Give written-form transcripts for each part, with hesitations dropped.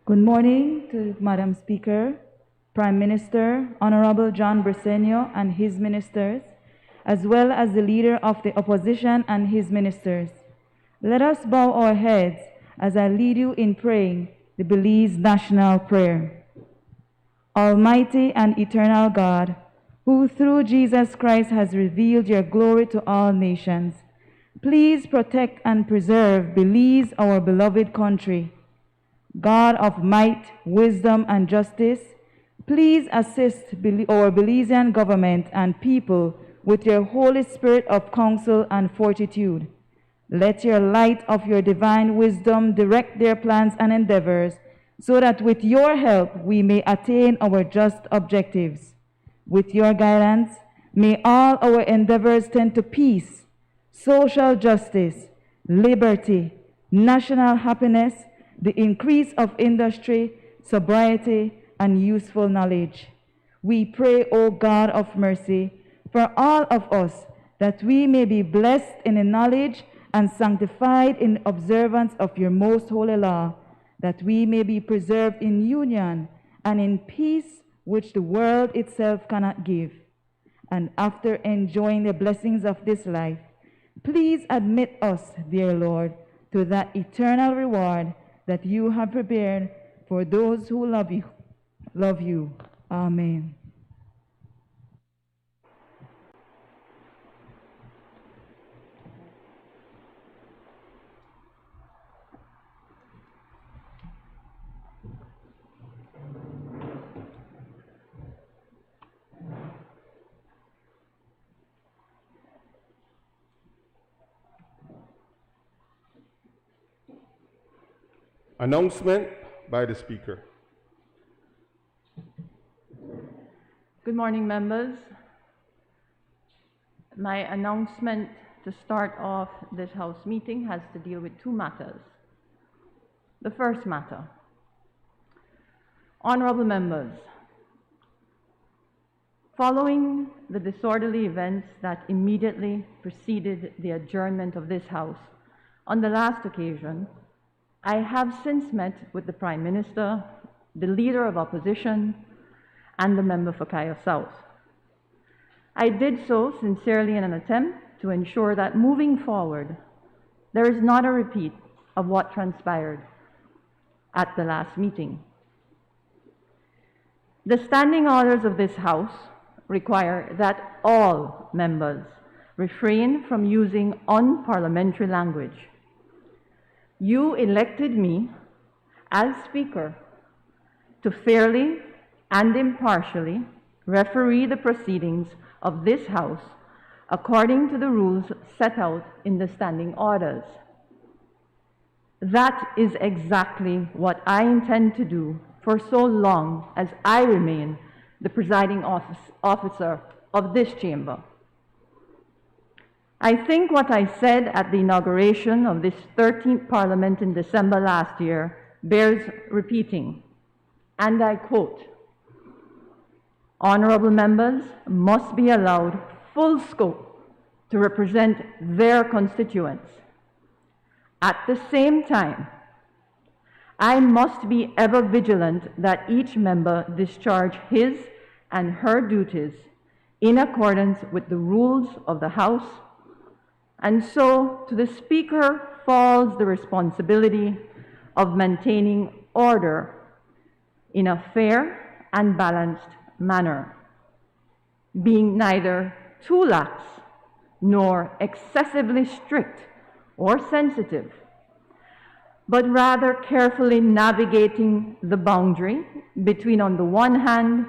Good morning to Madam Speaker, Prime Minister, Honorable John Briceño and his ministers, as well as the Leader of the Opposition and his ministers. Let us bow our heads as I lead you in praying the Belize National Prayer. Almighty and eternal God, who through Jesus Christ has revealed your glory to all nations, please protect and preserve Belize, our beloved country. God of might, wisdom, and justice, please assist our Belizean government and people with your Holy Spirit of counsel and fortitude. Let your light of your divine wisdom direct their plans and endeavors, so that with your help we may attain our just objectives. With your guidance, may all our endeavors tend to peace, social justice, liberty, national happiness, the increase of industry, sobriety, and useful knowledge. We pray, O God of mercy, for all of us, that we may be blessed in the knowledge and sanctified in observance of your most holy law, that we may be preserved in union and in peace which the world itself cannot give. And after enjoying the blessings of this life, please admit us, dear Lord, to that eternal reward that you have prepared for those who love you. Amen. Announcement by the Speaker. Good morning, members. My announcement to start off this House meeting has to deal with two matters. The first matter, honorable members, following the disorderly events that immediately preceded the adjournment of this House on the last occasion, I have since met with the Prime Minister, the Leader of Opposition, and the member for Kaya South. I did so sincerely in an attempt to ensure that moving forward, there is not a repeat of what transpired at the last meeting. The standing orders of this House require that all members refrain from using unparliamentary language. You elected me as Speaker to fairly and impartially referee the proceedings of this House according to the rules set out in the standing orders. That is exactly what I intend to do for so long as I remain the presiding officer of this chamber. I think what I said at the inauguration of this 13th Parliament in December last year bears repeating, and I quote, "Honorable members must be allowed full scope to represent their constituents. At the same time, I must be ever vigilant that each member discharge his and her duties in accordance with the rules of the House, and so to the Speaker falls the responsibility of maintaining order in a fair and balanced manner, being neither too lax nor excessively strict or sensitive, but rather carefully navigating the boundary between, on the one hand,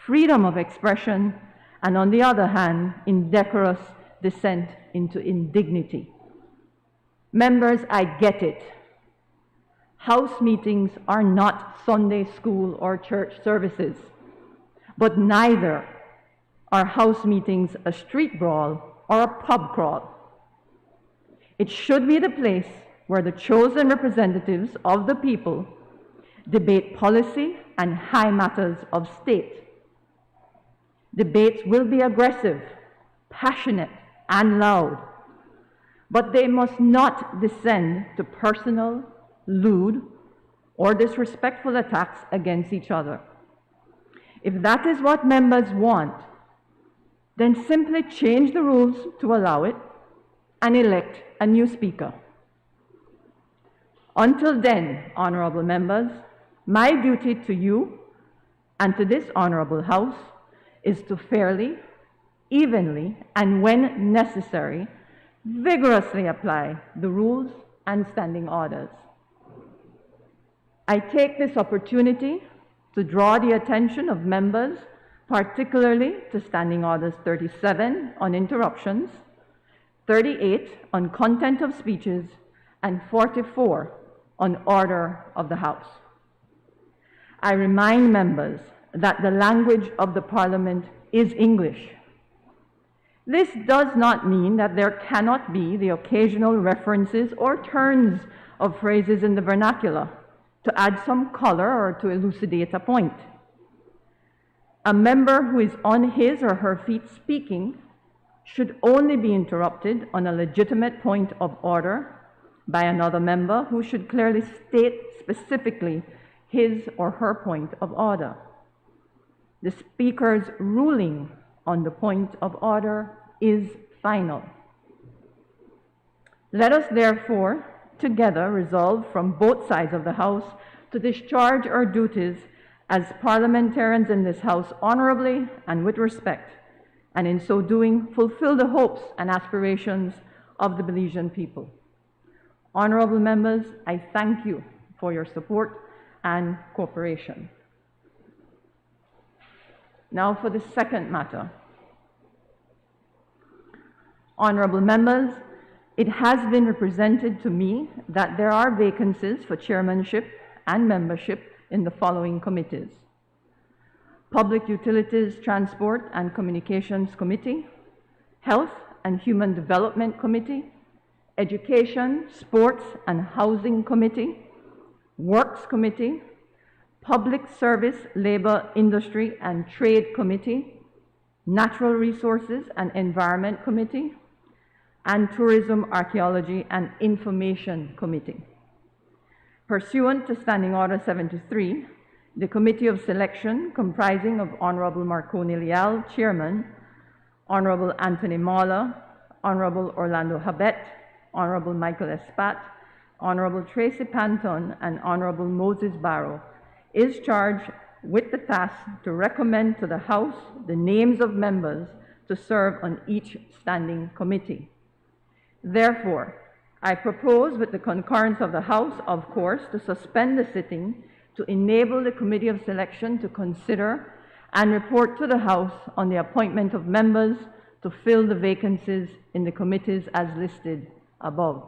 freedom of expression, and on the other hand, indecorous descent into indignity. Members, I get it. House meetings are not Sunday school or church services, but neither are House meetings a street brawl or a pub crawl. It should be the place where the chosen representatives of the people debate policy and high matters of state. Debates will be aggressive, passionate, and loud, but they must not descend to personal, lewd, or disrespectful attacks against each other. If that is what members want, then simply change the rules to allow it and elect a new speaker. Until then, honorable members, my duty to you and to this honorable House is to fairly, evenly, and when necessary, vigorously apply the rules and standing orders. I take this opportunity to draw the attention of members, particularly to Standing Orders 37 on interruptions, 38 on content of speeches, and 44 on order of the House. I remind members that the language of the Parliament is English. This does not mean that there cannot be the occasional references or turns of phrases in the vernacular to add some color or to elucidate a point. A member who is on his or her feet speaking should only be interrupted on a legitimate point of order by another member who should clearly state specifically his or her point of order. The Speaker's ruling on the point of order is final. Let us therefore together resolve from both sides of the House to discharge our duties as parliamentarians in this House honorably and with respect, and in so doing fulfill the hopes and aspirations of the Belizean people. Honorable members, I thank you for your support and cooperation. Now for the second matter. Honorable members, it has been represented to me that there are vacancies for chairmanship and membership in the following committees: Public Utilities, Transport and Communications Committee, Health and Human Development Committee, Education, Sports and Housing Committee, Works Committee, Public Service, Labor, Industry and Trade Committee, Natural Resources and Environment Committee, and Tourism, Archaeology and Information Committee. Pursuant to Standing Order 73, the Committee of Selection, comprising of Honorable Marconi Leal, Chairman, Honorable Anthony Mahler, Honorable Orlando Habet, Honorable Michael Espat, Honorable Tracy Panton, and Honorable Moses Barrow, is charged with the task to recommend to the House the names of members to serve on each standing committee. Therefore, I propose, with the concurrence of the House, of course, to suspend the sitting to enable the Committee of Selection to consider and report to the House on the appointment of members to fill the vacancies in the committees as listed above.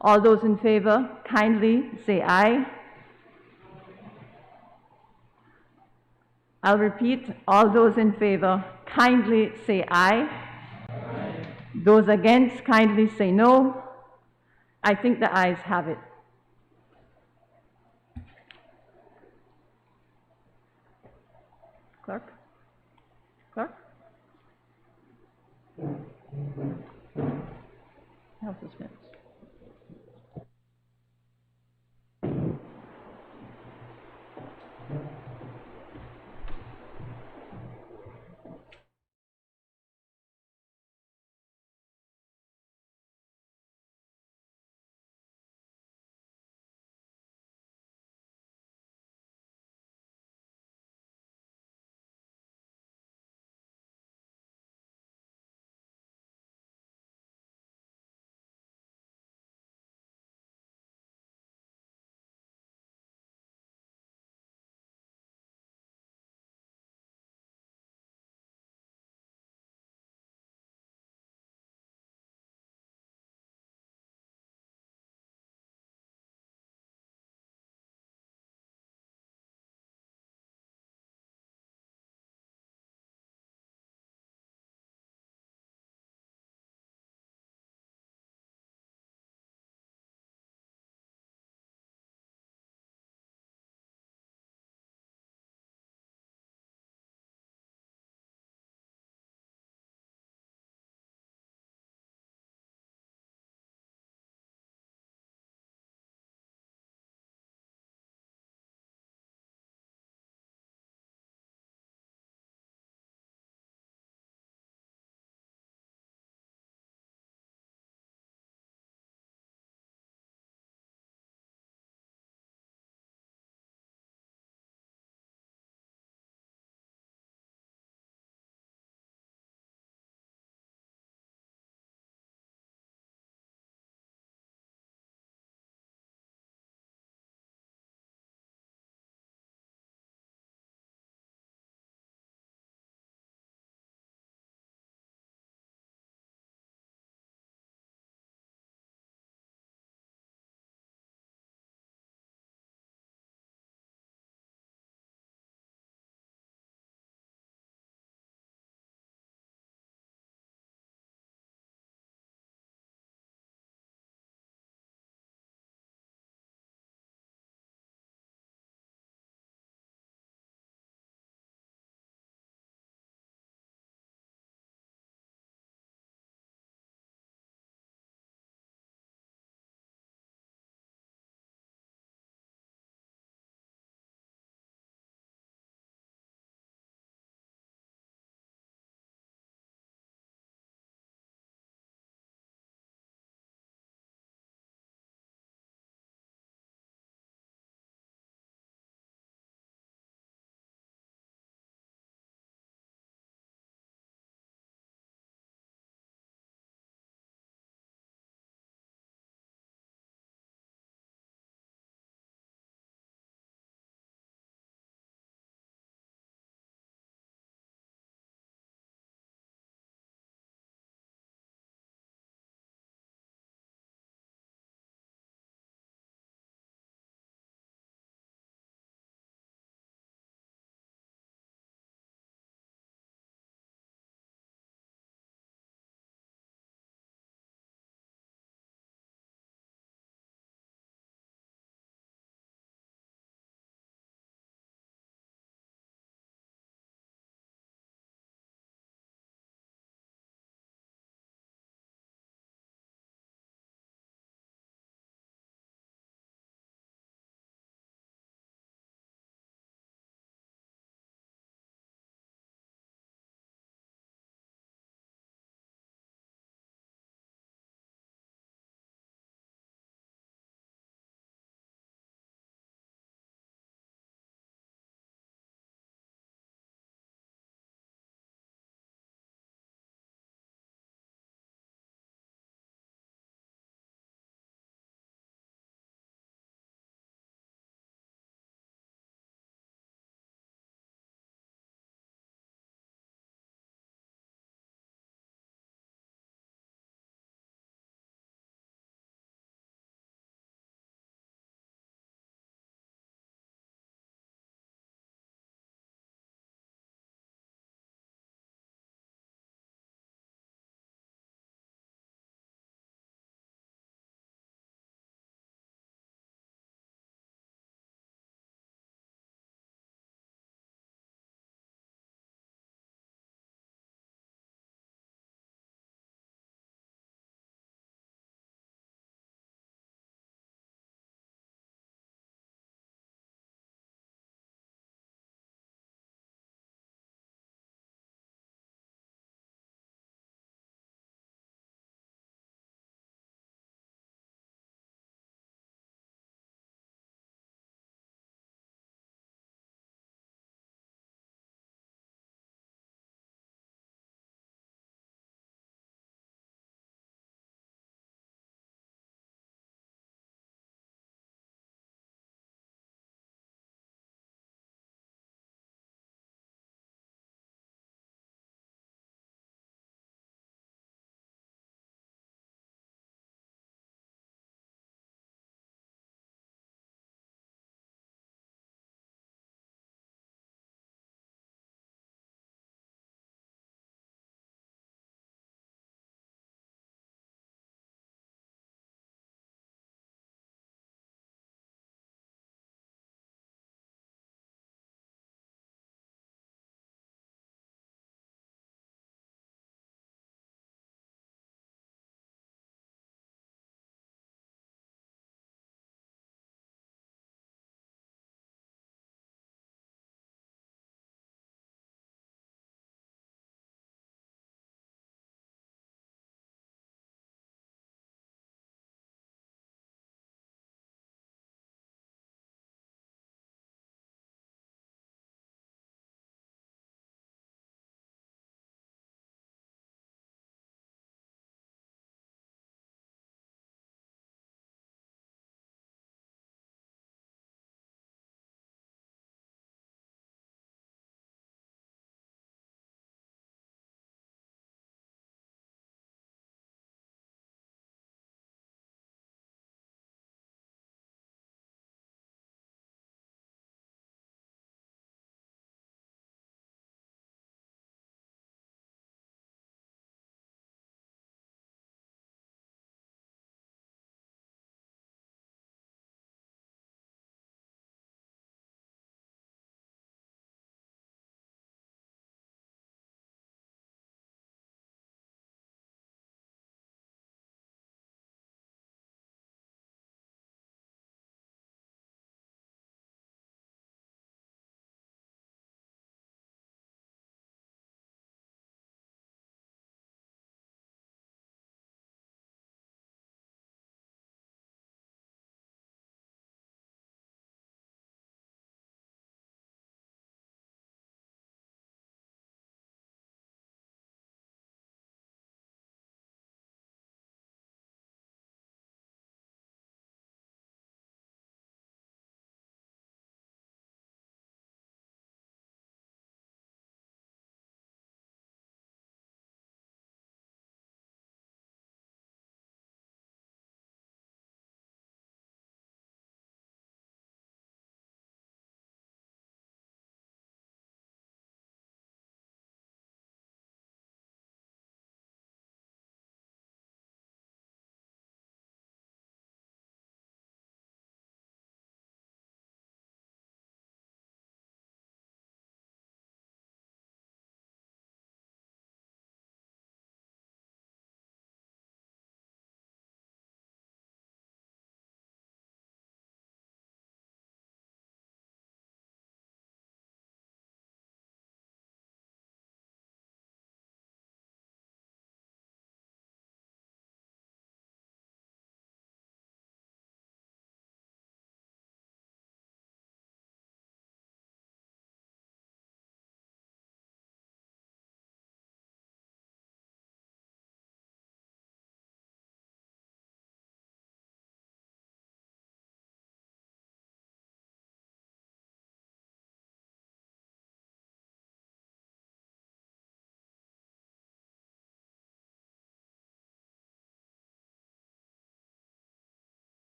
All those in favor, kindly say aye. I'll repeat, all those in favor, kindly say aye. Aye. Those against, kindly say no. I think the ayes have it. Clerk? Clerk? House is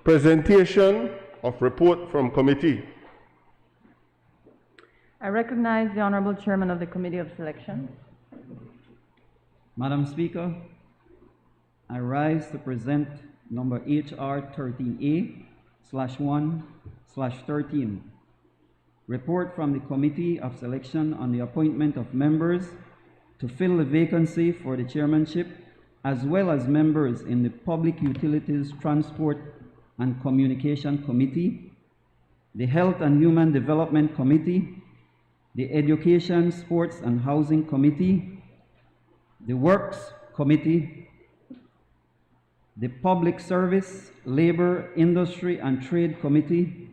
Presentation of report from committee. I recognize the Honorable Chairman of the Committee of Selection. Madam Speaker, I rise to present number HR 13A/1/13, report from the Committee of Selection on the appointment of members to fill the vacancy for the chairmanship, as well as members in the Public Utilities, Transport and Communication Committee, the Health and Human Development Committee, the Education, Sports and Housing Committee, the Works Committee, the Public Service, Labor, Industry and Trade Committee,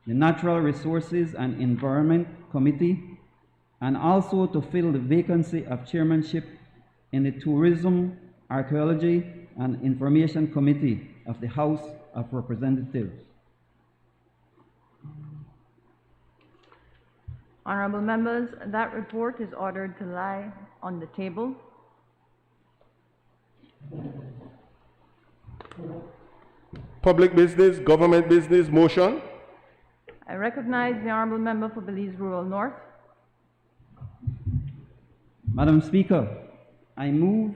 the Natural Resources and Environment Committee, and also to fill the vacancy of chairmanship in the Tourism, Archaeology and Information Committee of the House of Representatives. Honorable members, that report is ordered to lie on the table. Public business, government business, motion. I recognize the Honorable Member for Belize Rural North. Madam Speaker, I move,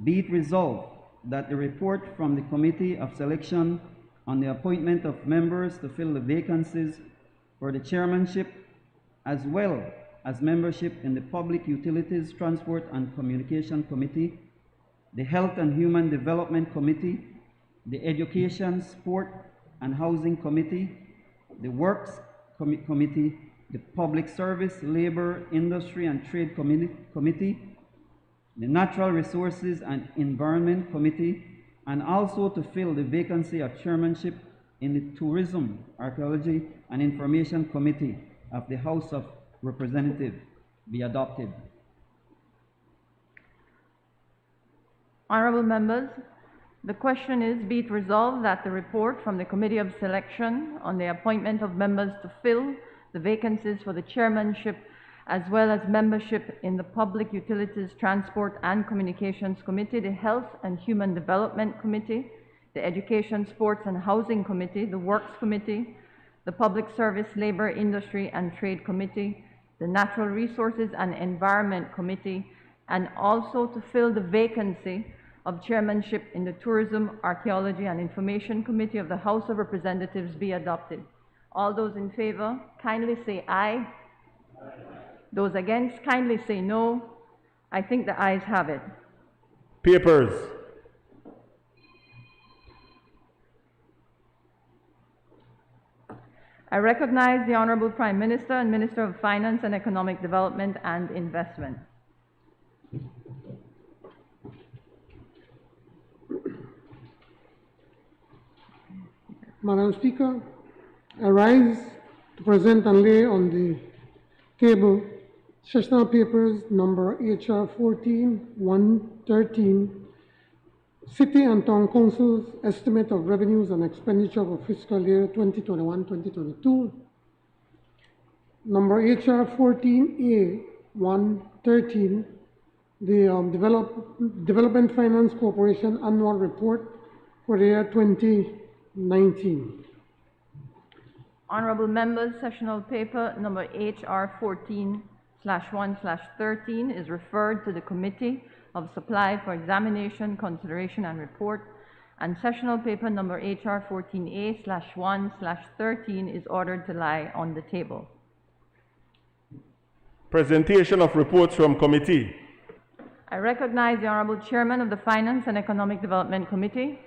be it resolved, that the report from the Committee of Selection on the appointment of members to fill the vacancies for the chairmanship, as well as membership in the Public Utilities, Transport and Communication Committee, the Health and Human Development Committee, the Education, Sport and Housing Committee, the Works Committee, the Public Service, Labor, Industry and Trade Committee, the Natural Resources and Environment Committee, and also to fill the vacancy of chairmanship in the Tourism, Archaeology and Information Committee of the House of Representatives be adopted. Honorable members, the question is, be it resolved that the report from the Committee of Selection on the appointment of members to fill the vacancies for the chairmanship, as well as membership in the Public Utilities, Transport and Communications Committee, the Health and Human Development Committee, the Education, Sports and Housing Committee, the Works Committee, the Public Service, Labor, Industry and Trade Committee, the Natural Resources and Environment Committee, and also to fill the vacancy of chairmanship in the Tourism, Archaeology and Information Committee of the House of Representatives be adopted. All those in favor, kindly say aye. Those against, kindly say no. I think the ayes have it. Papers. I recognize the Honorable Prime Minister and Minister of Finance and Economic Development and Investment. Madam Speaker, I rise to present and lay on the table sessional papers number HR 14-113, City and Town Council's Estimate of Revenues and Expenditure for Fiscal Year 2021-2022, number HR 14A-113, the Development Finance Corporation Annual Report for the year 2019. Honorable members, sessional paper number HR 14/1/13 is referred to the Committee of Supply for examination, consideration, and report, and sessional paper number HR 14A/1/13 is ordered to lie on the table. Presentation of reports from committee. I recognize the Honorable Chairman of the Finance and Economic Development Committee.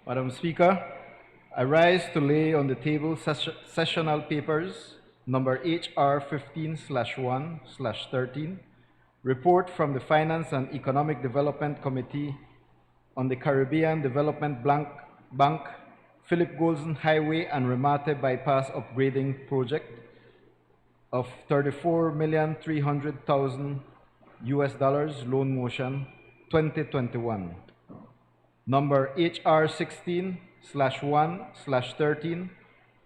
Madam Speaker, I rise to lay on the table sessional papers number HR 15/1/13, report from the Finance and Economic Development Committee on the Caribbean Development Bank Philip Golson Highway and Remate Bypass Upgrading Project of $34,300,000 loan motion 2021. Number HR 16/1/13,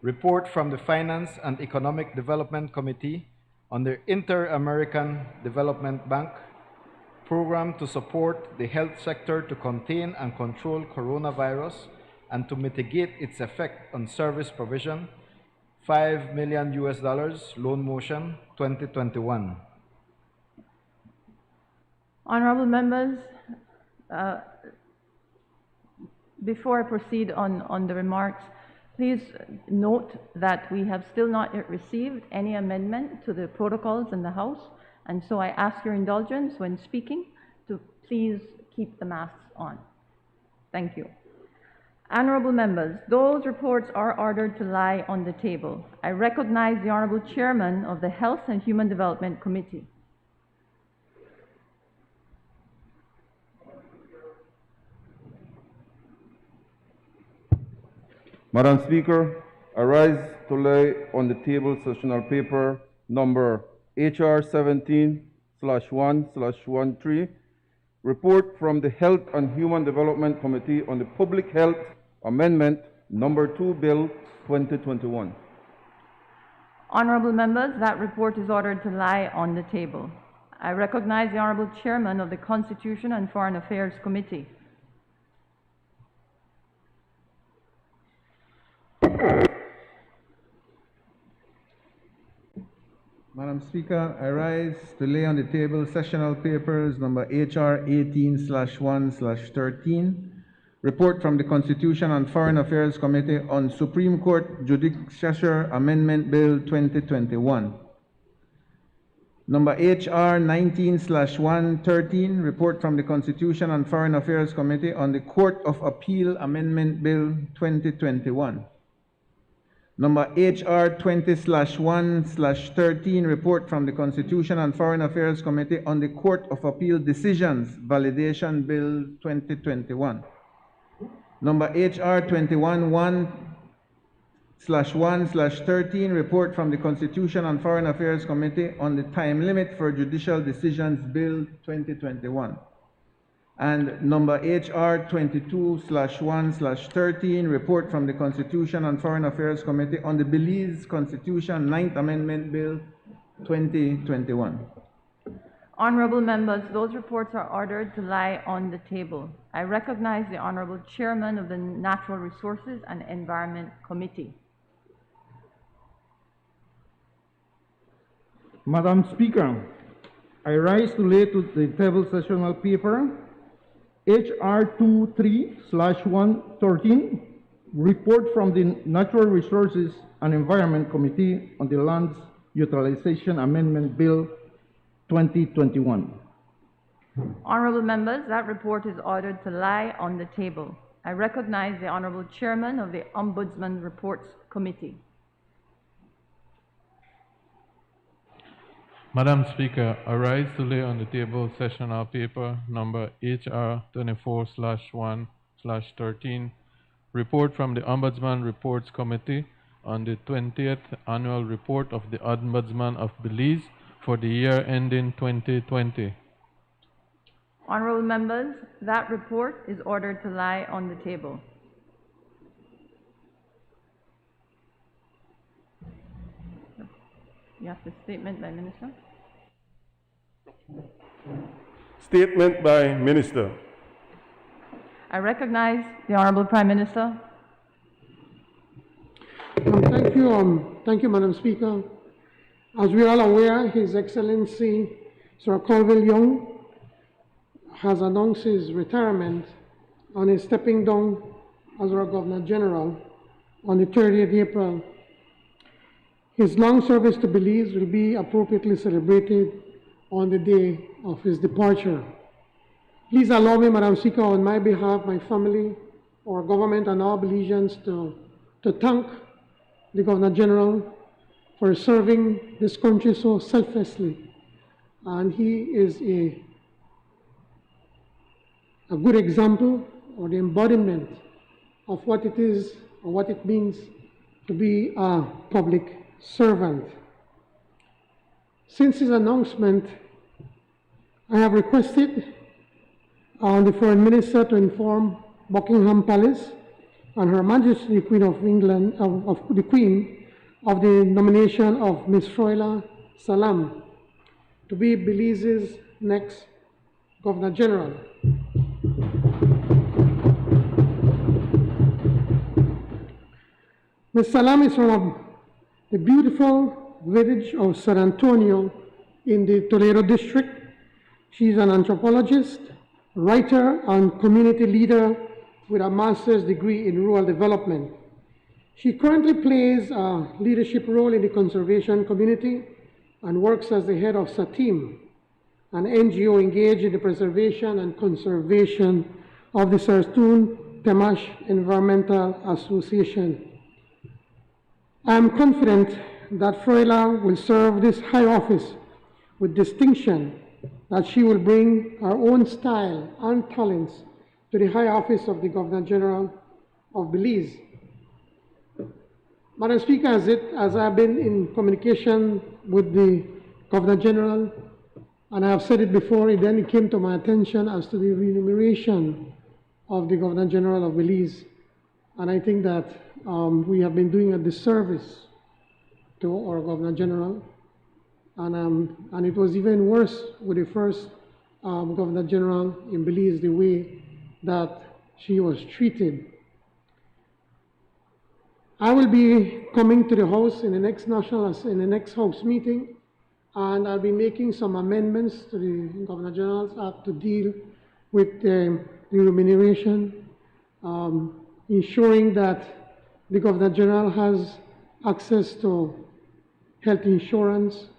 report from the Finance and Economic Development Committee on the Inter-American Development Bank program to support the health sector to contain and control coronavirus and to mitigate its effect on service provision, $5 million loan motion 2021. Honorable members, before I proceed on the remarks, please note that we have still not yet received any amendment to the protocols in the House, and so I ask your indulgence when speaking to please keep the masks on. Thank you. Honorable members, those reports are ordered to lie on the table. I recognize the Honorable Chairman of the Health and Human Development Committee. Madam Speaker, I rise to lay on the table sessional paper number HR 17/1/13, report from the Health and Human Development Committee on the Public Health Amendment number 2 Bill 2021. Honorable members, that report is ordered to lie on the table. I recognize the Honorable Chairman of the Constitution and Foreign Affairs Committee. Madam Speaker, I rise to lay on the table sessional papers number HR 18/1/13, report from the Constitution and Foreign Affairs Committee on Supreme Court Judiciary Amendment Bill 2021. Number HR 19/113, report from the Constitution and Foreign Affairs Committee on the Court of Appeal Amendment Bill 2021. Number HR 20/1/13, report from the Constitution and Foreign Affairs Committee on the Court of Appeal Decisions Validation Bill 2021. Number HR 21/1/13, report from the Constitution and Foreign Affairs Committee on the Time Limit for Judicial Decisions Bill 2021. And number HR 22/1/13, report from the Constitution and Foreign Affairs Committee on the Belize Constitution 9th Amendment Bill 2021. Honorable members, those reports are ordered to lie on the table. I recognize the Honorable Chairman of the Natural Resources and Environment Committee. Madam Speaker, I rise to lay to the table sessional paper HR 23/113, report from the Natural Resources and Environment Committee on the Lands Utilization Amendment Bill 2021. Honorable members, that report is ordered to lie on the table. I recognize the Honorable Chairman of the Ombudsman Reports Committee. Madam Speaker, I rise to lay on the table sessional paper number HR 24/1/13, report from the Ombudsman Reports Committee on the 20th Annual Report of the Ombudsman of Belize for the year ending 2020. Honorable members, that report is ordered to lie on the table. You have the statement by Minister. Statement by Minister. I recognize the Honorable Prime Minister. Thank you, Madam Speaker. As we are all aware, His Excellency Sir Colville Young has announced his retirement and is stepping down as our Governor General on the 30th April. His long service to Belize will be appropriately celebrated on the day of his departure. Please allow me, Madam Speaker, on my behalf, my family, our government, and all Belizeans to thank the Governor General for serving this country so selflessly. And he is a good example or the embodiment of what it is on what it means to be a public servant. Since his announcement, I have requested the Foreign Minister to inform Buckingham Palace and Her Majesty the Queen of England, of the Queen, of the nomination of Ms. Froila Salam to be Belize's next Governor General. Ms. Salam is from the beautiful village of San Antonio in the Toledo district. She's an anthropologist, writer, and community leader with a master's degree in rural development. She currently plays a leadership role in the conservation community and works as the head of SATIM, an NGO engaged in the preservation and conservation of the Sarstoon-Temash Environmental Association. I am confident that Froila will serve this high office with distinction, that she will bring her own style and talents to the high office of the Governor General of Belize. Madam Speaker, as I have been in communication with the Governor General, and I have said it before, it then came to my attention as to the remuneration of the Governor General of Belize. And I think that we have been doing a disservice to our Governor General. And it was even worse with the first Governor General in Belize, the way that she was treated. I will be coming to the House in the next House meeting, and I'll be making some amendments to the Governor General's Act to deal with the remuneration, ensuring that the Governor General has access to health insurance,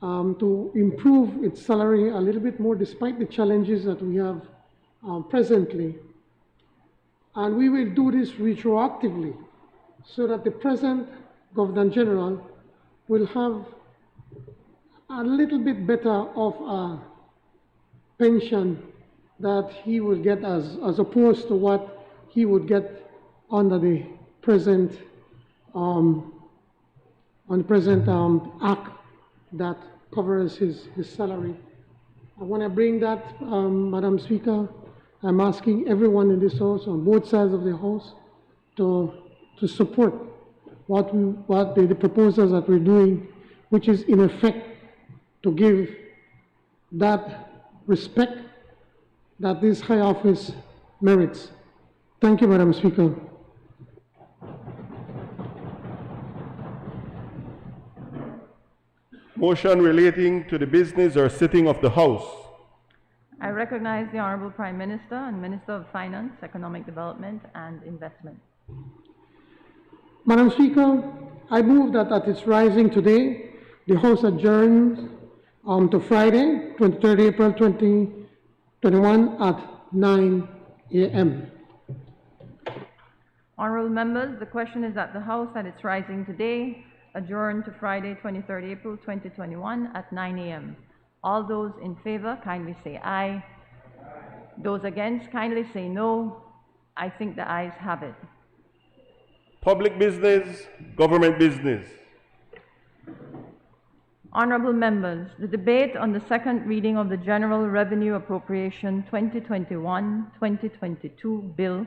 to improve its salary a little bit more despite the challenges that we have presently. And we will do this retroactively so that the present Governor General will have a little bit better of a pension that he will get as opposed to what he would get under the present act that covers his salary. And when I bring that, Madam Speaker, I'm asking everyone in this House, on both sides of the House, to support the proposals that we're doing, which is in effect to give that respect that this high office merits. Thank you, Madam Speaker. Motion relating to the business or sitting of the House. I recognize the Honorable Prime Minister and Minister of Finance, Economic Development and Investment. Madam Speaker, I move that at its rising today, the House adjourns to Friday, 23rd April 2021 at 9 a.m. Honorable members, the question is that the House at its rising today adjourn to Friday, 23rd April 2021 at 9 a.m. All those in favor, kindly say aye. Those against, kindly say no. I think the ayes have it. Public business, government business. Honorable members, the debate on the second reading of the General Revenue Appropriation 2021-2022 Bill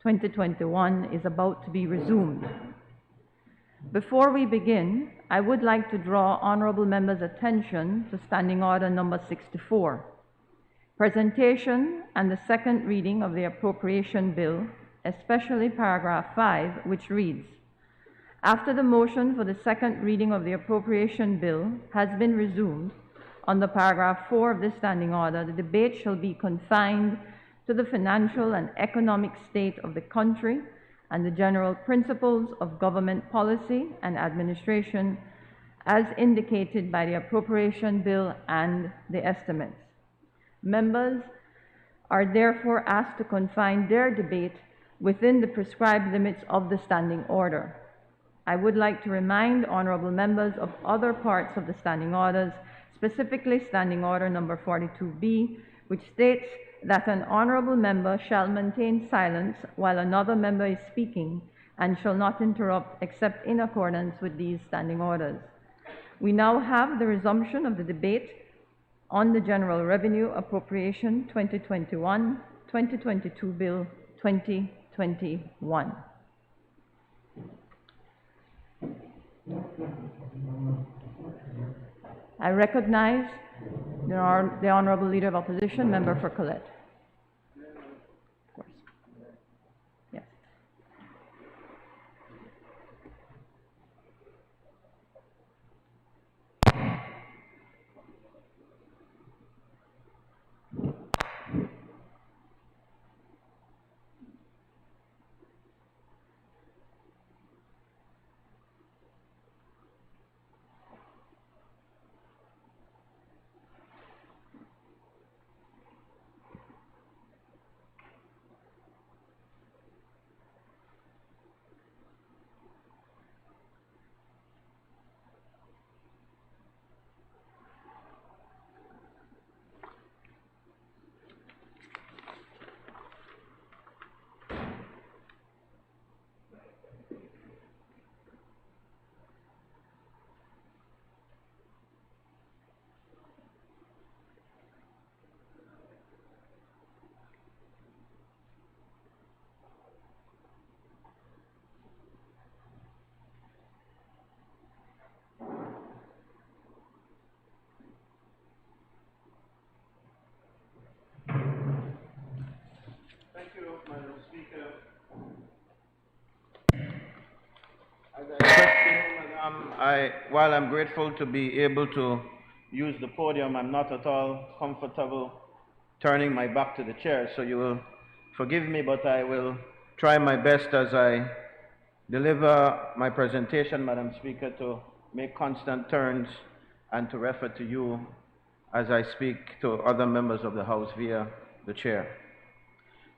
2021 is about to be resumed. Before we begin, I would like to draw honorable members' attention to Standing Order number 64, presentation and the second reading of the Appropriation Bill, especially paragraph 5, which reads, after the motion for the second reading of the Appropriation Bill has been resumed, under paragraph 4 of this Standing Order, the debate shall be confined to the financial and economic state of the country and the general principles of government policy and administration as indicated by the Appropriation Bill and the estimates. Members are therefore asked to confine their debate within the prescribed limits of the Standing Order. I would like to remind honorable members of other parts of the Standing Orders, specifically Standing Order number 42B, which states that an honorable member shall maintain silence while another member is speaking and shall not interrupt except in accordance with these standing orders. We now have the resumption of the debate on the General Revenue Appropriation 2021-2022 Bill 2021. I recognize the Honorable Leader of Opposition, Member for Colette. Of course. Yes. Thank you, Madam Speaker. As I expressed to you, Madam, while I'm grateful to be able to use the podium, I'm not at all comfortable turning my back to the chair, so you will forgive me, but I will try my best as I deliver my presentation, Madam Speaker, to make constant turns and to refer to you as I speak to other members of the House via the chair.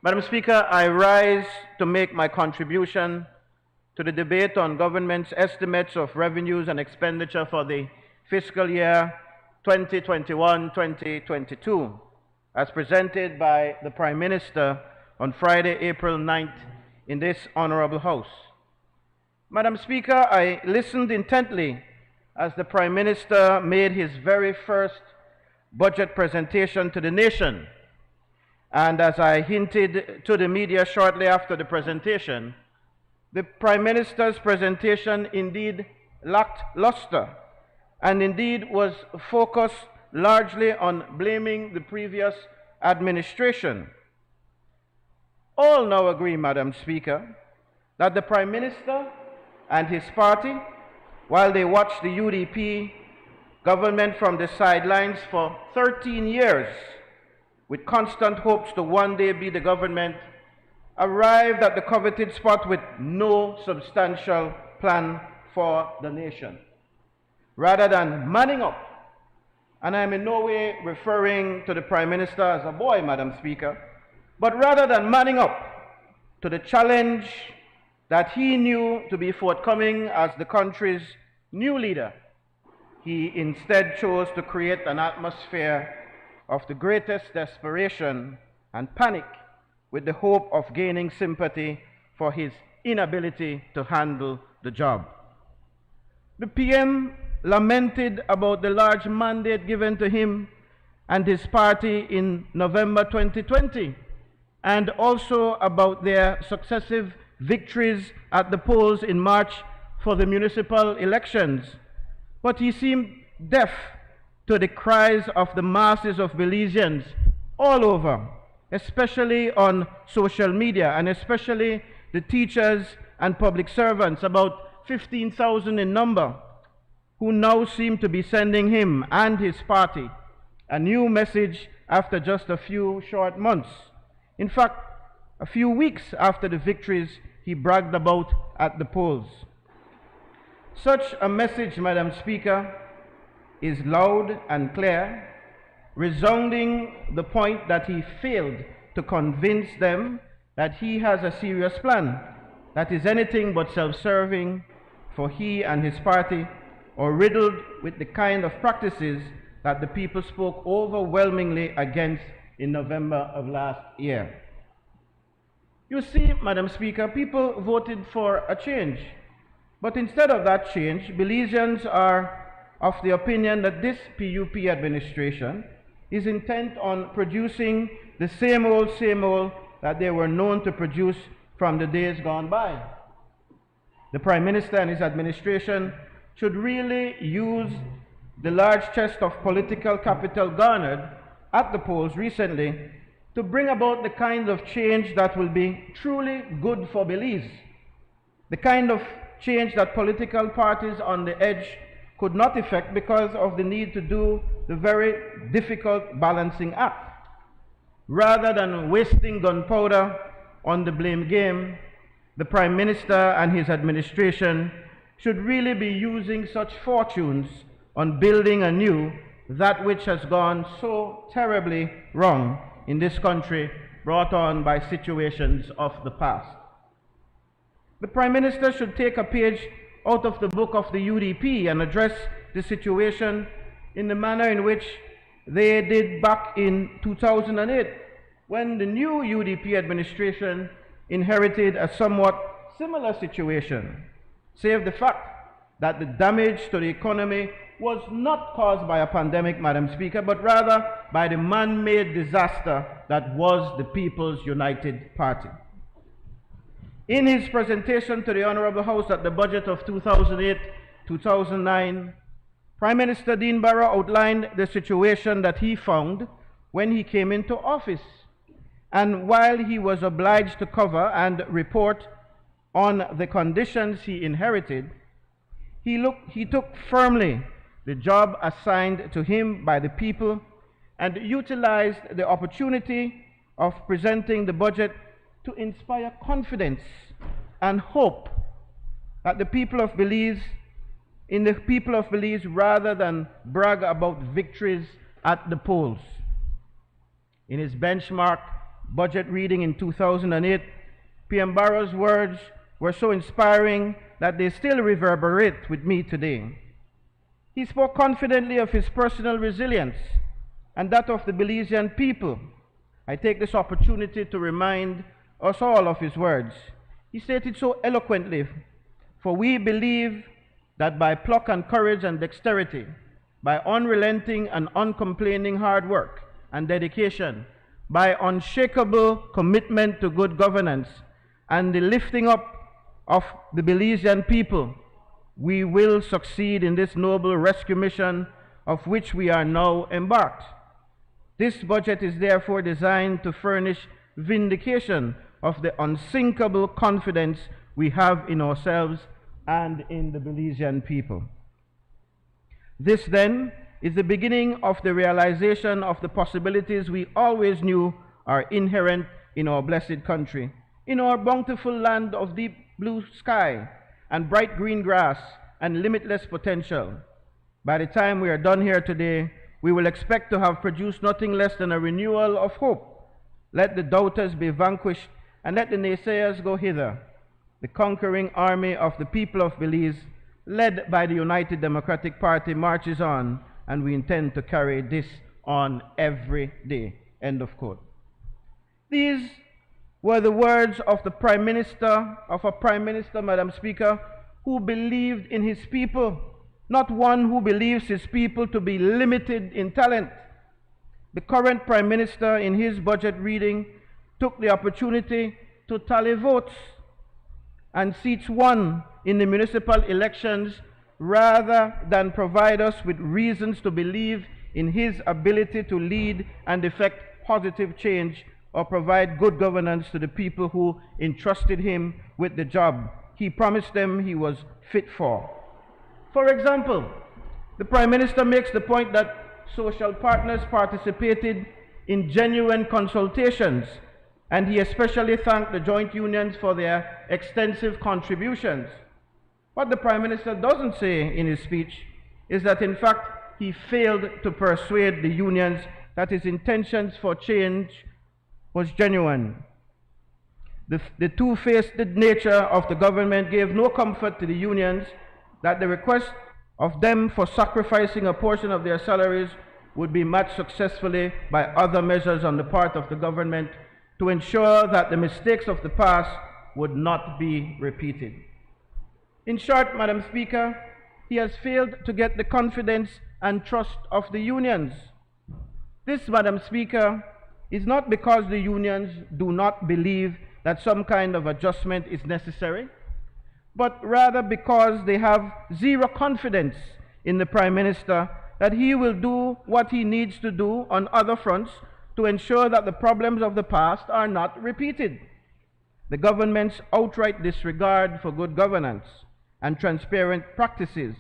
Madam Speaker, I rise to make my contribution to the debate on government's estimates of revenues and expenditure for the fiscal year 2021-2022, as presented by the Prime Minister on Friday, April 9th, in this Honorable House. Madam Speaker, I listened intently as the Prime Minister made his very first budget presentation to the nation. And as I hinted to the media shortly after the presentation, the Prime Minister's presentation indeed lacked luster and indeed was focused largely on blaming the previous administration. All now agree, Madam Speaker, that the Prime Minister and his party, while they watched the UDP government from the sidelines for 13 years, with constant hopes to one day be the government, arrived at the coveted spot with no substantial plan for the nation. Rather than manning up, and I'm in no way referring to the Prime Minister as a boy, Madam Speaker, but rather than manning up to the challenge that he knew to be forthcoming as the country's new leader, he instead chose to create an atmosphere of the greatest desperation and panic with the hope of gaining sympathy for his inability to handle the job. The PM lamented about the large mandate given to him and his party in November 2020, and also about their successive victories at the polls in March for the municipal elections. But he seemed deaf to the cries of the masses of Belizeans all over, especially on social media, and especially the teachers and public servants, about 15,000 in number, who now seem to be sending him and his party a new message after just a few short months. In fact, a few weeks after the victories he bragged about at the polls. Such a message, Madam Speaker, is loud and clear, resounding the point that he failed to convince them that he has a serious plan that is anything but self-serving for he and his party, or riddled with the kind of practices that the people spoke overwhelmingly against in November of last year. You see, Madam Speaker, people voted for a change. But instead of that change, Belizeans are of the opinion that this PUP administration is intent on producing the same old that they were known to produce from the days gone by. The Prime Minister and his administration should really use the large chest of political capital garnered at the polls recently to bring about the kind of change that will be truly good for Belize, the kind of change that political parties on the edge could not effect because of the need to do the very difficult balancing act. Rather than wasting gunpowder on the blame game, the Prime Minister and his administration should really be using such fortunes on building anew that which has gone so terribly wrong in this country, brought on by situations of the past. The Prime Minister should take a page out of the book of the UDP and address the situation in the manner in which they did back in 2008, when the new UDP administration inherited a somewhat similar situation, save the fact that the damage to the economy was not caused by a pandemic, Madam Speaker, but rather by the man-made disaster that was the People's United Party. In his presentation to the Honorable House at the budget of 2008-2009, Prime Minister Dean Barrow outlined the situation that he found when he came into office. And while he was obliged to cover and report on the conditions he inherited, he took firmly the job assigned to him by the people and utilized the opportunity of presenting the budget to inspire confidence and hope that the people of Belize, in the people of Belize, rather than brag about victories at the polls. In his benchmark budget reading in 2008, PM Barrow's words were so inspiring that they still reverberate with me today. He spoke confidently of his personal resilience and that of the Belizean people. I take this opportunity to remind us all of his words. He stated so eloquently, "For we believe that by pluck and courage and dexterity, by unrelenting and uncomplaining hard work and dedication, by unshakable commitment to good governance, and the lifting up of the Belizean people, we will succeed in this noble rescue mission of which we are now embarked. This budget is therefore designed to furnish vindication of the unsinkable confidence we have in ourselves and in the Belizean people." This then is the beginning of the realization of the possibilities we always knew are inherent in our blessed country, in our bountiful land of deep blue sky and bright green grass and limitless potential. By the time we are done here today, we will expect to have produced nothing less than a renewal of hope. Let the doubters be vanquished and let the naysayers go hither. The conquering army of the people of Belize, led by the United Democratic Party, marches on, and we intend to carry this on every day. End of quote. These were the words of the Prime Minister, of a Prime Minister, Madam Speaker, who believed in his people, not one who believes his people to be limited in talent. The current Prime Minister, in his budget reading, took the opportunity to tally votes and seats won in the municipal elections rather than provide us with reasons to believe in his ability to lead and effect positive change or provide good governance to the people who entrusted him with the job he promised them he was fit for. For example, the Prime Minister makes the point that social partners participated in genuine consultations, and he especially thanked the joint unions for their extensive contributions. What the Prime Minister doesn't say in his speech is that, in fact, he failed to persuade the unions that his intentions for change was genuine. The two-faced nature of the government gave no comfort to the unions that the request of them for sacrificing a portion of their salaries would be matched successfully by other measures on the part of the government to ensure that the mistakes of the past would not be repeated. In short, Madam Speaker, he has failed to get the confidence and trust of the unions. This, Madam Speaker, is not because the unions do not believe that some kind of adjustment is necessary, but rather because they have zero confidence in the Prime Minister that he will do what he needs to do on other fronts to ensure that the problems of the past are not repeated. The government's outright disregard for good governance and transparent practices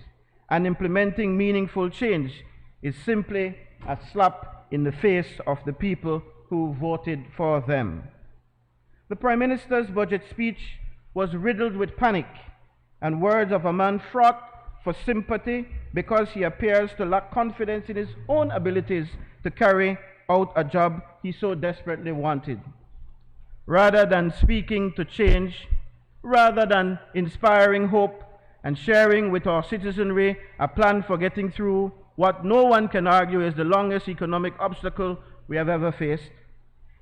and implementing meaningful change is simply a slap in the face of the people who voted for them. The Prime Minister's budget speech was riddled with panic and words of a man fraught for sympathy because he appears to lack confidence in his own abilities to carry out a job he so desperately wanted. Rather than speaking to change, rather than inspiring hope and sharing with our citizenry a plan for getting through what no one can argue is the longest economic obstacle we have ever faced,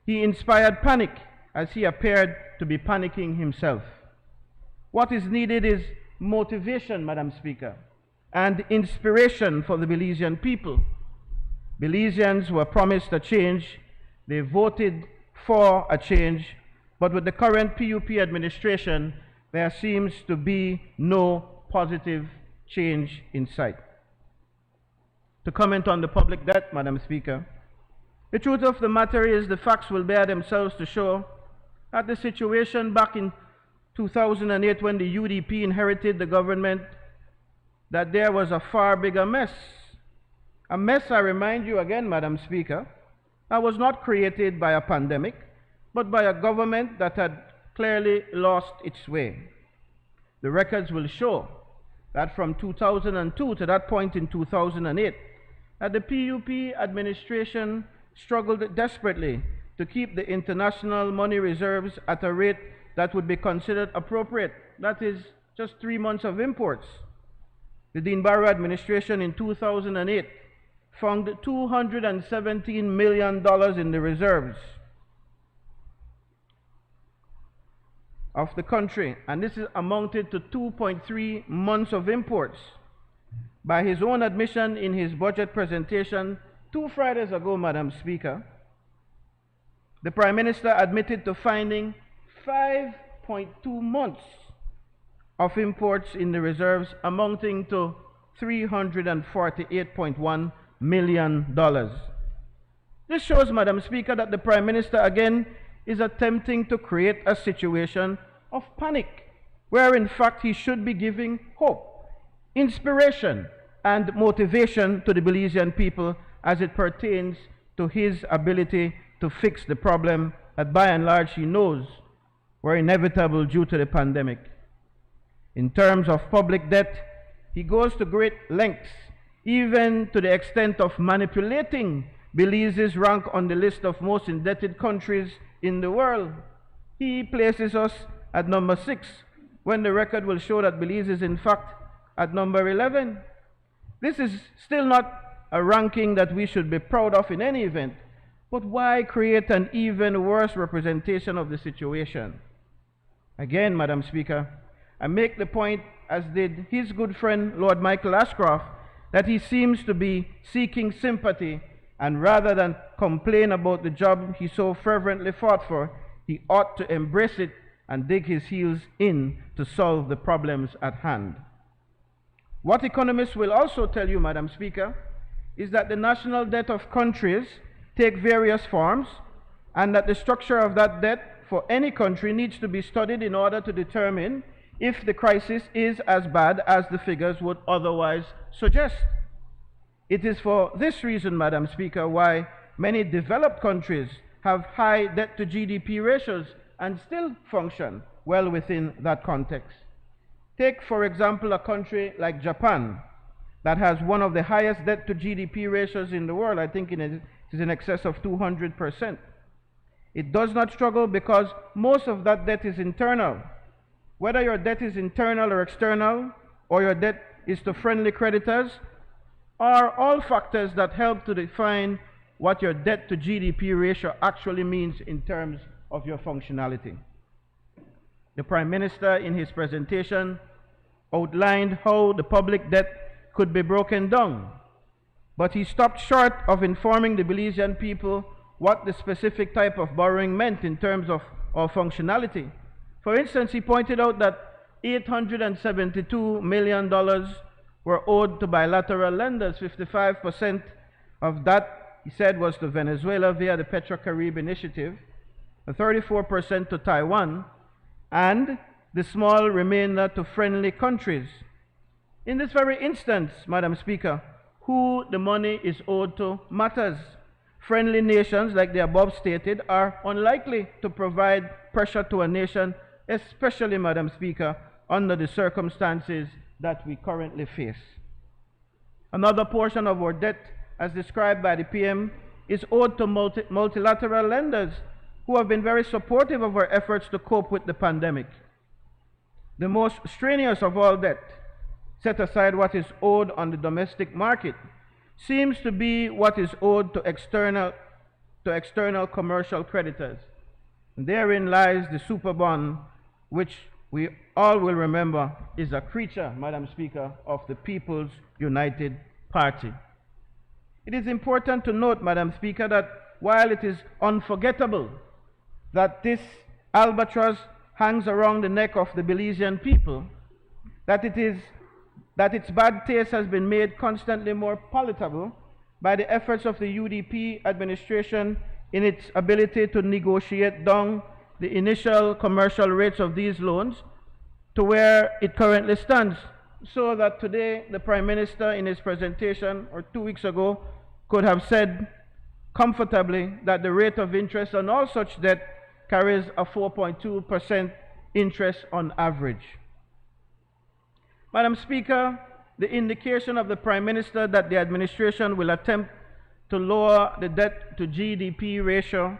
he inspired panic as he appeared to be panicking himself. What is needed is motivation, Madam Speaker, and inspiration for the Belizean people. Belizeans were promised a change. They voted for a change, but with the current PUP administration, there seems to be no positive change in sight. To comment on the public debt, Madam Speaker, the truth of the matter is the facts will bear themselves to show that the situation back in 2008 when the UDP inherited the government, that there was a far bigger mess. A mess, I remind you again, Madam Speaker, that was not created by a pandemic, but by a government that had clearly lost its way. The records will show that from 2002 to that point in 2008, that the PUP administration struggled desperately to keep the international money reserves at a rate that would be considered appropriate. That is just 3 months of imports. The Dean Barrow administration in 2008 found $217 million in the reserves of the country, and this is amounted to 2.3 months of imports. By his own admission in his budget presentation 2 Fridays ago, Madam Speaker, the Prime Minister admitted to finding 5.2 months of imports in the reserves amounting to $348.1 million. This shows, Madam Speaker, that the Prime Minister again is attempting to create a situation of panic, where in fact he should be giving hope, inspiration, and motivation to the Belizean people as it pertains to his ability to fix the problem that by and large he knows were inevitable due to the pandemic. In terms of public debt, he goes to great lengths, even to the extent of manipulating Belize's rank on the list of most indebted countries in the world. He places us at number 6, when the record will show that Belize is in fact at number 11. This is still not a ranking that we should be proud of in any event, but why create an even worse representation of the situation? Again, Madam Speaker, I make the point, as did his good friend Lord Michael Ashcroft, that he seems to be seeking sympathy, and rather than complain about the job he so fervently fought for, he ought to embrace it and dig his heels in to solve the problems at hand. What economists will also tell you, Madam Speaker, is that the national debt of countries take various forms, and that the structure of that debt for any country needs to be studied in order to determine if the crisis is as bad as the figures would otherwise suggest. It is for this reason, Madam Speaker, why many developed countries have high debt to GDP ratios and still function well within that context. Take, for example, a country like Japan that has one of the highest debt to GDP ratios in the world. I think it is in excess of 200%. It does not struggle because most of that debt is internal. Whether your debt is internal or external, or your debt is to friendly creditors, are all factors that help to define what your debt to GDP ratio actually means in terms of your functionality. The Prime Minister, in his presentation, outlined how the public debt could be broken down, but he stopped short of informing the Belizean people what the specific type of borrowing meant in terms of our functionality. For instance, he pointed out that $872 million were owed to bilateral lenders. 55% of that, he said, was to Venezuela via the Petro-Carib initiative, 34% to Taiwan, and the small remainder to friendly countries. In this very instance, Madam Speaker, who the money is owed to matters. Friendly nations, like the above stated, are unlikely to provide pressure to a nation, especially, Madam Speaker, under the circumstances that we currently face. Another portion of our debt, as described by the PM, is owed to multilateral lenders who have been very supportive of our efforts to cope with the pandemic. The most strenuous of all debt, set aside what is owed on the domestic market, seems to be what is owed to external commercial creditors. And therein lies the super bond, which we all will remember is a creature, Madam Speaker, of the People's United Party. It is important to note, Madam Speaker, that while it is unforgettable that this albatross hangs around the neck of the Belizean people, that its bad taste has been made constantly more palatable by the efforts of the UDP administration in its ability to negotiate down the initial commercial rates of these loans to where it currently stands, so that today the Prime Minister in his presentation, or 2 weeks ago, could have said comfortably that the rate of interest on all such debt carries a 4.2% interest on average. Madam Speaker, the indication of the Prime Minister that the administration will attempt to lower the debt to GDP ratio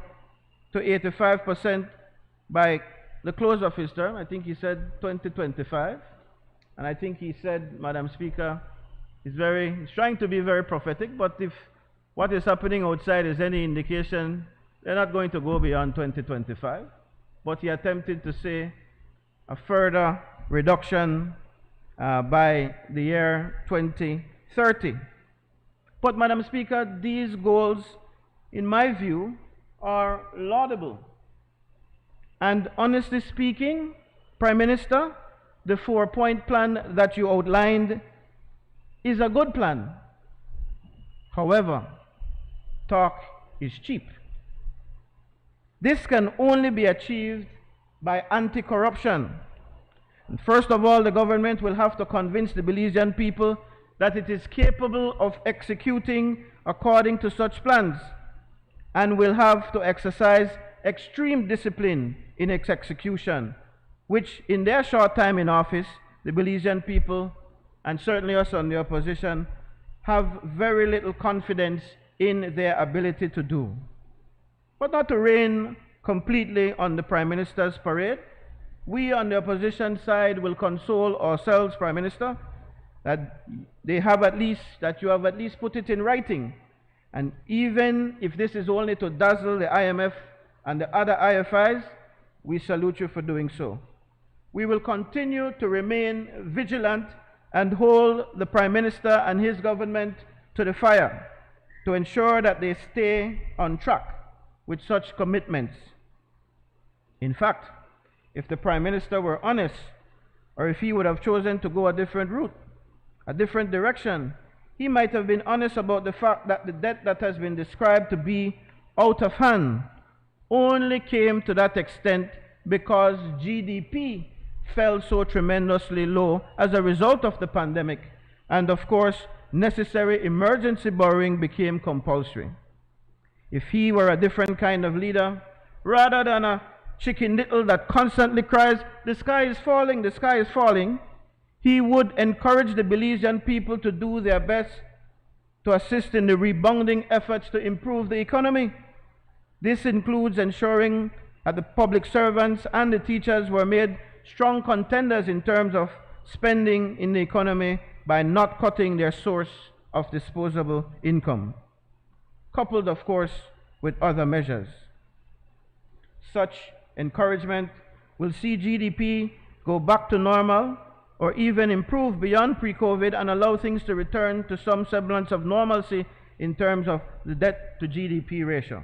to 85% by the close of his term, I think he said 2025, and I think he said, Madam Speaker, he's trying to be very prophetic, but if what is happening outside is any indication, they're not going to go beyond 2025. But he attempted to say a further reduction by the year 2030. But, Madam Speaker, these goals, in my view, are laudable. And honestly speaking, Prime Minister, the 4-point plan that you outlined is a good plan. However, talk is cheap. This can only be achieved by anti-corruption. First of all, the government will have to convince the Belizean people that it is capable of executing according to such plans, and will have to exercise extreme discipline in its execution, which in their short time in office, the Belizean people, and certainly us on the opposition, have very little confidence in their ability to do. But not to rain completely on the Prime Minister's parade, we on the opposition side will console ourselves, Prime Minister, that you have at least put it in writing. And even if this is only to dazzle the IMF and the other IFIs, we salute you for doing so. We will continue to remain vigilant and hold the Prime Minister and his government to the fire to ensure that they stay on track with such commitments. In fact, if the Prime Minister were honest, or if he would have chosen to go a different route, a different direction, he might have been honest about the fact that the debt that has been described to be out of hand only came to that extent because GDP fell so tremendously low as a result of the pandemic, and of course, necessary emergency borrowing became compulsory. If he were a different kind of leader, rather than a chicken little that constantly cries, "The sky is falling, the sky is falling," he would encourage the Belizean people to do their best to assist in the rebounding efforts to improve the economy. This includes ensuring that the public servants and the teachers were made strong contenders in terms of spending in the economy by not cutting their source of disposable income, coupled, of course, with other measures. Such encouragement will see GDP go back to normal or even improve beyond pre-COVID and allow things to return to some semblance of normalcy in terms of the debt to GDP ratio.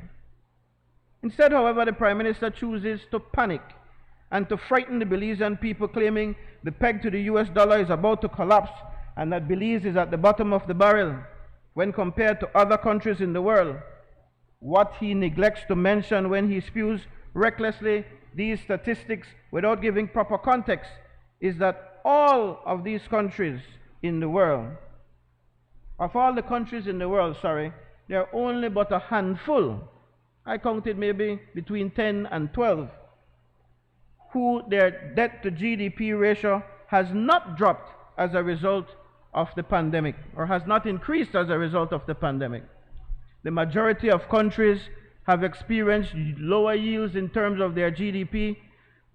Instead, however, the Prime Minister chooses to panic and to frighten the Belizean people, claiming the peg to the US dollar is about to collapse and that Belize is at the bottom of the barrel when compared to other countries in the world. What he neglects to mention when he spews recklessly these statistics without giving proper context is that all of these countries in the world, of all the countries in the world, there are only but a handful, I counted maybe between 10 and 12, who their debt to GDP ratio has not dropped as a result of the pandemic or has not increased as a result of the pandemic. The majority of countries have experienced lower yields in terms of their GDP,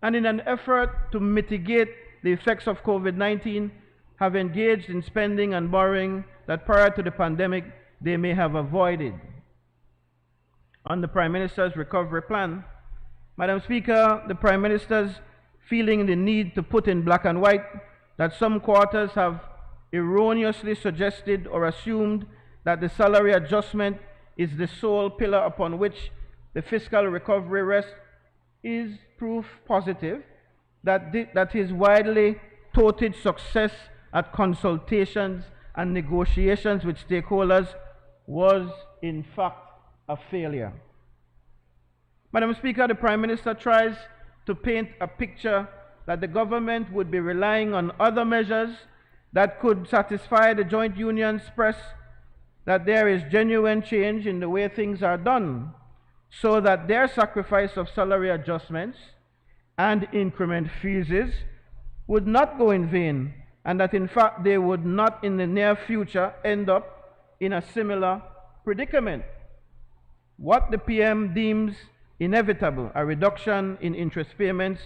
and in an effort to mitigate the effects of COVID-19 have engaged in spending and borrowing that prior to the pandemic they may have avoided. On the Prime Minister's recovery plan, Madam Speaker, the Prime Minister's feeling the need to put in black and white that some quarters have erroneously suggested or assumed that the salary adjustment is the sole pillar upon which the fiscal recovery rests is proof positive that his widely touted success at consultations and negotiations with stakeholders was in fact a failure. Madam Speaker, the Prime Minister tries to paint a picture that the government would be relying on other measures that could satisfy the joint unions press that there is genuine change in the way things are done, so that their sacrifice of salary adjustments and increment freezes would not go in vain, and that in fact they would not in the near future end up in a similar predicament. What the PM deems inevitable, a reduction in interest payments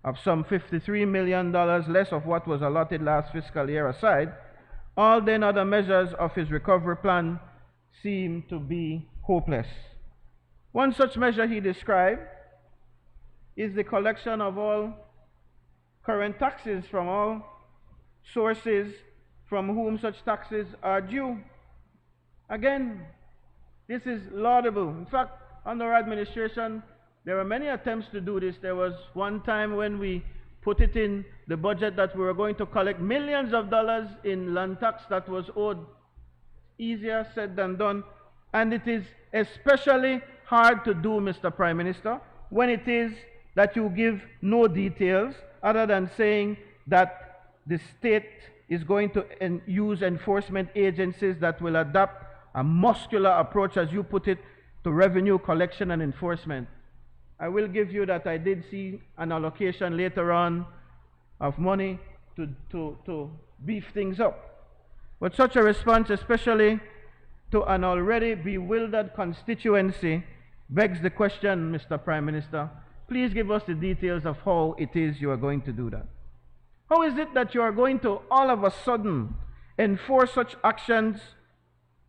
of some $53 million less of what was allotted last fiscal year aside, all then other measures of his recovery plan seem to be hopeless. One such measure he described is the collection of all current taxes from all sources from whom such taxes are due. Again, this is laudable. In fact, under our administration, there were many attempts to do this. There was one time when we put it in the budget that we were going to collect millions of dollars in land tax that was owed. Easier said than done. And it is especially hard to do, Mr. Prime Minister, when it is that you give no details other than saying that the state is going to use enforcement agencies that will adopt a muscular approach, as you put it, to revenue collection and enforcement. I will give you that I did see an allocation later on of money to beef things up. But such a response, especially to an already bewildered constituency, begs the question, Mr. Prime Minister. Please give us the details of how it is you are going to do that. How is it that you are going to all of a sudden enforce such actions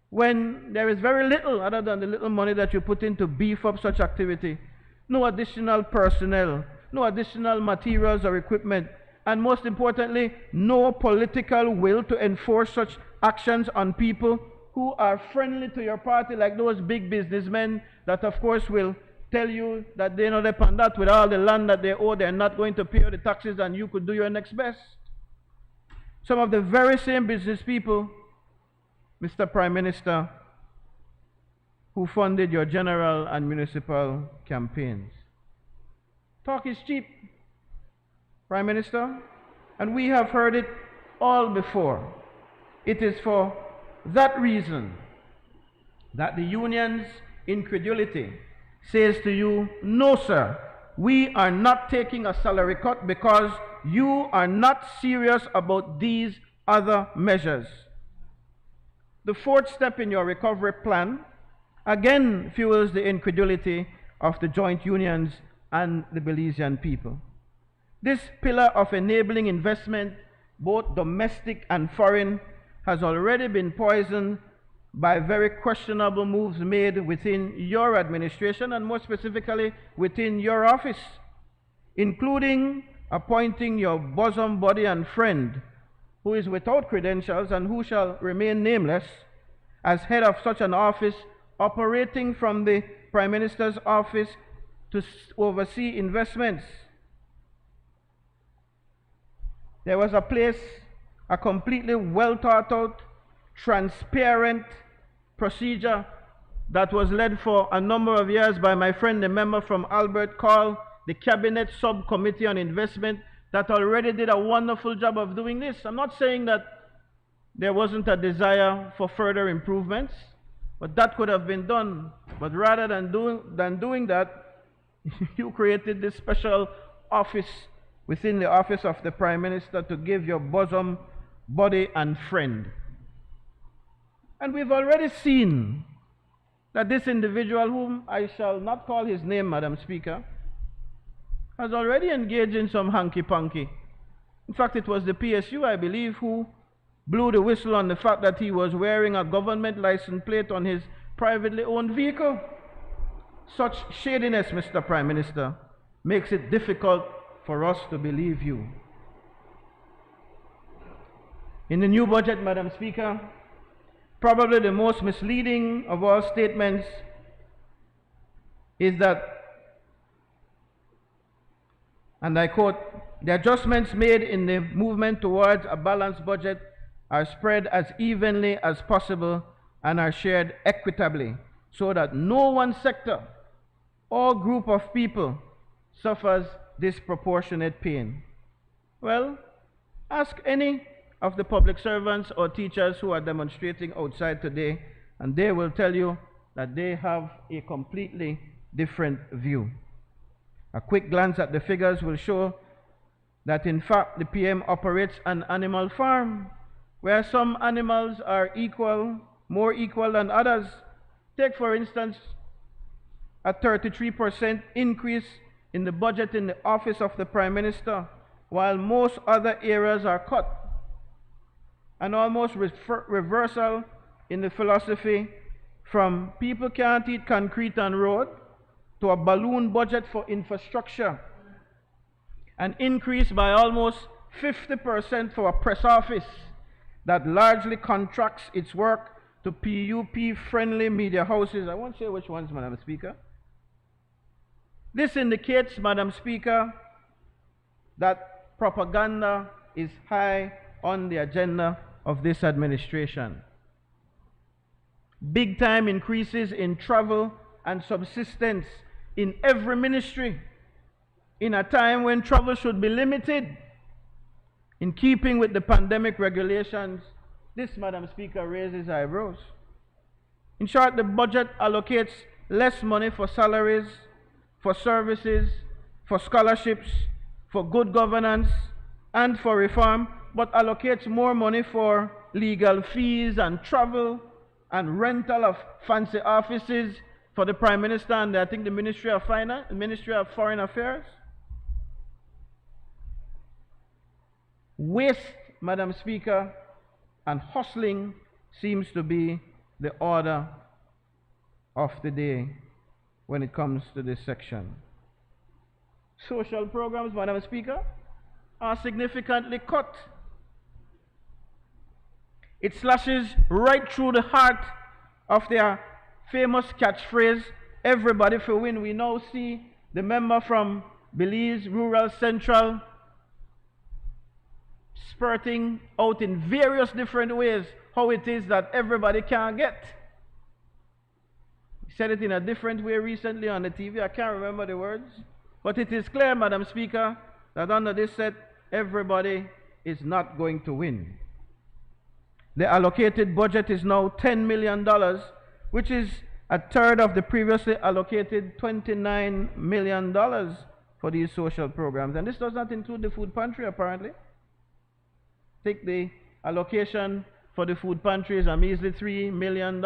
when there is very little other than the little money that you put in to beef up such activity? No additional personnel, no additional materials or equipment, and most importantly, no political will to enforce such actions on people who are friendly to your party, like those big businessmen that of course will tell you that they know they upon that with all the land that they owe, they're not going to pay the taxes and you could do your next best. Some of the very same business people, Mr. Prime Minister, who funded your general and municipal campaigns. Talk is cheap, Prime Minister, and we have heard it all before. It is for that reason that the union's incredulity says to you, no sir, we are not taking a salary cut because you are not serious about these other measures. The fourth step in your recovery plan again fuels the incredulity of the joint unions and the Belizean people. This pillar of enabling investment, both domestic and foreign, has already been poisoned by very questionable moves made within your administration and more specifically within your office, including appointing your bosom buddy and friend, who is without credentials and who shall remain nameless, as head of such an office operating from the Prime Minister's office to oversee investments. There was a completely well thought out, transparent procedure that was led for a number of years by my friend, the member from Albert, called the Cabinet Subcommittee on Investment, that already did a wonderful job of doing this. I'm not saying that there wasn't a desire for further improvements, but that could have been done. But rather than doing that, you created this special office within the office of the Prime Minister to give your bosom buddy and friend. And we've already seen that this individual, whom I shall not call his name, Madam Speaker, has already engaged in some hanky-panky. In fact, it was the PSU, I believe, who blew the whistle on the fact that he was wearing a government license plate on his privately owned vehicle. Such shadiness, Mr. Prime Minister, makes it difficult for us to believe you. In the new budget, Madam Speaker, probably the most misleading of all statements is that, and I quote, "The adjustments made in the movement towards a balanced budget are spread as evenly as possible and are shared equitably so that no one sector or group of people suffers disproportionate pain." Well, ask any of the public servants or teachers who are demonstrating outside today, and they will tell you that they have a completely different view. A quick glance at the figures will show that in fact the PM operates an animal farm, where some animals are more equal than others. Take for instance a 33% increase in the budget in the office of the Prime Minister, while most other areas are cut. An almost reversal in the philosophy from people can't eat concrete and road to a balloon budget for infrastructure. An increase by almost 50% for a press office that largely contracts its work to PUP-friendly media houses. I won't say which ones, Madam Speaker. This indicates, Madam Speaker, that propaganda is high on the agenda of this administration. Big time increases in travel and subsistence in every ministry in a time when travel should be limited. In keeping with the pandemic regulations, this, Madam Speaker, raises eyebrows. In short, the budget allocates less money for salaries, for services, for scholarships, for good governance, and for reform, but allocates more money for legal fees and travel and rental of fancy offices for the Prime Minister and I think the Ministry of Finance, Ministry of Foreign Affairs. Waste, Madam Speaker, and hustling seems to be the order of the day when it comes to this section. Social programs, Madam Speaker, are significantly cut. It slashes right through the heart of their famous catchphrase, "Everybody for win." We now see the member from Belize Rural Central spurting out in various different ways how it is that everybody can get. He said it in a different way recently on the TV. I can't remember the words. But it is clear, Madam Speaker, that under this set, everybody is not going to win. The allocated budget is now $10 million, which is a third of the previously allocated $29 million for these social programs. And this does not include the food pantry, apparently. Take the allocation for the food pantry is a measly $3 million.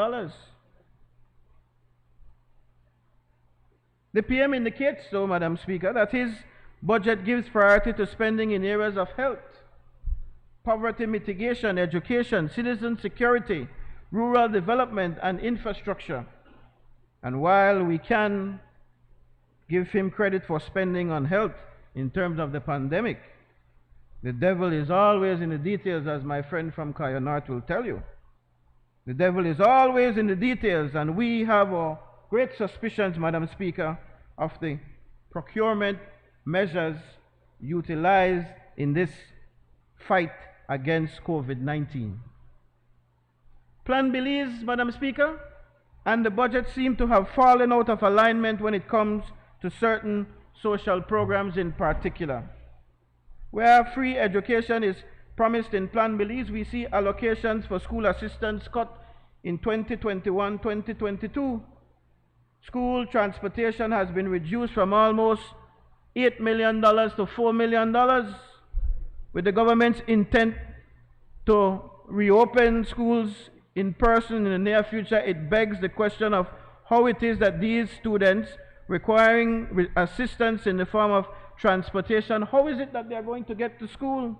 The PM indicates, though, Madam Speaker, that his budget gives priority to spending in areas of health, poverty mitigation, education, citizen security, rural development, and infrastructure. And while we can give him credit for spending on health in terms of the pandemic, the devil is always in the details, as my friend from Kaya North will tell you. The devil is always in the details, and we have our great suspicions, Madam Speaker, of the procurement measures utilized in this fight against COVID-19. Plan Belize, Madam Speaker, and the budget seem to have fallen out of alignment when it comes to certain social programs in particular. Where free education is promised in Plan Belize, we see allocations for school assistance cut in 2021-2022. School transportation has been reduced from almost $8 million to $4 million. With the government's intent to reopen schools in person in the near future, it begs the question of how it is that these students requiring assistance in the form of transportation, how is it that they are going to get to school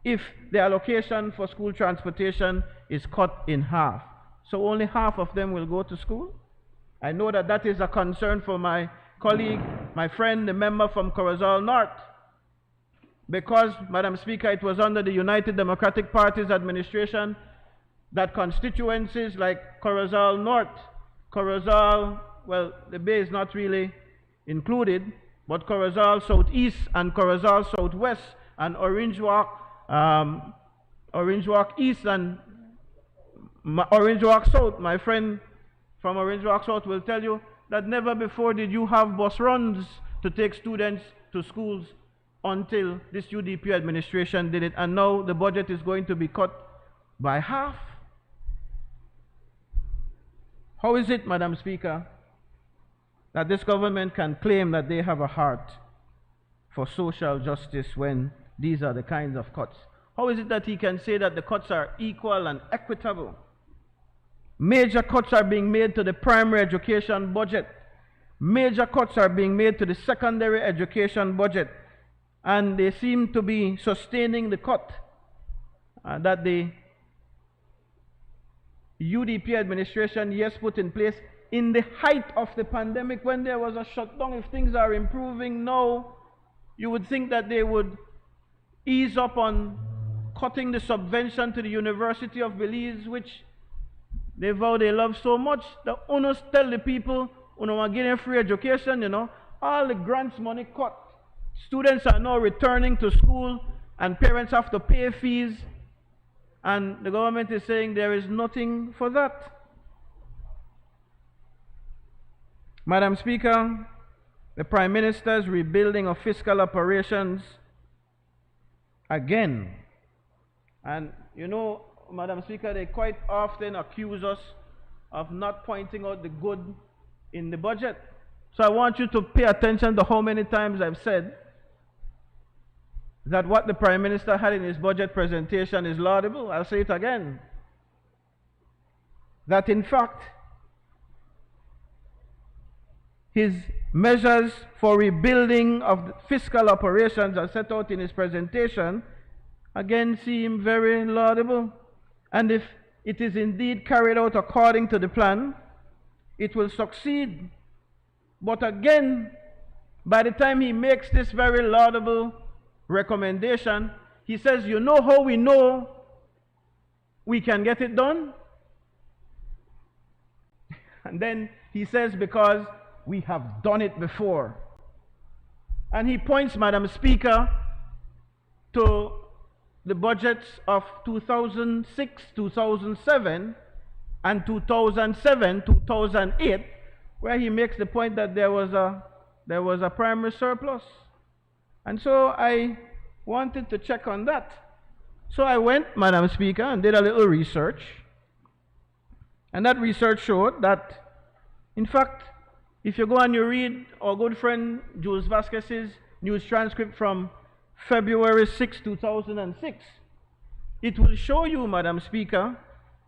if the allocation for school transportation is cut in half? So only half of them will go to school? I know that that is a concern for my colleague, my friend, the member from Corozal North. Because, Madam Speaker, it was under the United Democratic Party's administration that constituencies like Corozal North, Corozal, well, the Bay is not really included, but Corozal Southeast and Corozal Southwest and Orange Walk East and Orange Walk South. My friend from Orange Walk South will tell you that never before did you have bus runs to take students to schools until this UDP administration did it, and now the budget is going to be cut by half. How is it, Madam Speaker, that this government can claim that they have a heart for social justice when these are the kinds of cuts? How is it that he can say that the cuts are equal and equitable? Major cuts are being made to the primary education budget. Major cuts are being made to the secondary education budget. And they seem to be sustaining the cut that the UDP administration, yes, put in place in the height of the pandemic when there was a shutdown. If things are improving now, you would think that they would ease up on cutting the subvention to the University of Belize, which they vow they love so much. The owners tell the people, are getting free education, all the grants money cut. Students are now returning to school and parents have to pay fees, and the government is saying there is nothing for that. Madam Speaker, the Prime Minister's rebuilding of fiscal operations again. And Madam Speaker, they quite often accuse us of not pointing out the good in the budget. So I want you to pay attention to how many times I've said that what the Prime Minister had in his budget presentation is laudable. I'll say it again. That in fact, his measures for rebuilding of the fiscal operations as set out in his presentation again seem very laudable. And if it is indeed carried out according to the plan, it will succeed. But again, by the time he makes this very laudable recommendation, he says, you know how we know we can get it done? And then he says, because we have done it before. And he points, Madam Speaker, to the budgets of 2006, 2007, and 2007, 2008, where he makes the point that there was a primary surplus. And so I wanted to check on that. So I went, Madam Speaker, and did a little research. And that research showed that, in fact, if you go and you read our good friend Jules Vasquez's news transcript from February 6, 2006, it will show you, Madam Speaker,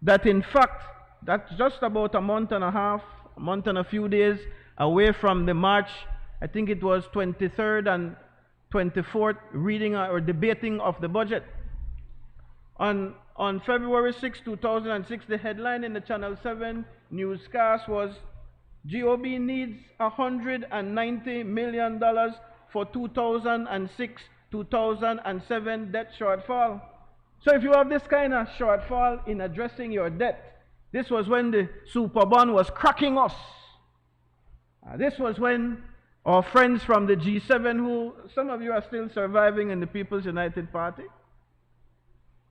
that in fact, that's just about a month and a half, a month and a few days away from the March, I think it was 23rd and 24th reading or debating of the budget. On February 6, 2006, the headline in the Channel 7 newscast was GOB needs $190 million for 2006-2007 debt shortfall. So if you have this kind of shortfall in addressing your debt, this was when the super bond was cracking us. This was when our friends from the G7, who some of you are still surviving in the People's United Party,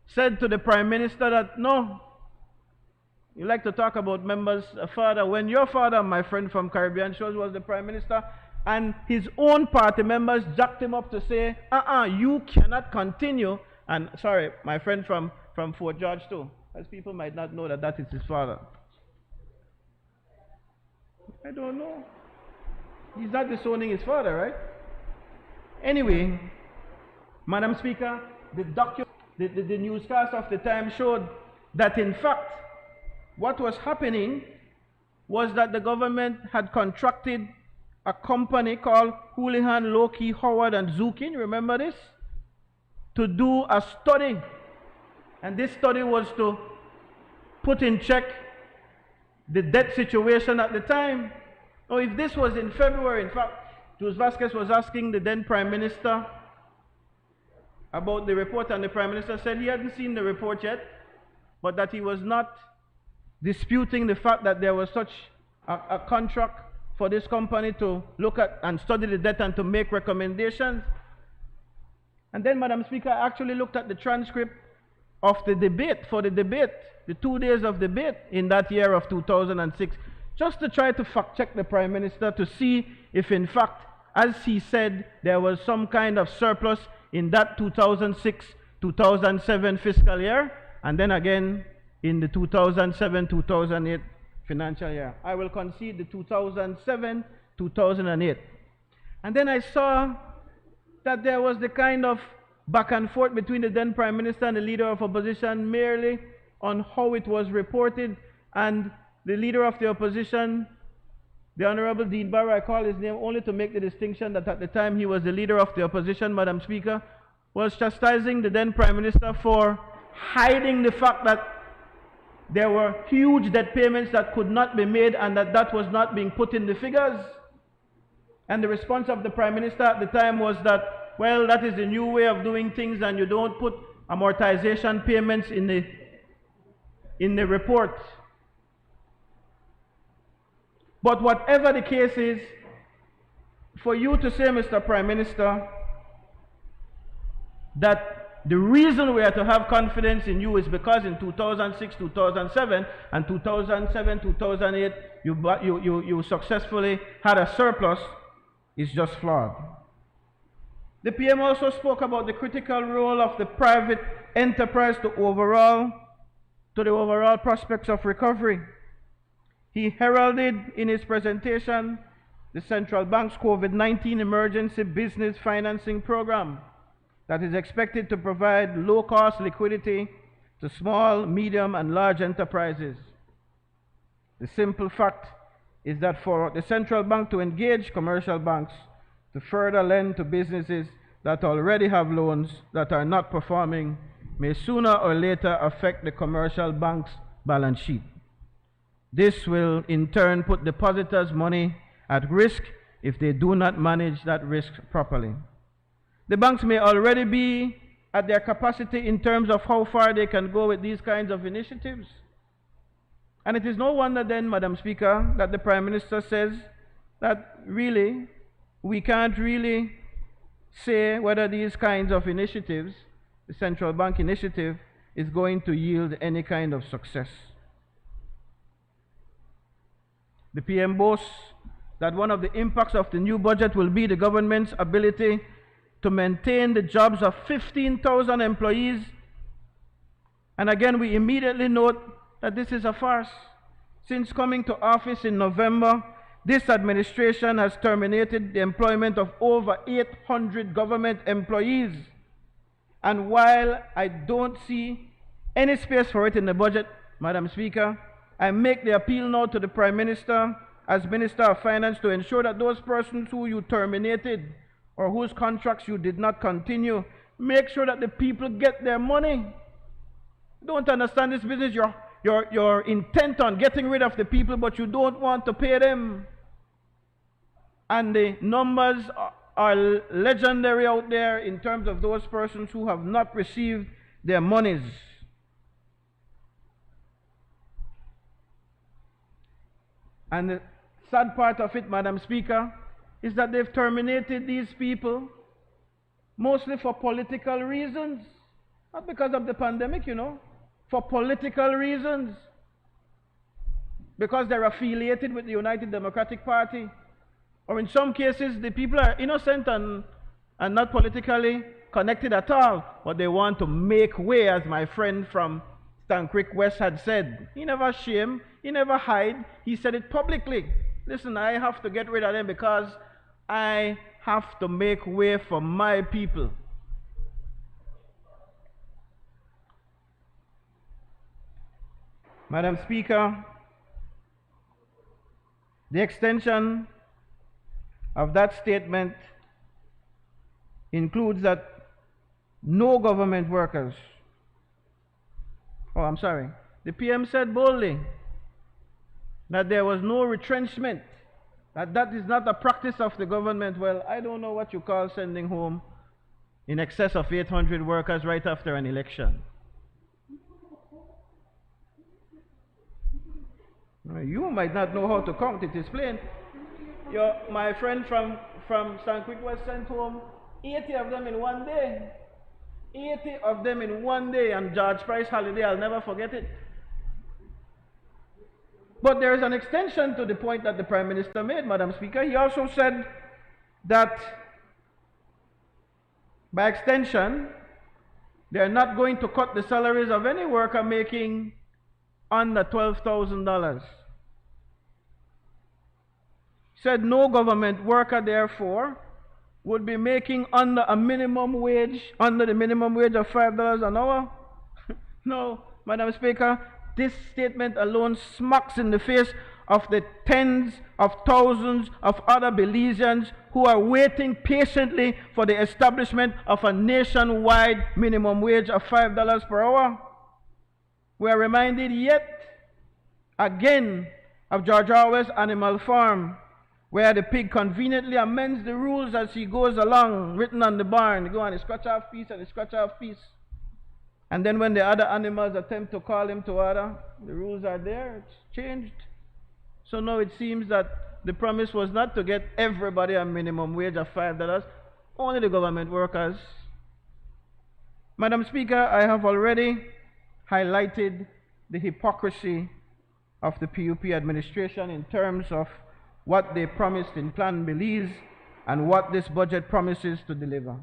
said to the Prime Minister that, no, you like to talk about members' father. When your father, my friend from Caribbean Shores, was the Prime Minister, and his own party members jacked him up to say, you cannot continue. And sorry, my friend from Fort George too, as people might not know that that is his father. I don't know. He's not disowning his father, right? Anyway, Madam Speaker, the newscast of the time showed that in fact, what was happening was that the government had contracted a company called Houlihan, Lokey, Howard and Zukin, remember this? To do a study. And this study was to put in check the debt situation at the time. Now, if this was in February, in fact, Jose Vasquez was asking the then Prime Minister about the report, and the Prime Minister said he hadn't seen the report yet, but that he was not disputing the fact that there was such a contract for this company to look at and study the debt and to make recommendations. And then, Madam Speaker, I actually looked at the transcript of the debate, the 2 days of debate in that year of 2006, just to try to fact check the Prime Minister to see if in fact, as he said, there was some kind of surplus in that 2006-2007 fiscal year, and then again in the 2007-2008 financial year. I will concede the 2007-2008. And then I saw that there was the kind of back and forth between the then Prime Minister and the Leader of Opposition merely on how it was reported, and the Leader of the Opposition, the Honorable Dean Barrow, I call his name only to make the distinction that at the time he was the Leader of the Opposition, Madam Speaker, was chastising the then Prime Minister for hiding the fact that there were huge debt payments that could not be made and that was not being put in the figures. And the response of the Prime Minister at the time was that, well, that is the new way of doing things and you don't put amortization payments in the report. But whatever the case is, for you to say, Mr. Prime Minister, that the reason we are to have confidence in you is because in 2006, 2007, and 2007, 2008, you successfully had a surplus, is just flawed. The PM also spoke about the critical role of the private enterprise to the overall prospects of recovery. He heralded in his presentation the central bank's COVID-19 emergency business financing program that is expected to provide low-cost liquidity to small, medium, and large enterprises. The simple fact is that for the central bank to engage commercial banks to further lend to businesses that already have loans that are not performing may sooner or later affect the commercial bank's balance sheet. This will in turn put depositors' money at risk if they do not manage that risk properly. The banks may already be at their capacity in terms of how far they can go with these kinds of initiatives. And it is no wonder then, Madam Speaker, that the Prime Minister says that really, we can't really say whether these kinds of initiatives, the central bank initiative, is going to yield any kind of success. The PM boasts that one of the impacts of the new budget will be the government's ability to maintain the jobs of 15,000 employees. And again, we immediately note that this is a farce. Since coming to office in November, this administration has terminated the employment of over 800 government employees. And while I don't see any space for it in the budget, Madam Speaker, I make the appeal now to the Prime Minister as Minister of Finance to ensure that those persons who you terminated or whose contracts you did not continue, make sure that the people get their money. Don't understand this business. You're intent on getting rid of the people, but you don't want to pay them. And the numbers are legendary out there in terms of those persons who have not received their monies. And the sad part of it, Madam Speaker, is that they've terminated these people mostly for political reasons. Not because of the pandemic, you know, for political reasons. Because they're affiliated with the United Democratic Party. Or in some cases, the people are innocent and not politically connected at all, but they want to make way, as my friend from Stan Creek West had said. He never shame, he never hide, he said it publicly. Listen, I have to get rid of them because I have to make way for my people. Madam Speaker, the extension of that statement includes that no government workers, the PM said boldly that there was no retrenchment, that is not a practice of the government. Well, I don't know what you call sending home in excess of 800 workers right after an election. You might not know how to count, it is plain. My friend from Stan Creek West sent home 80 of them in one day. 80 of them in one day on George Price holiday. I'll never forget it. But there is an extension to the point that the Prime Minister made, Madam Speaker. He also said that by extension, they are not going to cut the salaries of any worker making under $12,000. Said no government worker, therefore, would be making under the minimum wage of $5 an hour. No, Madam Speaker, this statement alone smacks in the face of the tens of thousands of other Belizeans who are waiting patiently for the establishment of a nationwide minimum wage of $5 per hour. We are reminded yet again of George Orwell's Animal Farm, where the pig conveniently amends the rules as he goes along, written on the barn. He go on, he scratch off piece and he scratch off piece. And then when the other animals attempt to call him to order, the rules are there, it's changed. So now it seems that the promise was not to get everybody a minimum wage of $5, only the government workers. Madam Speaker, I have already highlighted the hypocrisy of the PUP administration in terms of what they promised in Plan Belize and what this budget promises to deliver.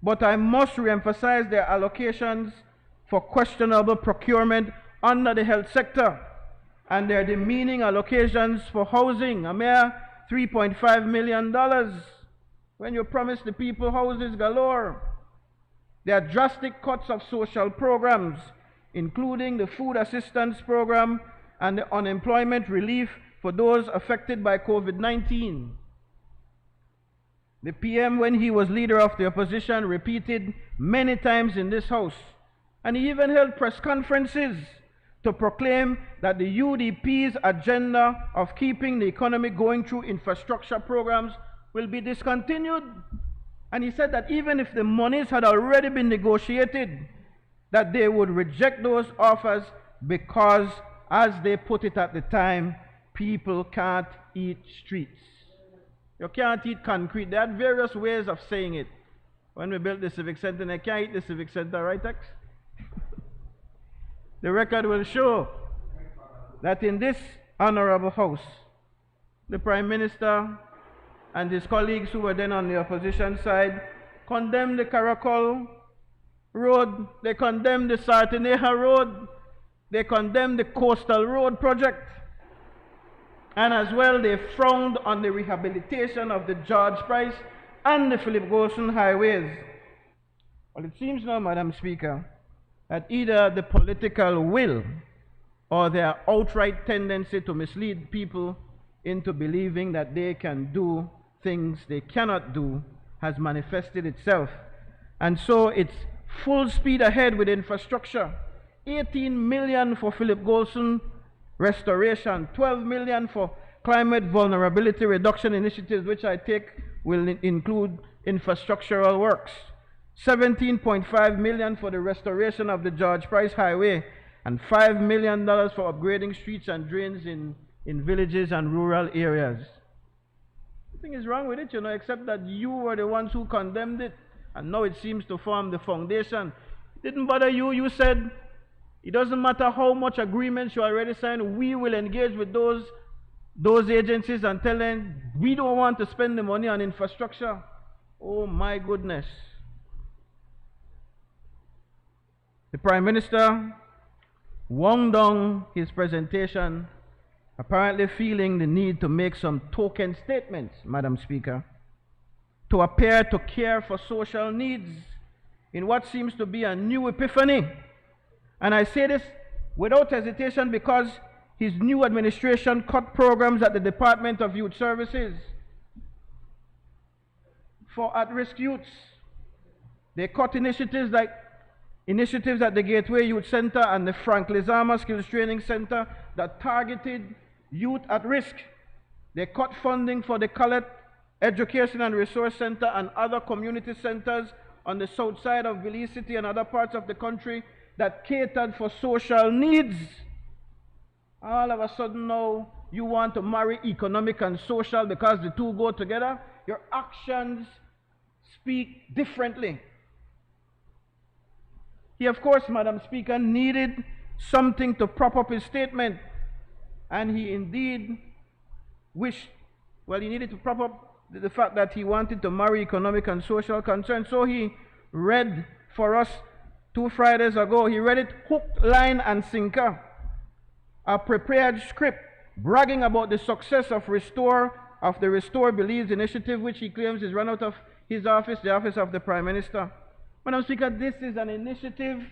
But I must re-emphasize their allocations for questionable procurement under the health sector and their demeaning allocations for housing, a mere $3.5 million, when you promise the people houses galore. Their drastic cuts of social programs, including the food assistance program and the unemployment relief for those affected by COVID-19. The PM, when he was leader of the opposition, repeated many times in this House, and he even held press conferences to proclaim that the UDP's agenda of keeping the economy going through infrastructure programs will be discontinued. And he said that even if the monies had already been negotiated, that they would reject those offers because, as they put it at the time, people can't eat streets. You can't eat concrete. They had various ways of saying it. When we built the Civic Center, they can't eat the Civic Center, right, X? The record will show that in this honorable House, the Prime Minister and his colleagues who were then on the opposition side condemned the Caracol Road, they condemned the Sartineja Road, they condemned the Coastal Road project, and as well they frowned on the rehabilitation of the George Price and the Philip Golson highways. Well, it seems now, Madam Speaker, that either the political will or their outright tendency to mislead people into believing that they can do things they cannot do has manifested itself. And so it's full speed ahead with infrastructure. 18 million for Philip Golson restoration, 12 million for climate vulnerability reduction initiatives, which I take will include infrastructural works, 17.5 million for the restoration of the George Price Highway, and $5 million for upgrading streets and drains in villages and rural areas. Nothing is wrong with it, except that you were the ones who condemned it, and now it seems to form the foundation. Didn't bother you. You said it doesn't matter how much agreements you already signed, we will engage with those agencies and tell them we don't want to spend the money on infrastructure. Oh my goodness. The Prime Minister wound down his presentation, apparently feeling the need to make some token statements, Madam Speaker, to appear to care for social needs in what seems to be a new epiphany. And I say this without hesitation because his new administration cut programs at the Department of Youth Services for at-risk youths. They cut initiatives at the Gateway Youth Center and the Frank Lizama Skills Training Center that targeted youth at risk. They cut funding for the Colette Education and Resource Center and other community centers on the south side of Belize City and other parts of the country that catered for social needs. All of a sudden now, you want to marry economic and social because the two go together. Your actions speak differently. He, of course, Madam Speaker, needed something to prop up his statement. And he indeed wished, well, he needed to prop up the fact that he wanted to marry economic and social concerns. So he read for us 2 Fridays ago, he read it hook, line, and sinker. A prepared script bragging about the success of the Restore Belize initiative, which he claims is run out of his office, the office of the Prime Minister. Madam Speaker, this is an initiative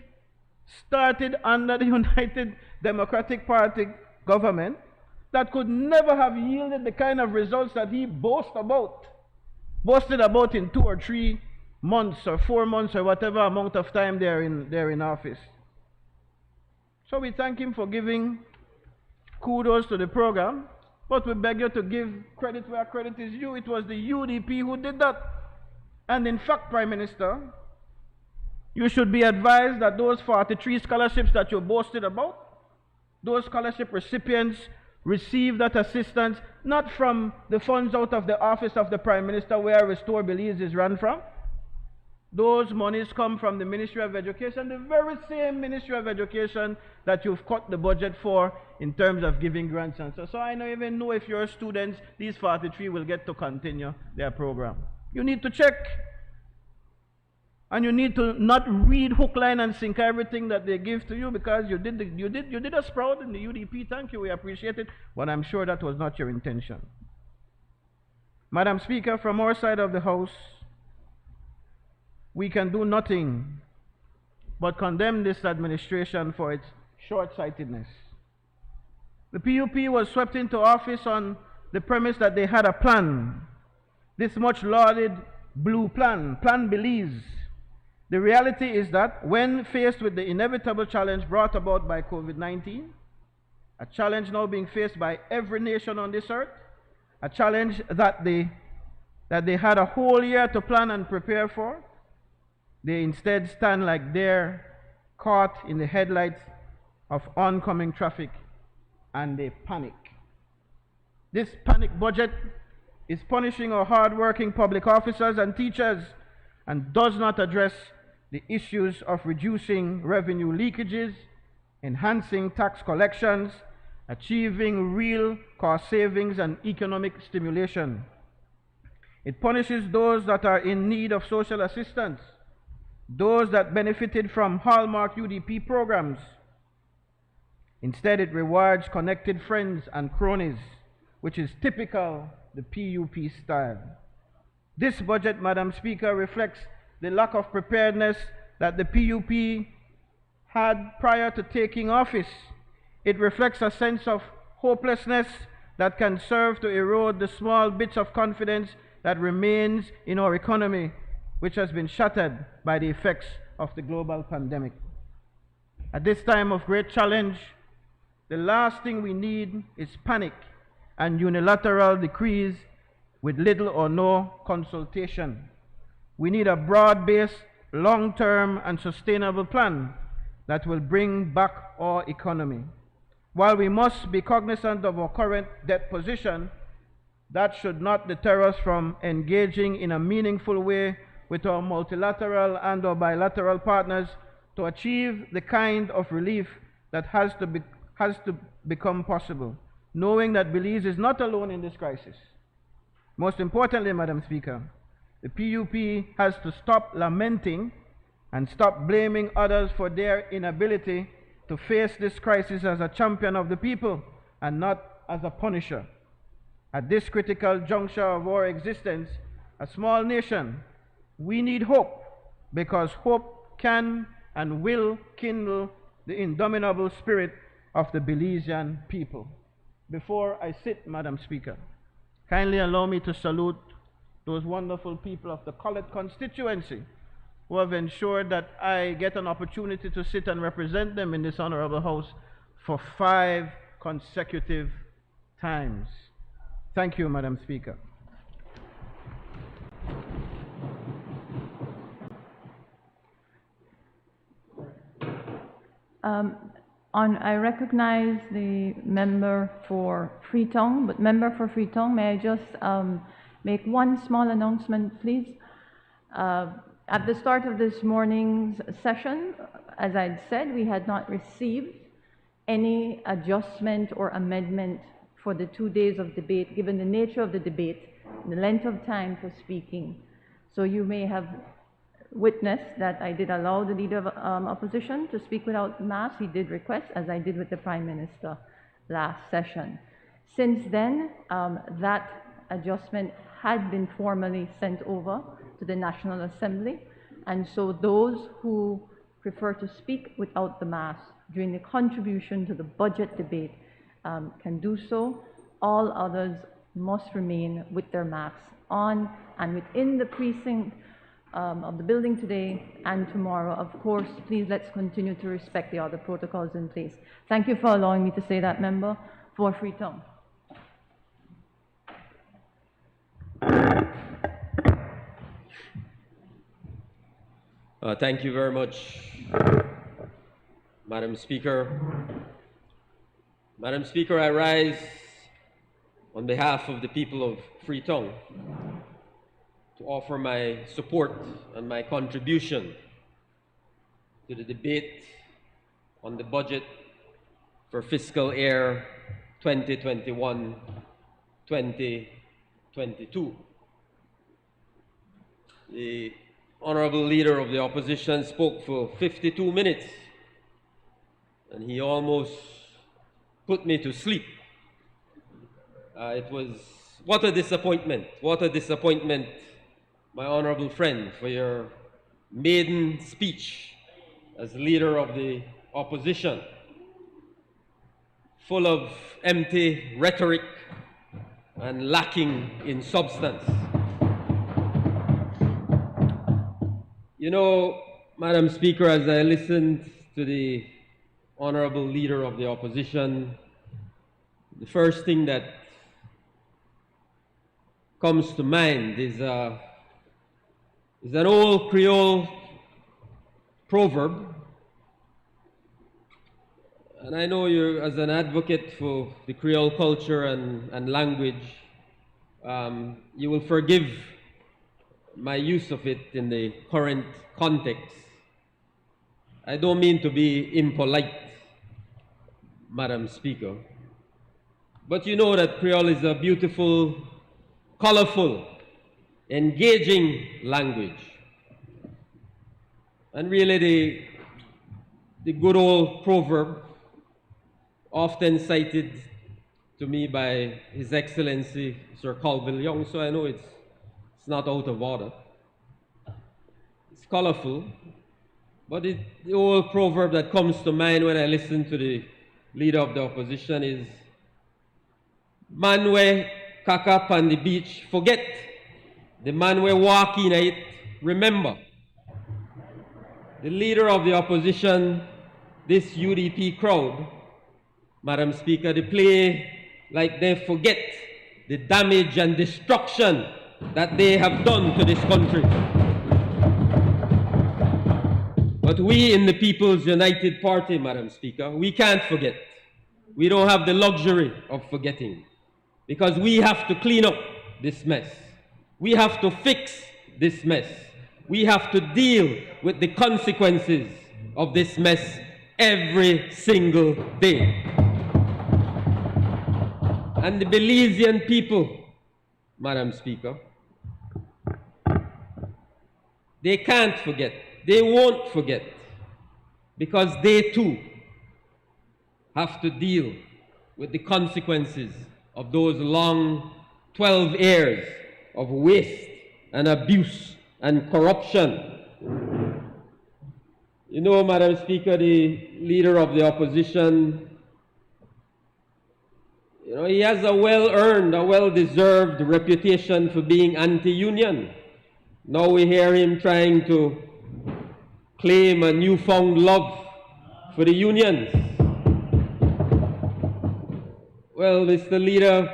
started under the United Democratic Party government that could never have yielded the kind of results that he boasted about in 2 or 3 months or 4 months or whatever amount of time they're in office. So we thank him for giving kudos to the program, but we beg you to give credit where credit is due. It was the UDP who did that. And in fact, Prime Minister, you should be advised that those 43 scholarships that you boasted about, those scholarship recipients receive that assistance not from the funds out of the office of the Prime Minister where Restore Belize is run from. Those monies come from the Ministry of Education, the very same Ministry of Education that you've cut the budget for in terms of giving grants and so. So I don't even know if your students, these 43, will get to continue their program. You need to check. And you need to not read hook, line, and sinker everything that they give to you, because you did us proud in the UDP. Thank you, we appreciate it. But I'm sure that was not your intention. Madam Speaker, from our side of the House, we can do nothing but condemn this administration for its short-sightedness. The PUP was swept into office on the premise that they had a plan, this much lauded blue plan, Plan Belize. The reality is that when faced with the inevitable challenge brought about by COVID-19, a challenge now being faced by every nation on this earth, a challenge that they had a whole year to plan and prepare for, they instead stand like they're caught in the headlights of oncoming traffic and they panic. This panic budget is punishing our hard-working public officers and teachers and does not address the issues of reducing revenue leakages, enhancing tax collections, achieving real cost savings and economic stimulation. It punishes those that are in need of social assistance, those that benefited from hallmark UDP programs. Instead, it rewards connected friends and cronies, which is typical the PUP style. This budget, Madam Speaker, reflects the lack of preparedness that the PUP had prior to taking office. It reflects a sense of hopelessness that can serve to erode the small bits of confidence that remains in our economy, which has been shattered by the effects of the global pandemic. At this time of great challenge, the last thing we need is panic and unilateral decrees with little or no consultation. We need a broad-based, long-term and sustainable plan that will bring back our economy. While we must be cognizant of our current debt position, that should not deter us from engaging in a meaningful way with our multilateral and or bilateral partners to achieve the kind of relief that has to become possible, knowing that Belize is not alone in this crisis. Most importantly, Madam Speaker, the PUP has to stop lamenting and stop blaming others for their inability to face this crisis as a champion of the people and not as a punisher. At this critical juncture of our existence, a small nation, we need hope, because hope can and will kindle the indomitable spirit of the Belizean people. Before I sit, Madam Speaker, kindly allow me to salute those wonderful people of the Collett constituency who have ensured that I get an opportunity to sit and represent them in this honorable house for 5 consecutive times. Thank you, Madam Speaker. I recognize the member for Freetown, but member for Freetown, may I just make one small announcement, please? At the start of this morning's session, as I'd said, we had not received any adjustment or amendment for the 2 days of debate, given the nature of the debate, the length of time for speaking. So you may have witnessed that I did allow the Leader of Opposition to speak without mask. He did request, as I did with the Prime Minister last session. Since then, that adjustment had been formally sent over to the National Assembly, and so those who prefer to speak without the mask during the contribution to the budget debate can do so. All others must remain with their masks on and within the precinct of the building today and tomorrow. Of course, please let's continue to respect the other protocols in place. Thank you for allowing me to say that, member for Freetown. Thank you very much, Madam Speaker. Madam Speaker, I rise on behalf of the people of Freetown to offer my support and my contribution to the debate on the budget for fiscal year 2021-2022. The Honorable Leader of the Opposition spoke for 52 minutes, and he almost put me to sleep. It was, what a disappointment, my honorable friend, for your maiden speech as Leader of the Opposition, full of empty rhetoric and lacking in substance. You know, Madam Speaker, as I listened to the Honorable Leader of the Opposition, the first thing that comes to mind is an old Creole proverb. And I know you, as an advocate for the Creole culture and language, you will forgive my use of it in the current context. I don't mean to be impolite, Madam Speaker, but you know that Creole is a beautiful, colorful, engaging language. And really the good old proverb, often cited to me by His Excellency Sir Colville Young, so I know it's not out of order. It's colorful, but the old proverb that comes to mind when I listen to the Leader of the Opposition is, man we cock up on the beach, forget. The man we walk in it, remember. The Leader of the Opposition this UDP crowd, Madam Speaker, they play like they forget the damage and destruction that they have done to this country. But we in the People's United Party, Madam Speaker, we can't forget. We don't have the luxury of forgetting, because we have to clean up this mess. We have to fix this mess. We have to deal with the consequences of this mess every single day. And the Belizean people, Madam Speaker, they can't forget. They won't forget, because they too have to deal with the consequences of those long 12 years of waste and abuse and corruption. You know, Madam Speaker, the leader of the opposition, you know, he has a well-earned, a well-deserved reputation for being anti-union. Now we hear him trying to claim a newfound love for the unions. Well, Mr. Leader,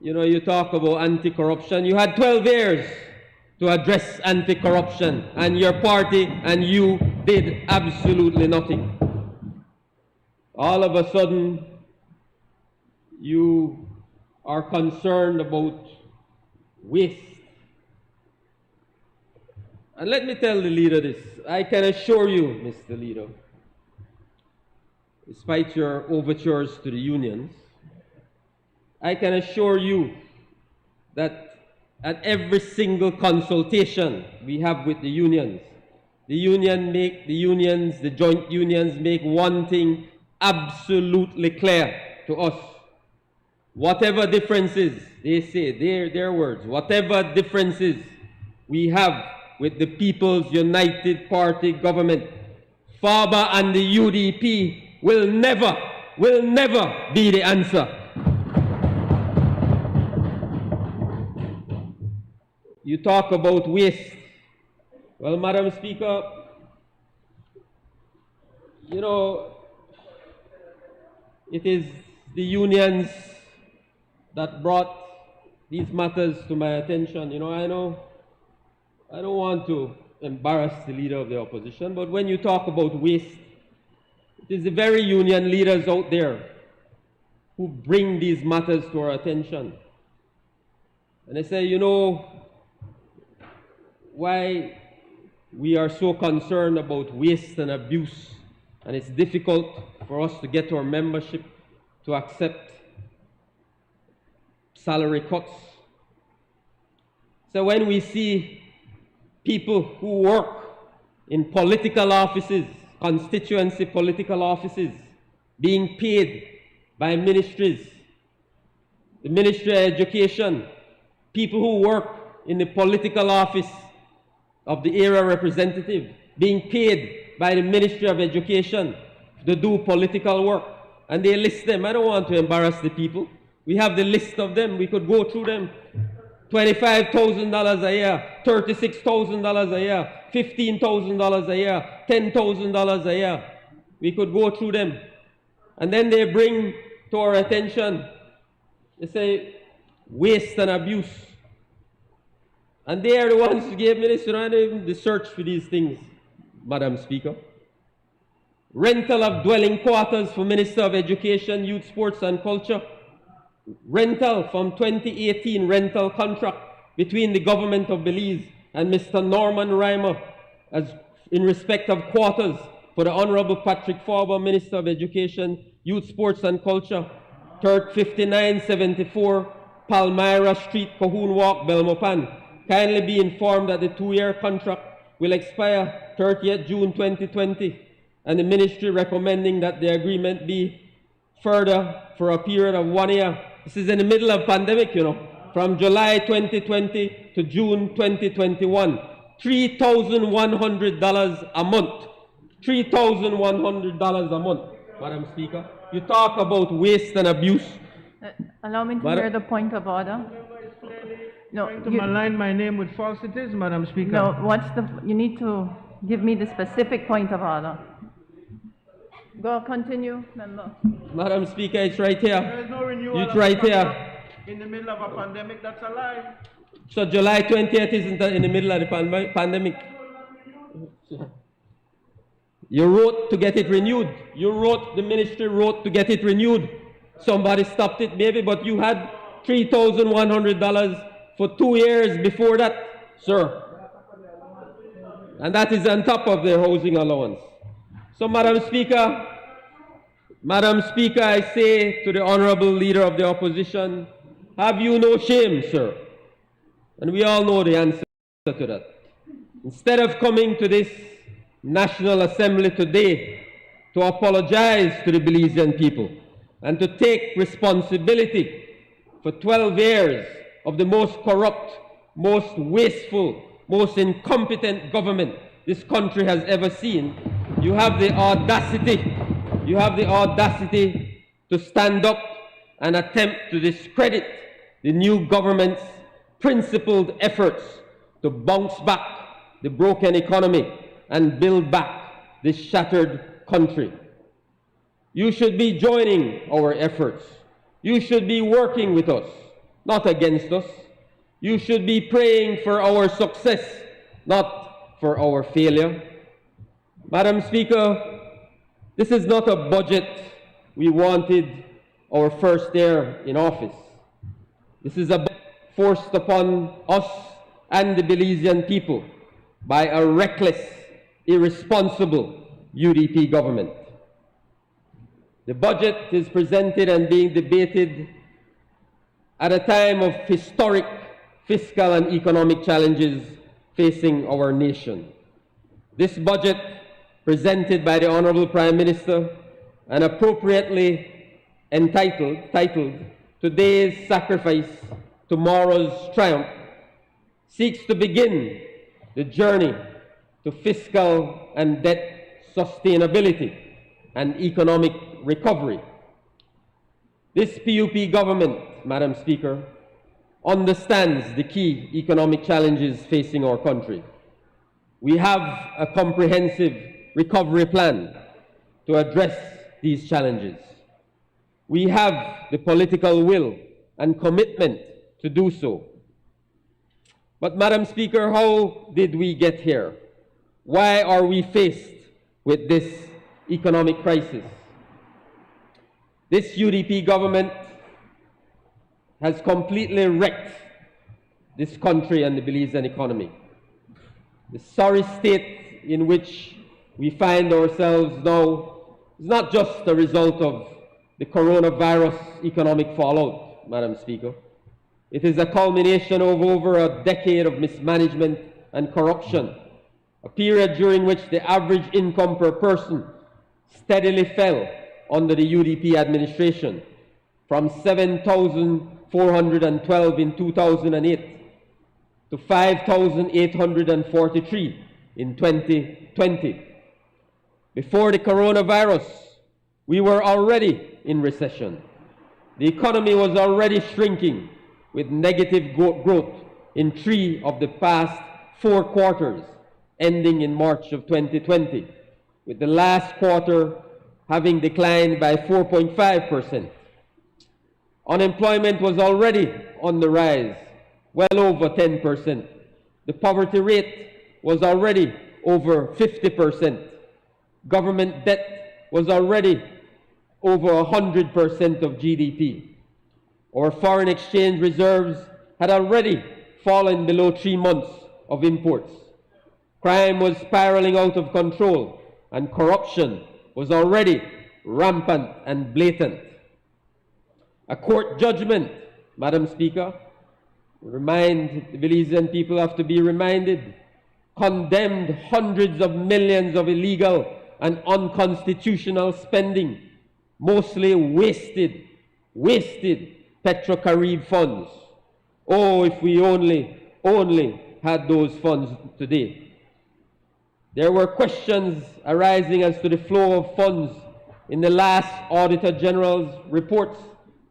you know, you talk about anti-corruption. You had 12 years to address anti-corruption, and your party and you did absolutely nothing. All of a sudden, you are concerned about waste. And let me tell the leader this. I can assure you, Mr. Leader, despite your overtures to the unions, I can assure you that at every single consultation we have with the unions, the joint unions make one thing absolutely clear to us. Whatever differences, they say, their words, whatever differences we have with the People's United Party government, FABA and the UDP will never be the answer. You talk about waste. Well, Madam Speaker, you know, it is the unions that brought these matters to my attention. You know, I don't want to embarrass the leader of the opposition, but when you talk about waste, it is the very union leaders out there who bring these matters to our attention. And they say, you know, why we are so concerned about waste and abuse, and it's difficult for us to get our membership to accept salary cuts. So when we see people who work in political offices, constituency political offices, being paid by ministries, the Ministry of Education, people who work in the political office of the area representative, being paid by the Ministry of Education to do political work, and they list them. I don't want to embarrass the people. We have the list of them. We could go through them. $25,000 a year, $36,000 a year, $15,000 a year, $10,000 a year. We could go through them. And then they bring to our attention, they say, waste and abuse. And they are the ones who gave me this, you know, the search for these things, Madam Speaker. Rental of dwelling quarters for Minister of Education, Youth, Sports and Culture. Rental from 2018 rental contract between the government of Belize and Mr. Norman Reimer as in respect of quarters for the Honorable Patrick Faber, Minister of Education, Youth, Sports and Culture, 5974 Palmyra Street, Cahoon Walk, Belmopan. Kindly be informed that the 2-year contract will expire 30th June 2020, and the ministry recommending that the agreement be further for a period of 1 year. This is in the middle of pandemic, you know, from July 2020 to June 2021. $3,100 a month. $3,100 a month, Madam Speaker. You talk about waste and abuse. Allow me to hear the point of order. No, to malign my name with falsities, Madam Speaker. No, you need to give me the specific point of order. Go continue, member. Madam Speaker, it's right here. There is no renewal It's of right the here. contract in the middle of a pandemic. That's a lie. So July 20th isn't in the middle of the pandemic. You wrote to get it renewed. The ministry wrote to get it renewed. Somebody stopped it maybe, but you had $3,100 for 2 years before that, sir. And that is on top of their housing allowance. So, Madam Speaker, I say to the Honorable Leader of the Opposition, have you no shame, sir? And we all know the answer to that. Instead of coming to this National Assembly today to apologize to the Belizean people and to take responsibility for 12 years of the most corrupt, most wasteful, most incompetent government this country has ever seen, you have the audacity to stand up and attempt to discredit the new government's principled efforts to bounce back the broken economy and build back this shattered country. You should be joining our efforts. You should be working with us, not against us. You should be praying for our success, not for our failure. Madam Speaker, this is not a budget we wanted our first year in office. This is a budget forced upon us and the Belizean people by a reckless, irresponsible UDP government. The budget is presented and being debated at a time of historic fiscal and economic challenges facing our nation. This budget, presented by the Honorable Prime Minister and appropriately titled Today's Sacrifice, Tomorrow's Triumph, seeks to begin the journey to fiscal and debt sustainability and economic recovery. This PUP government, Madam Speaker, understands the key economic challenges facing our country. We have a comprehensive recovery plan to address these challenges. We have the political will and commitment to do so. But, Madam Speaker, how did we get here? Why are we faced with this economic crisis? This UDP government has completely wrecked this country and the Belizean economy. The sorry state in which we find ourselves now is not just a result of the coronavirus economic fallout, Madam Speaker. It is a culmination of over a decade of mismanagement and corruption, a period during which the average income per person steadily fell under the UDP administration from $7,412 in 2008 to $5,843 in 2020. Before the coronavirus, we were already in recession. The economy was already shrinking with negative growth in 3 of the past 4 quarters, ending in March of 2020, with the last quarter having declined by 4.5%. Unemployment was already on the rise, well over 10%. The poverty rate was already over 50%. Government debt was already over 100% of GDP. Our foreign exchange reserves had already fallen below 3 months of imports. Crime was spiraling out of control, and corruption was already rampant and blatant. A court judgment, Madam Speaker, the Belizean people have to be reminded, condemned hundreds of millions of illegal and unconstitutional spending, mostly wasted Petro-Carib funds. Oh, if we only had those funds today. There were questions arising as to the flow of funds in the last Auditor General's reports,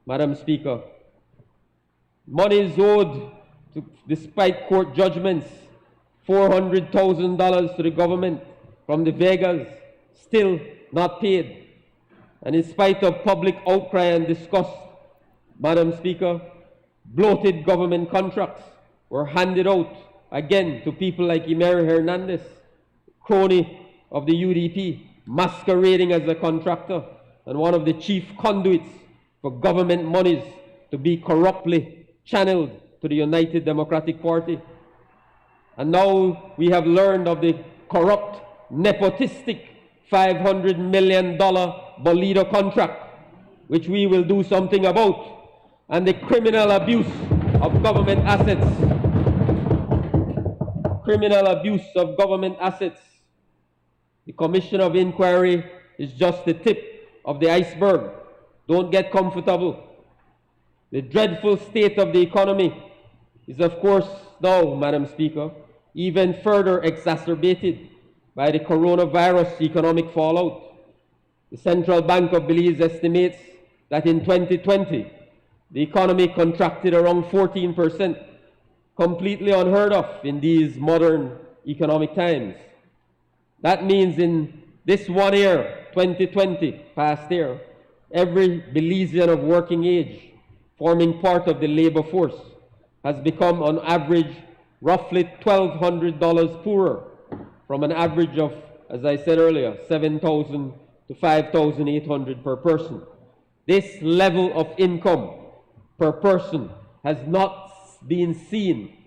Madam Speaker. Monies owed, despite court judgments, $400,000 to the government from the Vegas, still not paid. And in spite of public outcry and disgust, Madam Speaker, bloated government contracts were handed out again to people like Emery Hernandez, crony of the UDP, masquerading as a contractor and one of the chief conduits for government monies to be corruptly channeled to the United Democratic Party. And now we have learned of the corrupt, nepotistic $500 million Bolido contract, which we will do something about, and the criminal abuse of government assets. Criminal abuse of government assets. The Commission of Inquiry is just the tip of the iceberg. Don't get comfortable. The dreadful state of the economy is, of course, now, Madam Speaker, even further exacerbated by the coronavirus economic fallout. The Central Bank of Belize estimates that in 2020, the economy contracted around 14%, completely unheard of in these modern economic times. That means in this 1 year, 2020, past year, every Belizean of working age forming part of the labor force has become on average roughly $1,200 poorer, from an average of, as I said earlier, $7,000 to $5,800 per person. This level of income per person has not been seen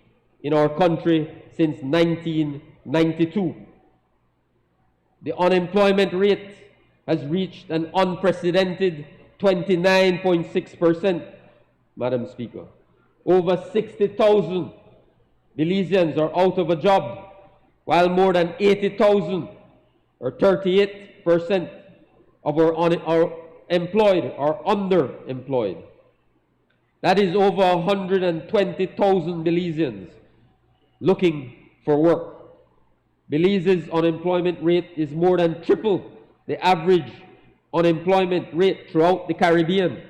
in our country since 1992. The unemployment rate has reached an unprecedented 29.6%, Madam Speaker. Over 60,000 Belizeans are out of a job, while more than 80,000, or 38% of our employed are underemployed. That is over 120,000 Belizeans looking for work. Belize's unemployment rate is more than triple the average unemployment rate throughout the Caribbean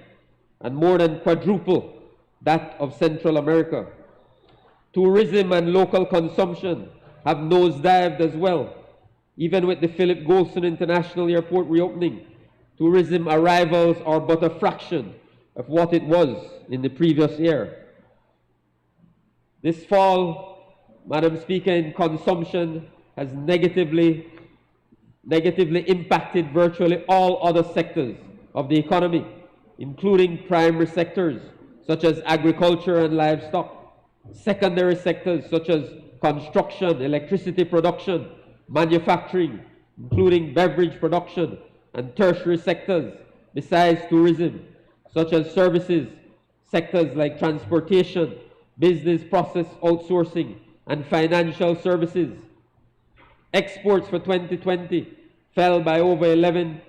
and more than quadruple that of Central America. Tourism and local consumption have nosedived as well. Even with the Philip Golson International Airport reopening, tourism arrivals are but a fraction of what it was in the previous year. This fall, Madam Speaker, in consumption has negatively impacted virtually all other sectors of the economy, including primary sectors such as agriculture and livestock, secondary sectors such as construction, electricity production, manufacturing, including beverage production, and tertiary sectors besides tourism, such as services, sectors like transportation, business process outsourcing, and financial services. Exports for 2020 fell by over 11%,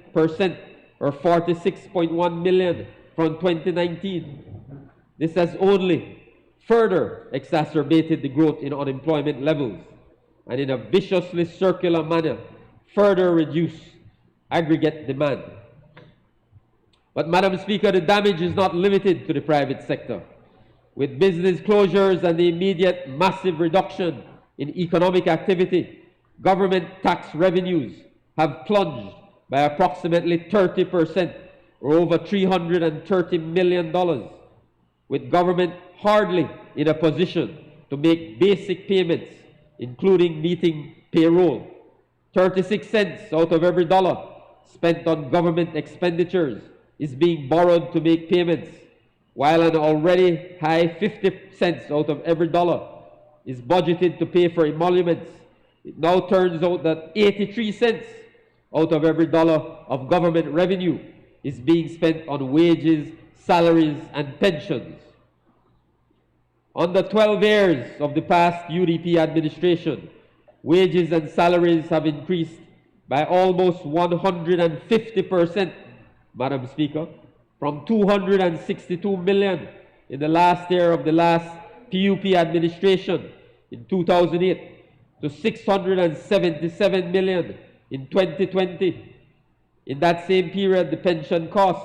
or 46.1 million from 2019. This has only further exacerbated the growth in unemployment levels and in a viciously circular manner further reduce aggregate demand. But Madam Speaker, the damage is not limited to the private sector. With business closures and the immediate massive reduction in economic activity, government tax revenues have plunged by approximately 30%, or over $330 million, with government hardly in a position to make basic payments, including meeting payroll. 36 cents out of every dollar spent on government expenditures is being borrowed to make payments, while an already high 50 cents out of every dollar is budgeted to pay for emoluments. It now turns out that 83 cents out of every dollar of government revenue is being spent on wages, salaries, and pensions. Under 12 years of the past UDP administration, wages and salaries have increased by almost 150%, Madam Speaker, from $262 million in the last year of the last PUP administration in 2008 to $677 million in 2020. In that same period, the pension costs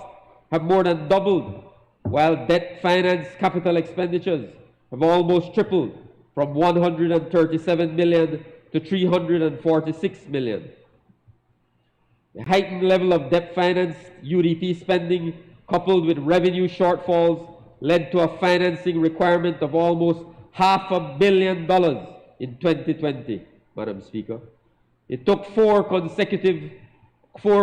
have more than doubled, while debt finance capital expenditures have almost tripled from $137 million to $346 million. The heightened level of debt financed UDP spending coupled with revenue shortfalls led to a financing requirement of almost $500 million in 2020, Madam Speaker. It took four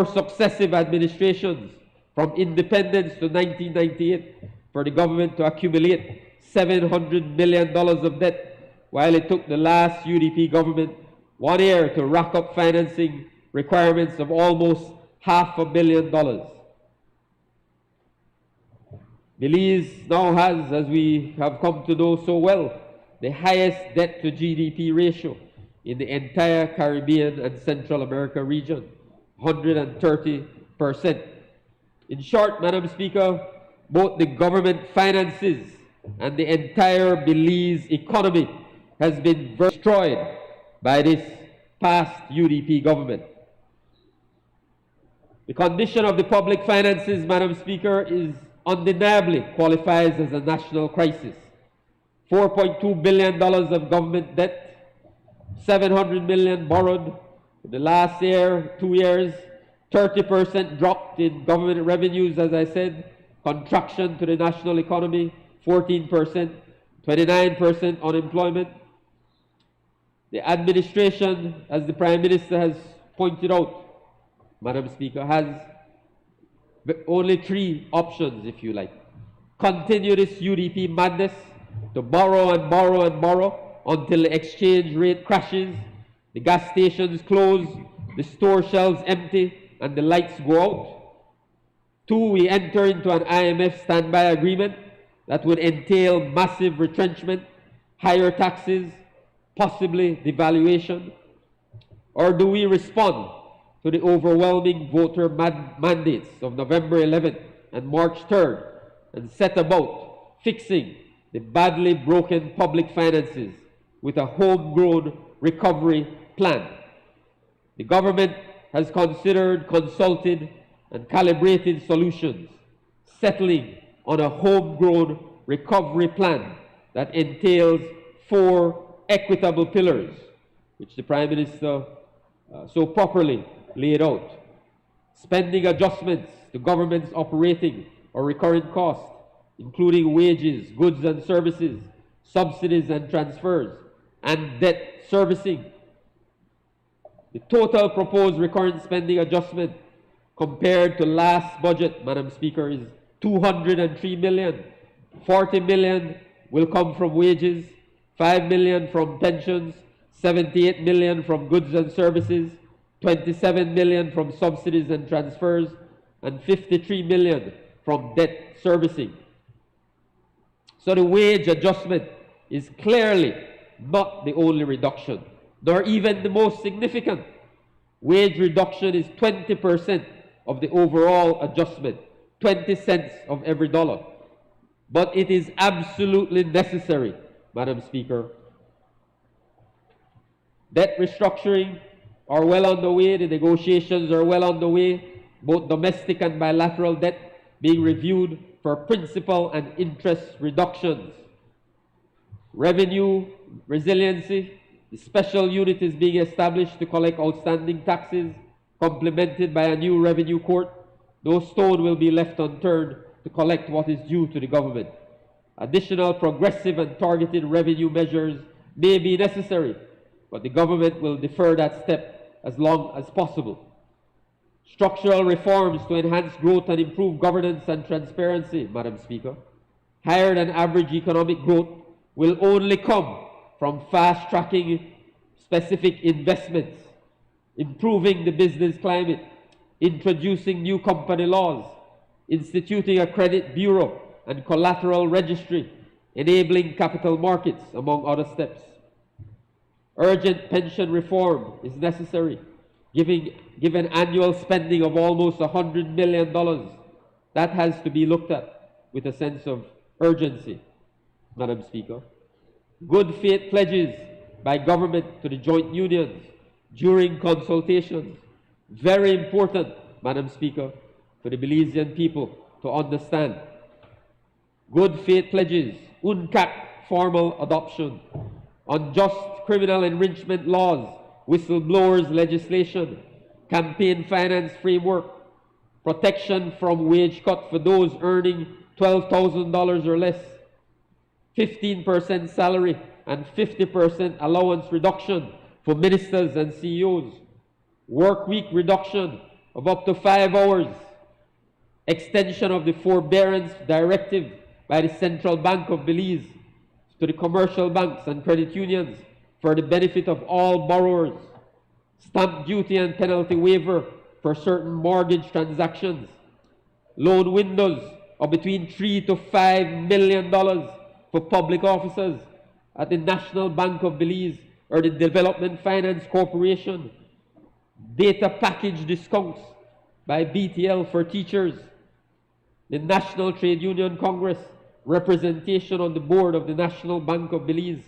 successive administrations from independence to 1998 for the government to accumulate $700 million of debt, while it took the last UDP government 1 year to rack up financing requirements of almost $500 million. Belize now has, as we have come to know so well, the highest debt to GDP ratio in the entire Caribbean and Central America region, 130%. In short, Madam Speaker, both the government finances and the entire Belize economy has been destroyed by this past UDP government. The condition of the public finances, Madam Speaker, is undeniably qualifies as a national crisis. $4.2 billion of government debt, $700 million borrowed in the last year, 2 years, 30% dropped in government revenues, as I said, contraction to the national economy, 14%, 29% unemployment. The administration, as the Prime Minister has pointed out, Madam Speaker, has only 3 options, if you like. Continue this UDP madness to borrow and borrow and borrow until the exchange rate crashes, the gas stations close, the store shelves empty, and the lights go out. 2, we enter into an IMF standby agreement that would entail massive retrenchment, higher taxes, possibly devaluation. Or do we respond to the overwhelming voter mandates of November 11th and March 3rd and set about fixing the badly broken public finances with a homegrown recovery plan? The government has considered, consulted, and calibrated solutions, settling on a homegrown recovery plan that entails 4 equitable pillars, which the Prime Minister so properly laid out. Spending adjustments to government's operating or recurrent costs, including wages, goods and services, subsidies and transfers, and debt servicing. The total proposed recurrent spending adjustment compared to last budget, Madam Speaker, is $203 million. $40 million will come from wages, $5 million from pensions, $78 million from goods and services, $27 million from subsidies and transfers, and $53 million from debt servicing. So the wage adjustment is clearly not the only reduction, nor even the most significant. Wage reduction is 20% of the overall adjustment, 20 cents of every dollar. But it is absolutely necessary, Madam Speaker. Debt restructuring are well underway, the negotiations are well underway, both domestic and bilateral debt being reviewed for principal and interest reductions. Revenue resiliency, the special unit is being established to collect outstanding taxes, complemented by a new revenue court. No stone will be left unturned to collect what is due to the government. Additional progressive and targeted revenue measures may be necessary, but the government will defer that step as long as possible. Structural reforms to enhance growth and improve governance and transparency, Madam Speaker. Higher than average economic growth will only come from fast-tracking specific investments, improving the business climate, introducing new company laws, instituting a credit bureau and collateral registry, enabling capital markets, among other steps. Urgent pension reform is necessary, given annual spending of almost $100 million. That has to be looked at with a sense of urgency, Madam Speaker. Good faith pledges by government to the joint unions during consultations. Very important, Madam Speaker, for the Belizean people to understand. Good faith pledges, UNCAC formal adoption, unjust criminal enrichment laws, whistleblowers legislation, campaign finance framework, protection from wage cut for those earning $12,000 or less, 15% salary and 50% allowance reduction for ministers and CEOs, work week reduction of up to 5 hours, extension of the forbearance directive by the Central Bank of Belize to the commercial banks and credit unions for the benefit of all borrowers, stamp duty and penalty waiver for certain mortgage transactions, loan windows of between $3 to $5 million for public officers at the National Bank of Belize or the Development Finance Corporation, data package discounts by BTL for teachers, the National Trade Union Congress, representation on the board of the National Bank of Belize,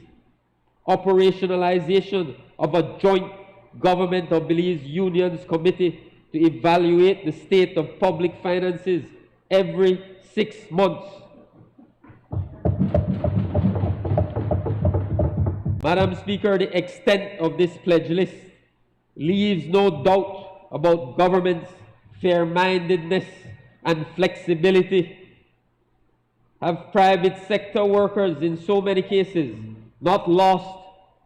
operationalization of a joint Government of Belize Unions Committee to evaluate the state of public finances every 6 months. Madam Speaker, the extent of this pledge list leaves no doubt about government's fair-mindedness and flexibility. Have private sector workers in so many cases not lost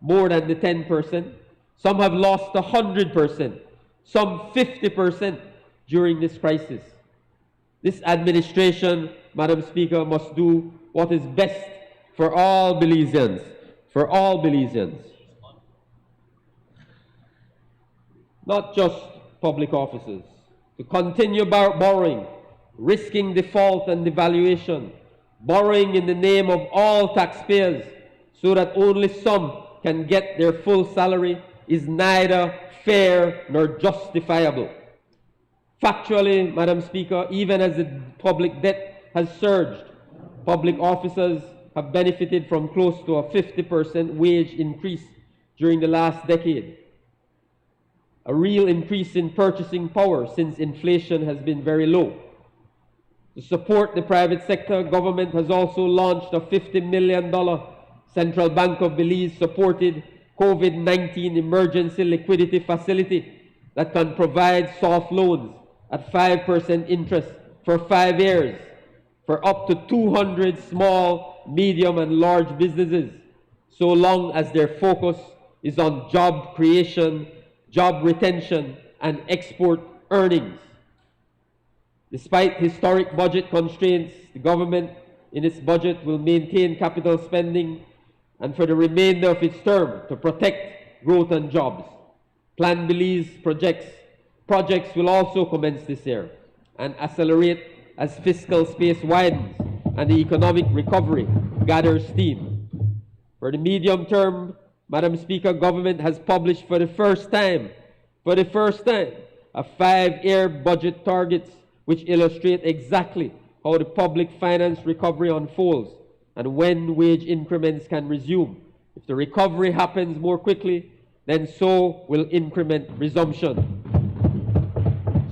more than the 10%? Some have lost 100%, some 50% during this crisis. This administration, Madam Speaker, must do what is best for all Belizeans, for all Belizeans. Not just public officers. To continue borrowing, risking default and devaluation, borrowing in the name of all taxpayers so that only some can get their full salary is neither fair nor justifiable. Factually, Madam Speaker, even as the public debt has surged, public officers have benefited from close to a 50% wage increase during the last decade. A real increase in purchasing power since inflation has been very low. To support the private sector, government has also launched a $50 million Central Bank of Belize supported COVID-19 emergency liquidity facility that can provide soft loans at 5% interest for 5 years for up to 200 small, medium, and large businesses, so long as their focus is on job creation, job retention, and export earnings. Despite historic budget constraints, the government in its budget will maintain capital spending and for the remainder of its term to protect growth and jobs. Plan Belize projects will also commence this year and accelerate as fiscal space widens and the economic recovery gathers steam. For the medium term, Madam Speaker, government has published for the first time, a 5-year budget targets which illustrate exactly how the public finance recovery unfolds and when wage increments can resume. If the recovery happens more quickly, then so will increment resumption.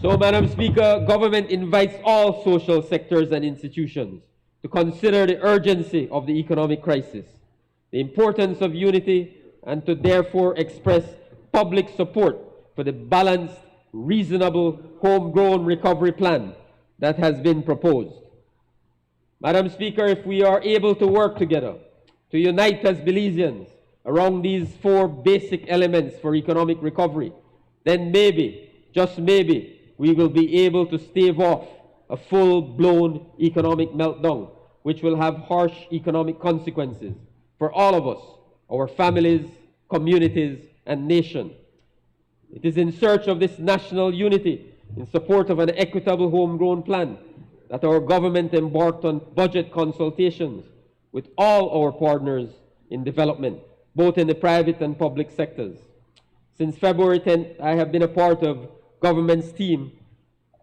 So, Madam Speaker, government invites all social sectors and institutions to consider the urgency of the economic crisis, the importance of unity, and to therefore express public support for the balanced, reasonable, homegrown recovery plan that has been proposed. Madam Speaker, if we are able to work together, to unite as Belizeans around these 4 basic elements for economic recovery, then maybe, just maybe, we will be able to stave off a full-blown economic meltdown, which will have harsh economic consequences for all of us, our families, communities, and nation. It is in search of this national unity, in support of an equitable homegrown plan, that our government embarked on budget consultations with all our partners in development, both in the private and public sectors. Since February 10th, I have been a part of government's team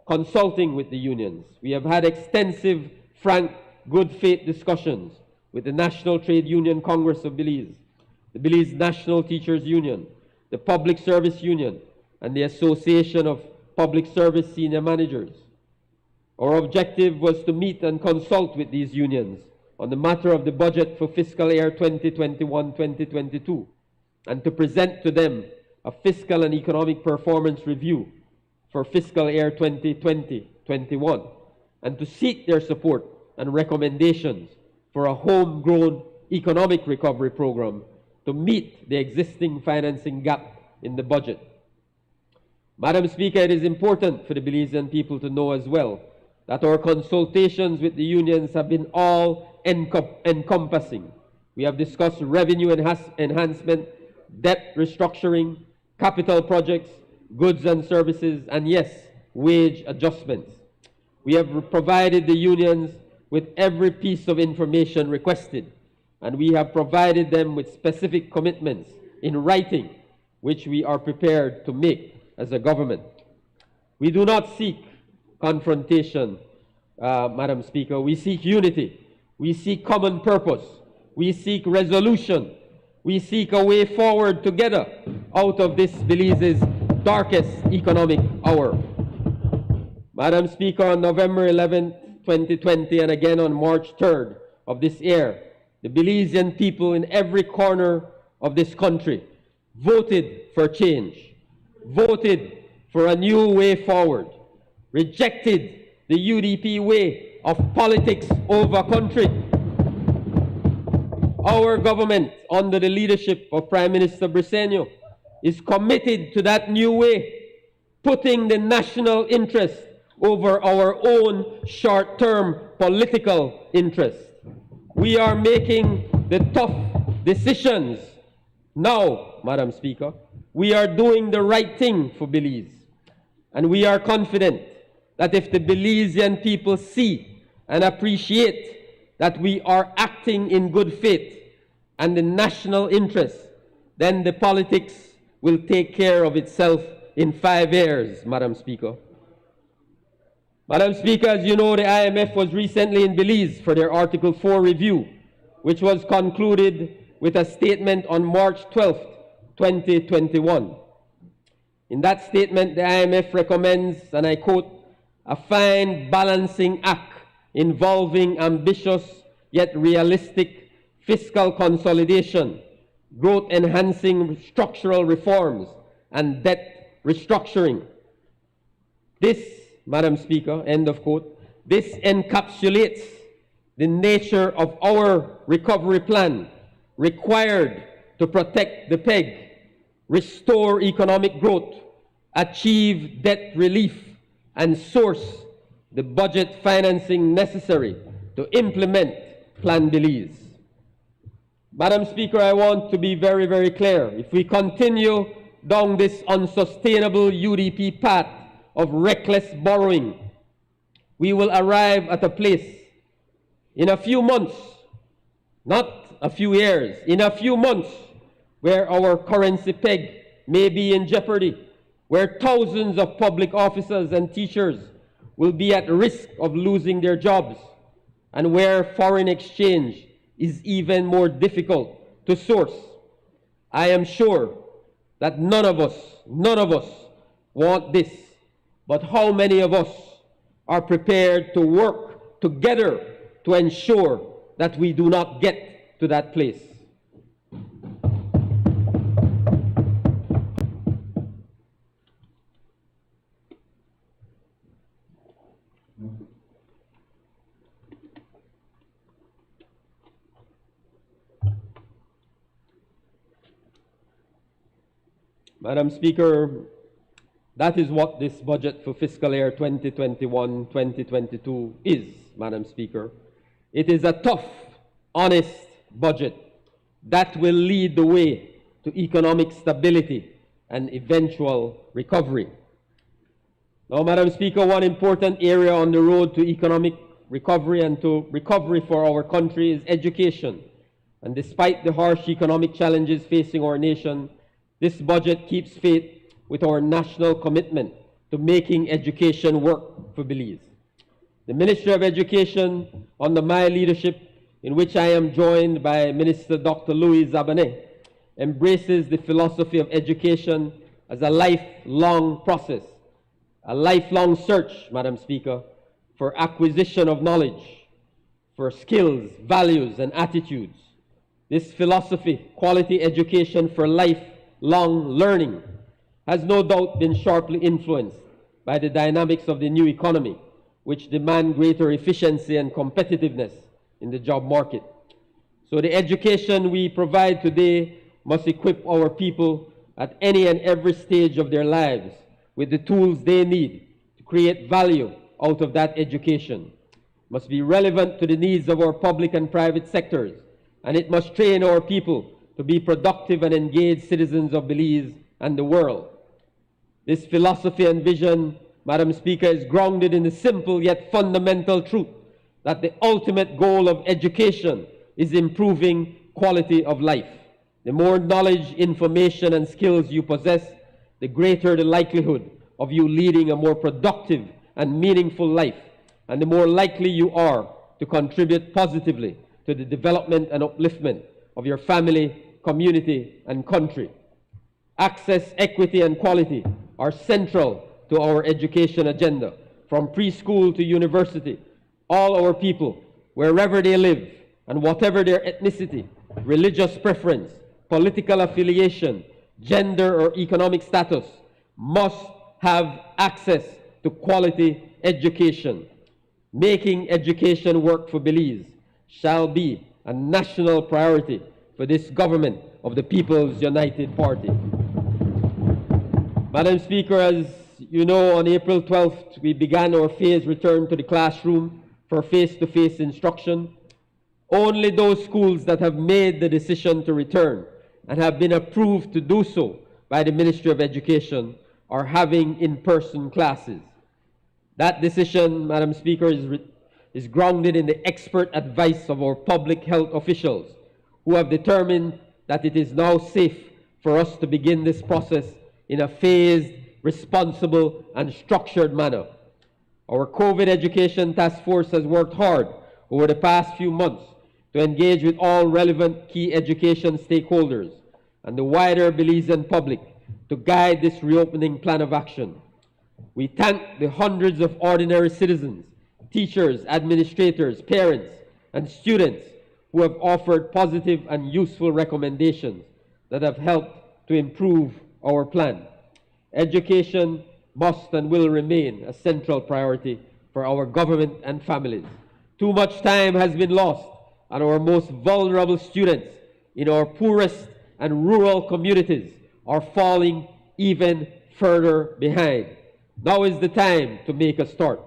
consulting with the unions. We have had extensive, frank, good faith discussions with the National Trade Union Congress of Belize, the Belize National Teachers Union, the Public Service Union, and the Association of Public Service Senior Managers. Our objective was to meet and consult with these unions on the matter of the budget for fiscal year 2021-2022 and to present to them a fiscal and economic performance review for fiscal year 2020-21 and to seek their support and recommendations for a homegrown economic recovery program to meet the existing financing gap in the budget. Madam Speaker, it is important for the Belizean people to know as well that our consultations with the unions have been all encompassing. We have discussed revenue enhancement, debt restructuring, capital projects, goods and services, and yes, wage adjustments. We have provided the unions with every piece of information requested, and we have provided them with specific commitments in writing, which we are prepared to make as a government. We do not seek confrontation, Madam Speaker. We seek unity. We seek common purpose. We seek resolution. We seek a way forward together out of this Belize's darkest economic hour. Madam Speaker, on November 11, 2020, and again on March 3rd of this year, the Belizean people in every corner of this country voted for change, voted for a new way forward, rejected the UDP way of politics over country. Our government, under the leadership of Prime Minister Briceño, is committed to that new way, putting the national interest over our own short-term political interest. We are making the tough decisions now, Madam Speaker. We are doing the right thing for Belize. And we are confident that if the Belizean people see and appreciate that we are acting in good faith and the national interest, then the politics will take care of itself in 5 years, Madam Speaker. Madam Speaker, as you know, the IMF was recently in Belize for their Article 4 review, which was concluded with a statement on March 12, 2021. In that statement, the IMF recommends, and I quote, a fine balancing act involving ambitious yet realistic fiscal consolidation, growth-enhancing structural reforms, and debt restructuring. This, Madam Speaker, end of quote, this encapsulates the nature of our recovery plan required to protect the peg, restore economic growth, achieve debt relief, and source the budget financing necessary to implement Plan Belize. Madam Speaker, I want to be very, very clear. If we continue down this unsustainable UDP path of reckless borrowing, we will arrive at a place in a few months, not a few years, in a few months, where our currency peg may be in jeopardy, where thousands of public officers and teachers will be at risk of losing their jobs, and where foreign exchange is even more difficult to source. I am sure that none of us want this, but how many of us are prepared to work together to ensure that we do not get to that place? Madam Speaker, that is what this budget for fiscal year 2021-2022 is, Madam Speaker. It is a tough, honest budget that will lead the way to economic stability and eventual recovery. Now, Madam Speaker, one important area on the road to economic recovery and to recovery for our country is education. And despite the harsh economic challenges facing our nation, this budget keeps faith with our national commitment to making education work for Belize. The Ministry of Education, under my leadership, in which I am joined by Minister Dr. Louis Zabané, embraces the philosophy of education as a lifelong process, a lifelong search, Madam Speaker, for acquisition of knowledge, for skills, values, and attitudes. This philosophy, quality education for lifelong learning, has no doubt been sharply influenced by the dynamics of the new economy, which demand greater efficiency and competitiveness in the job market. So the education we provide today must equip our people at any and every stage of their lives with the tools they need to create value out of that education. It must be relevant to the needs of our public and private sectors, and it must train our people to be productive and engaged citizens of Belize and the world. This philosophy and vision, Madam Speaker, is grounded in the simple yet fundamental truth that the ultimate goal of education is improving quality of life. The more knowledge, information, and skills you possess, the greater the likelihood of you leading a more productive and meaningful life, and the more likely you are to contribute positively to the development and upliftment of your family, community, and country. Access, equity, and quality are central to our education agenda. From preschool to university, all our people, wherever they live, and whatever their ethnicity, religious preference, political affiliation, gender, or economic status, must have access to quality education. Making education work for Belize shall be a national priority for this government of the People's United Party. Madam Speaker, as you know, on April 12th, we began our phased return to the classroom for face-to-face instruction. Only those schools that have made the decision to return and have been approved to do so by the Ministry of Education are having in-person classes. That decision, Madam Speaker, is grounded in the expert advice of our public health officials, who have determined that it is now safe for us to begin this process in a phased, responsible, and structured manner. Our COVID Education Task Force has worked hard over the past few months to engage with all relevant key education stakeholders and the wider Belizean public to guide this reopening plan of action. We thank the hundreds of ordinary citizens, teachers, administrators, parents, and students who have offered positive and useful recommendations that have helped to improve our plan. Education must and will remain a central priority for our government and families. Too much time has been lost, and our most vulnerable students in our poorest and rural communities are falling even further behind. Now is the time to make a start.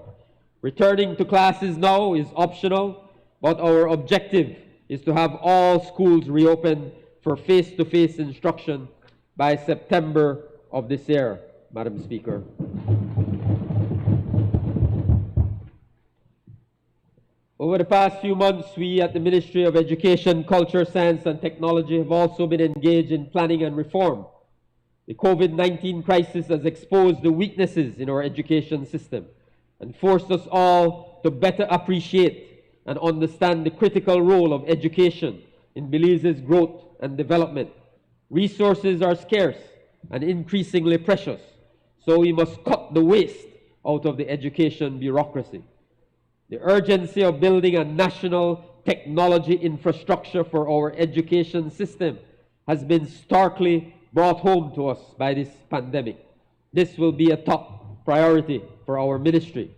Returning to classes now is optional, but our objective is to have all schools reopen for face-to-face instruction by September of this year, Madam Speaker. Over the past few months, we at the Ministry of Education, Culture, Science and Technology have also been engaged in planning and reform. The COVID-19 crisis has exposed the weaknesses in our education system and forced us all to better appreciate and understand the critical role of education in Belize's growth and development. Resources are scarce and increasingly precious, so we must cut the waste out of the education bureaucracy. The urgency of building a national technology infrastructure for our education system has been starkly brought home to us by this pandemic. This will be a top priority for our ministry.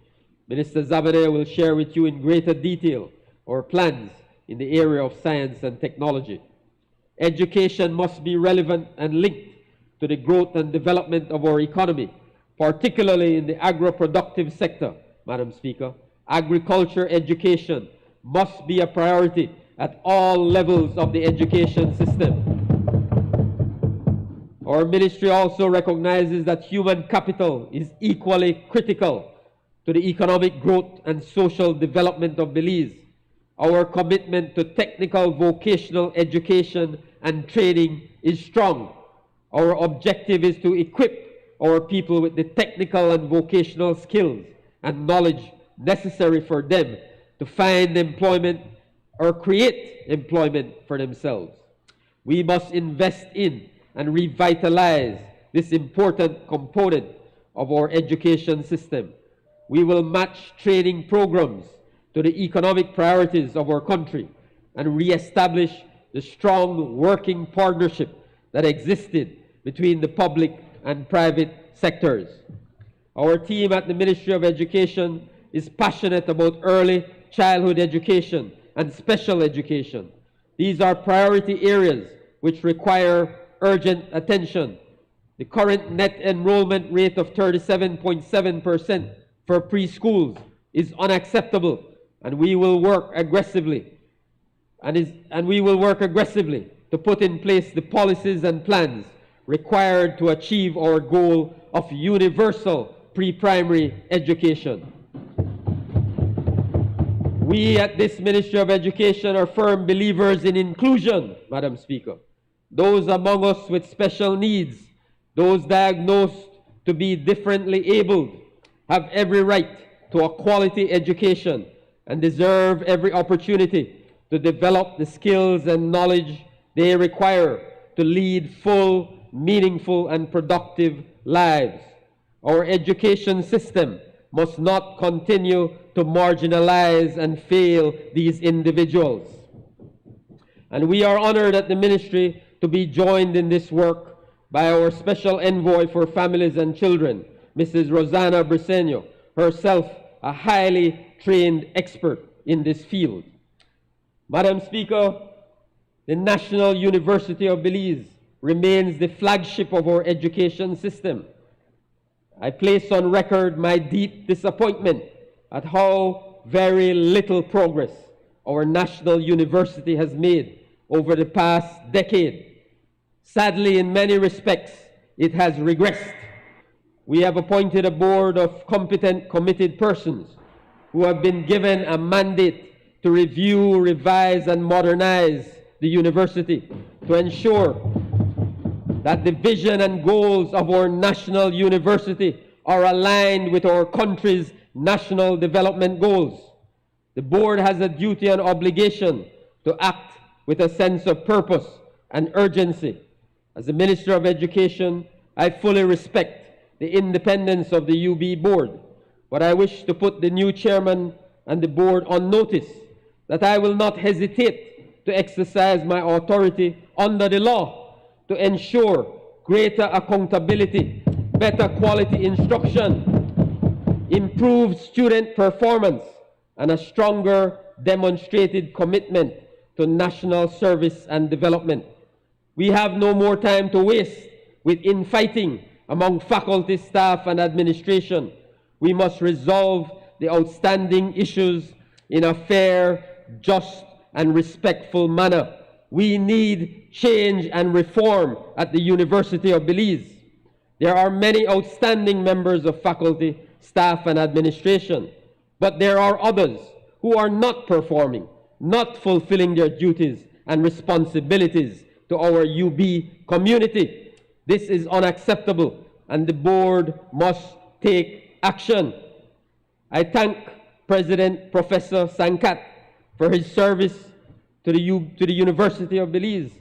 Minister Zabane will share with you in greater detail our plans in the area of science and technology. Education must be relevant and linked to the growth and development of our economy, particularly in the agro-productive sector, Madam Speaker. Agriculture education must be a priority at all levels of the education system. Our ministry also recognizes that human capital is equally critical to the economic growth and social development of Belize. Our commitment to technical vocational education and training is strong. Our objective is to equip our people with the technical and vocational skills and knowledge necessary for them to find employment or create employment for themselves. We must invest in and revitalize this important component of our education system. We will match training programs to the economic priorities of our country and re-establish the strong working partnership that existed between the public and private sectors. Our team at the Ministry of Education is passionate about early childhood education and special education. These are priority areas which require urgent attention. The current net enrollment rate of 37.7% for preschools is unacceptable, and we will work aggressively to put in place the policies and plans required to achieve our goal of universal pre-primary education. We at this Ministry of Education are firm believers in inclusion, Madam Speaker. Those among us with special needs, those diagnosed to be differently abled, have every right to a quality education and deserve every opportunity to develop the skills and knowledge they require to lead full, meaningful, and productive lives. Our education system must not continue to marginalize and fail these individuals. And we are honored at the Ministry to be joined in this work by our Special Envoy for Families and Children, Mrs. Rosanna Briceño, herself a highly trained expert in this field. Madam Speaker, the National University of Belize remains the flagship of our education system. I place on record my deep disappointment at how very little progress our national university has made over the past decade. Sadly, in many respects, it has regressed. We have appointed a board of competent, committed persons who have been given a mandate to review, revise, and modernize the university to ensure that the vision and goals of our national university are aligned with our country's national development goals. The board has a duty and obligation to act with a sense of purpose and urgency. As the Minister of Education, I fully respect the independence of the UB board, but I wish to put the new chairman and the board on notice that I will not hesitate to exercise my authority under the law to ensure greater accountability, better quality instruction, improved student performance, and a stronger demonstrated commitment to national service and development. We have no more time to waste with infighting among faculty, staff, and administration. We must resolve the outstanding issues in a fair, just, and respectful manner. We need change and reform at the University of Belize. There are many outstanding members of faculty, staff, and administration, but there are others who are not performing, not fulfilling their duties and responsibilities to our UB community. This is unacceptable, and the board must take action. I thank President Professor Sankat for his service to the University of Belize.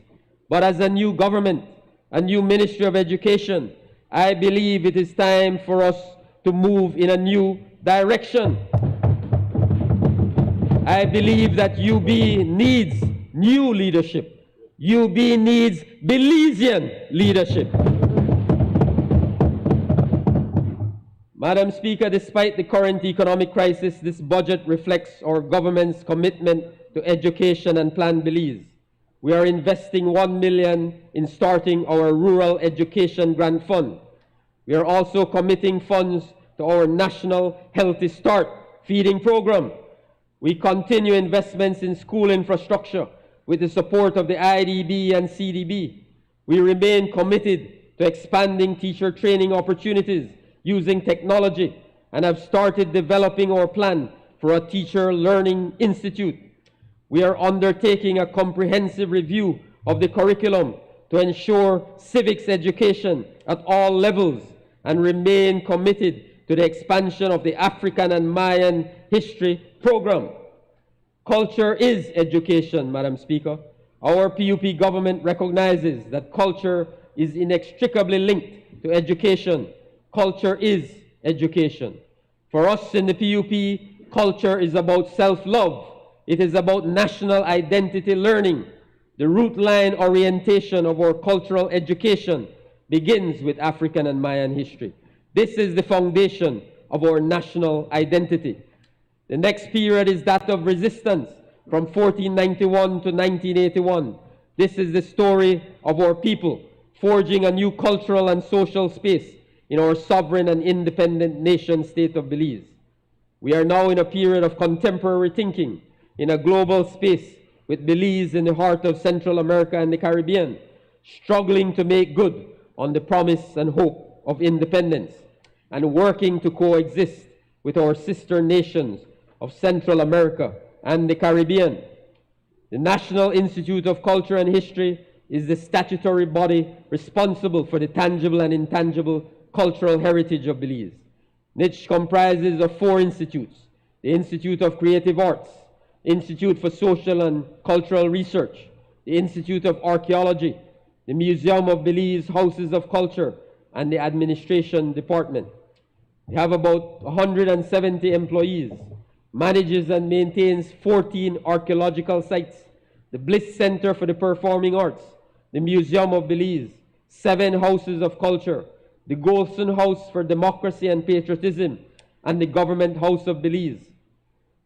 But as a new government, a new Ministry of Education, I believe it is time for us to move in a new direction. I believe that UB needs new leadership. UB needs Belizean leadership. Madam Speaker, despite the current economic crisis, this budget reflects our government's commitment to education and Plan Belize. We are investing $1 million in starting our Rural Education Grant Fund. We are also committing funds to our National Healthy Start feeding program. We continue investments in school infrastructure with the support of the IDB and CDB. We remain committed to expanding teacher training opportunities using technology and have started developing our plan for a teacher learning institute. We are undertaking a comprehensive review of the curriculum to ensure civics education at all levels and remain committed to the expansion of the African and Mayan history program. Culture is education, Madam Speaker. Our PUP government recognizes that culture is inextricably linked to education. Culture is education. For us in the PUP, culture is about self-love. It is about national identity learning. The root line orientation of our cultural education begins with African and Mayan history. This is the foundation of our national identity. The next period is that of resistance from 1491 to 1981. This is the story of our people forging a new cultural and social space in our sovereign and independent nation state of Belize. We are now in a period of contemporary thinking in a global space, with Belize in the heart of Central America and the Caribbean, struggling to make good on the promise and hope of independence, and working to coexist with our sister nations of Central America and the Caribbean. The National Institute of Culture and History is the statutory body responsible for the tangible and intangible cultural heritage of Belize. NICH comprises of 4 institutes: the Institute of Creative Arts, Institute for Social and Cultural Research, the Institute of Archaeology, the Museum of Belize Houses of Culture, and the Administration Department. We have about 170 employees, manages and maintains 14 archaeological sites, the Bliss Center for the Performing Arts, the Museum of Belize, 7 houses of culture, the Golson House for Democracy and Patriotism, and the Government House of Belize.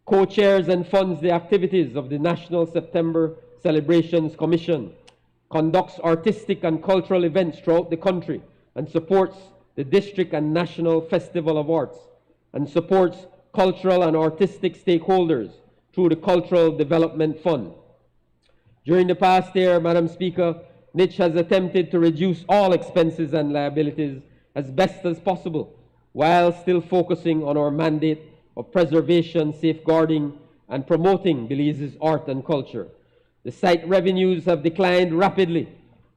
Co-chairs and funds the activities of the National September Celebrations Commission, conducts artistic and cultural events throughout the country, and supports the District and National Festival of Arts, and supports cultural and artistic stakeholders through the Cultural Development Fund. During the past year, Madam Speaker, NICH has attempted to reduce all expenses and liabilities as best as possible, while still focusing on our mandate of preservation, safeguarding, and promoting Belize's art and culture. The site revenues have declined rapidly,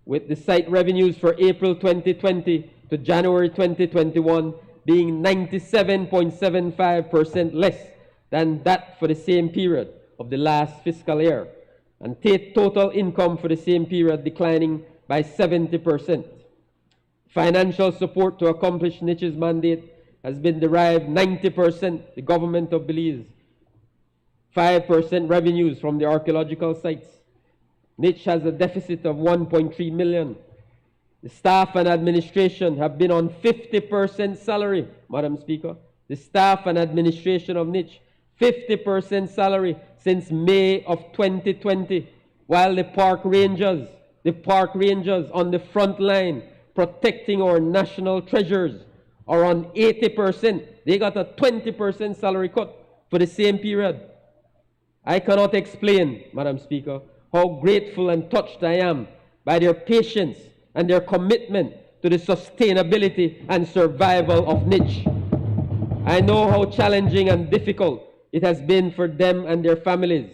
with the site revenues for April 2020 to January 2021 being 97.75% less than that for the same period of the last fiscal year, and total income for the same period declining by 70%. Financial support to accomplish NICH's mandate has been derived 90% the government of Belize, 5% revenues from the archaeological sites. NICH has a deficit of 1.3 million. The staff and administration have been on 50% salary, Madam Speaker. The staff and administration of NICH, 50% salary since May of 2020, while the park rangers on the front line protecting our national treasures are on 80%. They got a 20% salary cut for the same period. I cannot explain, Madam Speaker, how grateful and touched I am by their patience and their commitment to the sustainability and survival of NICH. I know how challenging and difficult it has been for them and their families.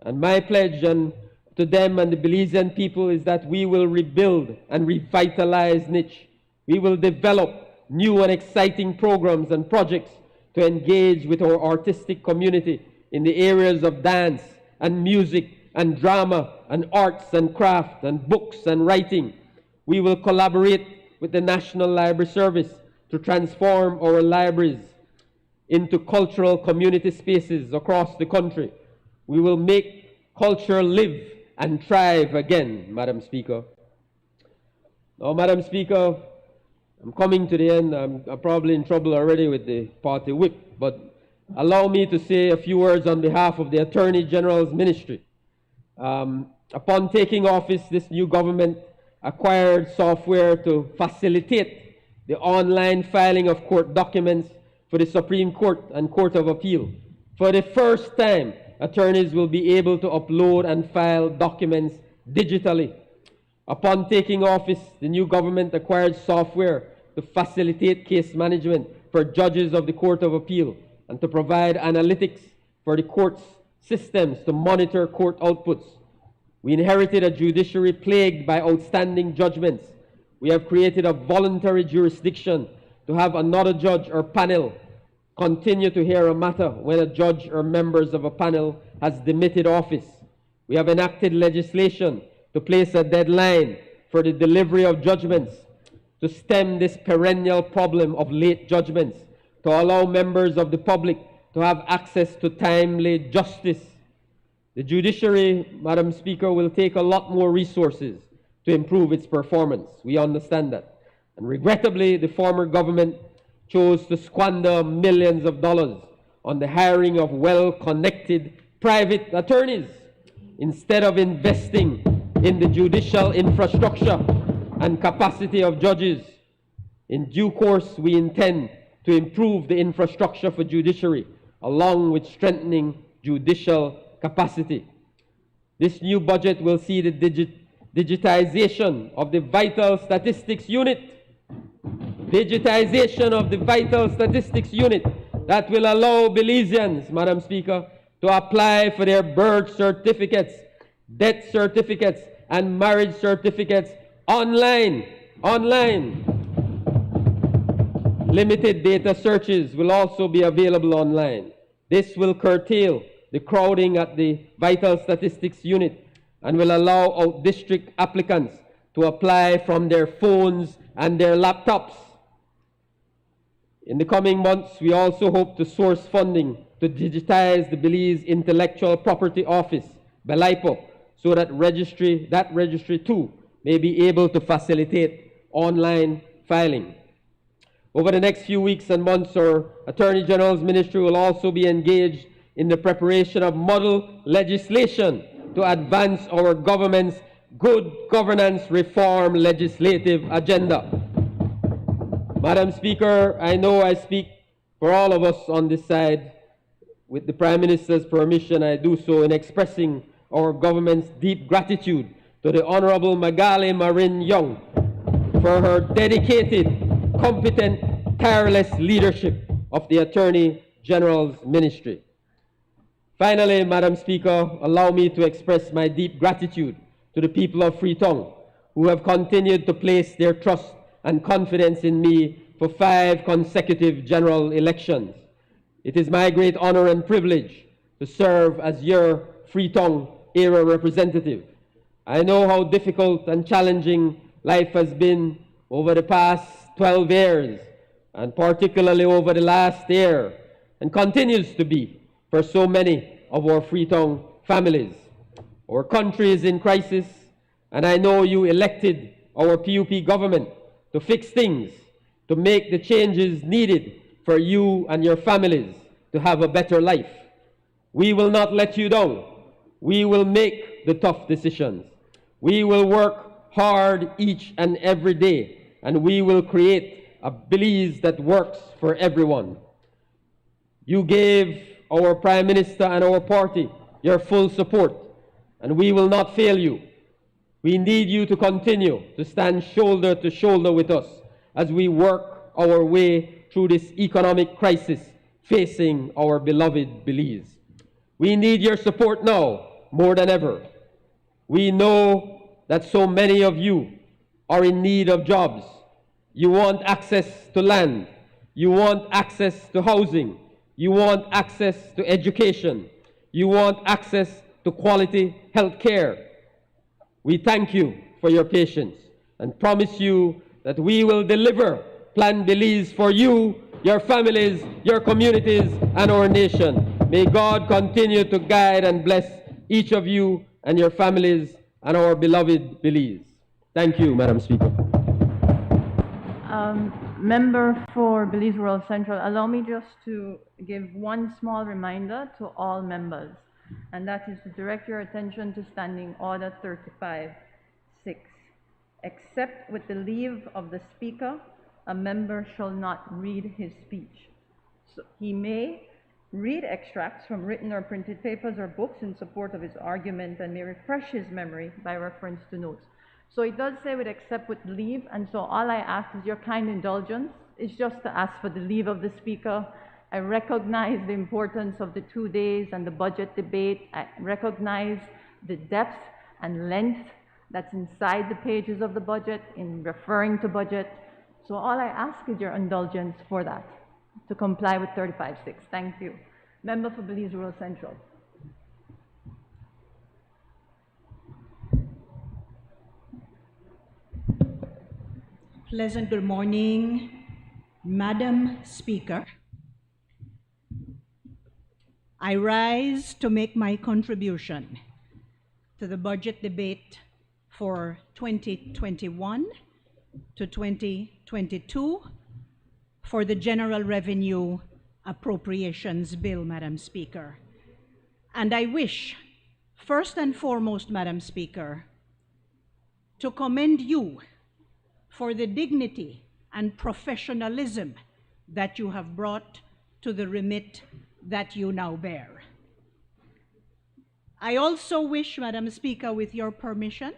And my pledge to them and the Belizean people is that we will rebuild and revitalize NICH. We will develop new and exciting programs and projects to engage with our artistic community in the areas of dance and music and drama and arts and craft and books and writing. We will collaborate with the National Library Service to transform our libraries into cultural community spaces across the country. We will make culture live and thrive again, Madam Speaker. Now, Madam Speaker, I'm coming to the end. I'm probably in trouble already with the party whip, but allow me to say a few words on behalf of the Attorney General's Ministry. Upon taking office, this new government acquired software to facilitate the online filing of court documents for the Supreme Court and Court of Appeal. For the first time, attorneys will be able to upload and file documents digitally. Upon taking office, the new government acquired software to facilitate case management for judges of the Court of Appeal and to provide analytics for the court's systems to monitor court outputs. We inherited a judiciary plagued by outstanding judgments. We have created a voluntary jurisdiction to have another judge or panel continue to hear a matter when a judge or members of a panel has demitted office. We have enacted legislation to place a deadline for the delivery of judgments, to stem this perennial problem of late judgments, to allow members of the public to have access to timely justice. The judiciary, Madam Speaker, will take a lot more resources to improve its performance. We understand that. And regrettably, the former government chose to squander millions of dollars on the hiring of well-connected private attorneys instead of investing in the judicial infrastructure and capacity of judges. In due course, we intend to improve the infrastructure for judiciary, along with strengthening judicial capacity. This new budget will see the digitization of the Vital Statistics Unit. Digitization of the Vital Statistics Unit that will allow Belizeans, Madam Speaker, to apply for their birth certificates, death certificates, and marriage certificates online. Limited data searches will also be available online. This will curtail the crowding at the Vital Statistics Unit and will allow out-district applicants to apply from their phones and their laptops. In the coming months, we also hope to source funding to digitize the Belize Intellectual Property Office, Belmopan, so that registry too may be able to facilitate online filing. Over the next few weeks and months, our Attorney General's Ministry will also be engaged in the preparation of model legislation to advance our government's good governance reform legislative agenda. Madam Speaker, I know I speak for all of us on this side. With the Prime Minister's permission, I do so in expressing our government's deep gratitude to the Honorable Magali Marin Young for her dedicated, competent, tireless leadership of the Attorney General's Ministry. Finally, Madam Speaker, allow me to express my deep gratitude to the people of Freetown who have continued to place their trust and confidence in me for 5 consecutive general elections. It is my great honor and privilege to serve as your Freetown area representative. I know how difficult and challenging life has been over the past 12 years, and particularly over the last year, and continues to be for so many of our Freetown families. Our country is in crisis, and I know you elected our PUP government to fix things, to make the changes needed for you and your families to have a better life. We will not let you down. We will make the tough decisions. We will work hard each and every day, and we will create a Belize that works for everyone. You gave our Prime Minister and our party your full support, and we will not fail you. We need you to continue to stand shoulder to shoulder with us as we work our way through this economic crisis facing our beloved Belize. We need your support now more than ever. We know that so many of you are in need of jobs. You want access to land. You want access to housing. You want access to education. You want access to quality health care. We thank you for your patience and promise you that we will deliver Plan Belize for you, your families, your communities, and our nation. May God continue to guide and bless each of you and your families and our beloved Belize. Thank you, Madam Speaker. Member for Belize Rural Central, allow me just to give one small reminder to all members, and that is to direct your attention to Standing Order 35-6. Except with the leave of the Speaker, a member shall not read his speech. So he may read extracts from written or printed papers or books in support of his argument and may refresh his memory by reference to notes. So it does say with except with leave, and so all I ask is your kind indulgence is just to ask for the leave of the Speaker. I recognize the importance of the 2 days and the budget debate. I recognize the depth and length that's inside the pages of the budget in referring to budget. So all I ask is your indulgence for that, to comply with 35-6. Thank you. Member for Belize Rural Central. Pleasant good morning, Madam Speaker. I rise to make my contribution to the budget debate for 2021 to 2022 for the General Revenue Appropriations Bill, Madam Speaker. And I wish, first and foremost, Madam Speaker, to commend you for the dignity and professionalism that you have brought to the remit that you now bear. I also wish, Madam Speaker, with your permission,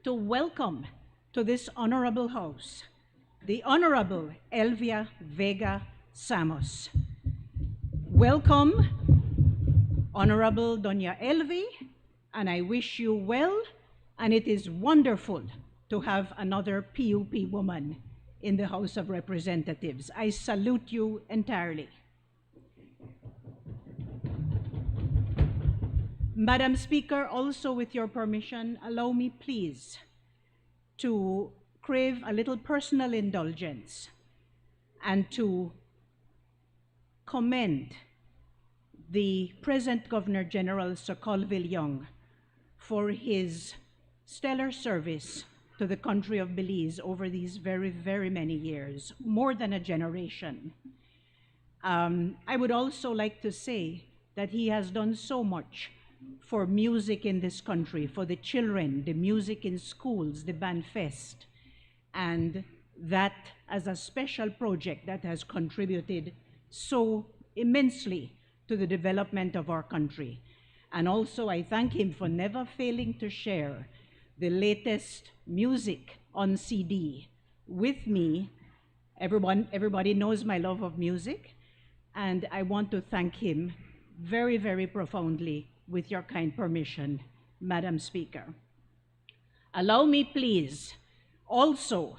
to welcome to this honorable house the Honorable Elvia Vega Samos. Welcome, Honorable Doña Elvi, and I wish you well, and it is wonderful to have another PUP woman in the House of Representatives. I salute you entirely. Madam Speaker, also with your permission, allow me please to crave a little personal indulgence and to commend the present Governor General Sir Colville Young for his stellar service to the country of Belize over these very, very many years, more than a generation. I would also like to say that he has done so much for music in this country, for the children, the music in schools, the Band Fest, and that as a special project that has contributed so immensely to the development of our country. And also I thank him for never failing to share the latest music on CD with me. Everybody knows my love of music, and I want to thank him very, very profoundly with your kind permission, Madam Speaker. Allow me, please, also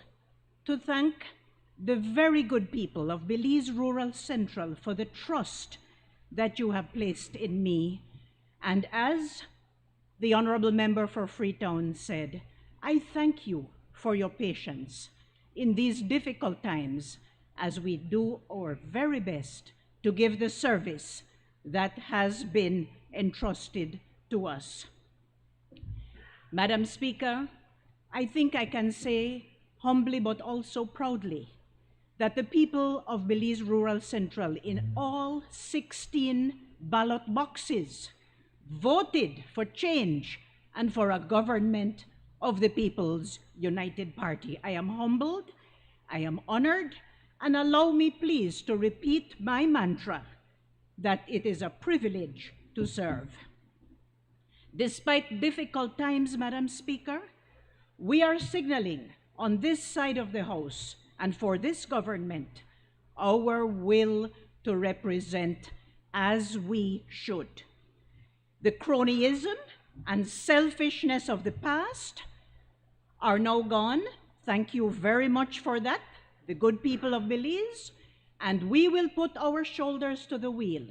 to thank the very good people of Belize Rural Central for the trust that you have placed in me. And as the Honorable Member for Freetown said, I thank you for your patience in these difficult times as we do our very best to give the service that has been entrusted to us. Madam Speaker, I think I can say humbly but also proudly that the people of Belize Rural Central in all 16 ballot boxes voted for change and for a government of the People's United Party. I am humbled, I am honored, and allow me please to repeat my mantra that it is a privilege to serve. Despite difficult times, Madam Speaker, we are signaling on this side of the House and for this government our will to represent as we should. The cronyism and selfishness of the past are now gone. Thank you very much for that, the good people of Belize, and we will put our shoulders to the wheel,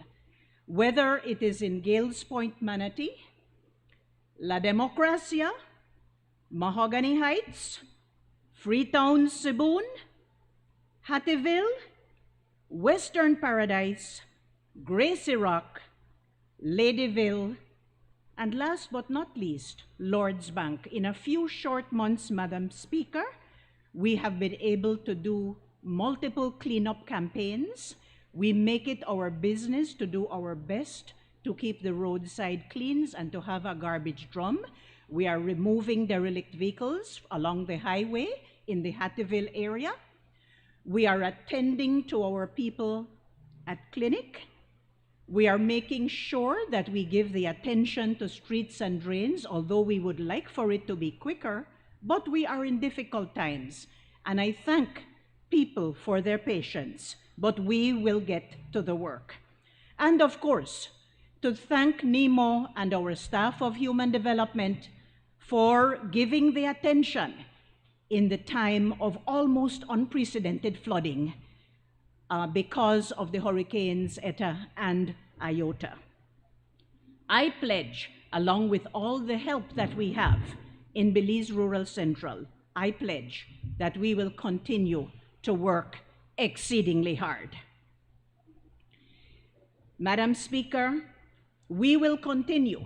whether it is in Gales Point, Manatee, La Democracia, Mahogany Heights, Freetown, Cebu, Hattieville, Western Paradise, Gracie Rock, Ladyville, and last but not least, Lord's Bank. In a few short months, Madam Speaker, we have been able to do multiple cleanup campaigns. We make it our business to do our best to keep the roadside clean and to have a garbage drum. We are removing derelict vehicles along the highway in the Hattieville area. We are attending to our people at clinic. We are making sure that we give the attention to streets and drains, although we would like for it to be quicker, but we are in difficult times. And I thank people for their patience, but we will get to the work. And of course, to thank Nemo and our staff of Human Development for giving the attention in the time of almost unprecedented flooding because of the hurricanes Eta and Iota. I pledge, along with all the help that we have in Belize Rural Central, I pledge that we will continue to work exceedingly hard. Madam Speaker, we will continue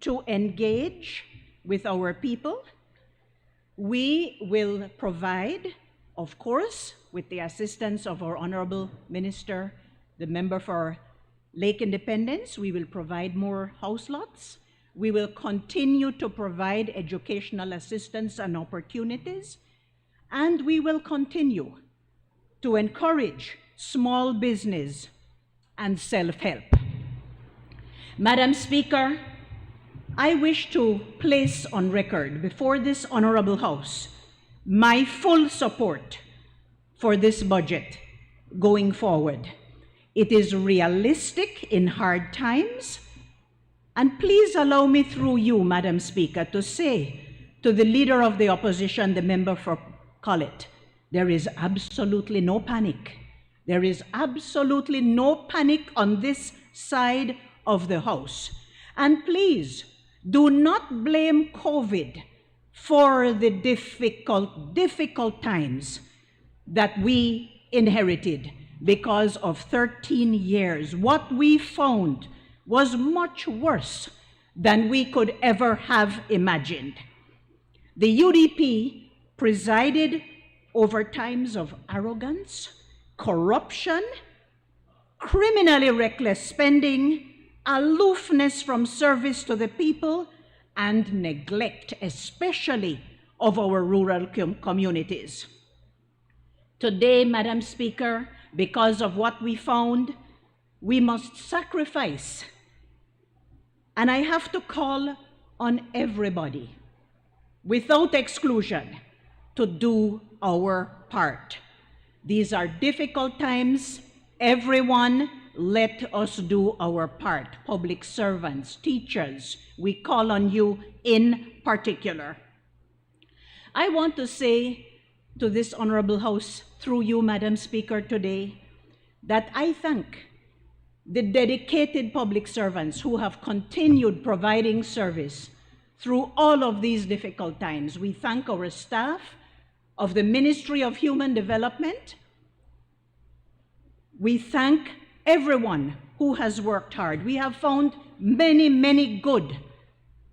to engage with our people. We will provide, of course, with the assistance of our Honorable Minister, the member for Lake Independence, we will provide more house lots. We will continue to provide educational assistance and opportunities. And we will continue to encourage small business and self-help. Madam Speaker, I wish to place on record before this Honorable House my full support for this budget going forward. It is realistic in hard times, and please allow me through you, Madam Speaker, to say to the Leader of the Opposition, the member for Collett, there is absolutely no panic. There is absolutely no panic on this side of the House. And please, do not blame COVID for the difficult times that we inherited because of 13 years. What we found was much worse than we could ever have imagined. The UDP presided over times of arrogance, corruption, criminally reckless spending, aloofness from service to the people, and neglect, especially of our rural communities. Today, Madam Speaker, because of what we found, we must sacrifice. And I have to call on everybody, without exclusion, to do our part. These are difficult times. Everyone, let us do our part. Public servants, teachers, we call on you in particular. I want to say to this Honorable House, through you, Madam Speaker, today, that I thank the dedicated public servants who have continued providing service through all of these difficult times. We thank our staff of the Ministry of Human Development. We thank everyone who has worked hard. We have found many, many good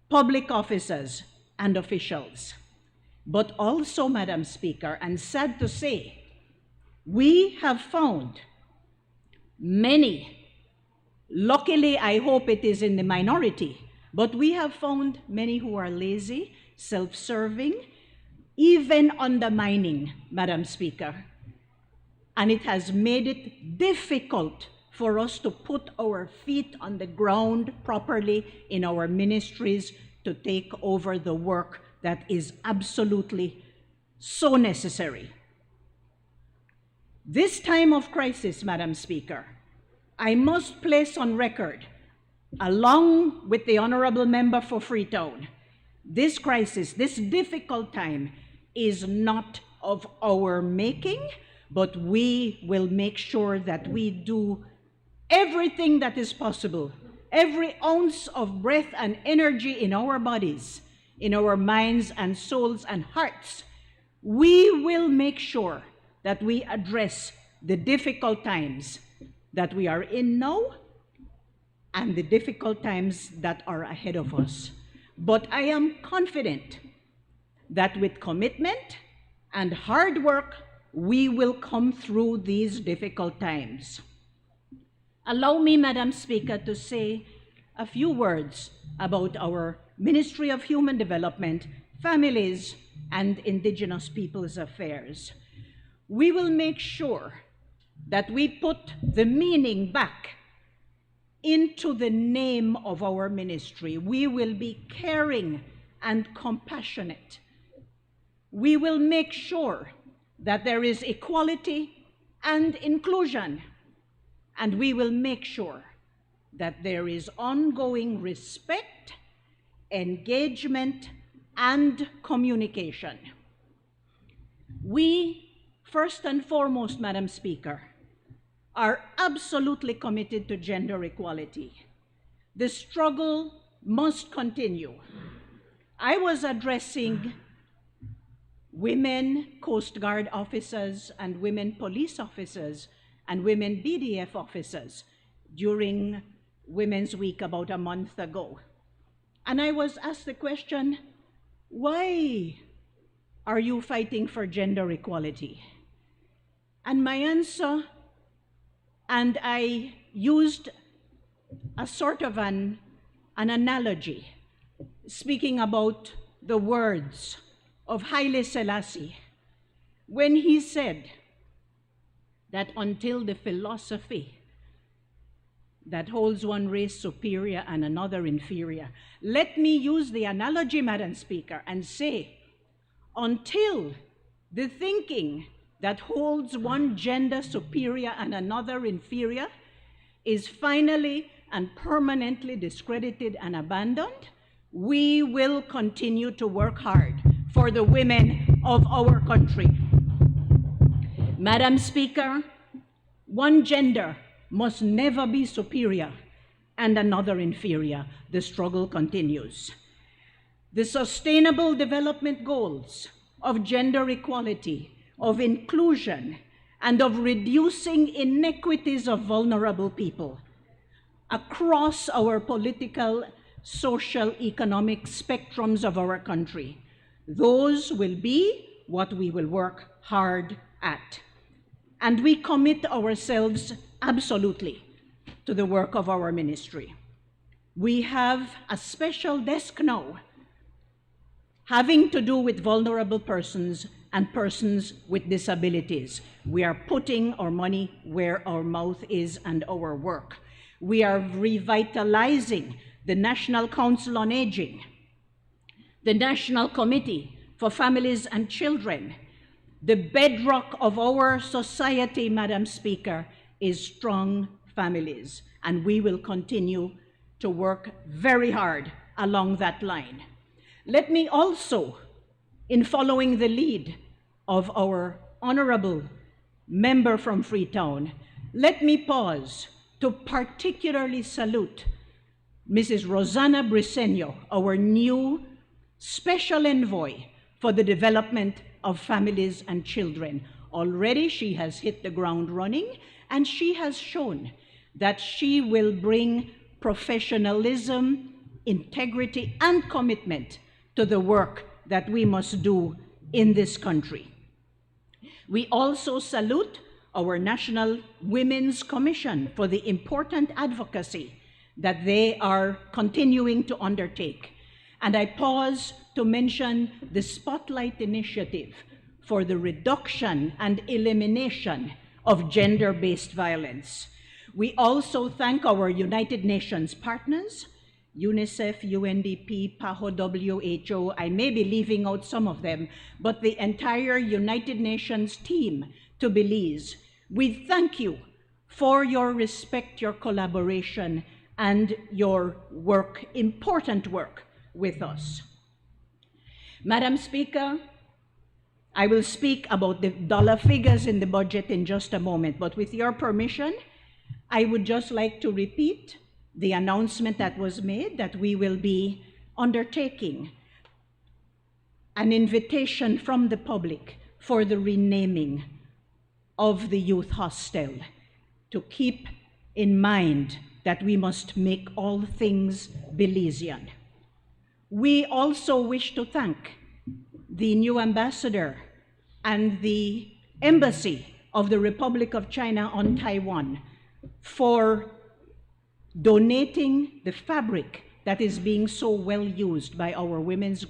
public officers and officials. But also, Madam Speaker, and sad to say, we have found many, luckily I hope it is in the minority, but we have found many who are lazy, self-serving, even undermining, Madam Speaker. And it has made it difficult for us to put our feet on the ground properly in our ministries to take over the work that is absolutely so necessary. This time of crisis, Madam Speaker, I must place on record, along with the Honorable Member for Freetown, this crisis, this difficult time is not of our making, but we will make sure that we do everything that is possible, every ounce of breath and energy in our bodies, in our minds and souls and hearts. We will make sure that we address the difficult times that we are in now and the difficult times that are ahead of us. But I am confident that with commitment and hard work, we will come through these difficult times. Allow me, Madam Speaker, to say a few words about our Ministry of Human Development, Families, and Indigenous Peoples Affairs. We will make sure that we put the meaning back into the name of our ministry. We will be caring and compassionate. We will make sure that there is equality and inclusion, and we will make sure that there is ongoing respect, engagement, and communication. We, first and foremost, Madam Speaker, are absolutely committed to gender equality. The struggle must continue. I was addressing women Coast Guard officers and women police officers and women BDF officers during Women's Week about a month ago. And I was asked the question, why are you fighting for gender equality? And my answer, and I used a sort of an analogy, speaking about the words of Haile Selassie, when he said that until the philosophy that holds one race superior and another inferior, let me use the analogy, Madam Speaker, and say, until the thinking that holds one gender superior and another inferior is finally and permanently discredited and abandoned, we will continue to work hard for the women of our country. Madam Speaker, one gender must never be superior and another inferior. The struggle continues. The Sustainable Development Goals of gender equality, of inclusion, and of reducing inequities of vulnerable people across our political, social, economic spectrums of our country. Those will be what we will work hard at. And we commit ourselves absolutely to the work of our ministry. We have a special desk now having to do with vulnerable persons and persons with disabilities. We are putting our money where our mouth is and our work. We are revitalizing the National Council on Aging, the National Committee for Families and Children. The bedrock of our society, Madam Speaker, is strong families, and we will continue to work very hard along that line. Let me also, in following the lead of our honorable member from Freetown, let me pause to particularly salute Mrs. Rosanna Briceño, our new special envoy for the development of families and children. Already she has hit the ground running, and she has shown that she will bring professionalism, integrity, and commitment to the work that we must do in this country. We also salute our National Women's Commission for the important advocacy that they are continuing to undertake. And I pause to mention the Spotlight Initiative for the reduction and elimination of gender-based violence. We also thank our United Nations partners, UNICEF, UNDP, PAHO, WHO. I may be leaving out some of them, but the entire United Nations team to Belize. We thank you for your respect, your collaboration, and your work, important work with us. Madam Speaker, I will speak about the dollar figures in the budget in just a moment, but with your permission, I would just like to repeat the announcement that was made that we will be undertaking an invitation from the public for the renaming of the youth hostel, to keep in mind that we must make all things Belizean. We also wish to thank the new ambassador and the embassy of the Republic of China on Taiwan for donating the fabric that is being so well used by our women's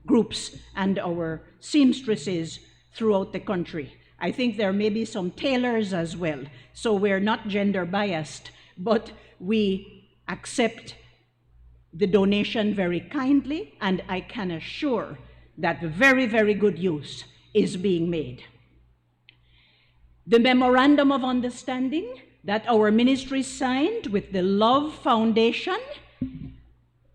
groups and our seamstresses throughout the country. I think there may be some tailors as well, so we're not gender biased, but we accept the donation very kindly, and I can assure that very, very good use is being made. The Memorandum of Understanding that our ministry signed with the Love Foundation,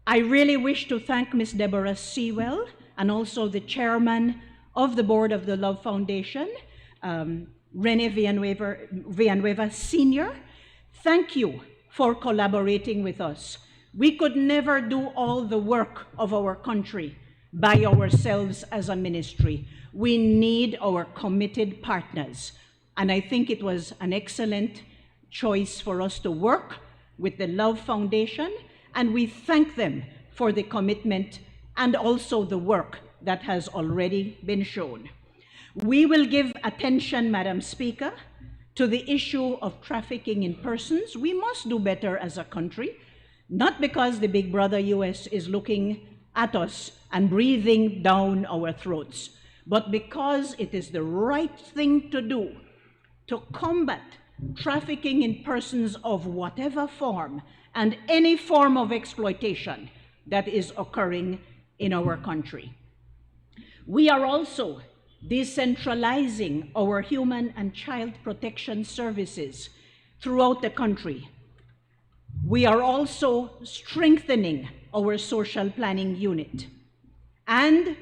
I really wish to thank Ms. Deborah Sewell and also the chairman of the board of the Love Foundation, Rene Villanueva Sr. Thank you for collaborating with us. We could never do all the work of our country by ourselves as a ministry. We need our committed partners. And I think it was an excellent choice for us to work with the Love Foundation, and we thank them for the commitment and also the work that has already been shown. We will give attention, Madam Speaker, to the issue of trafficking in persons. We must do better as a country, not because the big brother US is looking at us and breathing down our throats, but because it is the right thing to do to combat trafficking in persons of whatever form and any form of exploitation that is occurring in our country. We are also decentralizing our human and child protection services throughout the country. We are also strengthening our social planning unit. And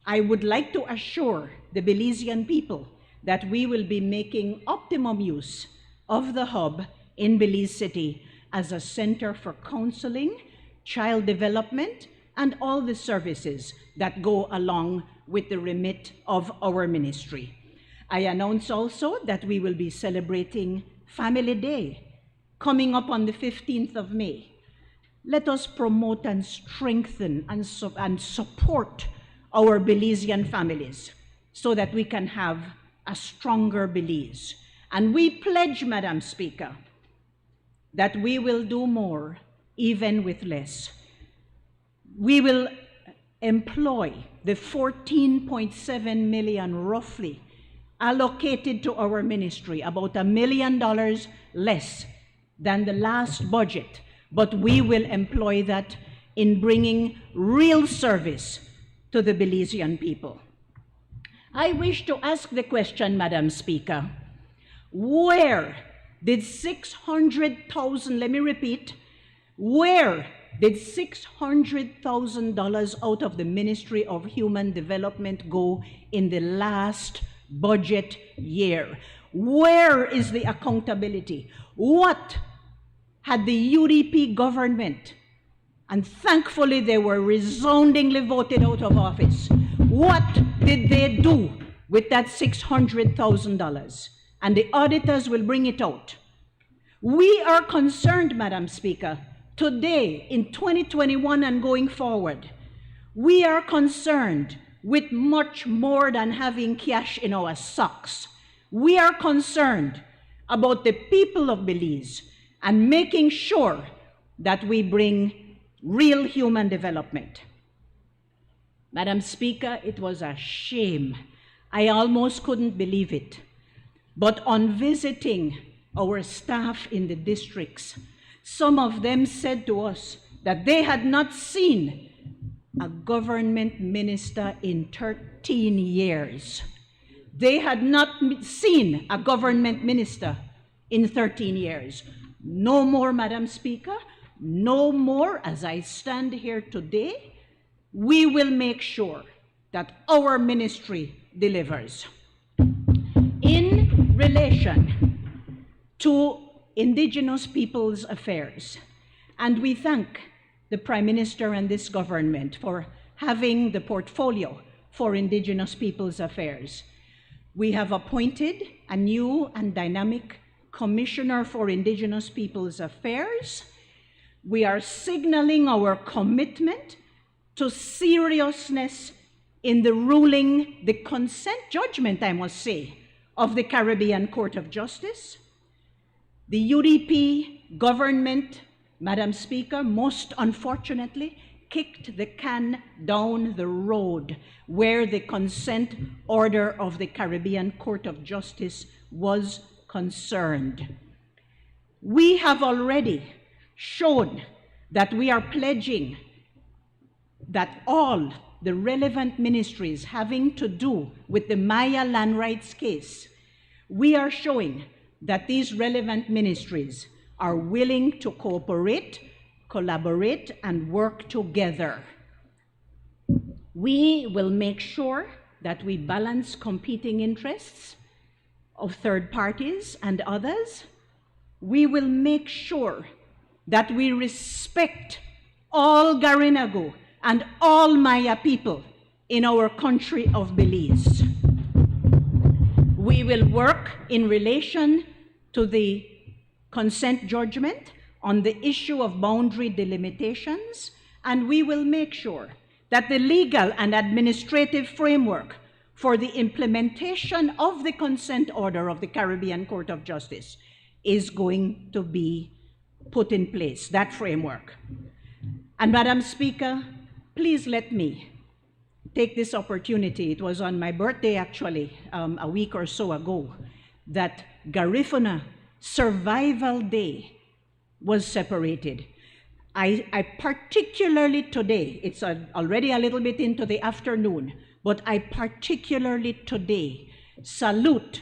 I would like to assure the Belizean people that we will be making optimum use of the hub in Belize City as a center for counseling, child development, and all the services that go along with the remit of our ministry. I announce also that we will be celebrating Family Day coming up on the 15th of May. Let us promote and strengthen and support our Belizean families so that we can have a stronger Belize. And we pledge, Madam Speaker, that we will do more even with less. We will employ the 14.7 million roughly allocated to our ministry, about $1 million less than the last budget, but we will employ that in bringing real service to the Belizean people. I wish to ask the question, Madam Speaker, where did 600,000, let me repeat, where did $600,000 out of the Ministry of Human Development go in the last budget year? Where is the accountability? What had the UDP government, and thankfully they were resoundingly voted out of office, what did they do with that $600,000? And the auditors will bring it out. We are concerned, Madam Speaker, today, in 2021 and going forward, we are concerned with much more than having cash in our socks. We are concerned about the people of Belize and making sure that we bring real human development. Madam Speaker, it was a shame. I almost couldn't believe it. But on visiting our staff in the districts, some of them said to us that they had not seen a government minister in 13 years. They had not seen a government minister in 13 years. No more, Madam Speaker, no more. As I stand here today, we will make sure that our ministry delivers. In relation to Indigenous Peoples Affairs, and we thank the Prime Minister and this government for having the portfolio for Indigenous Peoples Affairs. We have appointed a new and dynamic Commissioner for Indigenous Peoples Affairs. We are signaling our commitment to seriousness in the ruling, the consent judgment, I must say, of the Caribbean Court of Justice. The UDP government, Madam Speaker, most unfortunately, kicked the can down the road where the consent order of the Caribbean Court of Justice was concerned. We have already shown that we are pledging that all the relevant ministries having to do with the Maya land rights case, we are showing that these relevant ministries are willing to cooperate, collaborate, and work together. We will make sure that we balance competing interests of third parties and others. We will make sure that we respect all Garinagu and all Maya people in our country of Belize. We will work in relation to the consent judgment on the issue of boundary delimitations and we will make sure that the legal and administrative framework for the implementation of the consent order of the Caribbean Court of Justice is going to be put in place, that framework. And Madam Speaker, please let me take this opportunity. It was on my birthday, actually, a week or so ago, that Garifuna Survival Day was separated. I particularly today, it's already a little bit into the afternoon, but I particularly today salute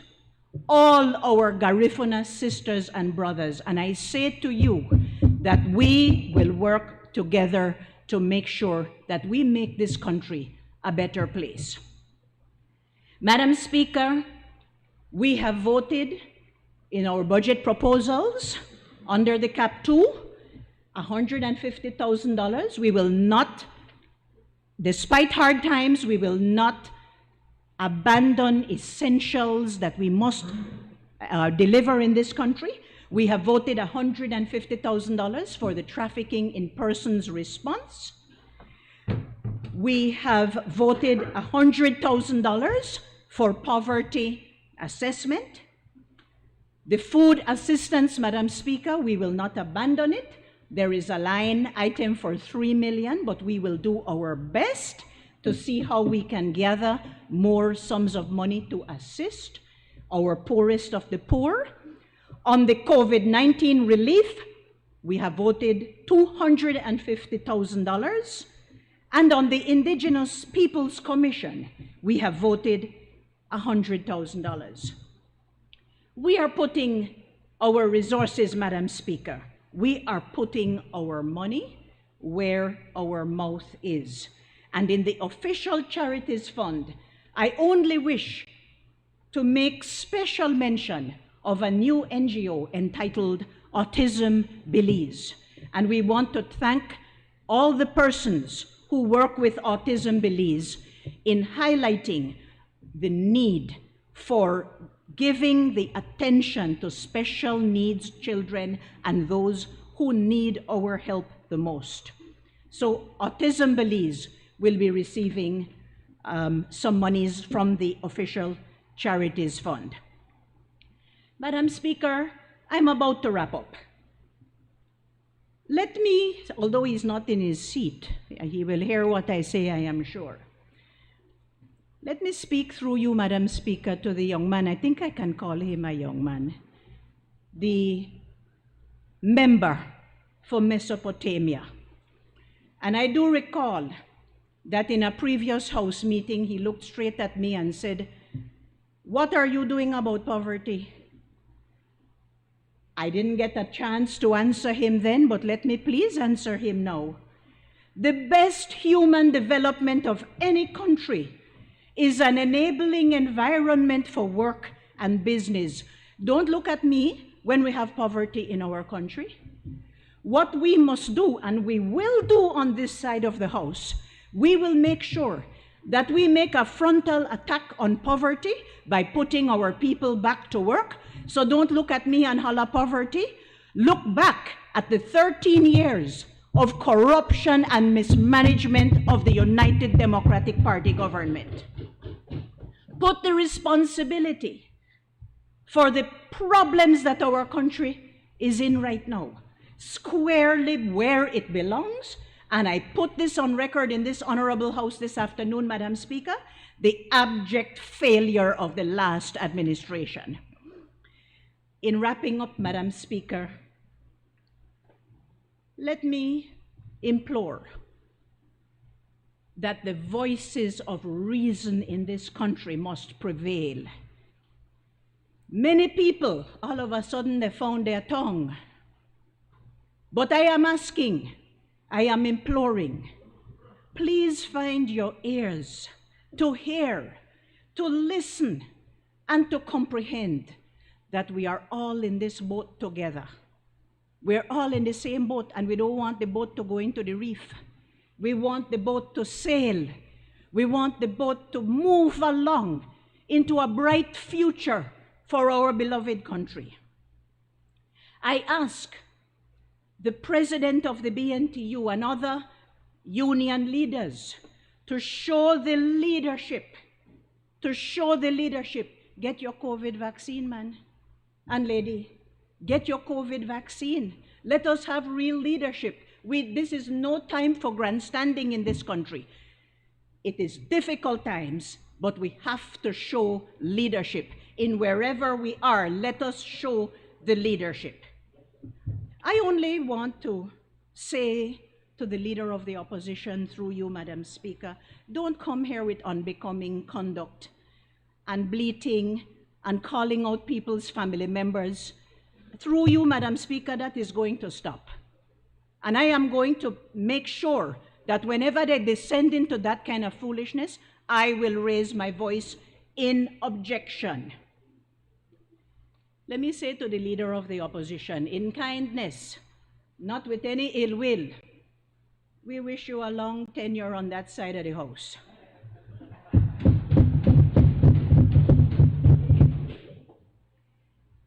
all our Garifuna sisters and brothers, and I say to you that we will work together to make sure that we make this country a better place. Madam Speaker, we have voted in our budget proposals under the Cap 2, $150,000. We will not, despite hard times, we will not abandon essentials that we must deliver in this country. We have voted $150,000 for the trafficking in persons response. We have voted $100,000 for poverty assessment. The food assistance, Madam Speaker, we will not abandon it. There is a line item for $3 million, but we will do our best to see how we can gather more sums of money to assist our poorest of the poor. On the COVID-19 relief, we have voted $250,000. And on the Indigenous Peoples Commission, we have voted $100,000. We are putting our resources, Madam Speaker, we are putting our money where our mouth is. And in the official charities fund, I only wish to make special mention of a new NGO entitled Autism Belize. And we want to thank all the persons who work with Autism Belize in highlighting the need for giving the attention to special needs children and those who need our help the most. So Autism Belize will be receiving some monies from the official charities fund. Madam Speaker, I'm about to wrap up. Let me, although he's not in his seat, he will hear what I say, I am sure. Let me speak through you, Madam Speaker, to the young man, I think I can call him a young man, the member for Mesopotamia. And I do recall that in a previous House meeting, he looked straight at me and said, "What are you doing about poverty?" I didn't get a chance to answer him then, but let me please answer him now. The best human development of any country is an enabling environment for work and business. Don't look at me when we have poverty in our country. What we must do, and we will do on this side of the House, we will make sure that we make a frontal attack on poverty by putting our people back to work. So don't look at me and holler poverty. Look back at the 13 years of corruption and mismanagement of the United Democratic Party government. Put the responsibility for the problems that our country is in right now squarely where it belongs. And I put this on record in this honorable House this afternoon, Madam Speaker, the abject failure of the last administration. In wrapping up, Madam Speaker, let me implore that the voices of reason in this country must prevail. Many people, all of a sudden, they found their tongue. But I am asking, I am imploring, please find your ears to hear, to listen, and to comprehend that we are all in this boat together. We're all in the same boat, and we don't want the boat to go into the reef. We want the boat to sail. We want the boat to move along into a bright future for our beloved country. I ask the president of the BNTU and other union leaders to show the leadership, Get your COVID vaccine, man and lady. Get your COVID vaccine. Let us have real leadership. This is no time for grandstanding in this country. It is difficult times, but we have to show leadership. In wherever we are, let us show the leadership. I only want to say to the Leader of the Opposition, through you, Madam Speaker, don't come here with unbecoming conduct and bleating and calling out people's family members. Through you, Madam Speaker, that is going to stop. And I am going to make sure that whenever they descend into that kind of foolishness, I will raise my voice in objection. Let me say to the Leader of the Opposition, in kindness, not with any ill will, we wish you a long tenure on that side of the house.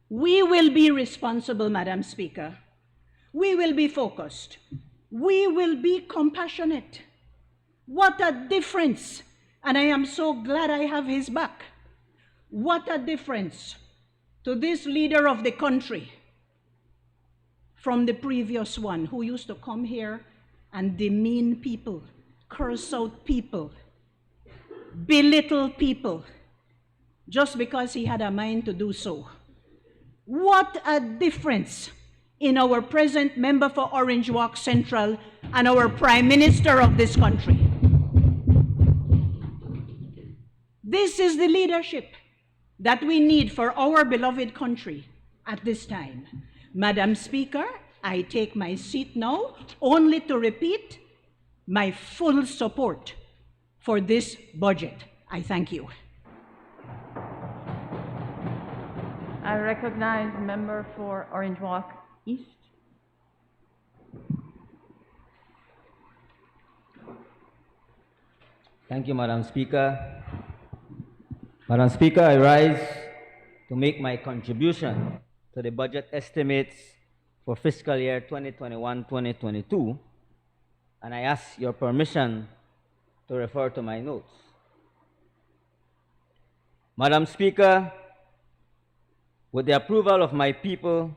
We will be responsible, Madam Speaker. We will be focused. We will be compassionate. What a difference! And I am so glad I have his back. What a difference to this leader of the country from the previous one who used to come here and demean people, curse out people, belittle people, just because he had a mind to do so. What a difference in our present member for Orange Walk Central and our Prime Minister of this country. This is the leadership that we need for our beloved country at this time. Madam Speaker, I take my seat now only to repeat my full support for this budget. I thank you. I recognize member for Orange Walk East. Thank you, Madam Speaker. Madam Speaker, I rise to make my contribution to the budget estimates for fiscal year 2021-2022, and I ask your permission to refer to my notes. Madam Speaker, with the approval of my people,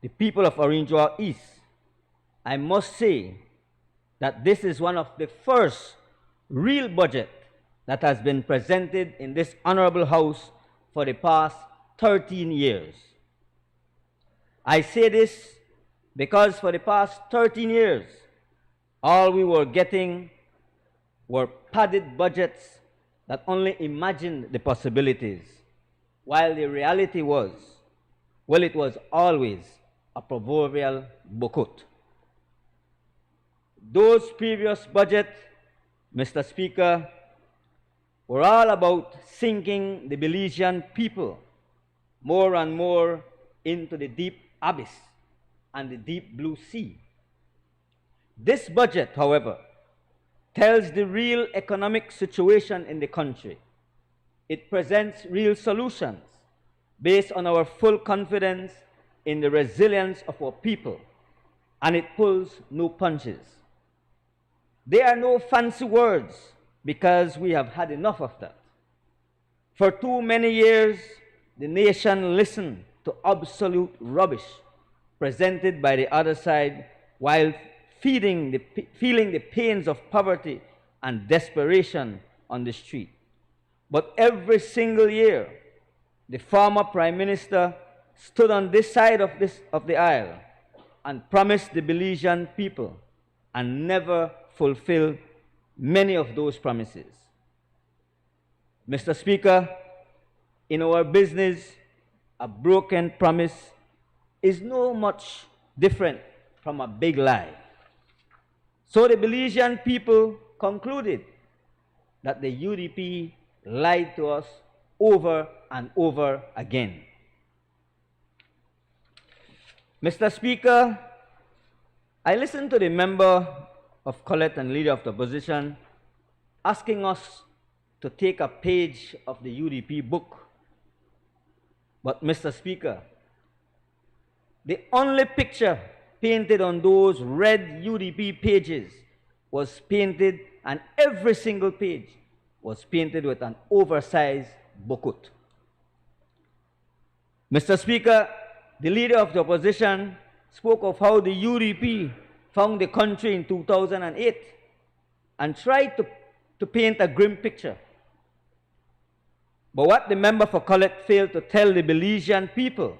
the people of Orange Walk East, I must say that this is one of the first real budget that has been presented in this honorable house for the past 13 years. I say this because for the past 13 years, all we were getting were padded budgets that only imagined the possibilities, while the reality was, well, it was always a proverbial bokut. Those previous budgets, Mr. Speaker, were all about sinking the Belizean people more and more into the deep abyss and the deep blue sea. This budget, however, tells the real economic situation in the country. It presents real solutions based on our full confidence in the resilience of our people, and it pulls no punches. There are no fancy words because we have had enough of that. For too many years, the nation listened to absolute rubbish presented by the other side while feeling the pains of poverty and desperation on the street. But every single year, the former Prime Minister stood on this side of the aisle and promised the Belizean people and never fulfilled many of those promises. Mr. Speaker, in our business, a broken promise is no much different from a big lie. So the Belizean people concluded that the UDP lied to us over and over again. Mr. Speaker, I listened to the member of Colette and Leader of the Opposition asking us to take a page of the UDP book. But Mr. Speaker, the only picture painted on those red UDP pages was painted, and every single page was painted with an oversized bokut. Mr. Speaker, the leader of the opposition spoke of how the UDP found the country in 2008 and tried to paint a grim picture. But what the member for Collett failed to tell the Belizean people,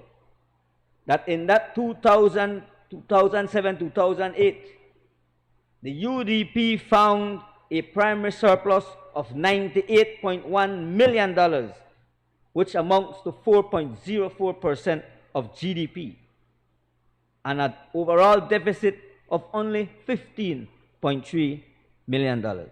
that in that 2007-2008, the UDP found a primary surplus of $98.1 million, which amounts to 4.04% of GDP, and an overall deficit of only $15.3 million.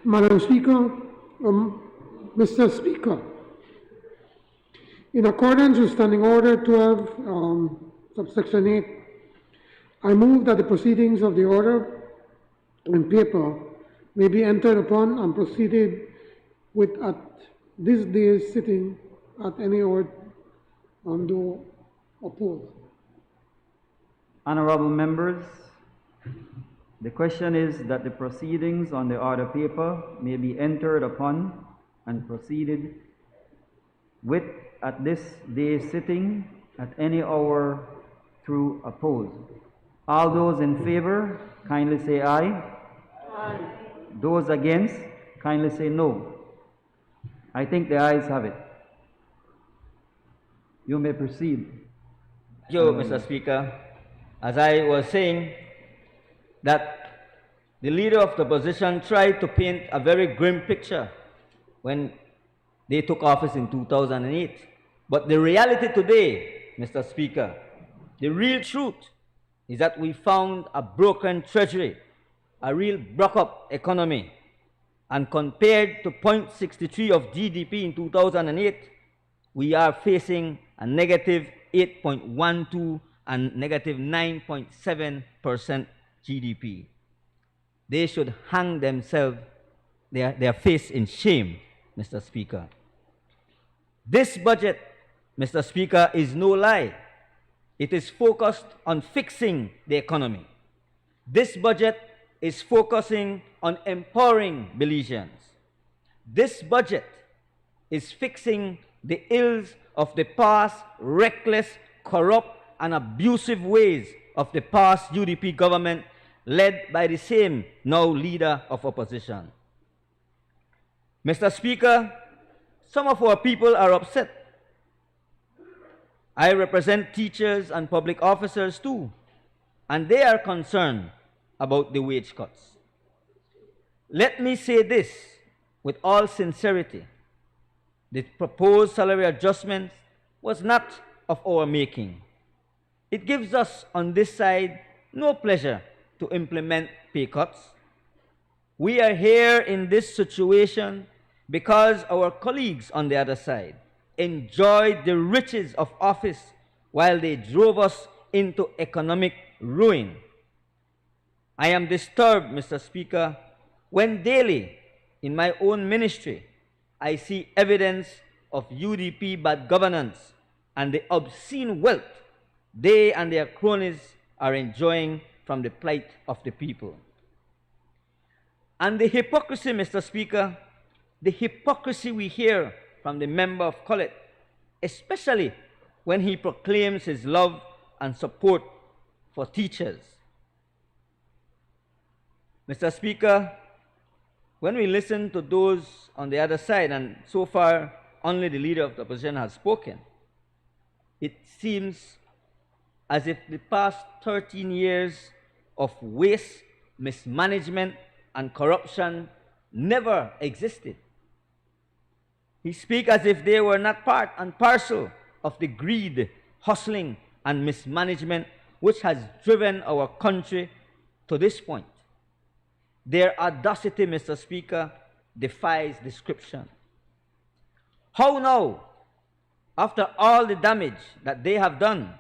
Madam Speaker, Mr. Speaker, in accordance with Standing Order 12, subsection 8, I move that the proceedings of the order in paper may be entered upon and proceeded with at this day's sitting at any hour undo opposed. Honorable members, the question is that the proceedings on the order paper may be entered upon and proceeded with at this day's sitting at any hour through opposed. All those in favor, kindly say aye. Aye. Those against, kindly say no. I think the ayes have it. You may proceed. Thank you, Mr. Speaker. As I was saying, that the leader of the opposition tried to paint a very grim picture when they took office in 2008. But the reality today, Mr. Speaker, the real truth is that we found a broken treasury, a real broke-up economy, and compared to 0.63 of GDP in 2008, we are facing a negative 8.12 and negative 9.7% GDP. They should hang themselves, their face in shame, Mr. Speaker. This budget, Mr. Speaker, is no lie. It is focused on fixing the economy. This budget is focusing on empowering Belizeans. This budget is fixing the ills of the past reckless, corrupt, and abusive ways of the past UDP government led by the same now leader of opposition. Mr. Speaker, some of our people are upset. I represent teachers and public officers too, and they are concerned about the wage cuts. Let me say this with all sincerity. The proposed salary adjustment was not of our making. It gives us on this side no pleasure to implement pay cuts. We are here in this situation because our colleagues on the other side enjoyed the riches of office while they drove us into economic ruin. I am disturbed, Mr. Speaker, when daily in my own ministry I see evidence of UDP bad governance and the obscene wealth they and their cronies are enjoying from the plight of the people. And the hypocrisy, Mr. Speaker, the hypocrisy we hear from the member of Collett, especially when he proclaims his love and support for teachers. Mr. Speaker, when we listen to those on the other side, and so far only the leader of the opposition has spoken, it seems as if the past 13 years of waste, mismanagement, and corruption never existed. He speaks as if they were not part and parcel of the greed, hustling, and mismanagement which has driven our country to this point. Their audacity, Mr. Speaker, defies description. How now, after all the damage that they have done,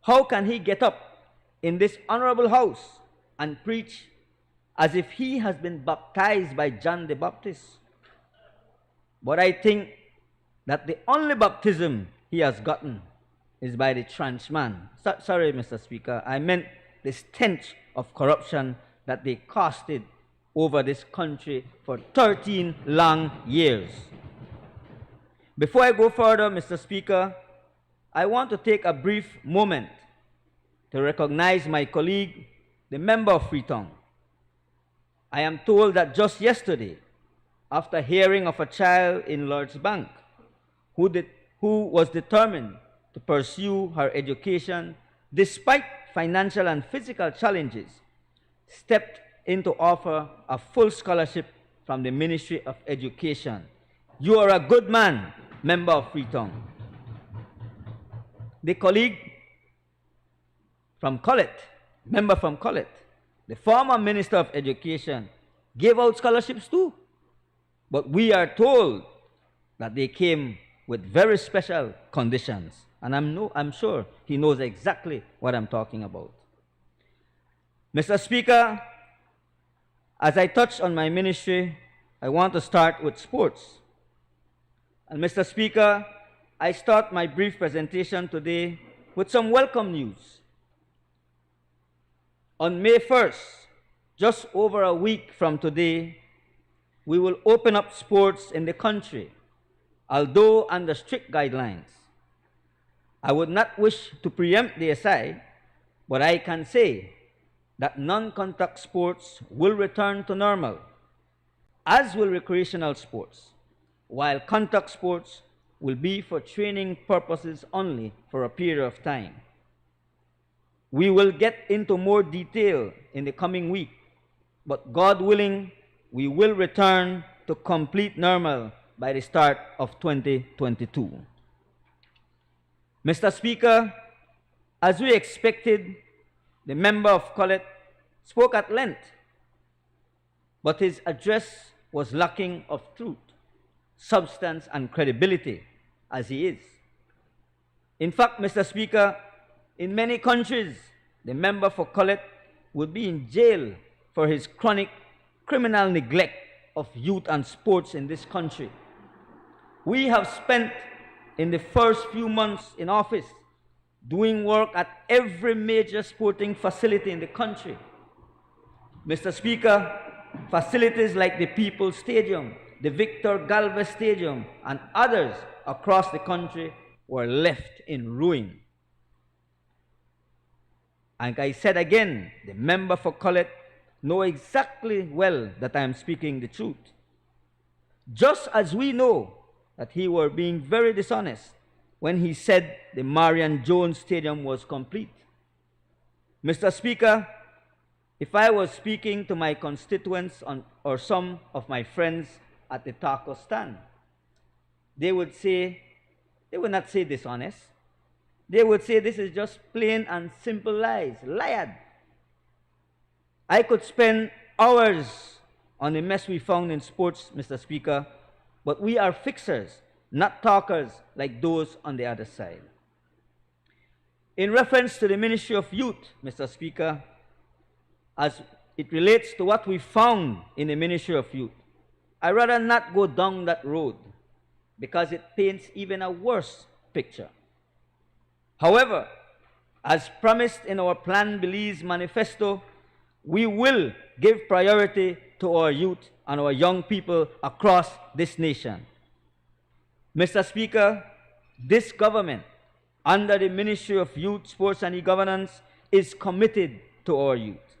how can he get up in this honorable house and preach as if he has been baptized by John the Baptist? But I think that the only baptism he has gotten is by the trans man. Sorry, Mr. Speaker, I meant the stench of corruption that they casted over this country for 13 long years. Before I go further, Mr. Speaker, I want to take a brief moment to recognize my colleague, the member of Freetown. I am told that just yesterday, after hearing of a child in Lord's Bank who was determined to pursue her education despite financial and physical challenges, stepped in to offer a full scholarship from the Ministry of Education. You are a good man, member of Freetown. The colleague from Colette, member from Colette, the former Minister of Education, gave out scholarships too. But we are told that they came with very special conditions. And I'm sure he knows exactly what I'm talking about. Mr. Speaker, as I touch on my ministry, I want to start with sports. And Mr. Speaker, I start my brief presentation today with some welcome news. On May 1st, just over a week from today, we will open up sports in the country, although under strict guidelines. I would not wish to preempt the SI, but I can say that non-contact sports will return to normal, as will recreational sports, while contact sports will be for training purposes only for a period of time. We will get into more detail in the coming week, but God willing, we will return to complete normal by the start of 2022. Mr. Speaker, as we expected, the member of Colette spoke at length, but his address was lacking of truth, substance, and credibility, as he is. In fact, Mr. Speaker, in many countries, the member for Colette would be in jail for his chronic criminal neglect of youth and sports in this country. We have spent in the first few months in office doing work at every major sporting facility in the country. Mr. Speaker, facilities like the People's Stadium, the Victor Galvez Stadium, and others across the country were left in ruin. And I said again, the member for Colette know exactly well that I am speaking the truth. Just as we know that he were being very dishonest when he said the Marion Jones Stadium was complete. Mr. Speaker, if I was speaking to my constituents or some of my friends at the taco stand, they would not say dishonest. They would say this is just plain and simple lies, lied. I could spend hours on the mess we found in sports, Mr. Speaker, but we are fixers, not talkers like those on the other side. In reference to the Ministry of Youth, Mr. Speaker, as it relates to what we found in the Ministry of Youth, I'd rather not go down that road because it paints even a worse picture. However, as promised in our Plan Belize manifesto, we will give priority to our youth and our young people across this nation. Mr. Speaker, this government, under the Ministry of Youth, Sports and E-Governance, is committed to our youth.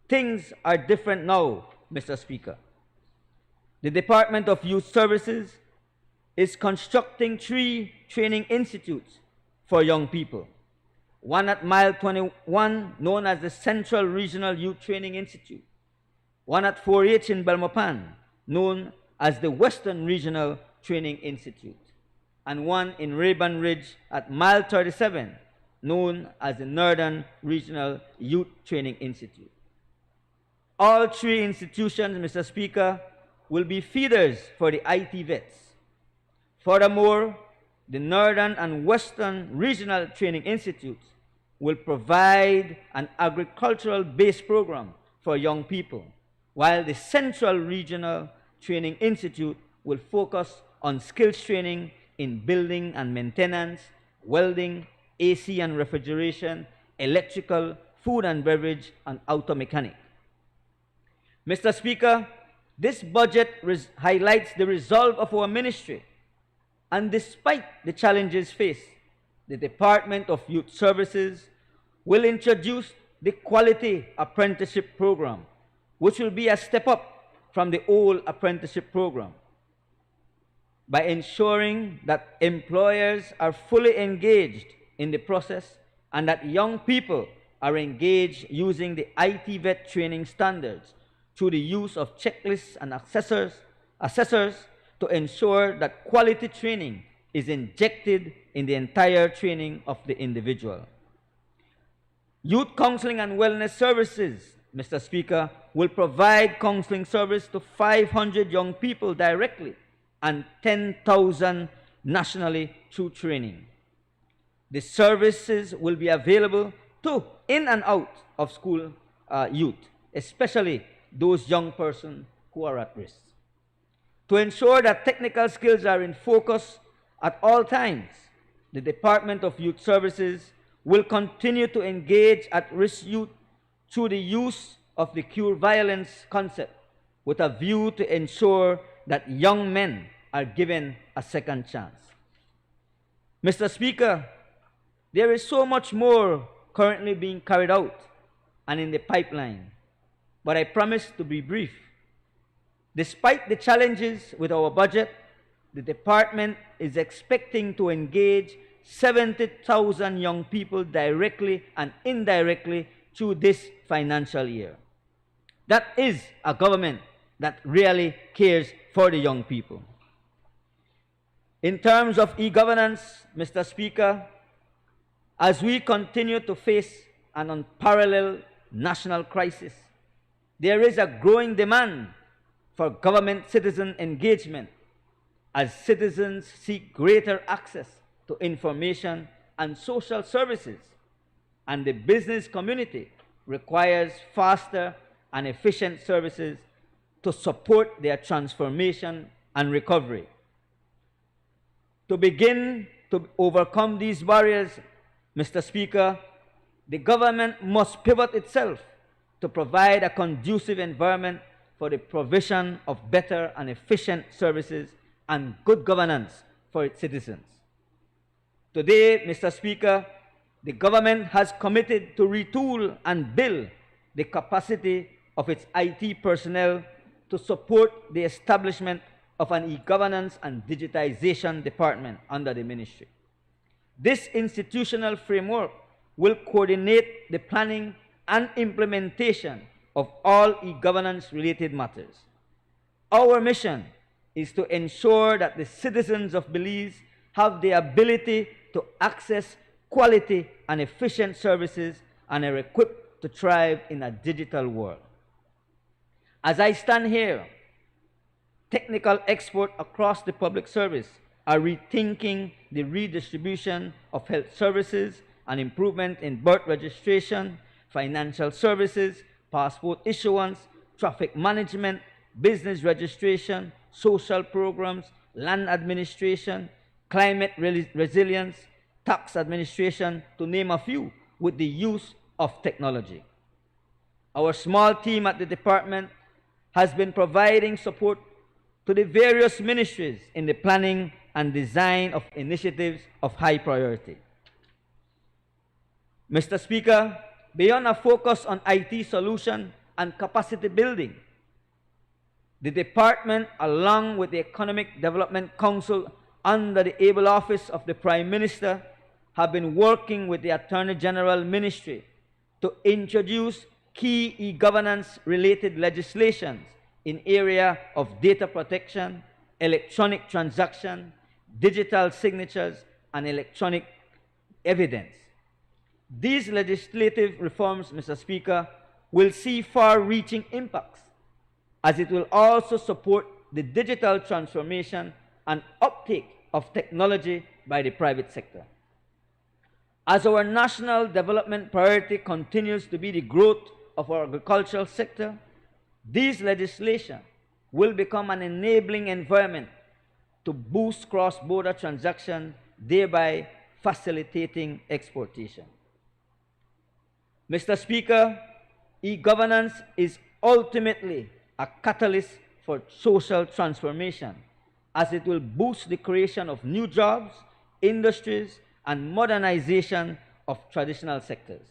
Things are different now, Mr. Speaker. The Department of Youth Services is constructing 3 training institutes for young people. One at Mile 21, known as the Central Regional Youth Training Institute. One at 4H in Belmopan, known as the Western Regional Training Institute. And one in Rayburn Ridge at Mile 37, known as the Northern Regional Youth Training Institute. All three institutions, Mr. Speaker, will be feeders for the IT vets. Furthermore, the Northern and Western Regional Training Institutes will provide an agricultural-based program for young people, while the Central Regional Training Institute will focus on skills training in building and maintenance, welding, AC and refrigeration, electrical, food and beverage, and auto mechanic. Mr. Speaker, this budget highlights the resolve of our ministry, and despite the challenges faced, the Department of Youth Services will introduce the Quality Apprenticeship Program, which will be a step up from the old apprenticeship program, by ensuring that employers are fully engaged in the process and that young people are engaged using the IT vet training standards through the use of checklists and assessors to ensure that quality training is injected in the entire training of the individual. Youth Counseling and Wellness Services, Mr. Speaker, will provide counseling service to 500 young people directly and 10,000 nationally through training. The services will be available to in and out of school youth, especially those young persons who are at risk. To ensure that technical skills are in focus at all times, the Department of Youth Services will continue to engage at-risk youth through the use of the Cure Violence concept, with a view to ensure that young men are given a second chance. Mr. Speaker, there is so much more currently being carried out and in the pipeline, but I promise to be brief. Despite the challenges with our budget, the department is expecting to engage 70,000 young people directly and indirectly through this financial year. That is a government that really cares for the young people. In terms of e-governance, Mr. Speaker, as we continue to face an unparalleled national crisis, there is a growing demand for government-citizen engagement as citizens seek greater access to information and social services, and the business community requires faster and efficient services to support their transformation and recovery. To begin to overcome these barriers, Mr. Speaker, the government must pivot itself to provide a conducive environment for the provision of better and efficient services and good governance for its citizens. Today, Mr. Speaker, the government has committed to retool and build the capacity of its IT personnel to support the establishment of an e-governance and digitization department under the ministry. This institutional framework will coordinate the planning and implementation of all e-governance related matters. Our mission is to ensure that the citizens of Belize have the ability to access quality and efficient services and are equipped to thrive in a digital world. As I stand here, technical experts across the public service are rethinking the redistribution of health services and improvement in birth registration, financial services, passport issuance, traffic management, business registration, social programs, land administration, climate resilience, tax administration, to name a few, with the use of technology. Our small team at the department has been providing support to the various ministries in the planning and design of initiatives of high priority. Mr. Speaker, beyond a focus on IT solution and capacity building, the department, along with the Economic Development Council under the able office of the Prime Minister, have been working with the Attorney General Ministry to introduce key e-governance related legislations in area of data protection, electronic transaction, digital signatures, and electronic evidence. These legislative reforms, Mr. Speaker, will see far-reaching impacts, as it will also support the digital transformation and uptake of technology by the private sector. As our national development priority continues to be the growth of our agricultural sector, this legislation will become an enabling environment to boost cross-border transactions, thereby facilitating exportation. Mr. Speaker, e-governance is ultimately a catalyst for social transformation, as it will boost the creation of new jobs, industries, and modernization of traditional sectors.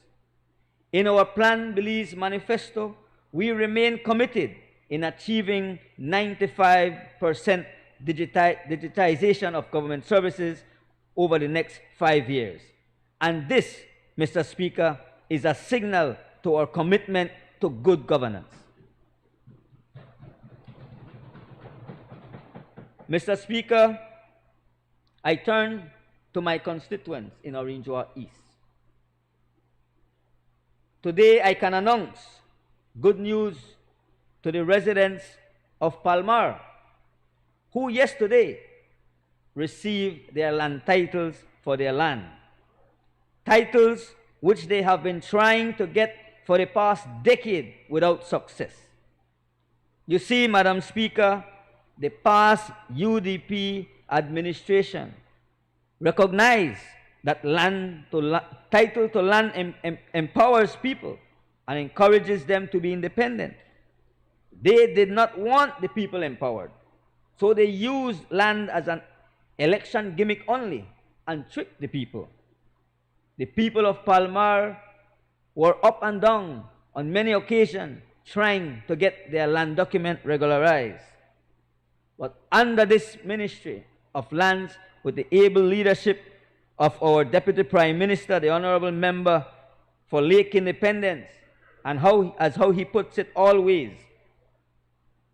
In our Plan Belize manifesto, we remain committed in achieving 95% digitization of government services over the next 5 years. And this, Mr. Speaker, is a signal to our commitment to good governance. Mr. Speaker, I turn to my constituents in Orange East. Today, I can announce good news to the residents of Palmar, who yesterday received their land titles for their land. Titles which they have been trying to get for the past decade without success. You see, Madam Speaker, the past UDP administration recognized that title to land empowers people and encourages them to be independent. They did not want the people empowered, so they used land as an election gimmick only and tricked the people. The people of Palmar were up and down on many occasions trying to get their land document regularized. But under this Ministry of Lands, with the able leadership of our Deputy Prime Minister, the Honorable Member for Lake Independence, and how he puts it always,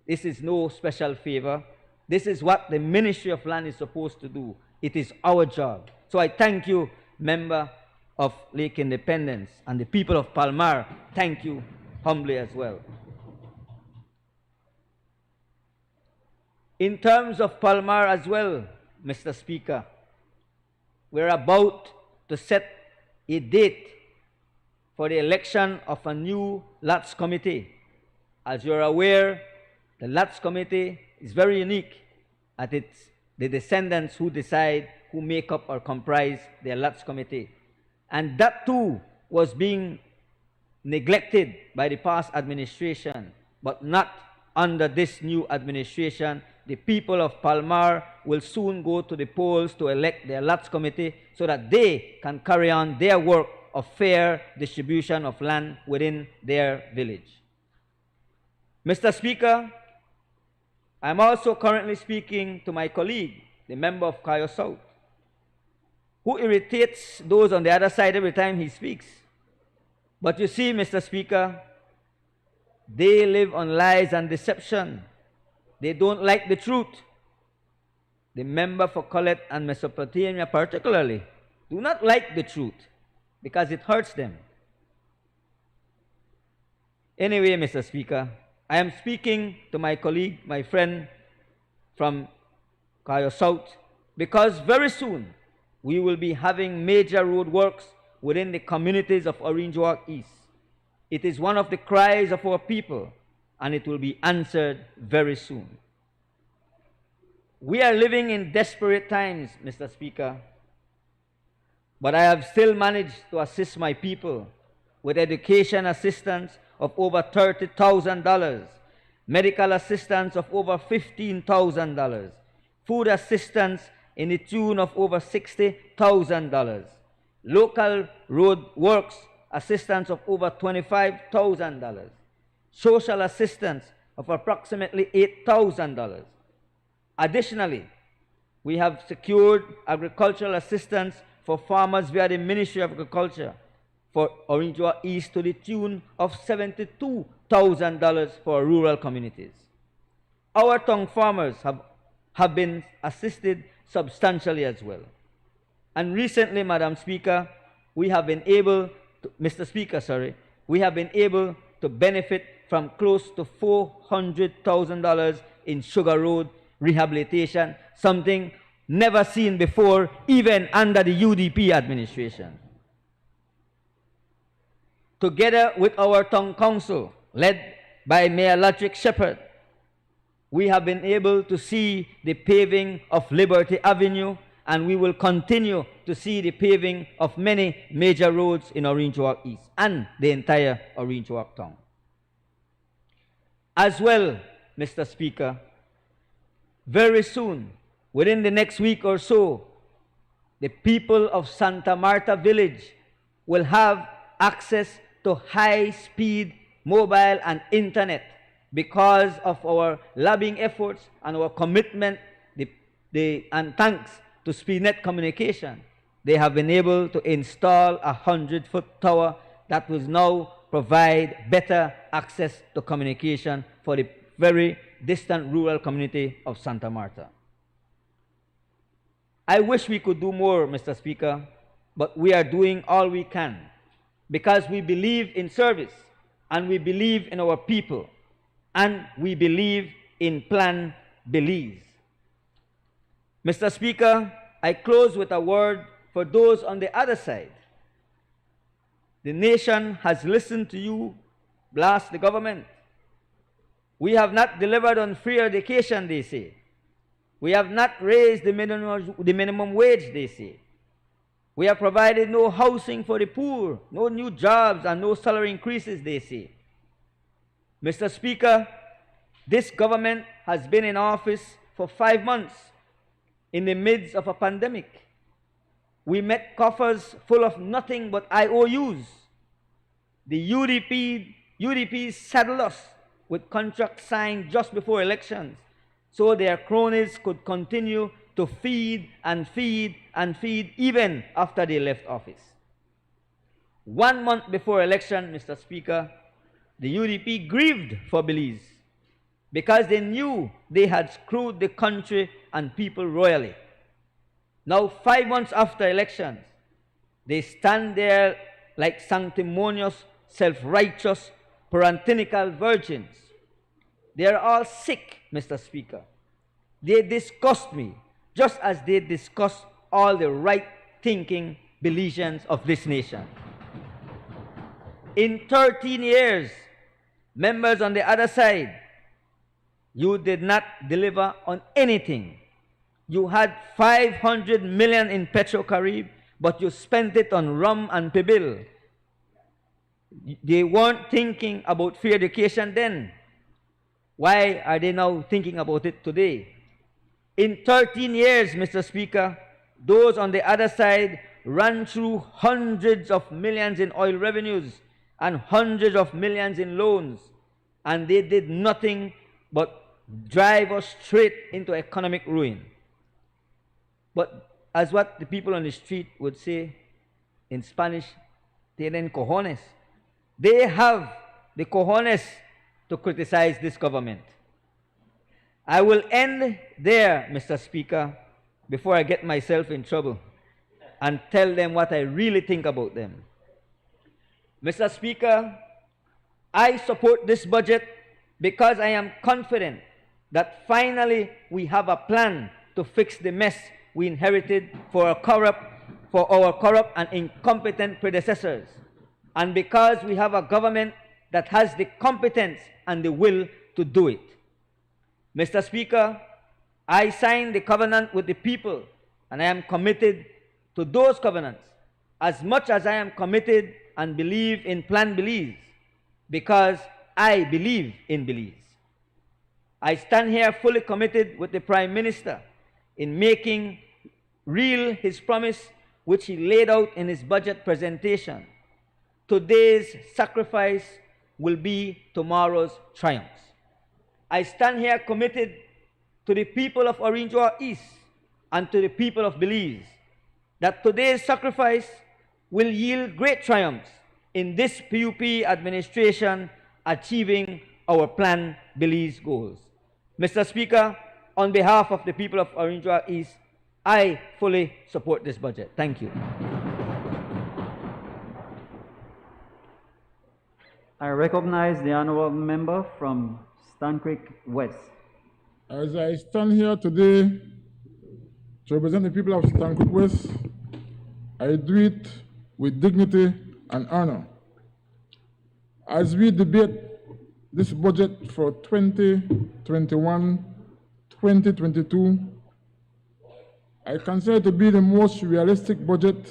this is no special favor. This is what the Ministry of Land is supposed to do. It is our job. So I thank you, Member of Lake Independence, and the people of Palmar, thank you humbly as well. In terms of Palmar as well, Mr. Speaker, we're about to set a date for the election of a new LATS committee. As you're aware, the LATS committee is very unique, as it's the descendants who decide who make up or comprise their LATS committee. And that too was being neglected by the past administration, but not under this new administration. The people of Palmar will soon go to the polls to elect their LATS committee so that they can carry on their work of fair distribution of land within their village. Mr. Speaker, I'm also currently speaking to my colleague, the member of Cayo South, who irritates those on the other side every time he speaks. But you see, Mr. Speaker, they live on lies and deception. They don't like the truth. The member for Colette and Mesopotamia particularly do not like the truth because it hurts them. Anyway, Mr. Speaker, I am speaking to my colleague, my friend from Cayo South, because very soon we will be having major road works within the communities of Orange East. It is one of the cries of our people, and it will be answered very soon. We are living in desperate times, Mr. Speaker, but I have still managed to assist my people with education assistance of over $30,000, medical assistance of over $15,000, food assistance in the tune of over $60,000, local road works assistance of over $25,000, social assistance of approximately $8,000. Additionally, we have secured agricultural assistance for farmers via the Ministry of Agriculture for Orange East to the tune of $72,000 for rural communities. Our tongue farmers have been assisted substantially as well. And recently, Madam Speaker, we have been able, Mr. Speaker, sorry, we have been able to benefit from close to $400,000 in Sugar Road rehabilitation, something never seen before, even under the UDP administration. Together with our town council, led by Mayor Ladrick Shepherd, we have been able to see the paving of Liberty Avenue, and we will continue to see the paving of many major roads in Orange Walk East and the entire Orange Walk town. As well, Mr. Speaker, very soon, within the next week or so, the people of Santa Marta Village will have access to high-speed mobile and internet because of our lobbying efforts and our commitment, and thanks to SpeedNet Communication. They have been able to install a 100-foot tower that will now provide better access to communication for the very distant rural community of Santa Marta. I wish we could do more, Mr. Speaker, but we are doing all we can because we believe in service and we believe in our people and we believe in Plan Belize. Mr. Speaker, I close with a word for those on the other side. The nation has listened to you blast the government. We have not delivered on free education, they say. We have not raised the minimum wage, they say. We have provided no housing for the poor, no new jobs, and no salary increases, they say. Mr. Speaker, this government has been in office for 5 months in the midst of a pandemic. We met coffers full of nothing but IOUs. The UDP saddled us with contracts signed just before elections so their cronies could continue to feed and feed and feed even after they left office. 1 month before election, Mr. Speaker, the UDP grieved for Belize because they knew they had screwed the country and people royally. Now, 5 months after elections, they stand there like sanctimonious, self-righteous, puritanical virgins. They are all sick, Mr. Speaker. They disgust me, just as they disgust all the right-thinking Belizeans of this nation. In 13 years, members on the other side, you did not deliver on anything. You had $500 million in Petro-Carib, but you spent it on rum and pibil. They weren't thinking about free education then. Why are they now thinking about it today? In 13 years, Mr. Speaker, those on the other side ran through hundreds of millions in oil revenues and hundreds of millions in loans, and they did nothing but drive us straight into economic ruin. But as what the people on the street would say in Spanish, tienen cojones. They have the cojones to criticize this government. I will end there, Mr. Speaker, before I get myself in trouble and tell them what I really think about them. Mr. Speaker, I support this budget because I am confident that finally we have a plan to fix the mess we inherited for our corrupt and incompetent predecessors, and because we have a government that has the competence and the will to do it. Mr. Speaker, I signed the covenant with the people, and I am committed to those covenants as much as I am committed and believe in Plan Belize, because I believe in Belize. I stand here fully committed with the Prime Minister in making real his promise which he laid out in his budget presentation. Today's sacrifice will be tomorrow's triumphs. I stand here committed to the people of Orange Walk East and to the people of Belize that today's sacrifice will yield great triumphs in this PUP administration achieving our Plan Belize goals. Mr. Speaker, on behalf of the people of Orange Walk East, I fully support this budget. Thank you. I recognize the honorable member from Stan Creek West. As I stand here today to represent the people of Stan Creek West, I do it with dignity and honor. As we debate this budget for 2021-2022, I consider it to be the most realistic budget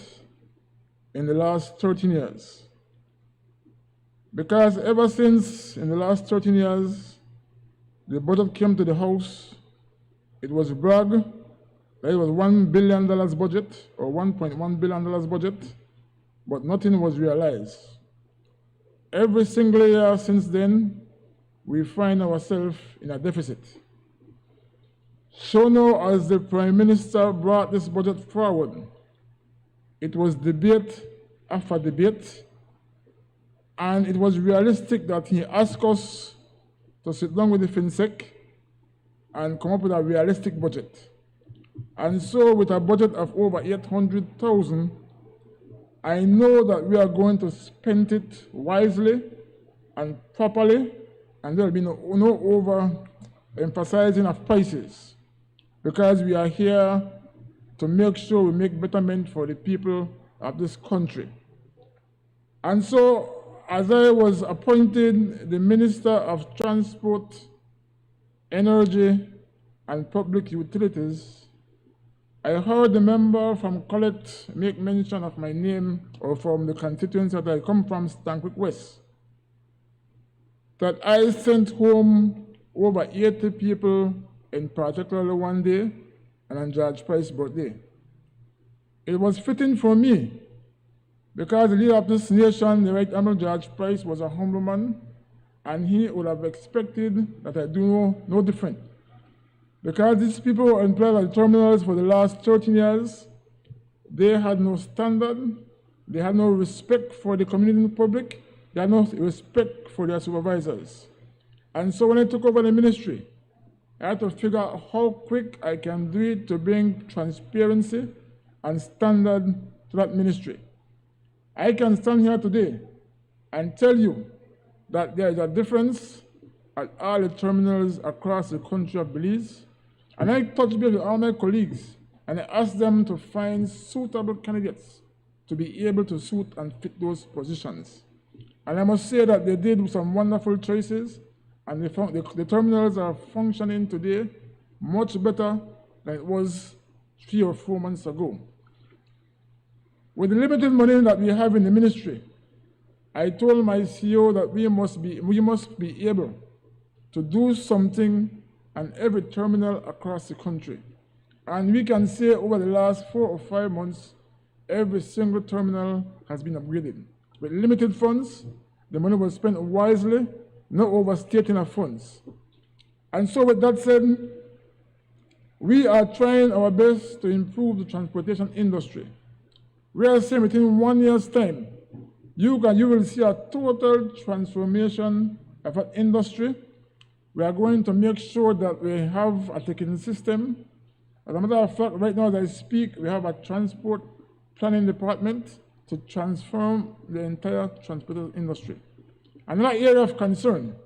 in the last 13 years. Because ever since in the last 13 years, the budget came to the House, it was bragged that it was $1 billion budget or $1.1 billion budget, but nothing was realized. Every single year since then, we find ourselves in a deficit. So now, as the Prime Minister brought this budget forward, it was debate after debate, and it was realistic that he asked us to sit down with the FinSec and come up with a realistic budget. And so with a budget of over 800,000, I know that we are going to spend it wisely and properly, and there will be no over-emphasizing of prices, because we are here to make sure we make betterment for the people of this country. And so, as I was appointed the Minister of Transport, Energy, and Public Utilities, I heard the member from Collect make mention of my name, or from the constituency that I come from, Stan Creek West, that I sent home over 80 people, in particular one day, and on George Price's birthday. It was fitting for me, because the leader of this nation, the Right Honorable George Price, was a humble man, and he would have expected that I do no different. Because these people were employed at the terminals for the last 13 years, they had no standard, they had no respect for the community and the public, they had no respect for their supervisors. And so when I took over the ministry, I had to figure out how quick I can do it to bring transparency and standard to that ministry. I can stand here today and tell you that there is a difference at all the terminals across the country of Belize. And I touched base with all my colleagues, and I asked them to find suitable candidates to be able to suit and fit those positions. And I must say that they did some wonderful choices, and the terminals are functioning today much better than it was 3 or 4 months ago. With the limited money that we have in the ministry, I told my CEO that we must be able to do something on every terminal across the country. And we can say over the last 4 or 5 months, every single terminal has been upgraded. With limited funds, the money was spent wisely, no overstating of funds. And so with that said, we are trying our best to improve the transportation industry. We are saying within 1 year's time, you will see a total transformation of that industry. We are going to make sure that we have a ticketing system. As a matter of fact, right now as I speak, we have a transport planning department to transform the entire transport industry. Another area of concern,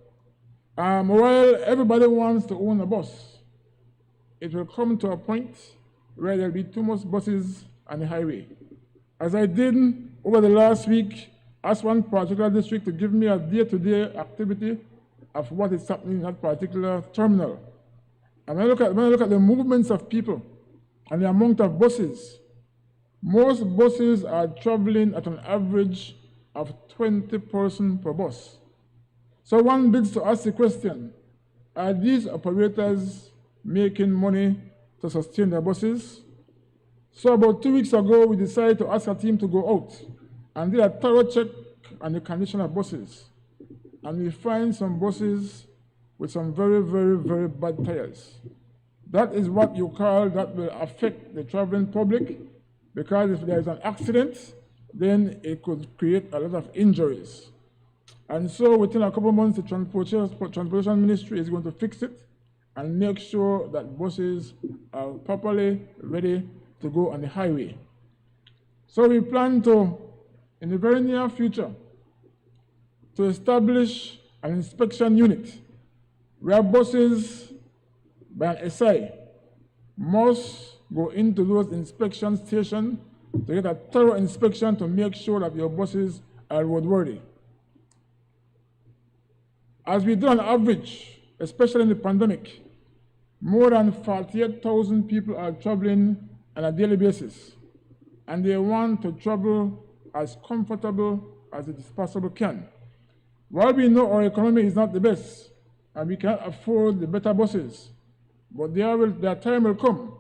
while everybody wants to own a bus, it will come to a point where there will be too much buses on the highway. As I did over the last week, asked one particular district to give me a day-to-day activity of what is happening in that particular terminal. And when I look at the movements of people and the amount of buses, most buses are traveling at an average of 20 persons per bus. So one begins to ask the question, are these operators making money to sustain their buses? So about 2 weeks ago, we decided to ask our team to go out and do a thorough check on the condition of buses. And we find some buses with some very, very, very bad tires. That is what you call that will affect the traveling public, because if there is an accident, then it could create a lot of injuries. And so within a couple of months, the Transportation Ministry is going to fix it and make sure that buses are properly ready to go on the highway. So we plan to, in the very near future, to establish an inspection unit where buses by an SI must go into those inspection stations to get a thorough inspection to make sure that your buses are roadworthy. As we do on average, especially in the pandemic, more than 48,000 people are traveling on a daily basis, and they want to travel as comfortable as it is possible can. While we know our economy is not the best, and we can't afford the better buses, but their time will come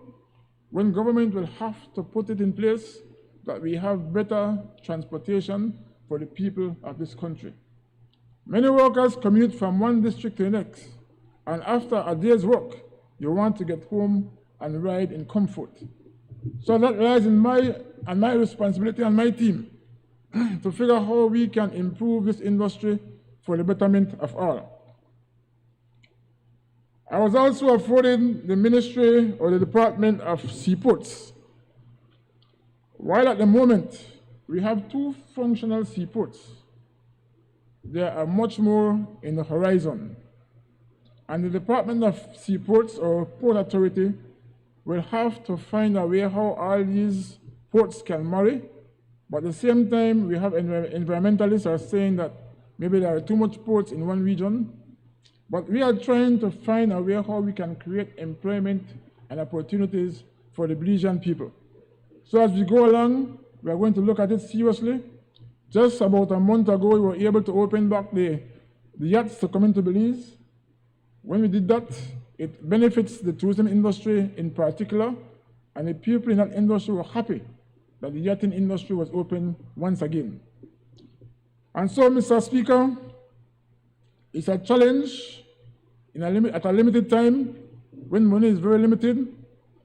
when government will have to put it in place that we have better transportation for the people of this country. Many workers commute from one district to the next, and after a day's work, you want to get home and ride in comfort. So that lies in my responsibility and my team to figure out how we can improve this industry for the betterment of all. I was also afforded the Ministry or the Department of Seaports. While at the moment we have 2 functional seaports, there are much more in the horizon. And the Department of Seaports or Port Authority will have to find a way how all these ports can marry. But at the same time, we have environmentalists are saying that maybe there are too much ports in one region. But we are trying to find a way how we can create employment and opportunities for the Belizean people. So as we go along, we are going to look at it seriously. Just about a month ago, we were able to open back the yachts to come into Belize. When we did that, it benefits the tourism industry in particular, and the people in that industry were happy that the yachting industry was open once again. And so, Mr. Speaker, it's a challenge at a limited time when money is very limited,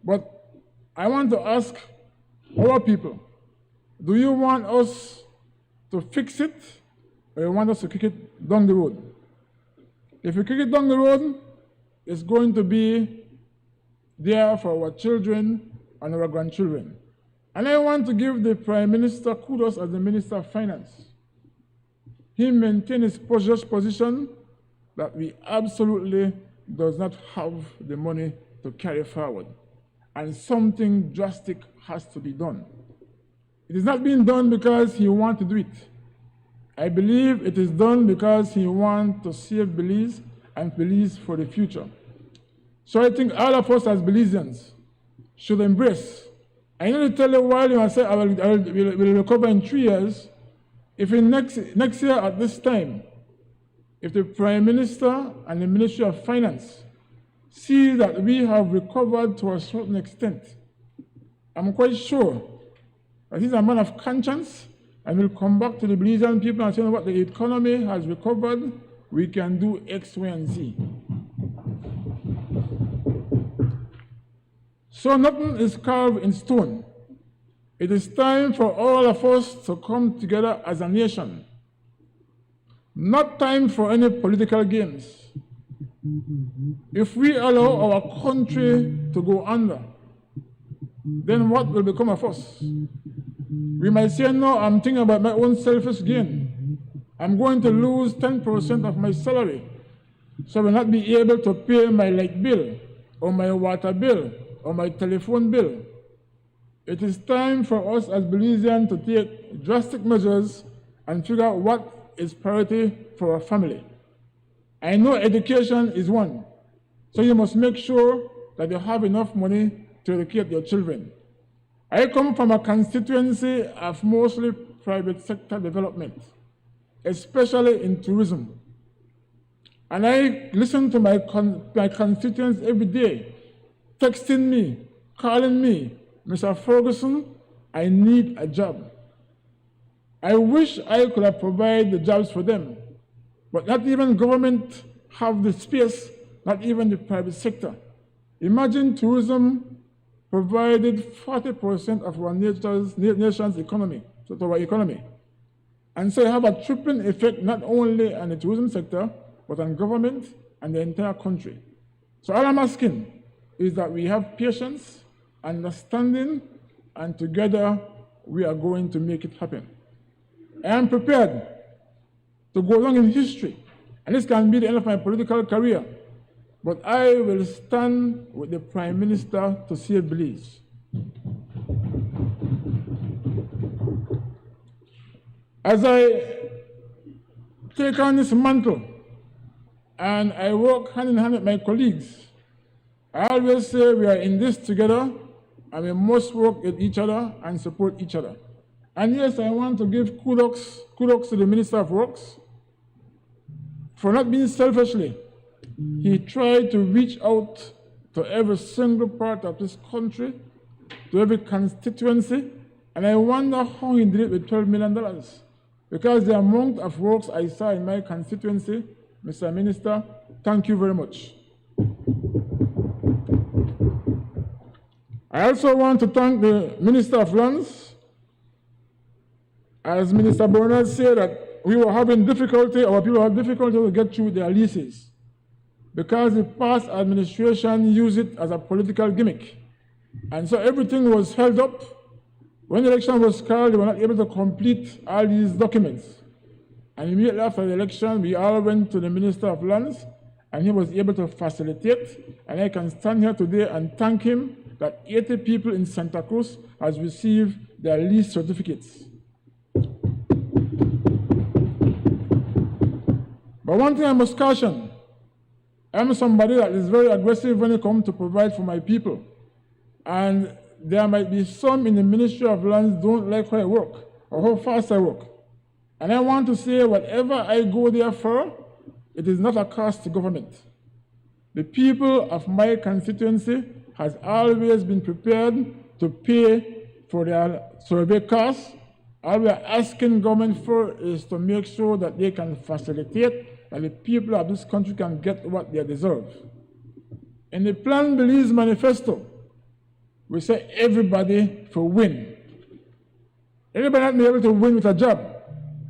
but I want to ask our people, do you want us to fix it, or you want us to kick it down the road? If we kick it down the road, it's going to be there for our children and our grandchildren. And I want to give the Prime Minister kudos as the Minister of Finance. He maintained his position that we absolutely does not have the money to carry forward. And something drastic has to be done. It is not being done because he wants to do it. I believe it is done because he wants to save Belize and Belize for the future. So I think all of us as Belizeans should embrace. I need to tell you while you say I will recover in 3 years. If in next year at this time, if the Prime Minister and the Ministry of Finance see that we have recovered to a certain extent, I'm quite sure that he's a man of conscience and will come back to the Belizean people and say, what the economy has recovered, we can do X, Y, and Z. So nothing is carved in stone. It is time for all of us to come together as a nation. Not time for any political games. If we allow our country to go under, then what will become of us? We might say, no, I'm thinking about my own selfish gain. I'm going to lose 10% of my salary, so I will not be able to pay my light bill, or my water bill, or my telephone bill. It is time for us as Belizeans to take drastic measures and figure out what is priority for our family. I know education is one, so you must make sure that you have enough money to educate your children. I come from a constituency of mostly private sector development, especially in tourism. And I listen to my constituents every day, texting me, calling me, Mr. Ferguson, I need a job. I wish I could have provided the jobs for them, but not even government have the space, not even the private sector. Imagine tourism provided 40% of our nation's economy, so to our economy. And so you have a tripling effect not only on the tourism sector, but on government and the entire country. So all I'm asking is that we have patience, understanding, and together we are going to make it happen. I am prepared to go along in history. And this can be the end of my political career. But I will stand with the Prime Minister to save Belize. As I take on this mantle and I work hand in hand with my colleagues, I always say we are in this together and we must work with each other and support each other. And yes, I want to give kudos to the Minister of Works for not being selfishly. He tried to reach out to every single part of this country, to every constituency, and I wonder how he did it with $12 million. Because the amount of works I saw in my constituency, Mr. Minister, thank you very much. I also want to thank the Minister of Lands. As Minister Bernard said, that we were having difficulty, or people had difficulty to get through their leases because the past administration used it as a political gimmick. And so everything was held up. When the election was called, they were not able to complete all these documents. And immediately after the election, we all went to the Minister of Lands, and he was able to facilitate. And I can stand here today and thank him that 80 people in Santa Cruz has received their lease certificates. But one thing I must caution, I'm somebody that is very aggressive when it comes to provide for my people. And there might be some in the Ministry of Lands don't like how I work or how fast I work. And I want to say whatever I go there for, it is not a cost to government. The people of my constituency has always been prepared to pay for their survey costs. All we are asking government for is to make sure that they can facilitate and the people of this country can get what they deserve. In the Plan Belize manifesto, we say everybody for win. Everybody not be able to win with a job,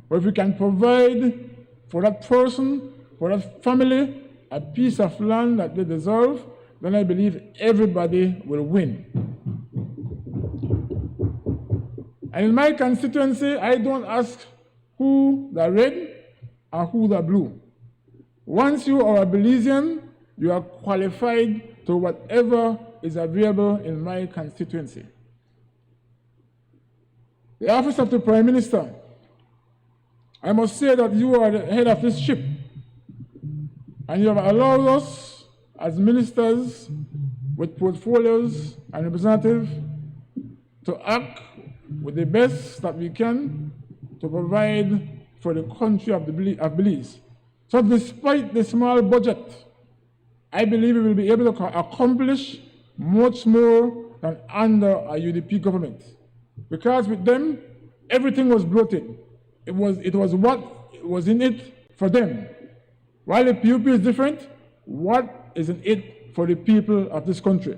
but if we can provide for that person, for that family, a piece of land that they deserve, then I believe everybody will win. And in my constituency, I don't ask who the red or who the blue. Once you are a Belizean, you are qualified to whatever is available in my constituency. The office of the Prime Minister, I must say that you are the head of this ship, and you have allowed us as ministers with portfolios and representatives to act with the best that we can to provide for the country of Belize. So despite the small budget, I believe we will be able to accomplish much more than under a UDP government. Because with them, everything was bloated. It was what was in it for them. While the PUP is different, what is in it for the people of this country?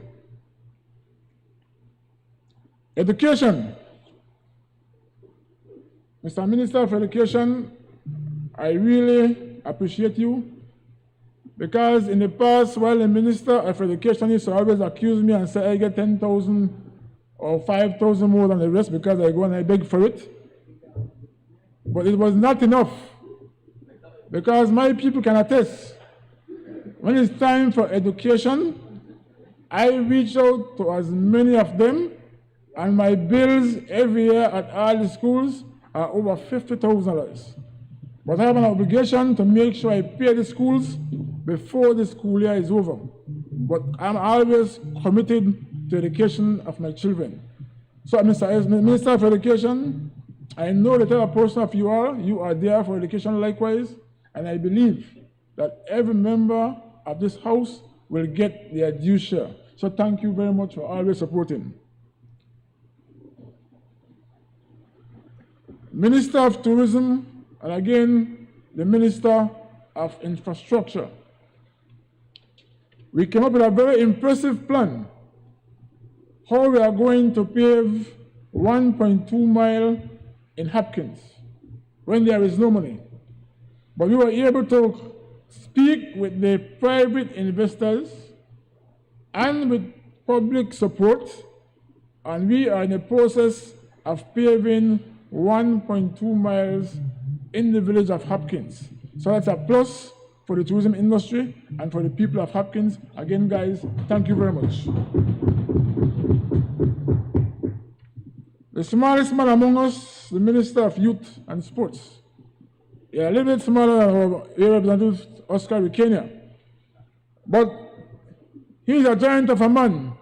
Education. Mr. Minister of Education, I really appreciate you, because in the past, while the Minister of Education used to always accuse me and say I get 10,000 or 5,000 more than the rest because I go and I beg for it. But it was not enough, because my people can attest. When it's time for education, I reach out to as many of them, and my bills every year at all the schools are over $50,000. But I have an obligation to make sure I pay the schools before the school year is over. But I'm always committed to education of my children. So, Mr. Minister of Education, I know the type of person of you are there for education likewise, and I believe that every member of this House will get their due share. So thank you very much for always supporting. Minister of Tourism, and again, the Minister of Infrastructure. We came up with a very impressive plan how we are going to pave 1.2 mile in Hopkins when there is no money. But we were able to speak with the private investors and with public support, and we are in the process of paving 1.2 miles in the village of Hopkins. So that's a plus for the tourism industry and for the people of Hopkins. Again, guys, thank you very much. The smallest man among us, the Minister of Youth and Sports. Yeah, a little bit smaller than our Representative Oscar Wikenya. But he's a giant of a man.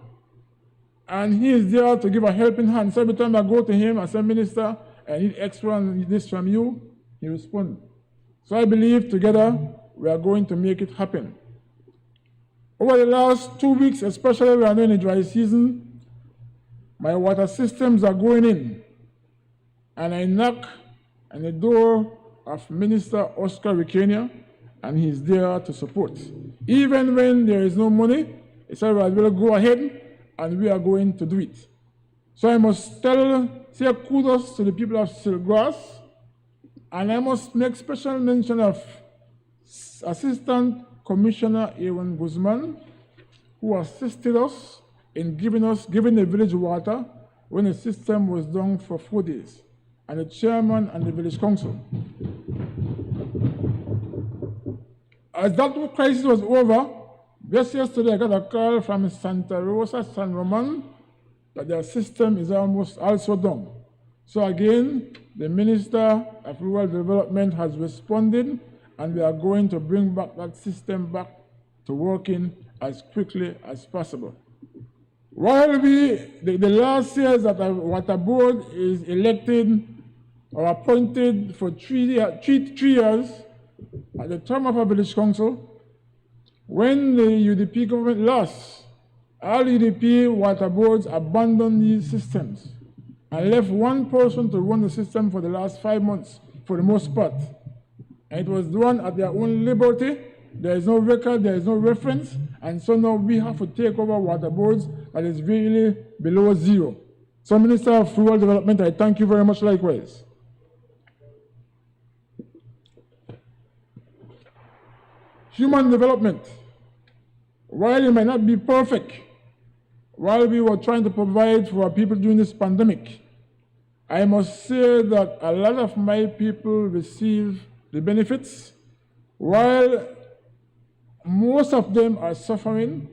And he is there to give a helping hand. So every time I go to him, I say, Minister, I need extra and this from you, he responds. So I believe together we are going to make it happen. Over the last 2 weeks, especially we are in the dry season, my water systems are going in. And I knock on the door of Minister Oscar Wikenya, and he's there to support. Even when there is no money, he said, well, we'll go ahead and we are going to do it. So I must say kudos to the people of Silgrass, and I must make special mention of Assistant Commissioner Aaron Guzman, who assisted us in giving the village water when the system was down for 4 days, and the chairman and the village council. As that crisis was over, just yesterday I got a call from Santa Rosa, San Roman, that their system is almost also done. So again, the Minister of Rural Development has responded, and we are going to bring back that system back to working as quickly as possible. While the last years that our water board is elected or appointed for 3 years at the term of our village council, when the UDP government lost, all UDP water boards abandoned these systems and left one person to run the system for the last 5 months, for the most part. And it was done at their own liberty. There is no record, there is no reference, and so now we have to take over water boards that is really below zero. So, Minister of Rural Development, I thank you very much likewise. Human development. While it might not be perfect, while we were trying to provide for our people during this pandemic, I must say that a lot of my people receive the benefits, while most of them are suffering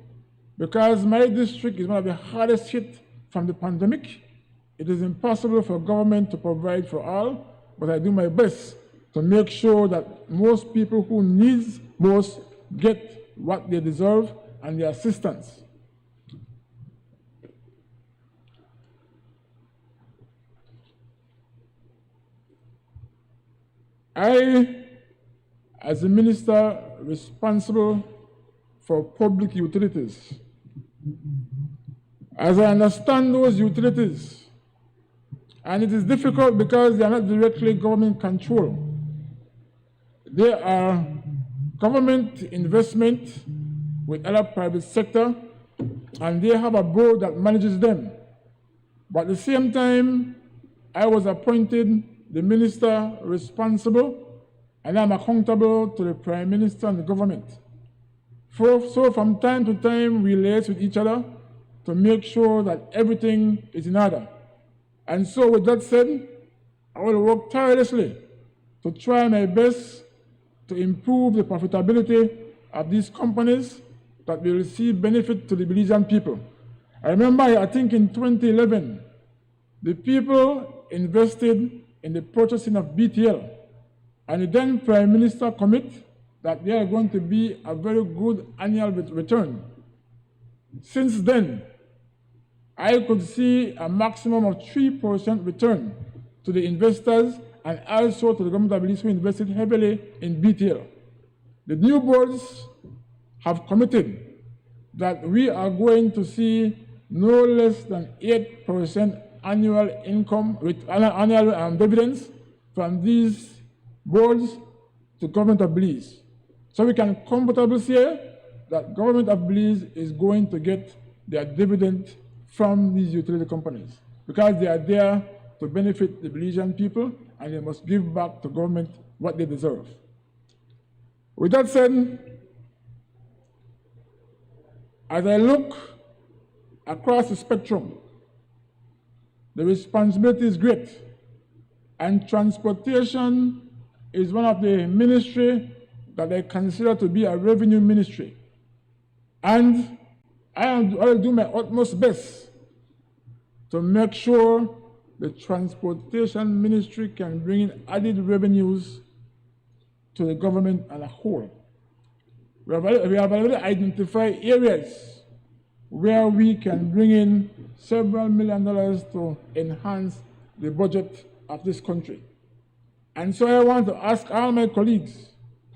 because my district is one of the hardest hit from the pandemic. It is impossible for government to provide for all, but I do my best to make sure that most people who need most get what they deserve and the assistance. I, as a minister responsible for public utilities, as I understand those utilities, and it is difficult because they are not directly government control. They are government investment with other private sector, and they have a board that manages them. But at the same time, I was appointed the minister responsible, and I'm accountable to the Prime Minister and the government. So from time to time, we liaise with each other to make sure that everything is in order. And so with that said, I will work tirelessly to try my best to improve the profitability of these companies that will receive benefit to the Belizean people. I remember, I think in 2011, the people invested in the purchasing of BTL, and the then Prime Minister committed that there are going to be a very good annual return. Since then, I could see a maximum of 3% return to the investors and also to the government of Belize, who invested heavily in BTL. The new boards have committed that we are going to see no less than 8% annual income with annual dividends from these boards to government of Belize. So we can comfortably say that government of Belize is going to get their dividend from these utility companies because they are there to benefit the Belizean people, and they must give back to government what they deserve. With that said, as I look across the spectrum, the responsibility is great, and transportation is one of the ministry that I consider to be a revenue ministry. And I will do my utmost best to make sure the transportation ministry can bring in added revenues to the government as a whole. We have already identified areas where we can bring in several $1 million to enhance the budget of this country. And so I want to ask all my colleagues,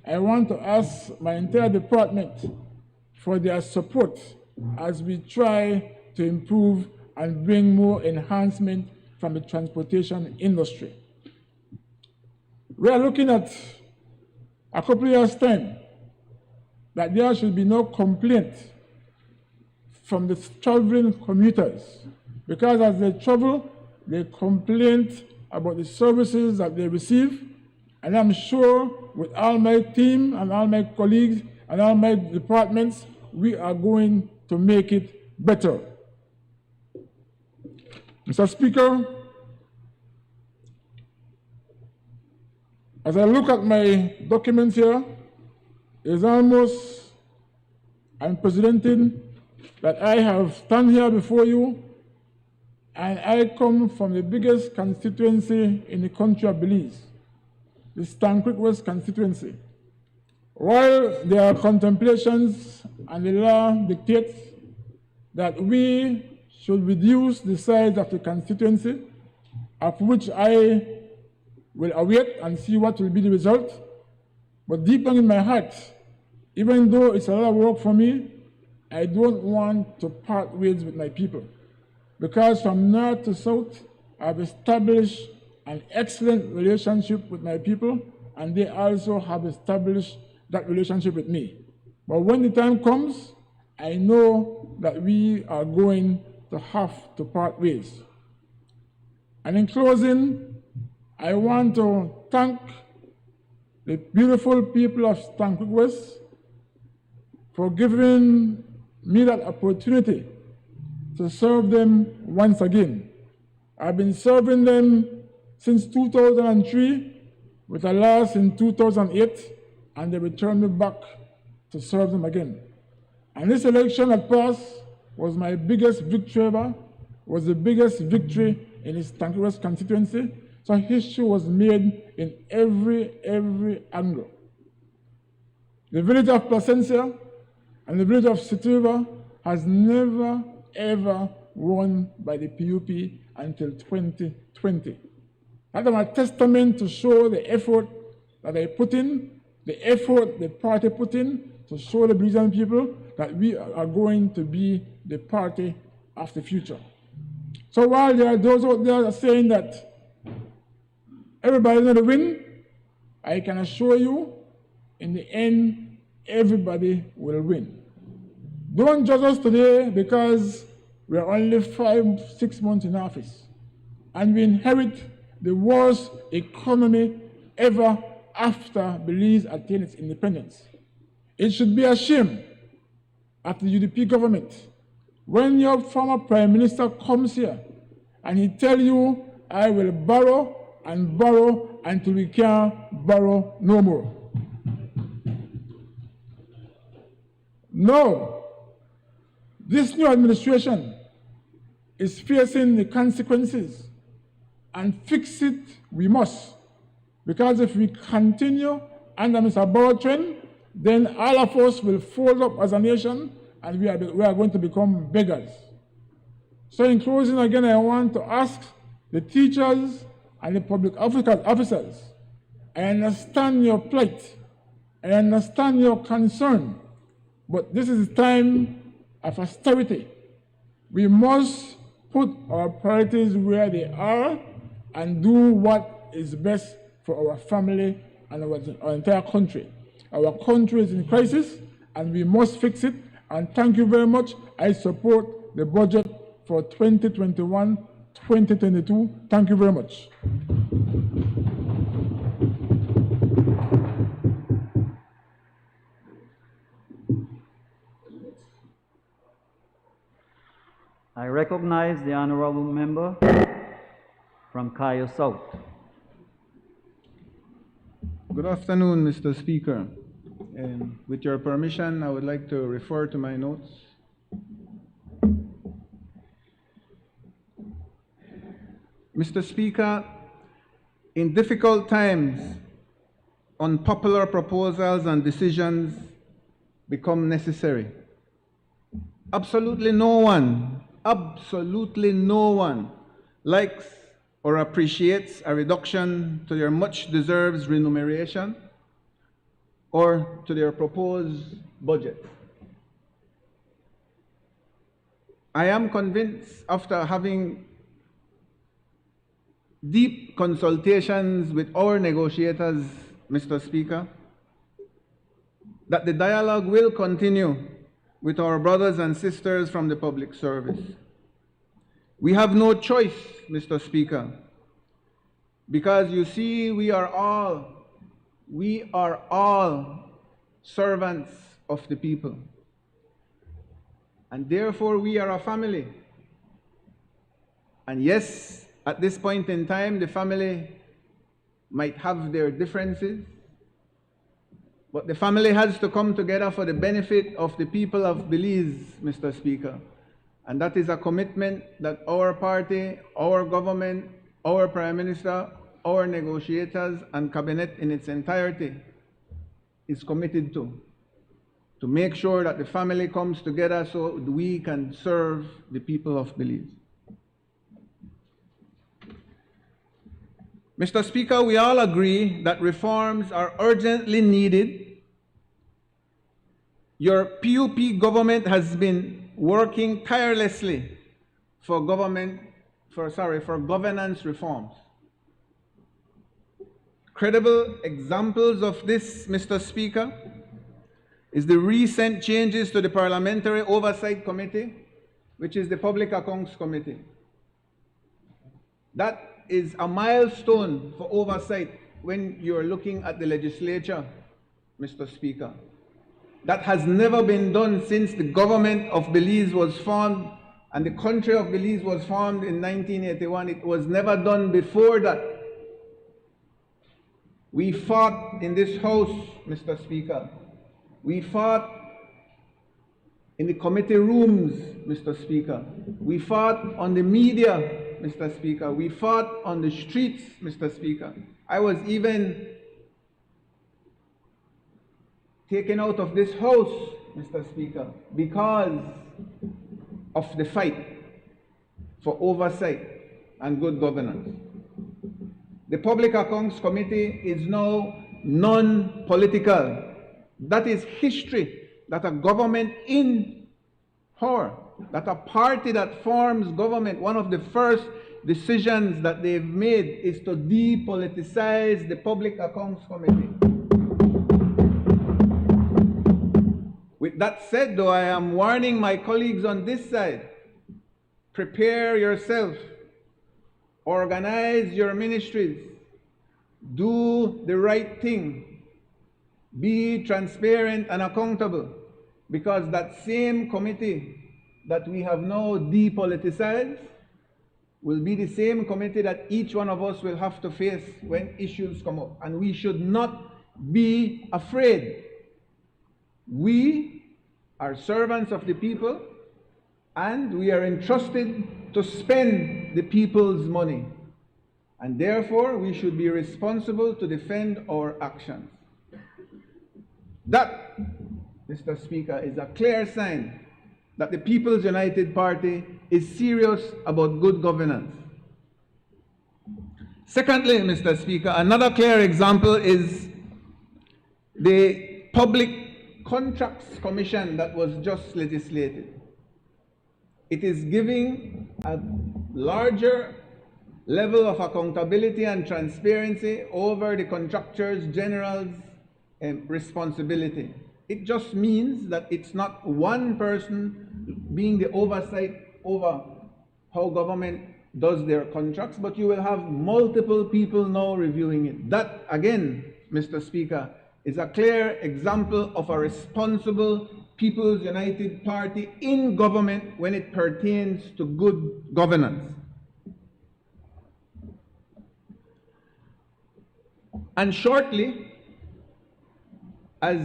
I want to ask my entire department for their support as we try to improve and bring more enhancement from the transportation industry. We are looking at a couple of years' time that there should be no complaint from the traveling commuters, because as they travel, they complain about the services that they receive, and I'm sure with all my team and all my colleagues and all my departments, we are going to make it better. Mr. Speaker, as I look at my documents here, it's almost unprecedented that I have stand here before you, and I come from the biggest constituency in the country of Belize, the Stann Creek West constituency. While there are contemplations and the law dictates that we should reduce the size of the constituency, of which I will await and see what will be the result. But deep down in my heart, even though it's a lot of work for me, I don't want to part ways with my people. Because from north to south, I've established an excellent relationship with my people, and they also have established that relationship with me. But when the time comes, I know that we are going to have to part ways. And in closing, I want to thank the beautiful people of Stann Creek West for giving me that opportunity to serve them once again. I've been serving them since 2003 with a last in 2008, and they returned me back to serve them again. And this election at passed was my biggest victory ever, was the biggest victory in the Stann Creek West constituency. So history was made in every angle. The village of Placencia and the village of Situva has never, ever won by the PUP until 2020. That is a testament to show the effort that they put in, the effort the party put in to show the Belizean people that we are going to be the party of the future. So while there are those out there saying that everybody's going to win, I can assure you, in the end, everybody will win. Don't judge us today because we are only 5-6 months in office, and we inherit the worst economy ever after Belize attained its independence. It should be a shame at the UDP government when your former prime minister comes here and he tells you, I will borrow and borrow until we can't borrow no more. No, this new administration is facing the consequences, and fix it we must. Because if we continue under Mr. Borrow trend, then all of us will fold up as a nation, and we are going to become beggars. So in closing, again, I want to ask the teachers and the public officers, I understand your plight, I understand your concern, but this is a time of austerity. We must put our priorities where they are and do what is best for our family and our entire country. Our country is in crisis, and we must fix it. And thank you very much. I support the budget for 2021-2022. Thank you very much. I recognize the honorable member from Cayo South. Good afternoon, Mr. Speaker. With your permission, I would like to refer to my notes. Mr. Speaker, in difficult times, unpopular proposals and decisions become necessary. Absolutely no one likes or appreciates a reduction to their much-deserved remuneration or to their proposed budget. I am convinced, after having deep consultations with our negotiators, Mr. Speaker, that the dialogue will continue with our brothers and sisters from the public service. We have no choice, Mr. Speaker, because you see, we are all servants of the people. And therefore, we are a family. And yes, at this point in time, the family might have their differences, but the family has to come together for the benefit of the people of Belize, Mr. Speaker. And that is a commitment that our party, our government, our Prime Minister, our negotiators, and Cabinet in its entirety is committed to make sure that the family comes together so we can serve the people of Belize. Mr. Speaker, we all agree that reforms are urgently needed. Your PUP government has been working tirelessly for governance reforms. Credible examples of this, Mr. Speaker, is the recent changes to the Parliamentary Oversight Committee, which is the Public Accounts Committee. That is a milestone for oversight when you're looking at the legislature, Mr. Speaker. That has never been done since the government of Belize was formed and the country of Belize was formed in 1981. It was never done before that. We fought in this House, Mr. Speaker. We fought in the committee rooms, Mr. Speaker. We fought on the media, Mr. Speaker. We fought on the streets, Mr. Speaker. I was even taken out of this House, Mr. Speaker, because of the fight for oversight and good governance. The Public Accounts Committee is now non-political. That is history, that a government in power, that a party that forms government, one of the first decisions that they've made is to depoliticize the Public Accounts Committee. With that said, though, I am warning my colleagues on this side, prepare yourself, organize your ministries, do the right thing, be transparent and accountable, because that same committee that we have now depoliticized will be the same committee that each one of us will have to face when issues come up. And we should not be afraid. We are servants of the people, and we are entrusted to spend the people's money. And therefore, we should be responsible to defend our actions. That, Mr. Speaker, is a clear sign that the People's United Party is serious about good governance. Secondly, Mr. Speaker, another clear example is the Public Contracts Commission that was just legislated. It is giving a larger level of accountability and transparency over the Contractors General's responsibility. It just means that it's not one person being the oversight over how government does their contracts, but you will have multiple people now reviewing it. That, again, Mr. Speaker, is a clear example of a responsible People's United Party in government when it pertains to good governance. And shortly, as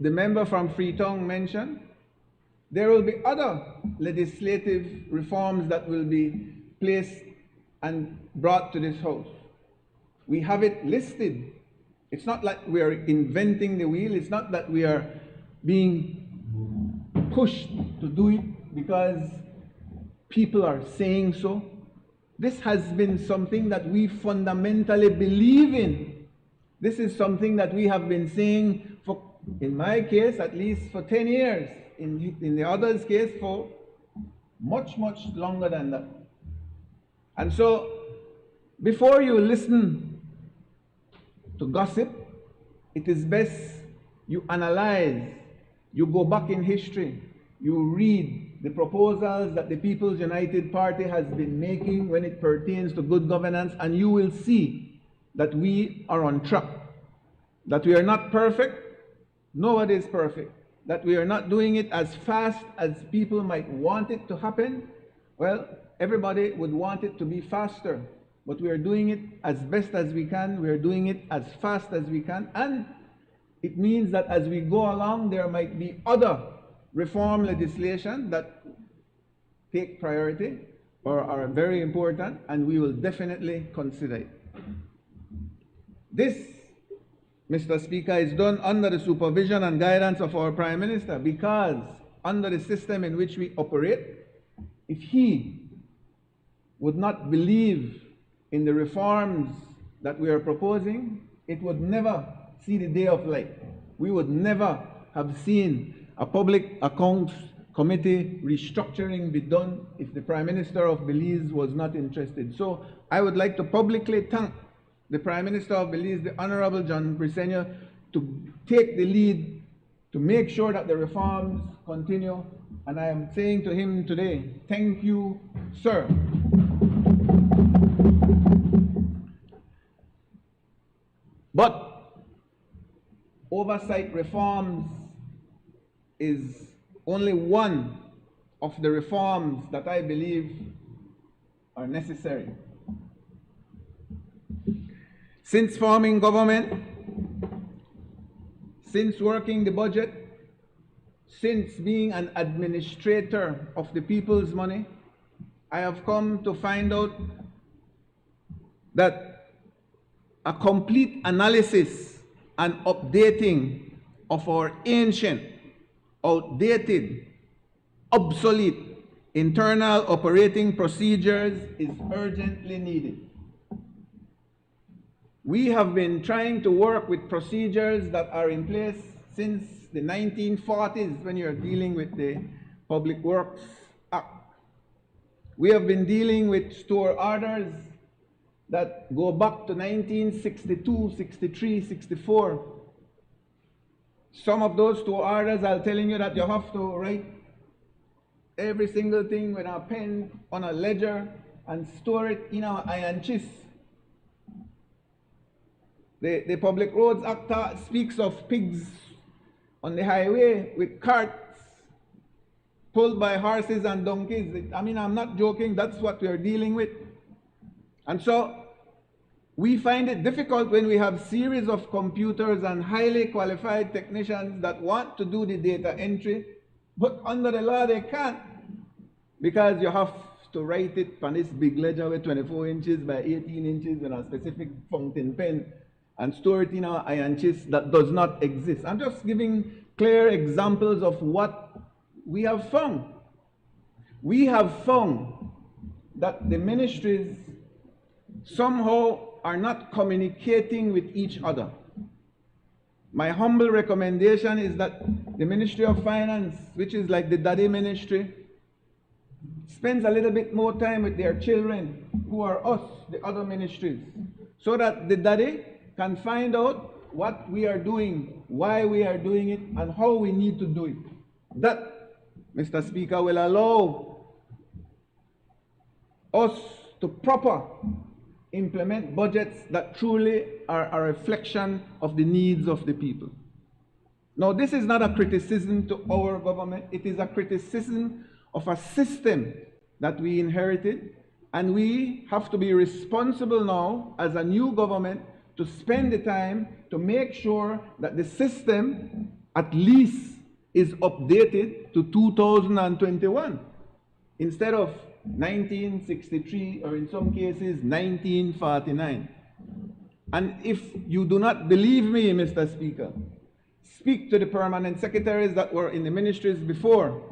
the member from Freetown mentioned, there will be other legislative reforms that will be placed and brought to this House. We have it listed. It's not like we are inventing the wheel. It's not that we are being pushed to do it because people are saying so. This has been something that we fundamentally believe in. This is something that we have been saying for, in my case, at least for 10 years. In the other's case, for much, much longer than that. And so, before you listen to gossip, it is best you analyze, you go back in history, you read the proposals that the People's United Party has been making when it pertains to good governance, and you will see that we are on track, that we are not perfect, nobody is perfect, that we are not doing it as fast as people might want it to happen. Well, everybody would want it to be faster, but we are doing it as best as we can, we are doing it as fast as we can, and it means that as we go along, there might be other reform legislation that take priority or are very important, and we will definitely consider it. This, Mr. Speaker, is done under the supervision and guidance of our Prime Minister, because under the system in which we operate, if he would not believe in the reforms that we are proposing, it would never see the day of light. We would never have seen a public accounts committee restructuring be done if the Prime Minister of Belize was not interested. So I would like to publicly thank the Prime Minister of Belize, the Honorable John Briceño, to take the lead to make sure that the reforms continue. And I am saying to him today, thank you, sir. But oversight reforms is only one of the reforms that I believe are necessary. Since forming government, since working the budget, since being an administrator of the people's money, I have come to find out that a complete analysis and updating of our ancient, outdated, obsolete internal operating procedures is urgently needed. We have been trying to work with procedures that are in place since the 1940s when you're dealing with the Public Works Act. We have been dealing with store orders that go back to 1962, 63, 64. Some of those store orders are telling you that you have to write every single thing with a pen on a ledger and store it in our iron chest. The Public Roads Act speaks of pigs on the highway with carts pulled by horses and donkeys. I mean, I'm not joking, that's what we are dealing with. And so we find it difficult when we have series of computers and highly qualified technicians that want to do the data entry, but under the law they can't, because you have to write it on this big ledger with 24 inches by 18 inches with a specific fountain pen and store it in our iron chest that does not exist. I'm just giving clear examples of what we have found. We have found that the ministries somehow are not communicating with each other. My humble recommendation is that the Ministry of Finance, which is like the daddy ministry, spends a little bit more time with their children, who are us, the other ministries, so that the daddy can find out what we are doing, why we are doing it, and how we need to do it. That, Mr. Speaker, will allow us to proper implement budgets that truly are a reflection of the needs of the people. Now, this is not a criticism to our government. It is a criticism of a system that we inherited, and we have to be responsible now as a new government to spend the time to make sure that the system at least is updated to 2021 instead of 1963 or in some cases 1949. And if you do not believe me, Mr. Speaker, speak to the permanent secretaries that were in the ministries before.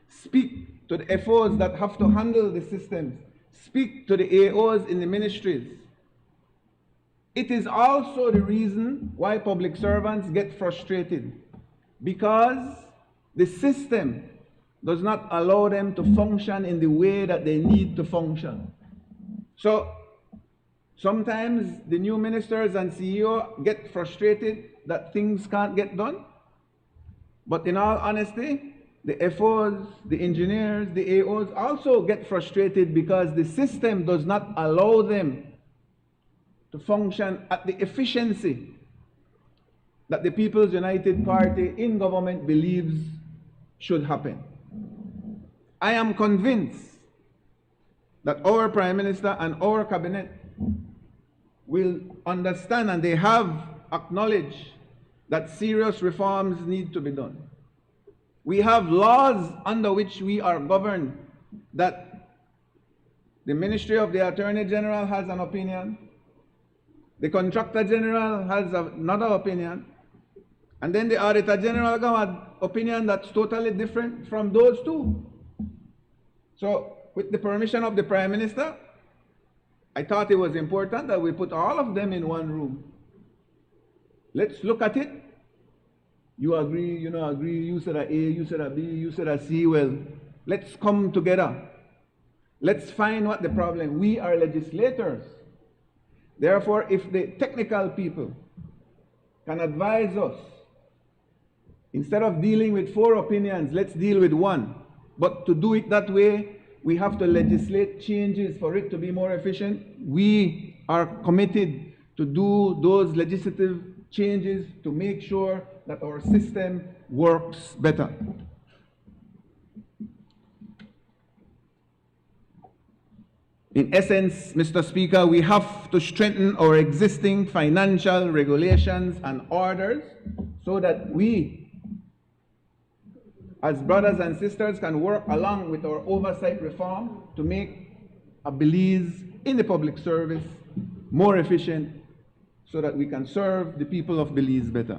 Speak to the FOs that have to handle the systems. Speak to the AOs in the ministries. It is also the reason why public servants get frustrated, because the system does not allow them to function in the way that they need to function. So sometimes the new ministers and CEO get frustrated that things can't get done. But in all honesty, the FOs, the engineers, the AOs also get frustrated because the system does not allow them to function at the efficiency that the People's United Party in government believes should happen. I am convinced that our Prime Minister and our Cabinet will understand, and they have acknowledged, that serious reforms need to be done. We have laws under which we are governed that the Ministry of the Attorney General has an opinion, the Contractor General has another opinion, and then the Auditor General got an opinion that's totally different from those two. So, with the permission of the Prime Minister, I thought it was important that we put all of them in one room. Let's look at it. You agree, you don't agree, you said a A, you said a B, you said a C. Well, let's come together. Let's find what the problem. We are legislators. Therefore, if the technical people can advise us, instead of dealing with 4 opinions, let's deal with 1. But to do it that way, we have to legislate changes for it to be more efficient. We are committed to do those legislative changes to make sure that our system works better. In essence, Mr. Speaker, we have to strengthen our existing financial regulations and orders so that we, as brothers and sisters, can work along with our oversight reform to make a Belize in the public service more efficient so that we can serve the people of Belize better.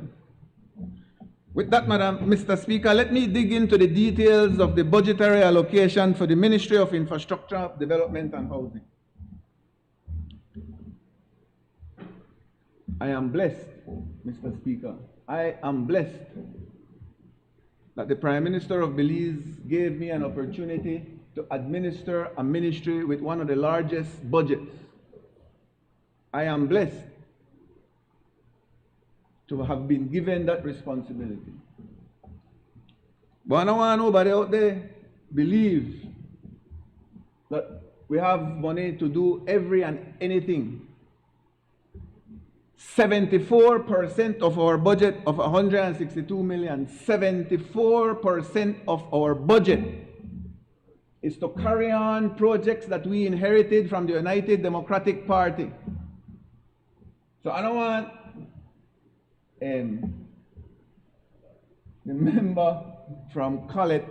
With that, Mr. Speaker, let me dig into the details of the budgetary allocation for the Ministry of Infrastructure, Development and Housing. I am blessed, Mr. Speaker. I am blessed that the Prime Minister of Belize gave me an opportunity to administer a ministry with one of the largest budgets. I am blessed to have been given that responsibility. But I don't want nobody out there believe that we have money to do every and anything. 74% of our budget of 162 million, 74% of our budget is to carry on projects that we inherited from the United Democratic Party. So I don't want the member from Collet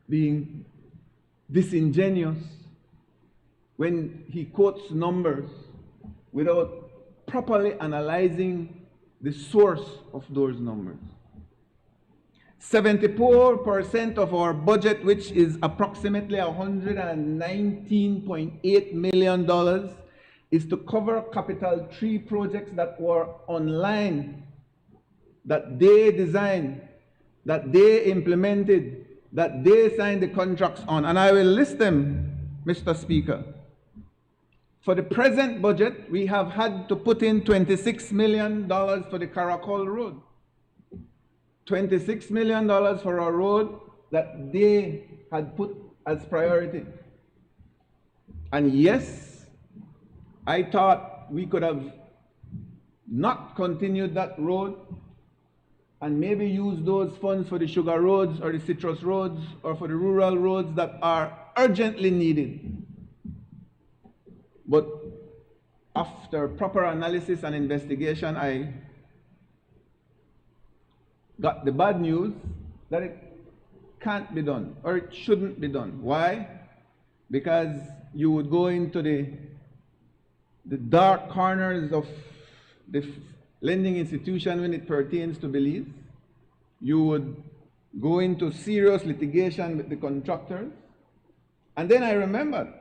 being disingenuous when he quotes numbers without properly analyzing the source of those numbers. 74% of our budget, which is approximately $119.8 million, is to cover Capital 3 projects that were online, that they designed, that they implemented, that they signed the contracts on. And I will list them, Mr. Speaker. For the present budget, we have had to put in $26 million for the Caracol Road. $26 million for a road that they had put as priority. And yes, I thought we could have not continued that road and maybe use those funds for the sugar roads or the citrus roads or for the rural roads that are urgently needed. But after proper analysis and investigation, I got the bad news that it can't be done, or it shouldn't be done. Why? Because you would go into the dark corners of the lending institution when it pertains to Belize. You would go into serious litigation with the contractors. And then I remembered,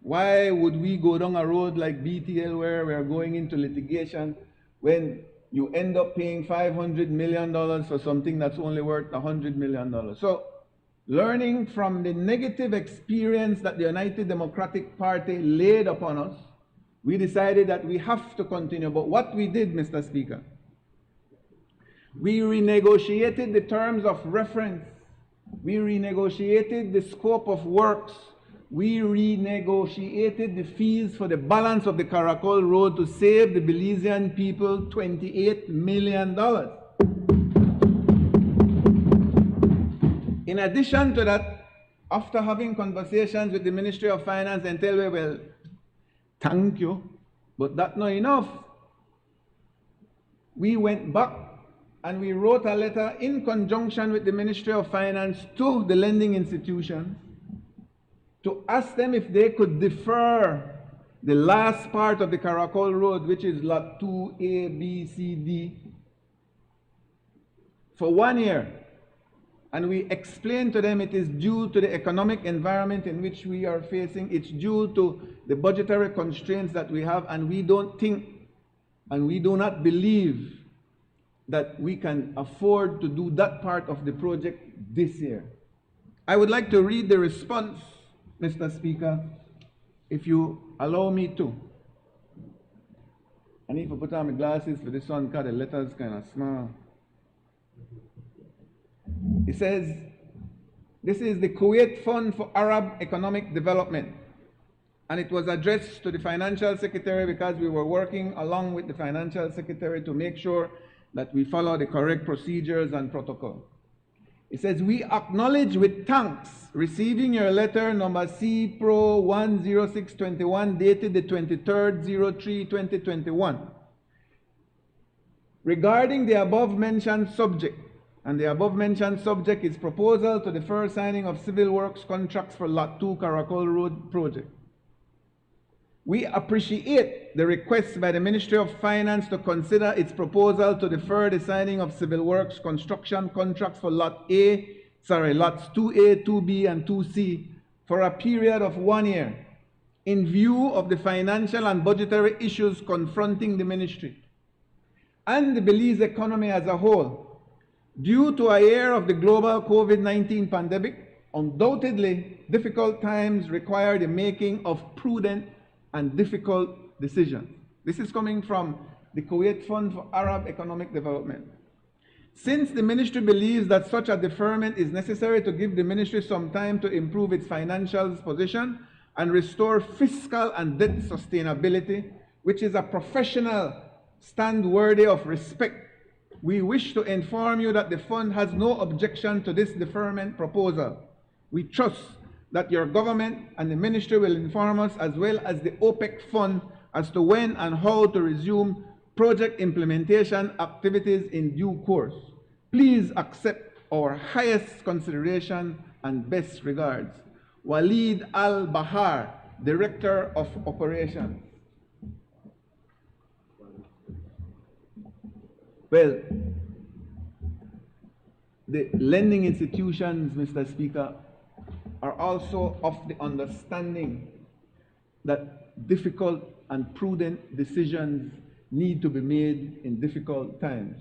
why would we go down a road like BTL where we are going into litigation when you end up paying $500 million for something that's only worth $100 million? So, learning from the negative experience that the United Democratic Party laid upon us, we decided that we have to continue. But what we did, Mr. Speaker, we renegotiated the terms of reference. We renegotiated the scope of works. We renegotiated the fees for the balance of the Caracol Road to save the Belizean people $28 million. In addition to that, after having conversations with the Ministry of Finance, and tell me, well, thank you, but that's not enough. We went back and we wrote a letter in conjunction with the Ministry of Finance to the lending institutions to ask them if they could defer the last part of the Caracol Road, which is Lot 2A, B, C, D, for 1 year. And we explained to them it is due to the economic environment in which we are facing. It's due to the budgetary constraints that we have, and we don't think and we do not believe that we can afford to do that part of the project this year. I would like to read the response, Mr. Speaker, if you allow me to. I need to put on my glasses for this one because the letters kind of small. It says, this is the Kuwait Fund for Arab Economic Development. And it was addressed to the Financial Secretary because we were working along with the Financial Secretary to make sure that we follow the correct procedures and protocol. It says, we acknowledge with thanks receiving your letter number C Pro 10621 dated the 23/03/2021 regarding the above mentioned subject. And the above mentioned subject is proposal to the first signing of civil works contracts for Lot 2 Caracol Road project. We appreciate the request by the Ministry of Finance to consider its proposal to defer the signing of civil works construction contracts for lots 2A, 2B, and 2C for a period of 1 year in view of the financial and budgetary issues confronting the ministry and the Belize economy as a whole. Due to a year of the global COVID-19 pandemic, undoubtedly difficult times require the making of prudent and difficult decisions. This is coming from the Kuwait Fund for Arab Economic Development. Since the ministry believes that such a deferment is necessary to give the ministry some time to improve its financial position and restore fiscal and debt sustainability, which is a professional stand worthy of respect, we wish to inform you that the fund has no objection to this deferment proposal. We trust that your government and the ministry will inform us, as well as the OPEC fund, as to when and how to resume project implementation activities in due course. Please accept our highest consideration and best regards. Walid Al-Bahar, Director of Operations. Well, the lending institutions, Mr. Speaker, are also of the understanding that difficult and prudent decisions need to be made in difficult times.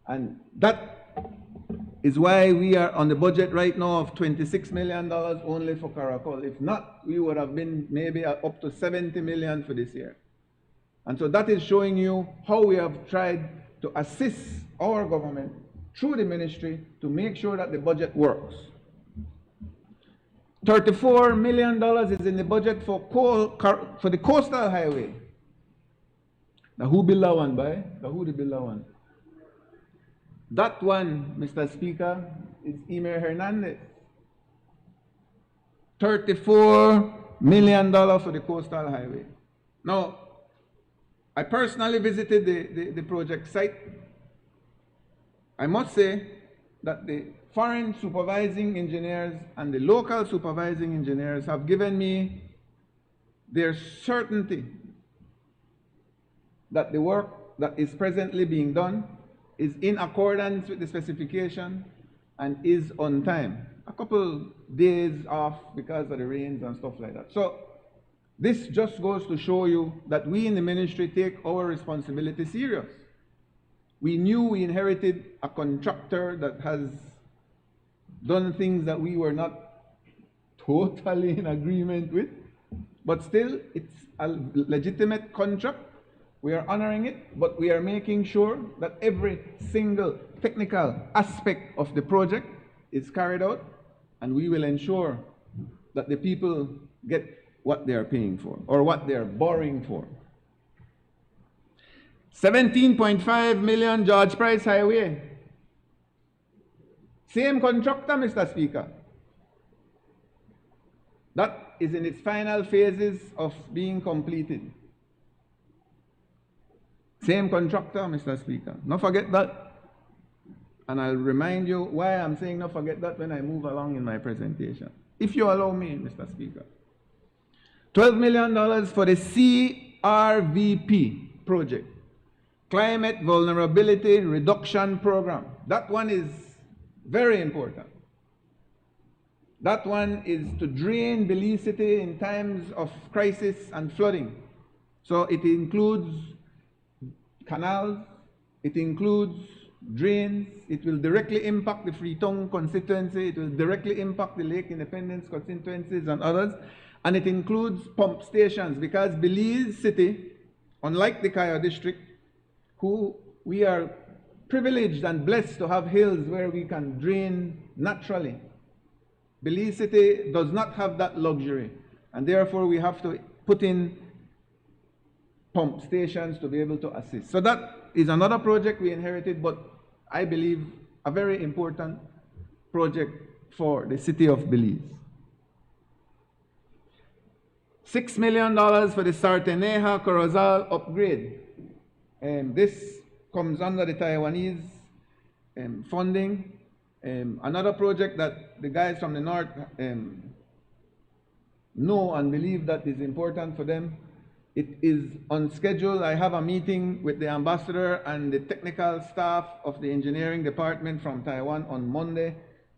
And that is why we are on the budget right now of $26 million only for Caracol. If not, we would have been maybe up to $70 million for this year. And so that is showing you how we have tried to assist our government through the ministry to make sure that the budget works. $34 million is in the budget for the coastal highway. Now who built that one, boy? Now who did build that one? That one, Mr. Speaker, is Emer Hernandez. $34 million for the coastal highway. Now, I personally visited the project site. I must say that the foreign supervising engineers and the local supervising engineers have given me their certainty that the work that is presently being done is in accordance with the specification and is on time. A couple days off because of the rains and stuff like that. So this just goes to show you that we in the ministry take our responsibility serious. We knew we inherited a contractor that has done things that we were not totally in agreement with, but still it's a legitimate contract. We are honoring it, but we are making sure that every single technical aspect of the project is carried out, and we will ensure that the people get what they are paying for, or what they are borrowing for. 17.5 million George Price Highway. Same contractor, Mr. Speaker. That is in its final phases of being completed. Same contractor, Mr. Speaker. Not forget that. And I'll remind you why I'm saying not forget that when I move along in my presentation. If you allow me, Mr. Speaker. $12 million for the CRVP project. Climate Vulnerability Reduction Program. That one is very important. That one is to drain Belize City in times of crisis and flooding. So it includes canals, it includes drains, it will directly impact the Freetown constituency, it will directly impact the Lake Independence constituencies and others, and it includes pump stations because Belize City, unlike the Kaya district, who we are privileged and blessed to have hills where we can drain naturally. Belize City does not have that luxury, and therefore we have to put in pump stations to be able to assist. So that is another project we inherited, but I believe a very important project for the city of Belize. $6 million for the Sarteneja Corozal upgrade. This comes under the Taiwanese funding. Another project that the guys from the north know and believe that is important for them. It is on schedule. I have a meeting with the ambassador and the technical staff of the engineering department from Taiwan on Monday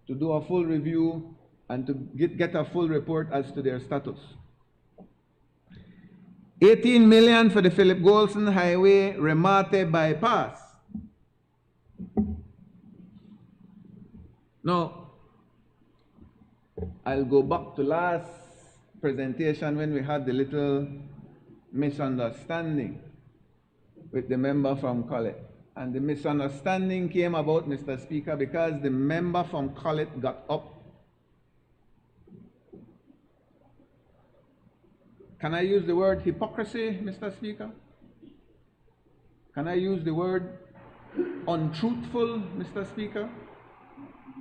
to do a full review and to get a full report as to their status. $18 million for the Philip Golson Highway Remate bypass. Now, I'll go back to last presentation when we had the little misunderstanding with the member from Collet. And the misunderstanding came about, Mr. Speaker, because the member from Collet got up. Can I use the word hypocrisy, Mr. Speaker? Can I use the word untruthful, Mr. Speaker?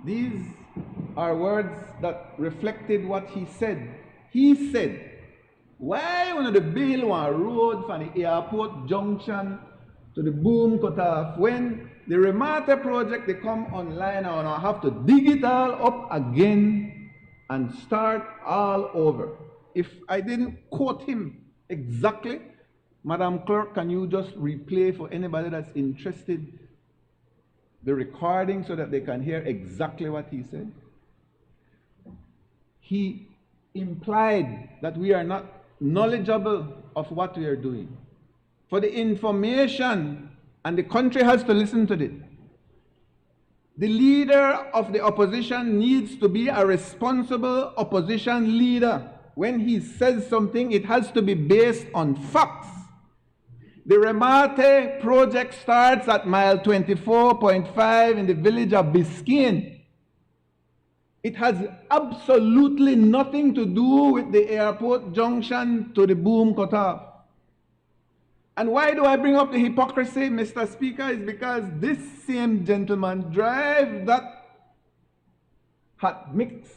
These are words that reflected what he said. He said, why one of the bill one road from the airport junction to the boom cutoff when the Remate project they come online and I have to dig it all up again and start all over. If I didn't quote him exactly, Madam Clerk, can you just replay for anybody that's interested the recording so that they can hear exactly what he said? He implied that we are not knowledgeable of what we are doing. For the information, and the country has to listen to it, the leader of the opposition needs to be a responsible opposition leader. When he says something, it has to be based on facts. The Remate project starts at mile 24.5 in the village of Biscayne. It has absolutely nothing to do with the airport junction to the boom cutoff. And why do I bring up the hypocrisy, Mr. Speaker? Is because this same gentleman drives that hot mix,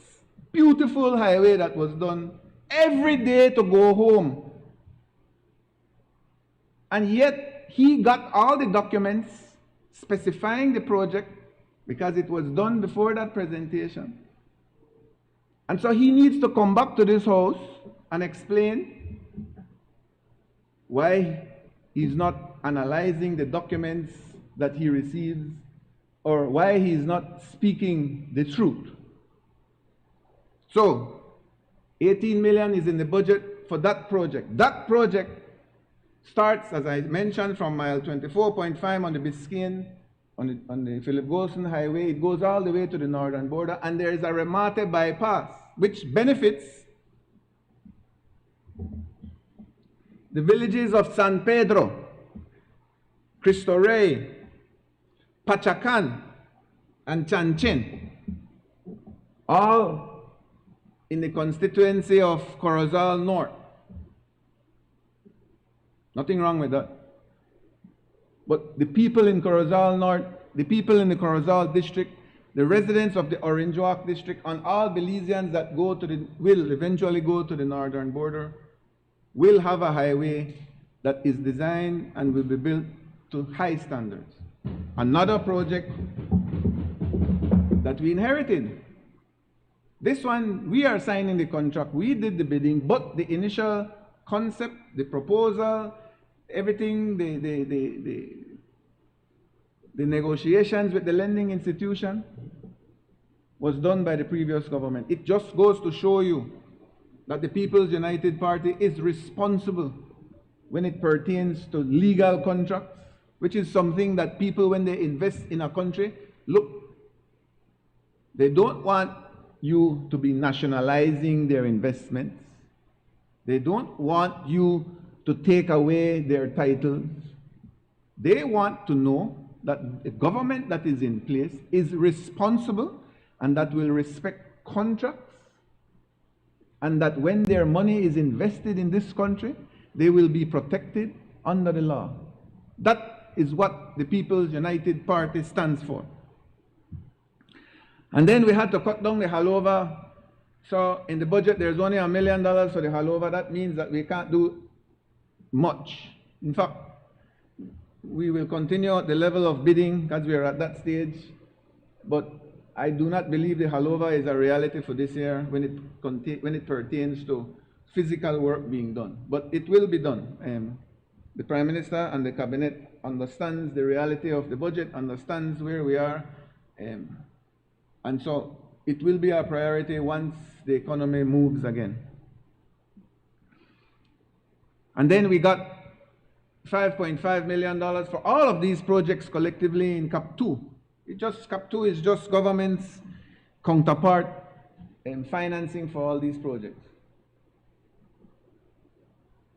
beautiful highway that was done every day to go home. And yet, he got all the documents specifying the project because it was done before that presentation. And so he needs to come back to this house and explain why he's not analyzing the documents that he receives, or why he's not speaking the truth. So, 18 million is in the budget for that project. That project starts, as I mentioned, from mile 24.5 on the Biscayne, on the Philip Golson Highway. It goes all the way to the northern border, and there is a Remate bypass, which benefits the villages of San Pedro, Cristo Rey, Pachacan, and Chanchin, all in the constituency of Corozal North. Nothing wrong with that. But the people in Corozal North, the people in the Corozal district, the residents of the Orange Walk district, and all Belizeans that will eventually go to the northern border, will have a highway that is designed and will be built to high standards. Another project that we inherited. This one, we are signing the contract, we did the bidding, but the initial concept, the proposal, everything, the negotiations with the lending institution was done by the previous government. It just goes to show you that the People's United Party is responsible when it pertains to legal contracts, which is something that people, when they invest in a country, look, they don't want you to be nationalizing their investments. They don't want you to take away their titles. They want to know that the government that is in place is responsible and that will respect contracts, and that when their money is invested in this country, they will be protected under the law. That is what the People's United Party stands for. And then we had to cut down the Halova. So in the budget, there's only $1 million for the Halova. That means that we can't do much. In fact, we will continue at the level of bidding because we are at that stage. But I do not believe the Halova is a reality for this year when it pertains to physical work being done. But it will be done. The Prime Minister and the Cabinet understands the reality of the budget, understands where we are. And so it will be a priority once the economy moves again. And then we got $5.5 million for all of these projects collectively in CAP 2. CAP 2 is just government's counterpart in financing for all these projects.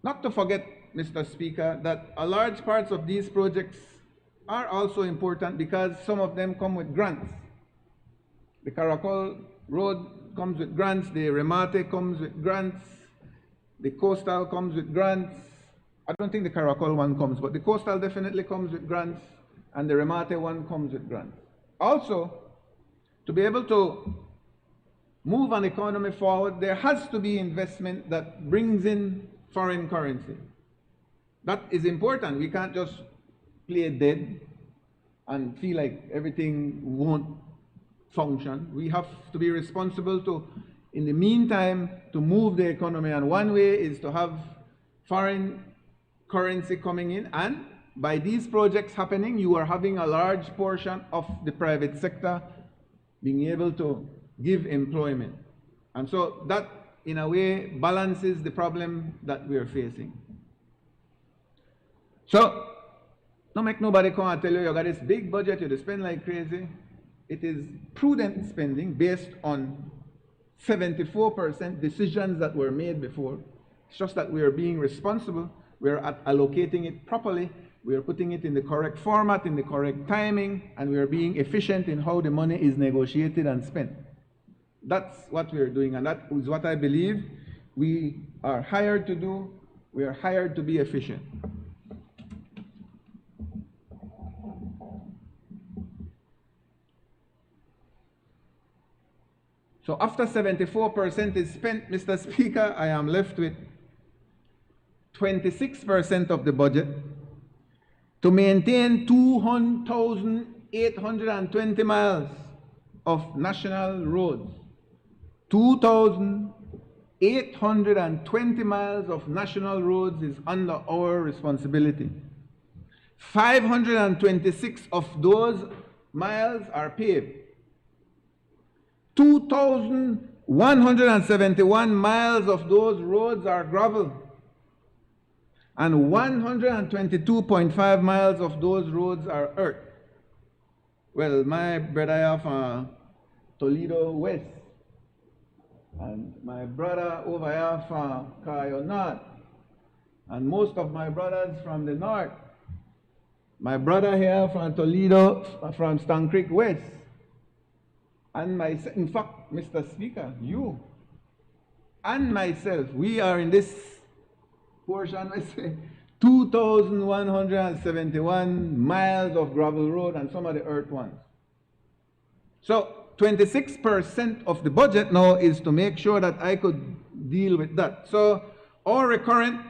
Not to forget, Mr. Speaker, that a large parts of these projects are also important because some of them come with grants. The Caracol Road comes with grants, the Remate comes with grants, the Coastal comes with grants. I don't think the Caracol one comes, but the Coastal definitely comes with grants, and the Remate one comes with grants. Also, to be able to move an economy forward, there has to be investment that brings in foreign currency. That is important. We can't just play dead and feel like everything won't function. We have to be responsible to, in the meantime, to move the economy. And one way is to have foreign currency coming in. And by these projects happening, you are having a large portion of the private sector being able to give employment. And so that, in a way, balances the problem that we are facing. So, don't make nobody come and tell you got this big budget, you spend like crazy. It is prudent spending based on 74% decisions that were made before. It's just that we are being responsible. We are allocating it properly. We are putting it in the correct format, in the correct timing, and we are being efficient in how the money is negotiated and spent. That's what we are doing, and that is what I believe we are hired to do. We are hired to be efficient. So after 74% is spent, Mr. Speaker, I am left with 26% of the budget to maintain 2,820 miles of national roads. 2,820 miles of national roads is under our responsibility. 526 of those miles are paved. 2,171 miles of those roads are gravel. And 122.5 miles of those roads are earth. Well, my brother have Toledo West, and my brother over here from Cayo North, and most of my brothers from the north. My brother here from Toledo, from Stone Creek West, and in fact, Mr. Speaker, you and myself, we are in this portion, I say, 2,171 miles of gravel road and some of the earth ones. So 26% of the budget now is to make sure that I could deal with that. So our recurrent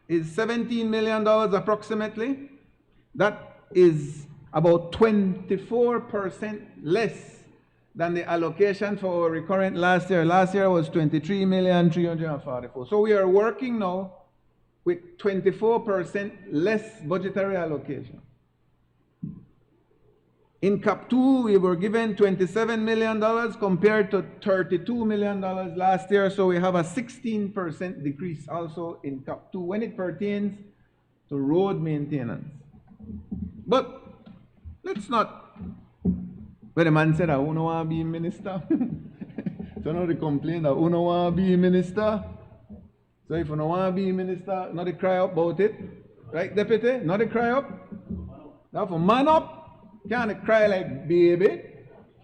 is $17 million approximately. That is about 24% less than the allocation for our recurrent last year. Last year was $23,344,000. So we are working now with 24% less budgetary allocation. In CAP 2, we were given $27 million compared to $32 million last year, so we have a 16% decrease also in CAP 2 when it pertains to road maintenance. But let's not, when the man said, I don't want to be minister, so now they complain that I don't want to be minister. So if you don't want to be minister, not to cry up about it. Right, Deputy? Not to cry up. Now for man up, can't cry like baby.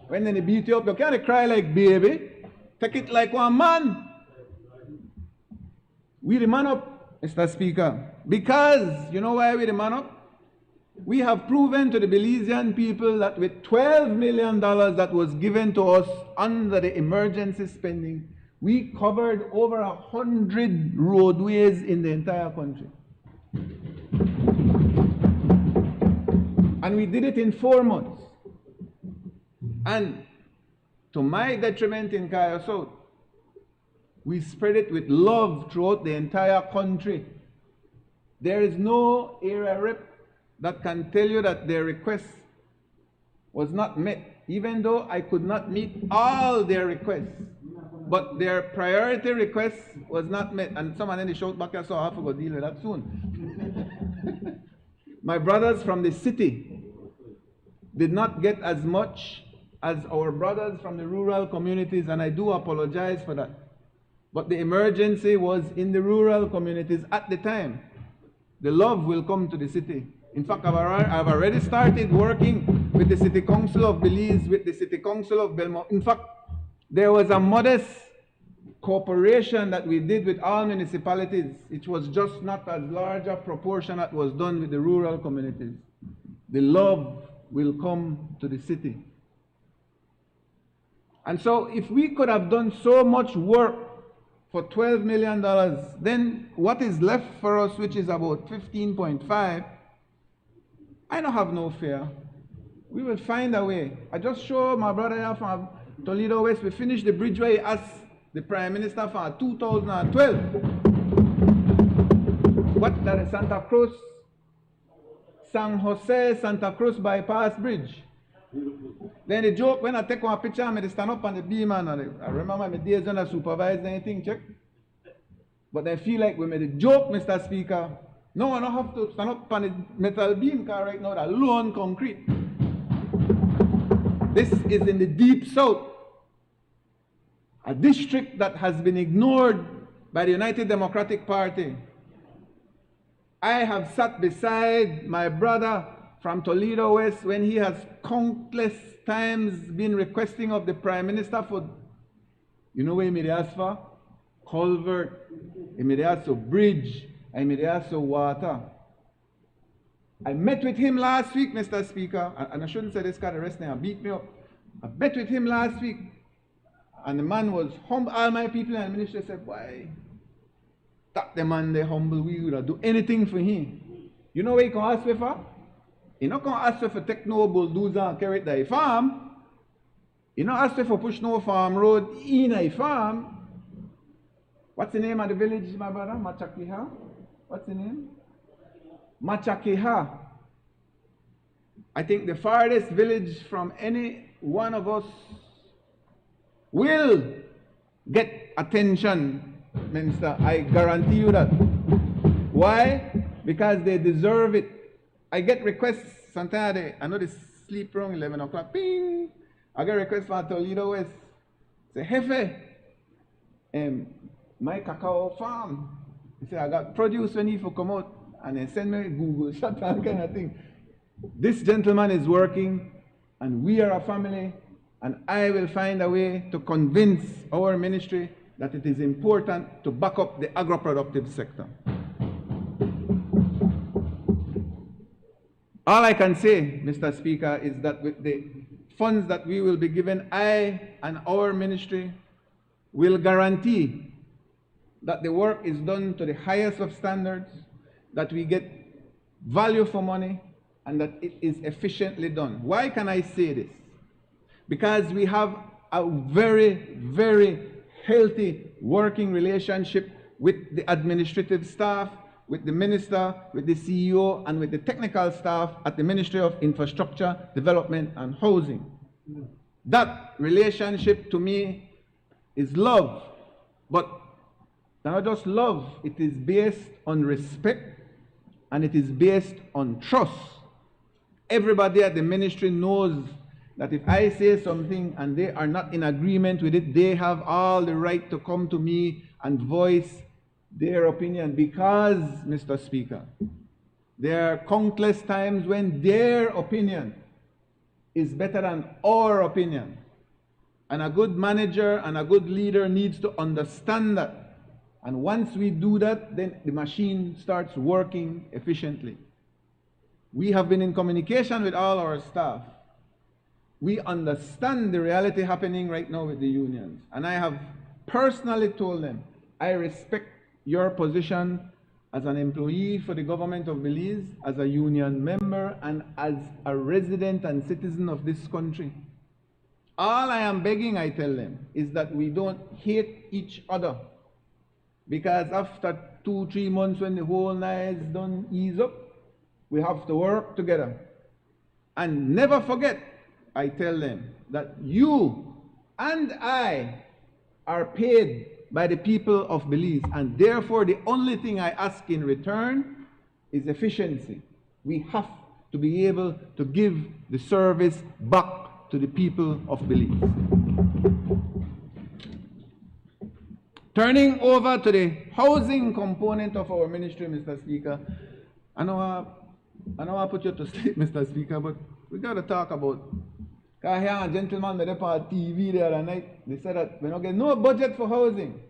When they beat you up, you can't cry like baby. Take it like one man. We the man up, Mr. Speaker. Because, you know why we the man up? We have proven to the Belizean people that with $12 million that was given to us under the emergency spending, we covered over 100 roadways in the entire country. And we did it in 4 months. And to my detriment in Cayo South, we spread it with love throughout the entire country. There is no area rep that can tell you that their request was not met, even though I could not meet all their requests. But their priority request was not met. And someone in the shout back here, so I have to go deal with that soon. My brothers from the city did not get as much as our brothers from the rural communities, and I do apologize for that. But the emergency was in the rural communities at the time. The love will come to the city. In fact, I've already started working with the City Council of Belize, with the City Council of Belmopan. In fact, there was a modest cooperation that we did with all municipalities. It was just not as large a proportion that was done with the rural communities. The love will come to the city. And so if we could have done so much work for $12 million, then what is left for us, which is about 15.5, I don't have no fear. We will find a way. I just show my brother here from Toledo West, we finished the bridgeway as the Prime Minister for 2012. What, that is Santa Cruz, San Jose, Santa Cruz bypass bridge. Then the joke, when I take one picture, I stand up on the beam and I remember my days when I supervised anything, check. But I feel like we made a joke, Mr. Speaker. No, I don't have to stand up on the metal beam car right now, that lone concrete. This is in the deep south. A district that has been ignored by the United Democratic Party. I have sat beside my brother from Toledo West when he has countless times been requesting of the Prime Minister for, you know what he made ask for? Culvert, he made ask for bridge, he made ask for water. I met with him last week, Mr. Speaker, and I shouldn't say this because the rest now beat me up. I met with him last week. And the man was humble. All my people in the ministry said, why? That the man, they humble, we would do anything for him. You know what he can ask me for? You not gonna ask you for take no bulldozer and carry it to the farm. You not ask you for push no farm road in a farm. What's the name of the village, my brother? Machakiha? What's the name? Machakiha. I think the farthest village from any one of us will get attention, Minister. I guarantee you that. Why? Because they deserve it. I get requests sometimes. I know they sleep wrong 11 o'clock. Ping! I get requests from Toledo West. Say, Jefe, my cacao farm. He said, I got produce when he for come out. And they send me Google shot that kind of thing. This gentleman is working, and we are a family, and I will find a way to convince our ministry that it is important to back up the agro-productive sector. All I can say, Mr. Speaker, is that with the funds that we will be given, I and our ministry will guarantee that the work is done to the highest of standards, that we get value for money, and that it is efficiently done. Why can I say this? Because we have a very, very healthy working relationship with the administrative staff, with the minister, with the CEO, and with the technical staff at the Ministry of Infrastructure, Development, and Housing. That relationship to me is love, but not just love, it is based on respect, and it is based on trust. Everybody at the ministry knows that if I say something and they are not in agreement with it, they have all the right to come to me and voice their opinion, because, Mr. Speaker, there are countless times when their opinion is better than our opinion. And a good manager and a good leader needs to understand that. And once we do that, then the machine starts working efficiently. We have been in communication with all our staff. We understand the reality happening right now with the unions. And I have personally told them, I respect your position as an employee for the government of Belize, as a union member, and as a resident and citizen of this country. All I am begging, I tell them, is that we don't hate each other. Because after 2-3 months, when the whole night don't ease up, we have to work together. And never forget, I tell them, that you and I are paid by the people of Belize, and therefore the only thing I ask in return is efficiency. We have to be able to give the service back to the people of Belize. Turning over to the housing component of our ministry, Mr. Speaker, I know I put you to sleep, Mr. Speaker, but we got to talk about. I hear a gentleman that up on TV the other night. They said that we don't get no budget for housing.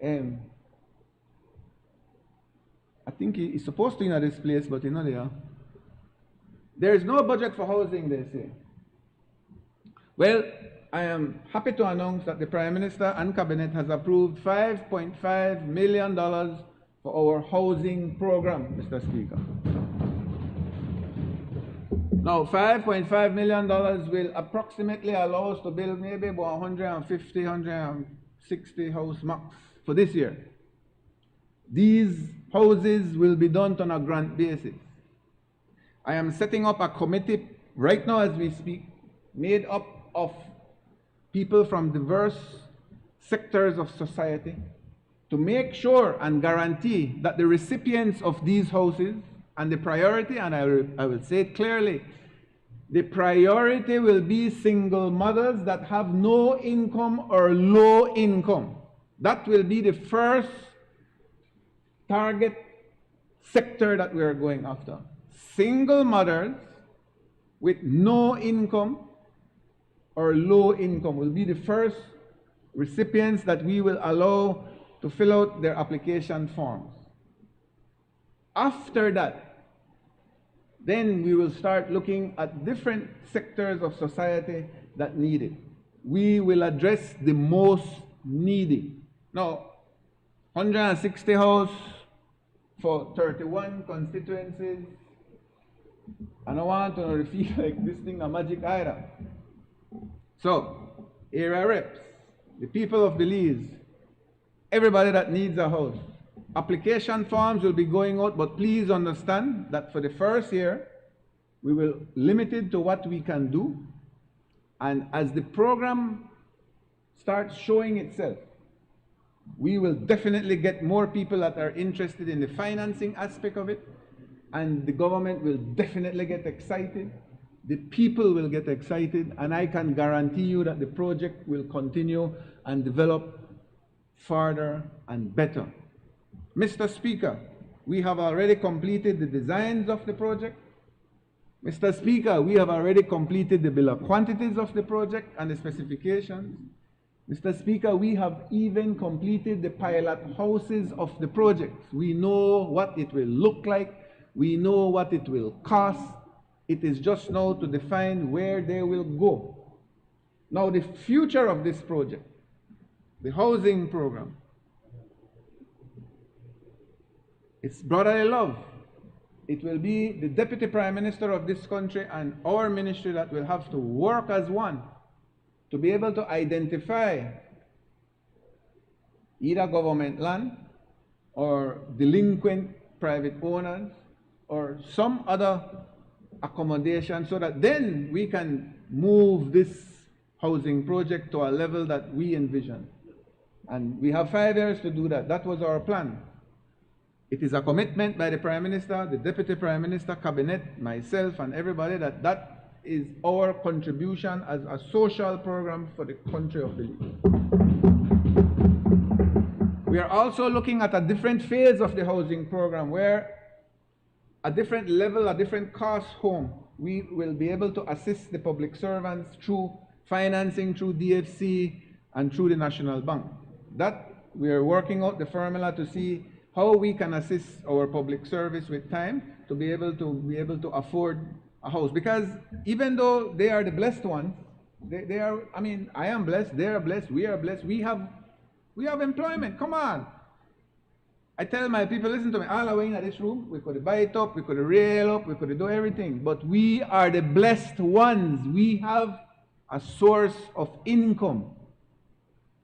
I think he's supposed to be in this place, but he's not there. There is no budget for housing, they say. Well, I am happy to announce that the Prime Minister and Cabinet has approved $5.5 million for our housing program, Mr. Speaker. Now, $5.5 million will approximately allow us to build maybe about 150, 160 house max for this year. These houses will be done on a grant basis. I am setting up a committee right now as we speak, made up of people from diverse sectors of society, to make sure and guarantee that the recipients of these houses, and the priority, and I will say it clearly, the priority will be single mothers that have no income or low income. That will be the first target sector that we are going after. Single mothers with no income or low income will be the first recipients that we will allow to fill out their application forms. After that, then we will start looking at different sectors of society that need it. We will address the most needy. Now, 160 houses for 31 constituencies, And I want to feel like this thing a magic item. So, area reps, the people of Belize, everybody that needs a house, application forms will be going out, but please understand that for the first year, we will limit it to what we can do. And as the program starts showing itself, we will definitely get more people that are interested in the financing aspect of it, and the government will definitely get excited. The people will get excited, and I can guarantee you that the project will continue and develop further and better. Mr. Speaker, we have already completed the designs of the project. Mr. Speaker, we have already completed the bill of quantities of the project and the specifications. Mr. Speaker, we have even completed the pilot houses of the project. We know what it will look like. We know what it will cost. It is just now to define where they will go. Now, the future of this project, the housing program, it's brotherly love. It will be the Deputy Prime Minister of this country and our ministry that will have to work as one to be able to identify either government land or delinquent private owners or some other accommodation, so that then we can move this housing project to a level that we envision. And we have 5 years to do that. That was our plan. It is a commitment by the Prime Minister, the Deputy Prime Minister, Cabinet, myself, and everybody that is our contribution as a social program for the country of Belize. We are also looking at a different phase of the housing program where a different level, a different cost home, we will be able to assist the public servants through financing, through DFC, and through the National Bank. That we are working out the formula to see how we can assist our public service with time to be able to afford a house. Because even though they are the blessed ones, they are, I mean, I am blessed, they are blessed, we are blessed, we have employment. Come on. I tell my people, listen to me, all the way in this room, we could buy it up, we could rail up, we could do everything, but we are the blessed ones. We have a source of income.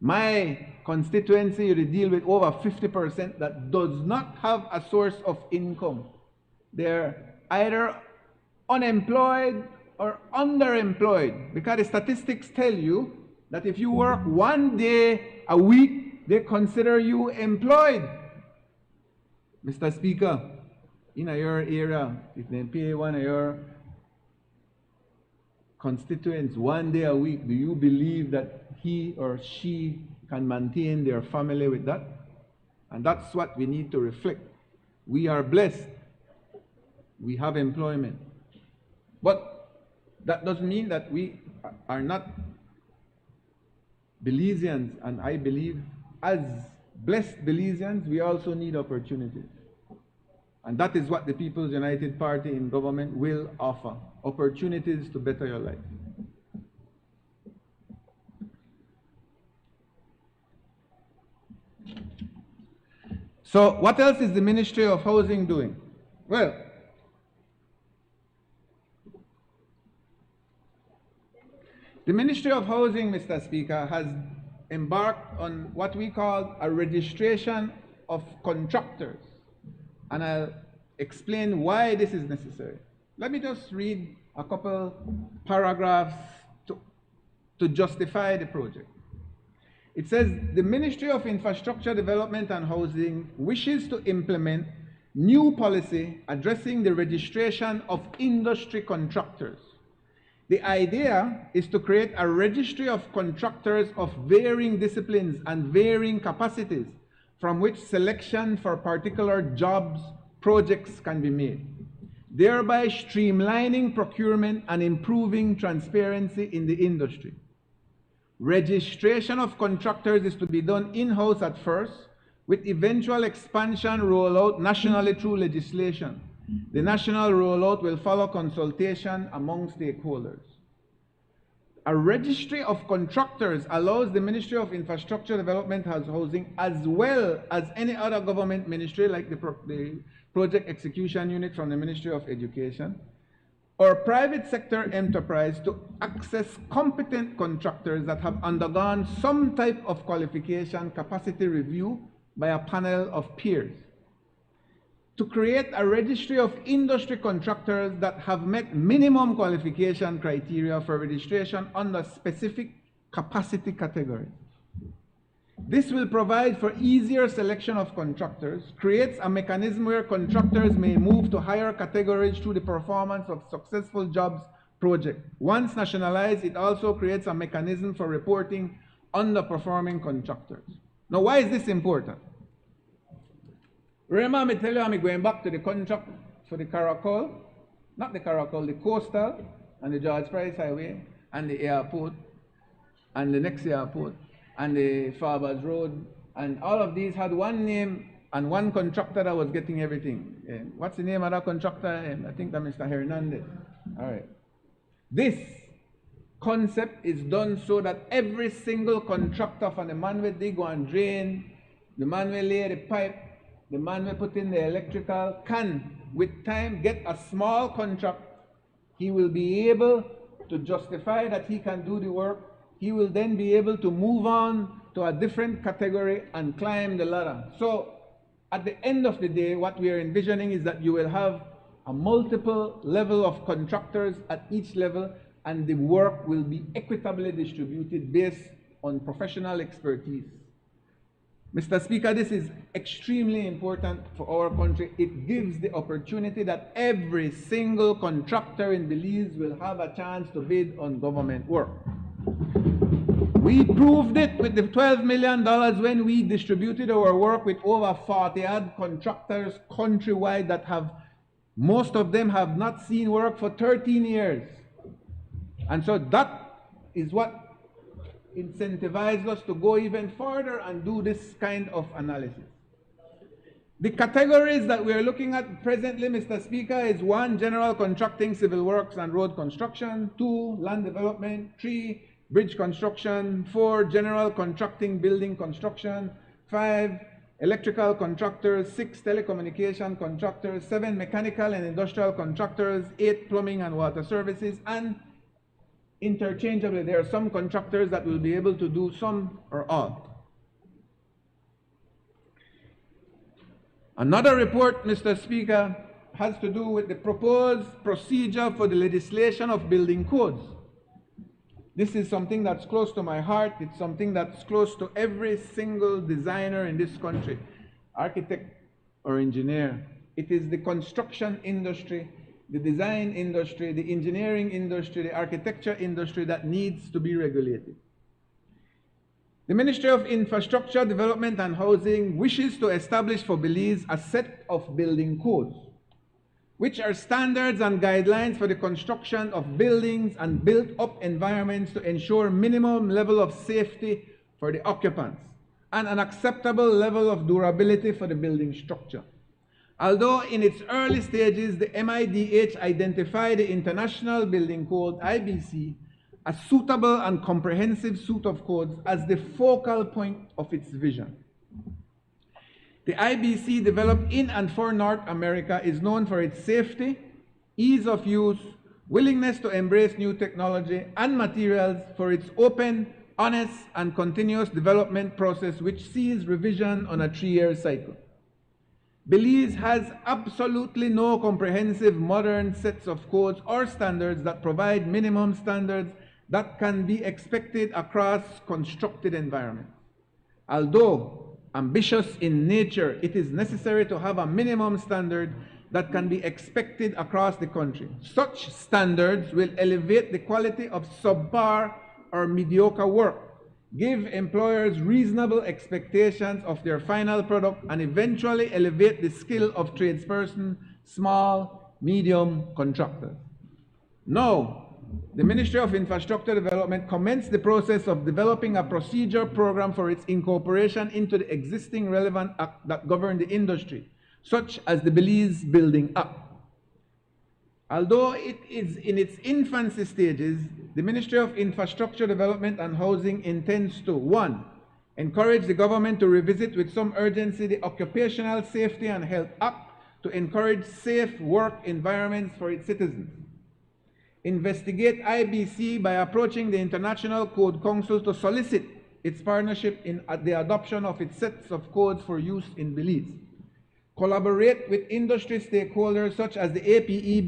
My constituency, you deal with over 50% that does not have a source of income. They're either unemployed or underemployed, because the statistics tell you that if you work 1 day a week, they consider you employed. Mr. Speaker, in your area, if they pay one of your constituents 1 day a week, do you believe that he or she can maintain their family with that? And that's what we need to reflect. We are blessed. We have employment. But that doesn't mean that we are not Belizeans, and I believe as blessed Belizeans, we also need opportunities. And that is what the People's United Party in government will offer, opportunities to better your life. So what else is the Ministry of Housing doing? Well, the Ministry of Housing, Mr. Speaker, has embarked on what we call a registration of contractors. And I'll explain why this is necessary. Let me just read a couple paragraphs to justify the project. It says, the Ministry of Infrastructure Development and Housing wishes to implement new policy addressing the registration of industry contractors. The idea is to create a registry of contractors of varying disciplines and varying capacities, from which selection for particular jobs, projects can be made, thereby streamlining procurement and improving transparency in the industry. Registration of contractors is to be done in-house at first, with eventual expansion rollout nationally through legislation. The national rollout will follow consultation among stakeholders. A registry of contractors allows the Ministry of Infrastructure Development and Housing, as well as any other government ministry like the Project Execution Unit from the Ministry of Education, or private sector enterprise to access competent contractors that have undergone some type of qualification capacity review by a panel of peers, to create a registry of industry contractors that have met minimum qualification criteria for registration under specific capacity categories. This will provide for easier selection of contractors, creates a mechanism where contractors may move to higher categories through the performance of successful jobs project. Once nationalized, it also creates a mechanism for reporting underperforming contractors. Now, why is this important? Remember, I tell you, I'm going back to the contract for the Caracol, not the Caracol, the Coastal, and the George Price Highway, and the airport, and the next airport, and the Farbers Road, and all of these had one name and one contractor that was getting everything. What's the name of that contractor? I think that Mr. Hernandez. All right. This concept is done so that every single contractor, from the man will dig and drain, the man will lay the pipe, the man will put in the electrical, can, with time, get a small contract. He will be able to justify that he can do the work. He will then be able to move on to a different category and climb the ladder. So at the end of the day, what we are envisioning is that you will have a multiple level of contractors at each level, and the work will be equitably distributed based on professional expertise. Mr. Speaker, this is extremely important for our country. It gives the opportunity that every single contractor in Belize will have a chance to bid on government work. We proved it with the $12 million when we distributed our work with over 40-odd contractors countrywide that have, most of them have not seen work for 13 years. And so that is what incentivized us to go even further and do this kind of analysis. The categories that we are looking at presently, Mr. Speaker, is 1, general contracting, civil works and road construction; 2, land development; 3, bridge construction; 4, general contracting, building construction; 5, electrical contractors; 6, telecommunication contractors; 7, mechanical and industrial contractors; 8, plumbing and water services, and interchangeably, there are some contractors that will be able to do some or all. Another report, Mr. Speaker, has to do with the proposed procedure for the legislation of building codes. This is something that's close to my heart. It's something that's close to every single designer in this country, architect or engineer. It is the construction industry, the design industry, the engineering industry, the architecture industry that needs to be regulated. The Ministry of Infrastructure, Development and Housing wishes to establish for Belize a set of building codes, which are standards and guidelines for the construction of buildings and built-up environments to ensure minimum level of safety for the occupants and an acceptable level of durability for the building structure. Although in its early stages, the MIDH identified the International Building Code, IBC, a suitable and comprehensive suite of codes as the focal point of its vision. The IBC, developed in and for North America, is known for its safety, ease of use, willingness to embrace new technology and materials, for its open, honest, and continuous development process which sees revision on a 3-year cycle. Belize has absolutely no comprehensive modern sets of codes or standards that provide minimum standards that can be expected across constructed environments. Although ambitious in nature, it is necessary to have a minimum standard that can be expected across the country. Such standards will elevate the quality of subpar or mediocre work, give employers reasonable expectations of their final product, and eventually elevate the skill of tradespersons, small, medium contractors. Now, the Ministry of Infrastructure Development commenced the process of developing a procedure program for its incorporation into the existing relevant acts that govern the industry, such as the Belize Building Act. Although it is in its infancy stages, the Ministry of Infrastructure Development and Housing intends to, 1, encourage the government to revisit with some urgency the Occupational Safety and Health Act to encourage safe work environments for its citizens. investigate IBC by approaching the International Code Council to solicit its partnership in the adoption of its sets of codes for use in Belize. Collaborate with industry stakeholders such as the APEB,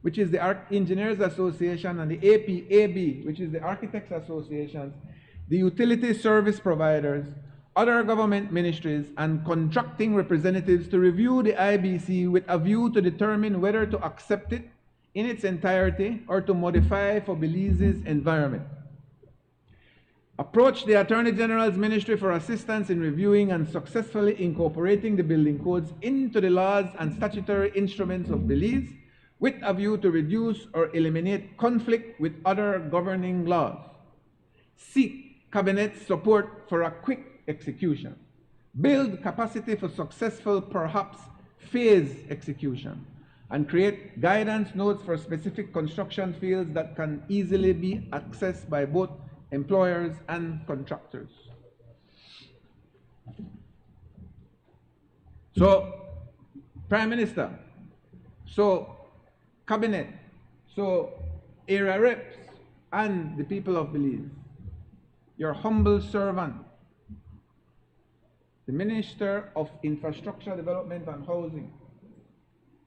which is the Engineers Association, and the APAB, which is the Architects Association, the utility service providers, other government ministries, and contracting representatives to review the IBC with a view to determine whether to accept it in its entirety or to modify for Belize's environment. Approach the Attorney General's Ministry for assistance in reviewing and successfully incorporating the building codes into the laws and statutory instruments of Belize with a view to reduce or eliminate conflict with other governing laws. Seek Cabinet support for a quick execution. Build capacity for successful, perhaps phased execution, and create guidance notes for specific construction fields that can easily be accessed by both employers and contractors. So, Prime Minister, so Cabinet, so area reps, and the people of Belize, your humble servant, the Minister of Infrastructure Development and Housing,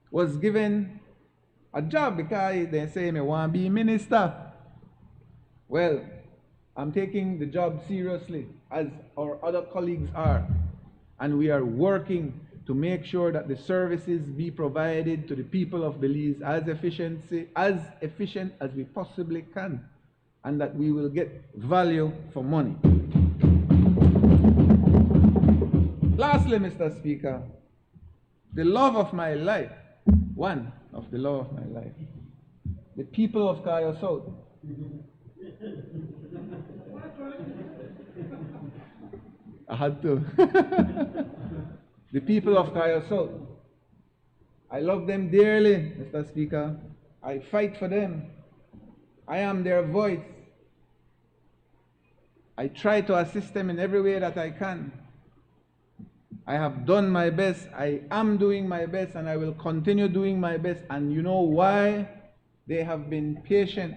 was given a job because they say me want to be minister. Well, I'm taking the job seriously, as our other colleagues are, and we are working to make sure that the services be provided to the people of Belize as efficient as we possibly can, and that we will get value for money. Lastly, Mr. Speaker, the love of my life, one of the love of my life, the people of Cayo South. I had to. The people of Cayo South. I love them dearly, Mr. Speaker. I fight for them. I am their voice. I try to assist them in every way that I can. I have done my best. I am doing my best, and I will continue doing my best. And you know why? They have been patient.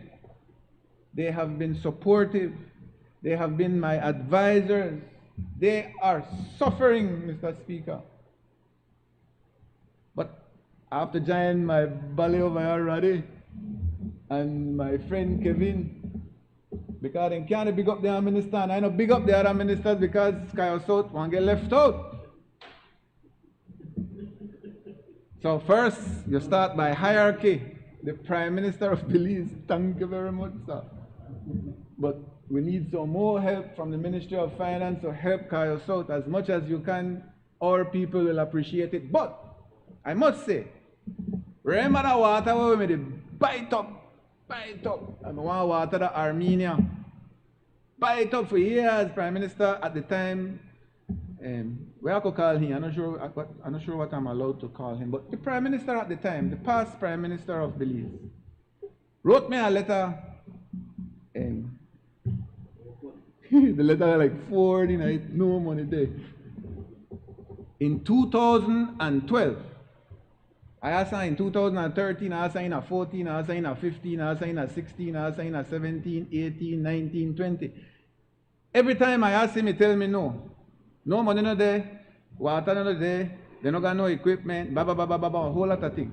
They have been supportive. They have been my advisors. They are suffering, Mr. Speaker. But I have to join my bally over here already and my friend Kevin, because they can't big up the minister, and I know big up the other ministers because Cayo South won't get left out. So first, you start by hierarchy. The Prime Minister of Belize, thank you very much, sir. But we need some more help from the Ministry of Finance to help Cayo South as much as you can. Our people will appreciate it. But I must say, remember the water where we made it bite up. And we want water to Armenia. Bite up for years, Prime Minister at the time. Where I could call him, I'm not sure what I'm allowed to call him, but the Prime Minister at the time, the past Prime Minister of Belize, wrote me a letter. The letter like 40 nights, no money there. In 2012, I asked her in 2013, I asked her in 14, I asked her in 15, I asked her in 16, I asked her in 17, 18, 19, 20. Every time I ask him, he tell me no. No money no there, water no there, they no got no equipment, a whole lot of things.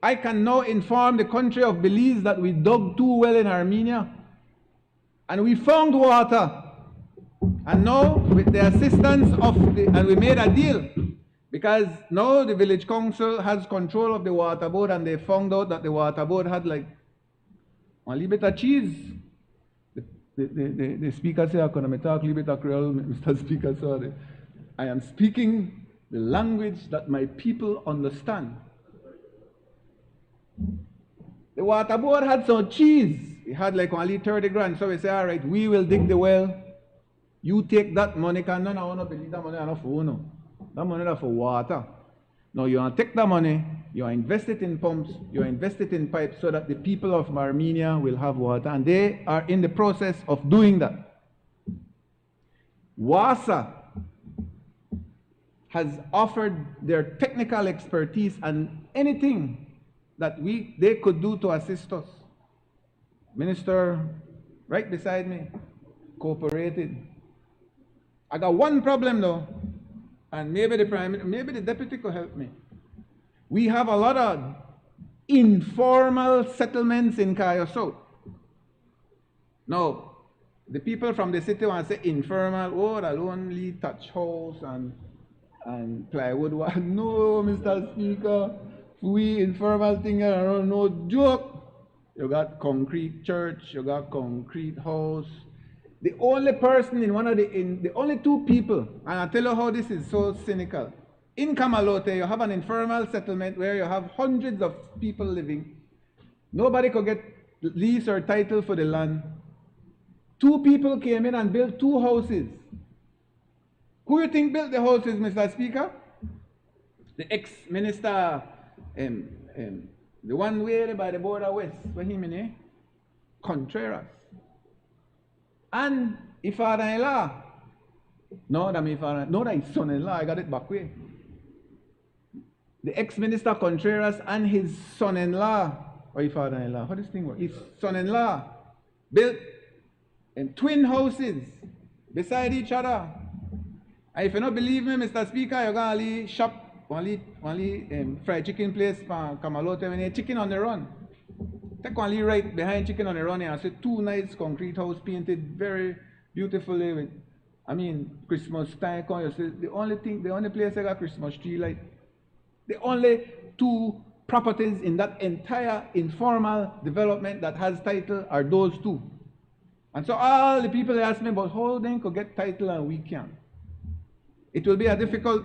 I can now inform the country of Belize that we dug 2 wells in Armenia and we found water. And now, with the assistance of and we made a deal, because now the village council has control of the water board, and they found out that the water board had like a little bit of cheese. The speaker said, I'm going to talk a little bit of Creole, Mr. Speaker, sorry. I am speaking the language that my people understand. The water board had some cheese. It had like only 30 grand. So we say, all right, we will dig the well. You take that money, because none of us believe that money enough for you. That money is for water. Now you want to take that money, you invest it in pumps, you invest it in pipes so that the people of Armenia will have water. And they are in the process of doing that. WASA has offered their technical expertise and anything that they could do to assist us. Minister, right beside me, cooperated. I got one problem though, and maybe the deputy could help me. We have a lot of informal settlements in Cayo South. Now, the people from the city want to say informal, oh, that only touch house and plywood. No, Mr. Speaker, we informal thing around, no joke. You got concrete church, you got concrete house. The only person the only two people, and I'll tell you how this is so cynical. In Kamalote, you have an informal settlement where you have hundreds of people living. Nobody could get lease or title for the land. Two people came in and built two houses. Who you think built the houses, Mr. Speaker? The ex-minister, the one way by the border west, where him in Contreras. And his father-in-law. No, that my father, no, that his son-in-law, I got it back way. The ex-minister Contreras and his son-in-law, or his father-in-law, how does this thing work? His son-in-law built twin houses beside each other. And if you don't believe me, Mr. Speaker, you're going to shop one fried chicken place from Kamalote when you chicken on the run. Take one right behind chicken on the run and see two nice concrete house painted very beautifully with, Christmas time. You see, the only place I got Christmas tree light. The only two properties in that entire informal development that has title are those two. And so all the people ask me about how they could get title and we can't. It will be a difficult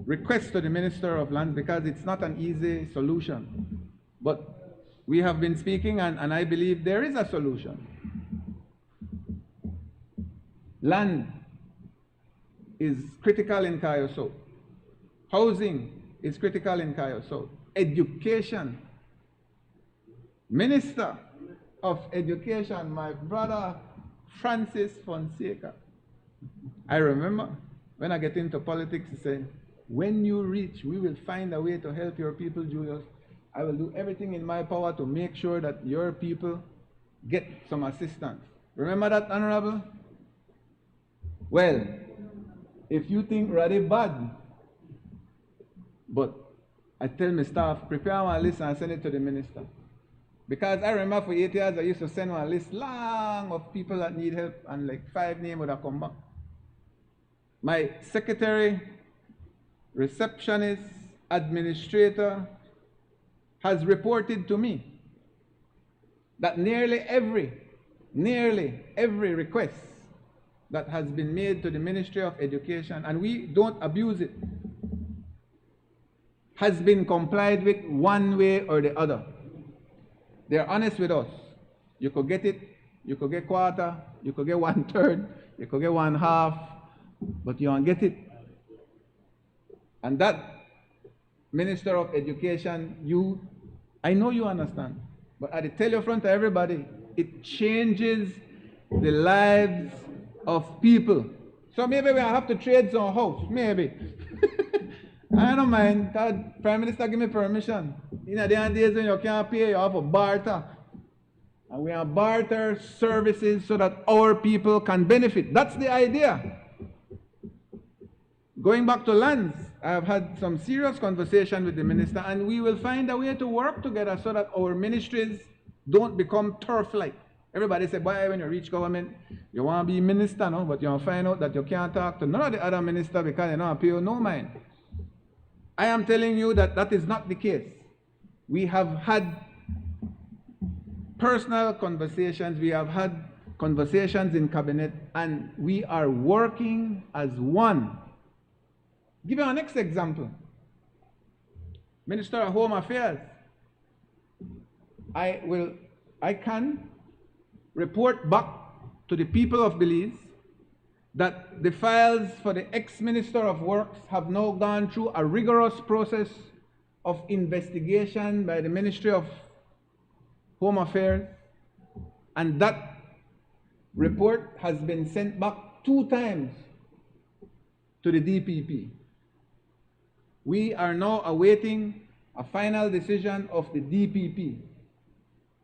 request to the Minister of Lands because it's not an easy solution. But we have been speaking and I believe there is a solution. Land is critical in Cayo South. Housing is critical in Cayo South. Education. Minister of Education, my brother Francis Fonseca. I remember when I get into politics, he said, when you reach, we will find a way to help your people, Julius. I will do everything in my power to make sure that your people get some assistance. Remember that, Honorable? Well, if you think really bad, but I tell my staff, prepare one list and send it to the minister. Because I remember for 8 years, I used to send one list long of people that need help and like 5 names would have come back. My secretary, receptionist, administrator has reported to me that nearly every request that has been made to the Ministry of Education, and we don't abuse it, has been complied with one way or the other. They're honest with us. You could get it, you could get quarter, you could get 1/3, you could get 1/2, but you don't get it. And that Minister of Education, I know you understand, but I tell you in front of everybody, it changes the lives of people. So maybe we have to trade some house, maybe. I don't mind. God, Prime Minister, give me permission. In the days when you can't pay, you have to barter. And we have barter services so that our people can benefit. That's the idea. Going back to lands, I have had some serious conversation with the minister, and we will find a way to work together so that our ministries don't become turf-like. Everybody say, boy, when you reach government, you want to be minister, no? But you find out that you can't talk to none of the other ministers because they don't pay you no mind. I am telling you that that is not the case. We have had personal conversations, we have had conversations in cabinet, and we are working as one. Give you our next example. Minister of Home Affairs. I can report back to the people of Belize that the files for the ex-Minister of Works have now gone through a rigorous process of investigation by the Ministry of Home Affairs, and that report has been sent back 2 times to the DPP. We are now awaiting a final decision of the DPP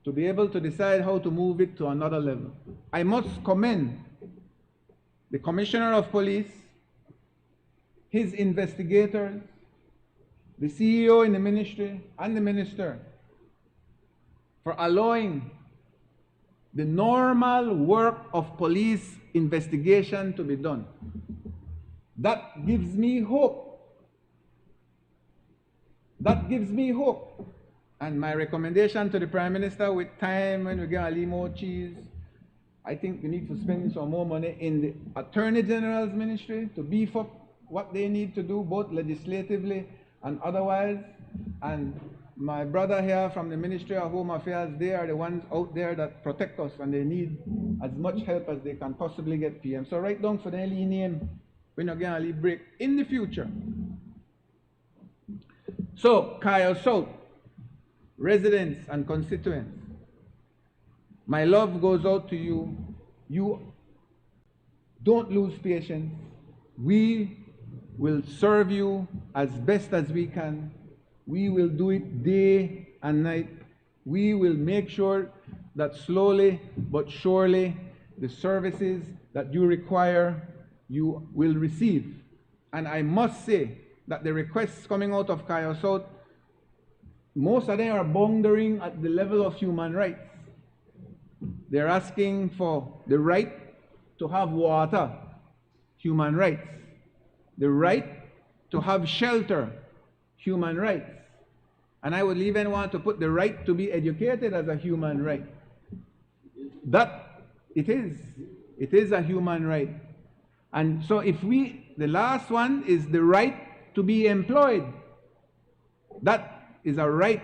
to be able to decide how to move it to another level. I must commend the Commissioner of Police, his investigators, the CEO in the ministry, and the minister for allowing the normal work of police investigation to be done. That gives me hope. That gives me hope. And my recommendation to the Prime Minister, with time when we get a little more cheese, I think we need to spend some more money in the Attorney General's ministry to beef up what they need to do, both legislatively and otherwise. And my brother here from the Ministry of Home Affairs, they are the ones out there that protect us, and they need as much help as they can possibly get, PM. So write down for the early name when you get a little break in the future. So, Kyle South, residents and constituents, my love goes out to you. You don't lose patience. We will serve you as best as we can. We will do it day and night. We will make sure that slowly but surely the services that you require, you will receive. And I must say that the requests coming out of Kaya South, most of them are bounding at the level of human rights. They're asking for the right to have water, human rights. The right to have shelter, human rights. And I would even want to put the right to be educated as a human right. That it is a human right. And so if the last one is the right to be employed. That is a right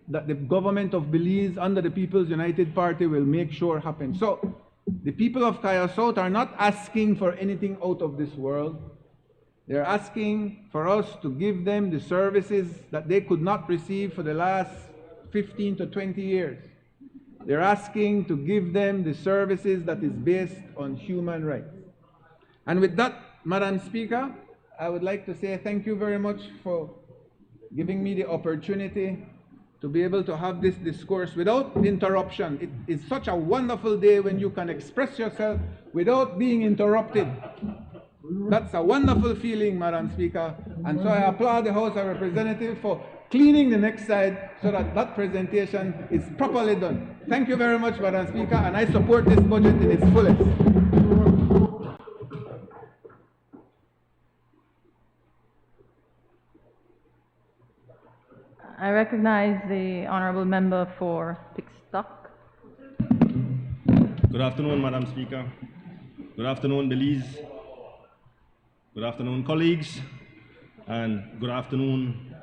that the government of Belize under the People's United Party will make sure happens. So the people of Kaya South are not asking for anything out of this world. They're asking for us to give them the services that they could not receive for the last 15 to 20 years. They're asking to give them the services that is based on human rights. And with that, Madam Speaker, I would like to say thank you very much for giving me the opportunity to be able to have this discourse without interruption. It is such a wonderful day when you can express yourself without being interrupted. That's a wonderful feeling, Madam Speaker. And so I applaud the House of Representatives for cleaning the next side so that that presentation is properly done. Thank you very much, Madam Speaker, and I support this budget in its fullest. I recognize the honourable member for Pickstock. Good afternoon, Madam Speaker. Good afternoon, Belize. Good afternoon, colleagues. And good afternoon,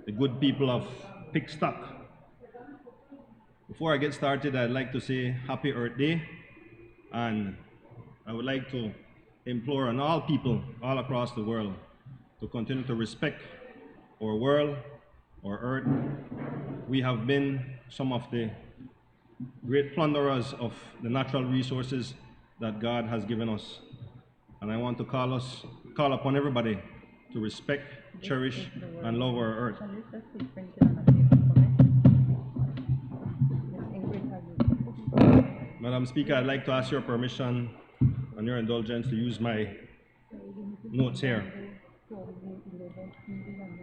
the good people of Pickstock. Before I get started, I'd like to say Happy Earth Day. And I would like to implore on all people all across the world to continue to respect our world, our earth. We have been some of the great plunderers of the natural resources that God has given us. And I want to call upon everybody to respect, cherish, and love our earth. Madam Speaker, I'd like to ask your permission and your indulgence to use my notes here.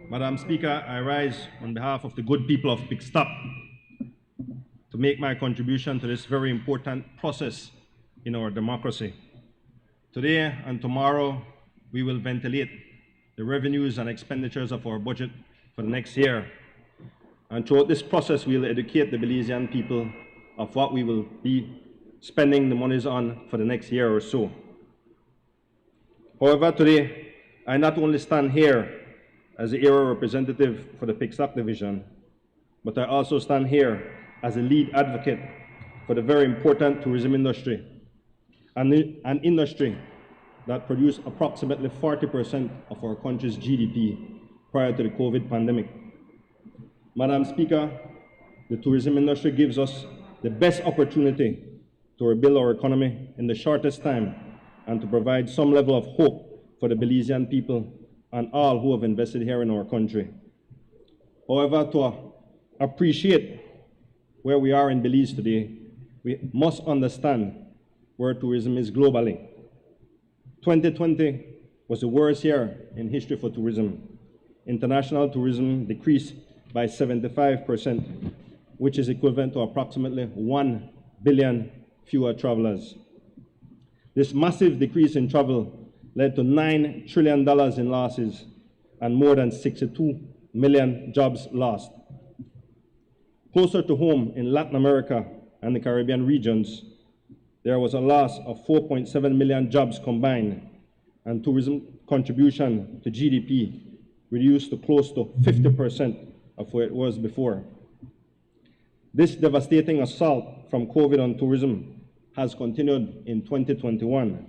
Madam Speaker, I rise on behalf of the good people of Pickstock to make my contribution to this very important process in our democracy. Today and tomorrow, we will ventilate the revenues and expenditures of our budget for the next year. And throughout this process, we will educate the Belizean people of what we will be spending the monies on for the next year or so. However, today, I not only stand here as the area representative for the Pickstock division, but I also stand here as a lead advocate for the very important tourism industry, an industry that produced approximately 40% of our country's GDP prior to the COVID pandemic. Madam Speaker, the tourism industry gives us the best opportunity to rebuild our economy in the shortest time and to provide some level of hope for the Belizean people and all who have invested here in our country. However, to appreciate where we are in Belize today, we must understand where tourism is globally. 2020 was the worst year in history for tourism. International tourism decreased by 75%, which is equivalent to approximately 1 billion fewer travelers. This massive decrease in travel led to $9 trillion in losses and more than 62 million jobs lost. Closer to home in Latin America and the Caribbean regions, there was a loss of 4.7 million jobs combined, and tourism contribution to GDP reduced to close to 50% of where it was before. This devastating assault from COVID on tourism has continued in 2021.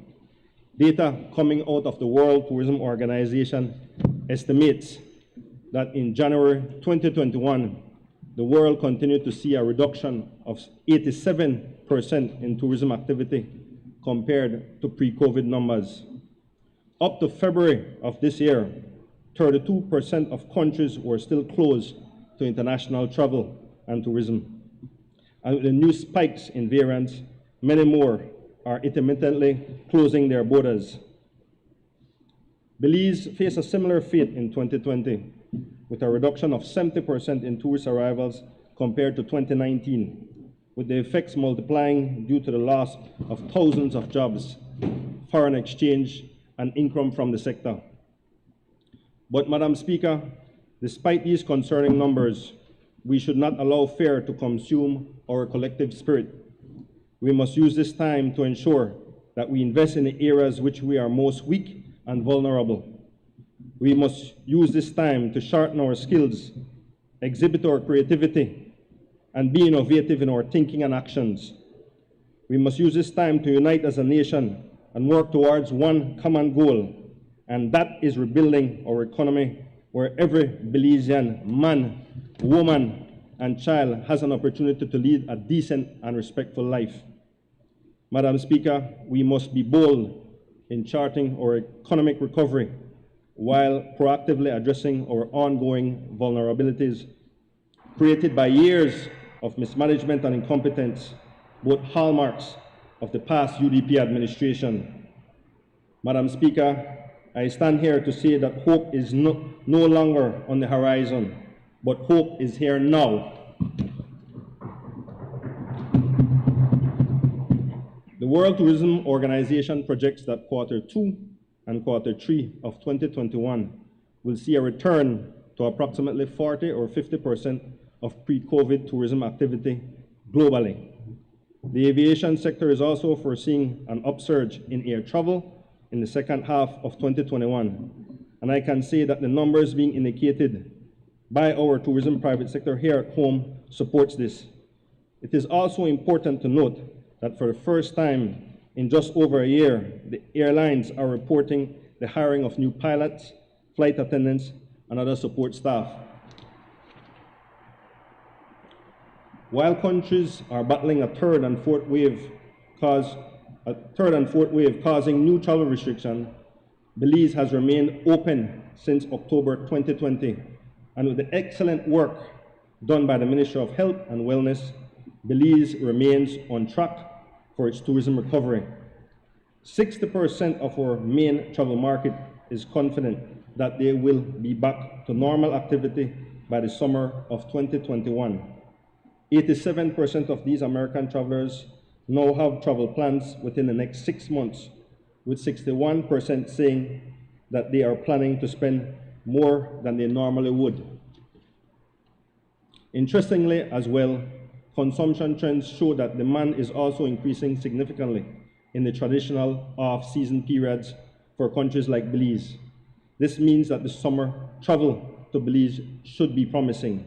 Data coming out of the World Tourism Organization estimates that in January 2021, the world continued to see a reduction of 87% in tourism activity compared to pre-COVID numbers. Up to February of this year, 32% of countries were still closed to international travel and tourism. And with the new spikes in variants, many more are intermittently closing their borders. Belize faced a similar fate in 2020, with a reduction of 70% in tourist arrivals compared to 2019, with the effects multiplying due to the loss of thousands of jobs, foreign exchange, and income from the sector. But, Madam Speaker, despite these concerning numbers, we should not allow fear to consume our collective spirit. We must use this time to ensure that we invest in the areas which we are most weak and vulnerable. We must use this time to sharpen our skills, exhibit our creativity, and be innovative in our thinking and actions. We must use this time to unite as a nation and work towards one common goal, and that is rebuilding our economy where every Belizean man, woman, and child has an opportunity to lead a decent and respectful life. Madam Speaker, we must be bold in charting our economic recovery while proactively addressing our ongoing vulnerabilities created by years of mismanagement and incompetence, both hallmarks of the past UDP administration. Madam Speaker, I stand here to say that hope is no longer on the horizon, but hope is here now. The World Tourism Organization projects that Q2 and Q3 of 2021 will see a return to approximately 40 or 50% of pre-COVID tourism activity globally. The aviation sector is also foreseeing an upsurge in air travel in the second half of 2021. And I can say that the numbers being indicated by our tourism private sector here at home supports this. It is also important to note that for the first time in just over a year, the airlines are reporting the hiring of new pilots, flight attendants, and other support staff. While countries are battling a third and fourth wave causing new travel restrictions, Belize has remained open since October 2020, and with the excellent work done by the Ministry of Health and Wellness, Belize remains on track for its tourism recovery. 60% of our main travel market is confident that they will be back to normal activity by the summer of 2021. 87% of these American travelers now have travel plans within the next 6 months, with 61% saying that they are planning to spend more than they normally would. Interestingly as well, consumption trends show that demand is also increasing significantly in the traditional off-season periods for countries like Belize. This means that the summer travel to Belize should be promising.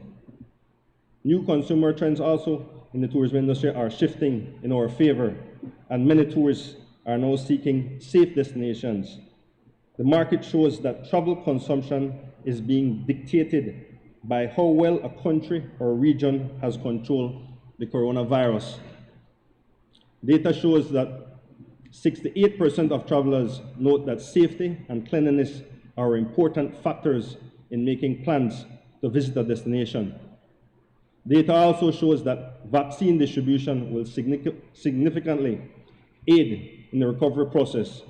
New consumer trends also in the tourism industry are shifting in our favor, and many tourists are now seeking safe destinations. The market shows that travel consumption is being dictated by how well a country or region has controlled the coronavirus. Data shows that 68% of travelers note that safety and cleanliness are important factors in making plans to visit a destination. Data also shows that vaccine distribution will significantly aid in the recovery process,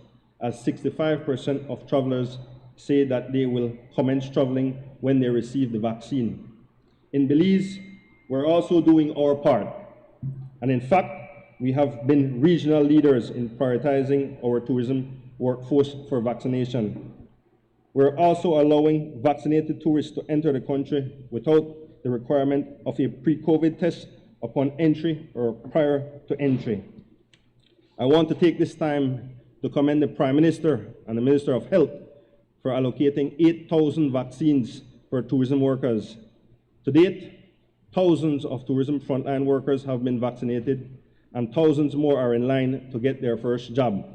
as 65% of travelers say that they will commence traveling when they receive the vaccine. In Belize, we're also doing our part, and in fact, we have been regional leaders in prioritizing our tourism workforce for vaccination. We're also allowing vaccinated tourists to enter the country without the requirement of a pre-COVID test upon entry or prior to entry. I want to take this time to commend the Prime Minister and the Minister of Health for allocating 8,000 vaccines for tourism workers. To date, thousands of tourism frontline workers have been vaccinated, and thousands more are in line to get their first jab.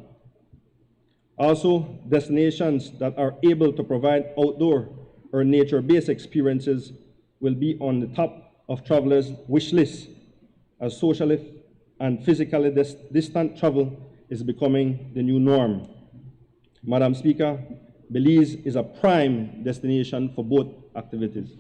Also, destinations that are able to provide outdoor or nature-based experiences will be on the top of travelers' wish lists, as socially and physically distant travel is becoming the new norm. Madam Speaker, Belize is a prime destination for both activities.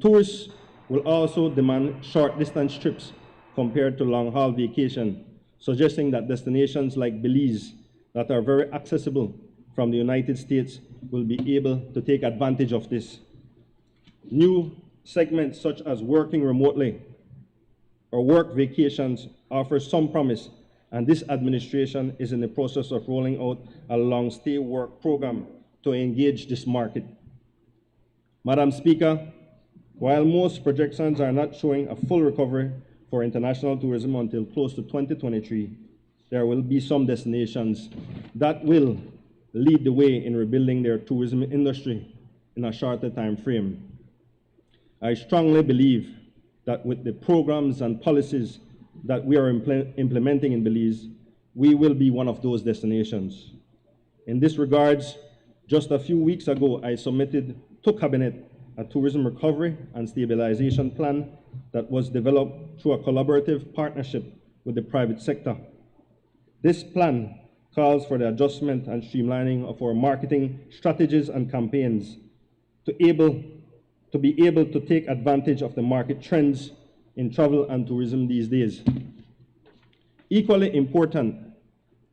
Tourists will also demand short-distance trips compared to long-haul vacation, suggesting that destinations like Belize that are very accessible from the United States will be able to take advantage of this. New segments such as working remotely or work vacations offer some promise, and this administration is in the process of rolling out a long-stay work program to engage this market. Madam Speaker, while most projections are not showing a full recovery for international tourism until close to 2023, there will be some destinations that will lead the way in rebuilding their tourism industry in a shorter time frame. I strongly believe that with the programs and policies that we are implementing in Belize, we will be one of those destinations. In this regards, just a few weeks ago, I submitted to Cabinet a tourism recovery and stabilization plan that was developed through a collaborative partnership with the private sector. This plan calls for the adjustment and streamlining of our marketing strategies and campaigns to be able to take advantage of the market trends in travel and tourism these days. Equally important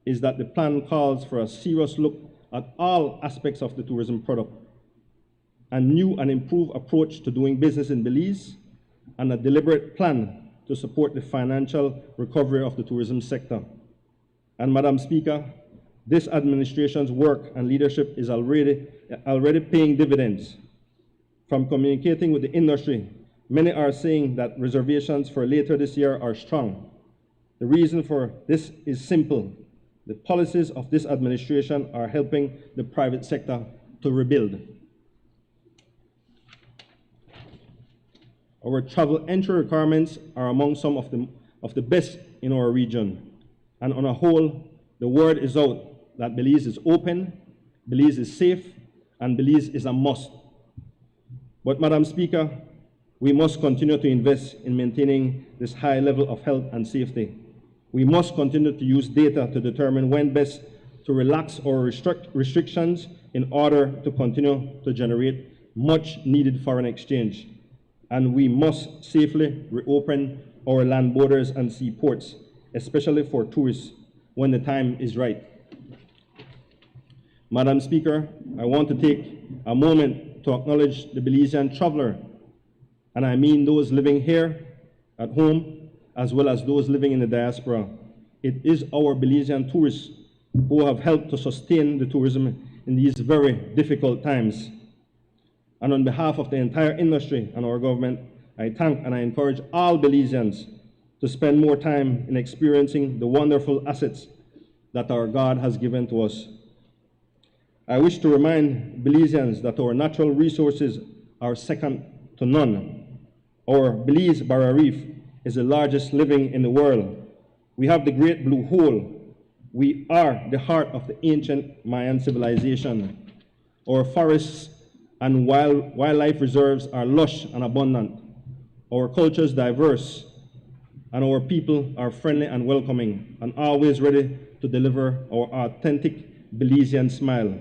is that the plan calls for a serious look at all aspects of the tourism product, a new and improved approach to doing business in Belize, and a deliberate plan to support the financial recovery of the tourism sector. And Madam Speaker, this administration's work and leadership is already paying dividends. From communicating with the industry, many are saying that reservations for later this year are strong. The reason for this is simple. The policies of this administration are helping the private sector to rebuild. Our travel entry requirements are among some of the best in our region. And on a whole, the word is out that Belize is open, Belize is safe, and Belize is a must. But Madam Speaker, we must continue to invest in maintaining this high level of health and safety. We must continue to use data to determine when best to relax or restrict restrictions in order to continue to generate much needed foreign exchange. And we must safely reopen our land borders and seaports, especially for tourists, when the time is right. Madam Speaker, I want to take a moment to acknowledge the Belizean traveler, and I mean those living here at home, as well as those living in the diaspora. It is our Belizean tourists who have helped to sustain the tourism in these very difficult times. And on behalf of the entire industry and our government, I thank and I encourage all Belizeans to spend more time in experiencing the wonderful assets that our God has given to us. I wish to remind Belizeans that our natural resources are second to none. Our Belize Barrier Reef is the largest living in the world. We have the Great Blue Hole. We are the heart of the ancient Mayan civilization. Our forests and wildlife reserves are lush and abundant. Our culture is diverse, and our people are friendly and welcoming and always ready to deliver our authentic Belizean smile.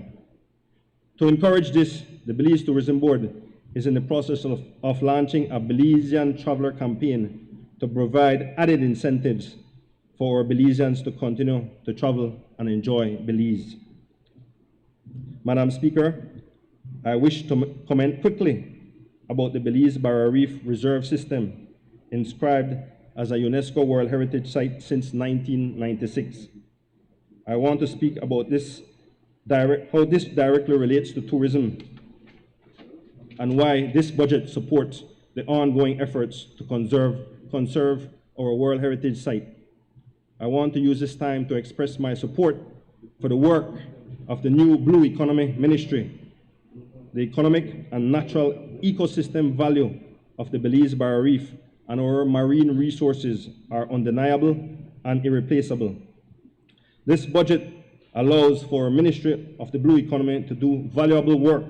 To encourage this, the Belize Tourism Board is in the process of launching a Belizean traveler campaign to provide added incentives for our Belizeans to continue to travel and enjoy Belize. Madam Speaker, I wish to comment quickly about the Belize Barrier Reef Reserve System, inscribed as a UNESCO World Heritage Site since 1996. I want to speak about how this directly relates to tourism and why this budget supports the ongoing efforts to conserve our World Heritage Site. I want to use this time to express my support for the work of the new Blue Economy Ministry. The economic and natural ecosystem value of the Belize Barrier Reef and our marine resources are undeniable and irreplaceable. This budget allows for a Ministry of the Blue Economy to do valuable work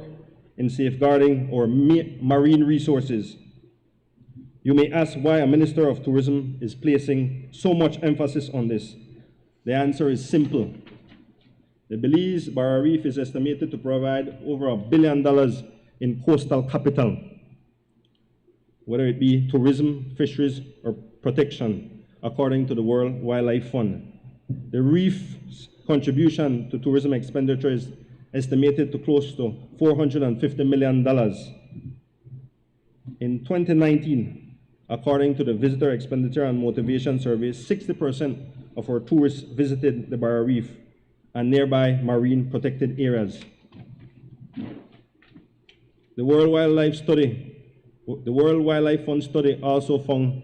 in safeguarding our marine resources. You may ask why a Minister of Tourism is placing so much emphasis on this. The answer is simple. The Belize Barrier Reef is estimated to provide over $1 billion in coastal capital, whether it be tourism, fisheries, or protection, according to the World Wildlife Fund. The reef's contribution to tourism expenditure is estimated to close to $450 million. In 2019, according to the Visitor Expenditure and Motivation Survey, 60% of our tourists visited the Barrier Reef and nearby marine protected areas. The World Wildlife Fund study also found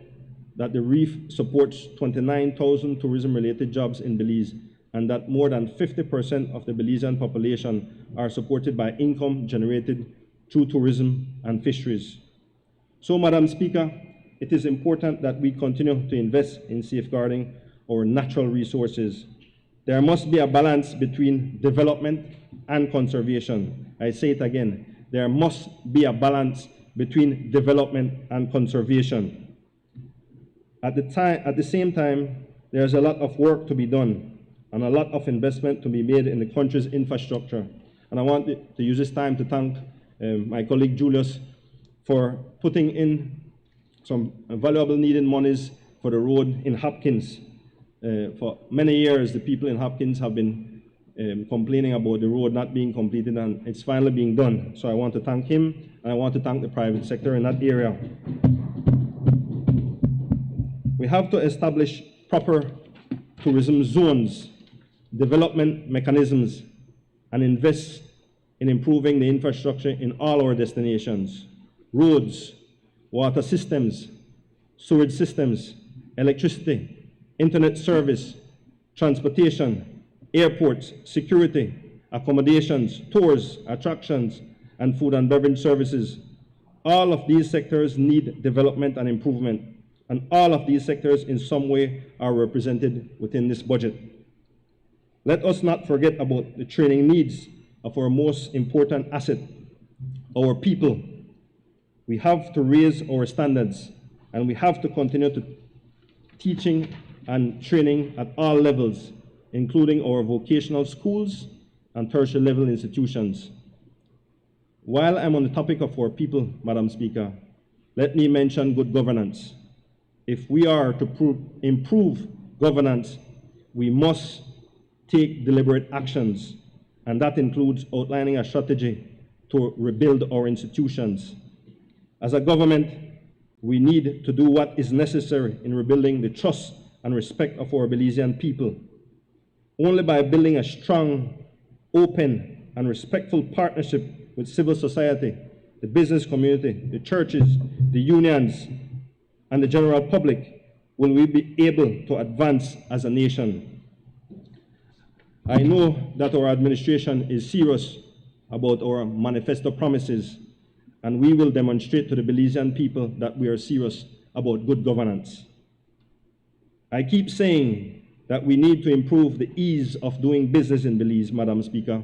that the reef supports 29,000 tourism-related jobs in Belize, and that more than 50% of the Belizean population are supported by income generated through tourism and fisheries. So, Madam Speaker, it is important that we continue to invest in safeguarding our natural resources. There must be a balance between development and conservation. I say it again, there must be a balance between development and conservation. At the same time, there's a lot of work to be done and a lot of investment to be made in the country's infrastructure. And I want to use this time to thank my colleague Julius for putting in some valuable needed monies for the road in Hopkins. For many years, the people in Hopkins have been complaining about the road not being completed, and it's finally being done. So I want to thank him, and I want to thank the private sector in that area. We have to establish proper tourism zones, development mechanisms, and invest in improving the infrastructure in all our destinations: roads, water systems, sewage systems, electricity, internet service, transportation, airports, security, accommodations, tours, attractions, and food and beverage services. All of these sectors need development and improvement, and all of these sectors in some way are represented within this budget. Let us not forget about the training needs of our most important asset, our people. We have to raise our standards, and we have to continue to teaching and training at all levels, including our vocational schools and tertiary level institutions. While I'm on the topic of our people, Madam Speaker, let me mention good governance. If we are to improve governance, we must take deliberate actions, and that includes outlining a strategy to rebuild our institutions. As a government, we need to do what is necessary in rebuilding the trust and respect of our Belizean people. Only by building a strong, open, and respectful partnership with civil society, the business community, the churches, the unions, and the general public will we be able to advance as a nation. I know that our administration is serious about our manifesto promises, and we will demonstrate to the Belizean people that we are serious about good governance. I keep saying that we need to improve the ease of doing business in Belize, Madam Speaker.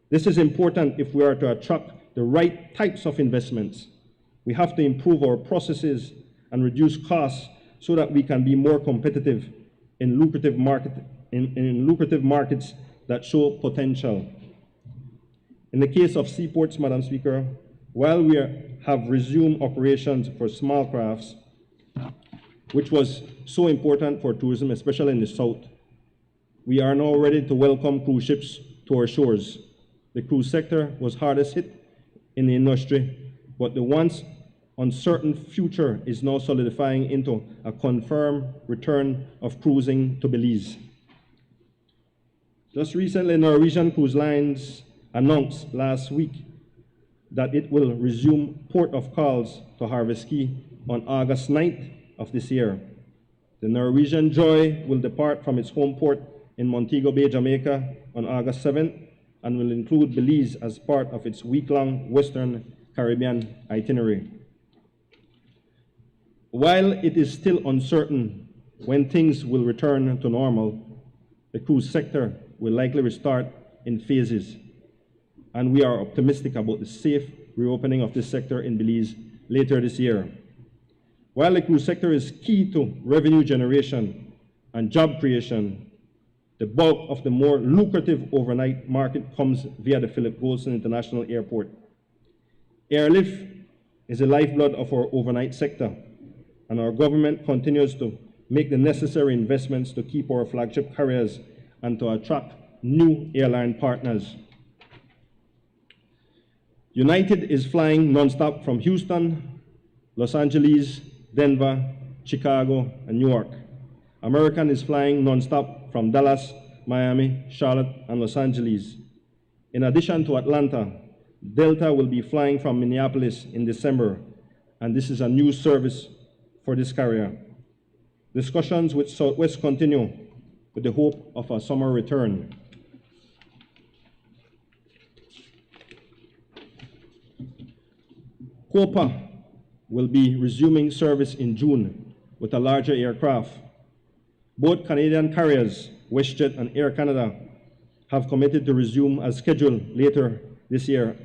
This is important if we are to attract the right types of investments. We have to improve our processes and reduce costs so that we can be more competitive in lucrative markets that show potential. In the case of seaports, Madam Speaker, while we have resumed operations for small crafts, which was so important for tourism, especially in the south, we are now ready to welcome cruise ships to our shores. The cruise sector was hardest hit in the industry, but the once uncertain future is now solidifying into a confirmed return of cruising to Belize. Just recently, Norwegian Cruise Lines announced last week that it will resume port of calls to Harvest Key on August 9th of this year. The Norwegian Joy will depart from its home port in Montego Bay, Jamaica on August 7th and will include Belize as part of its week-long Western Caribbean itinerary. While it is still uncertain when things will return to normal, the cruise sector will likely restart in phases, and we are optimistic about the safe reopening of this sector in Belize later this year. While the cruise sector is key to revenue generation and job creation, the bulk of the more lucrative overnight market comes via the Philip Goldson International Airport. Airlift is the lifeblood of our overnight sector, and our government continues to make the necessary investments to keep our flagship carriers and to attract new airline partners. United is flying nonstop from Houston, Los Angeles, Denver, Chicago, and New York. American is flying nonstop from Dallas, Miami, Charlotte, and Los Angeles. In addition to Atlanta, Delta will be flying from Minneapolis in December, and this is a new service for this carrier. Discussions with Southwest continue with the hope of a summer return. Copa will be resuming service in June with a larger aircraft. Both Canadian carriers, WestJet and Air Canada, have committed to resume as scheduled later this year,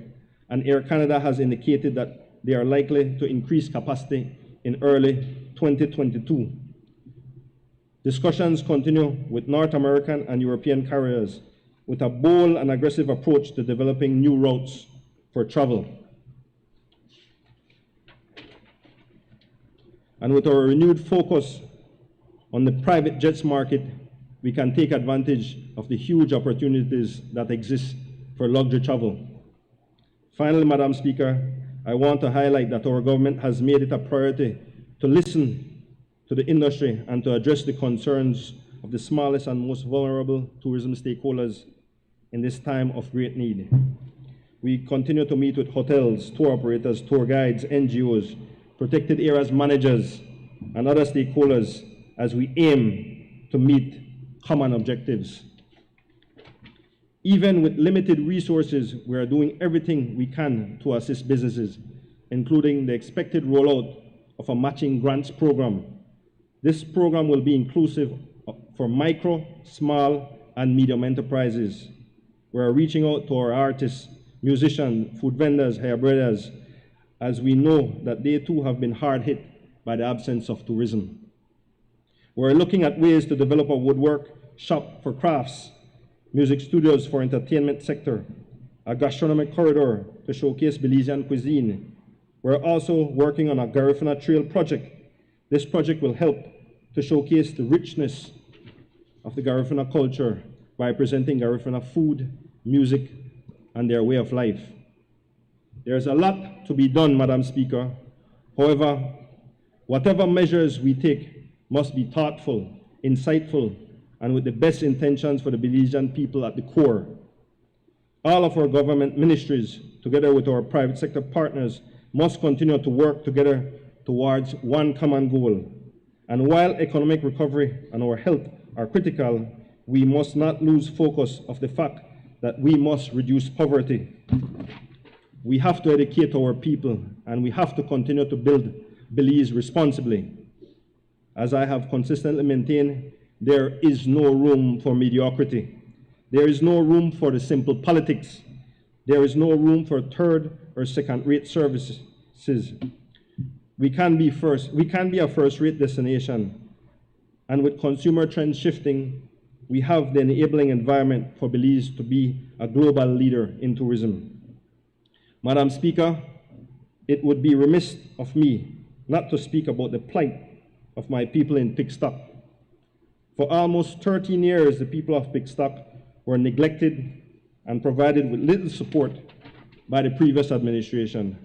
and Air Canada has indicated that they are likely to increase capacity in early 2022. Discussions continue with North American and European carriers with a bold and aggressive approach to developing new routes for travel. And with our renewed focus on the private jets market, we can take advantage of the huge opportunities that exist for luxury travel. Finally, Madam Speaker, I want to highlight that our government has made it a priority to listen to the industry and to address the concerns of the smallest and most vulnerable tourism stakeholders in this time of great need. We continue to meet with hotels, tour operators, tour guides, NGOs, protected areas managers, and other stakeholders as we aim to meet common objectives. Even with limited resources, we are doing everything we can to assist businesses, including the expected rollout of a matching grants program. This program will be inclusive for micro, small, and medium enterprises. We are reaching out to our artists, musicians, food vendors, hairdressers, as we know that they too have been hard hit by the absence of tourism. We're looking at ways to develop a woodwork shop for crafts, music studios for entertainment sector, a gastronomic corridor to showcase Belizean cuisine. We're also working on a Garifuna Trail project. This project will help to showcase the richness of the Garifuna culture by presenting Garifuna food, music, and their way of life. There's a lot to be done, Madam Speaker. However, whatever measures we take must be thoughtful, insightful, and with the best intentions for the Belizean people at the core. All of our government ministries, together with our private sector partners, must continue to work together towards one common goal. And while economic recovery and our health are critical, we must not lose focus of the fact that we must reduce poverty. We have to educate our people, and we have to continue to build Belize responsibly. As I have consistently maintained, there is no room for mediocrity. There is no room for the simple politics. There is no room for third or second-rate services. we can be a first-rate destination. And with consumer trends shifting, we have the enabling environment for Belize to be a global leader in tourism. Madam Speaker, it would be remiss of me not to speak about the plight of my people in Pickstock. For almost 13 years, the people of Pickstock were neglected and provided with little support by the previous administration.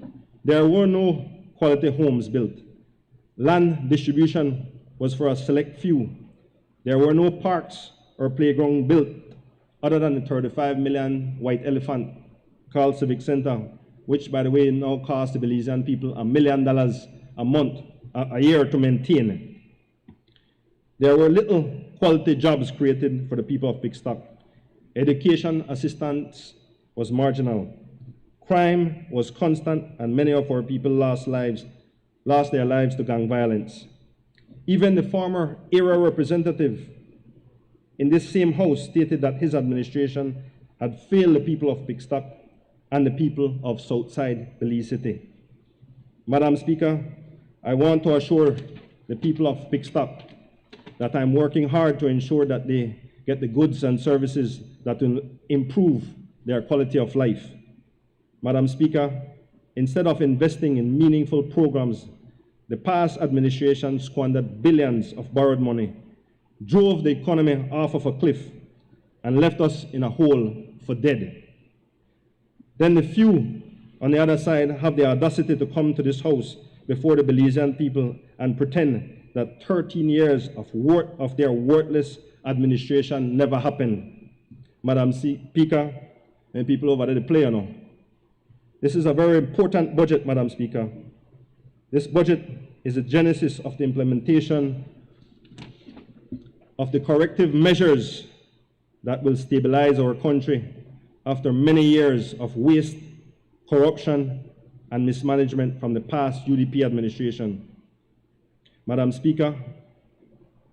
There were no quality homes built. Land distribution was for a select few. There were no parks or playground built other than the $35 million White Elephant Carl Civic Center, which, by the way, now costs the Belizean people $1 million a year to maintain. There were little quality jobs created for the people of Pickstock. Education assistance was marginal. Crime was constant, and many of our people lost their lives to gang violence. Even the former era representative in this same house stated that his administration had failed the people of Pickstock and the people of Southside Belize City. Madam Speaker, I want to assure the people of Pickstock that I'm working hard to ensure that they get the goods and services that will improve their quality of life. Madam Speaker, instead of investing in meaningful programs, the past administration squandered billions of borrowed money, drove the economy off of a cliff, and left us in a hole for dead. Then the few on the other side have the audacity to come to this house before the Belizean people and pretend that 13 years of their worthless administration never happened. Madam Speaker, and people over there, they play, you know. This is a very important budget, Madam Speaker. This budget is the genesis of the implementation of the corrective measures that will stabilize our country after many years of waste, corruption, and mismanagement from the past UDP administration. Madam Speaker,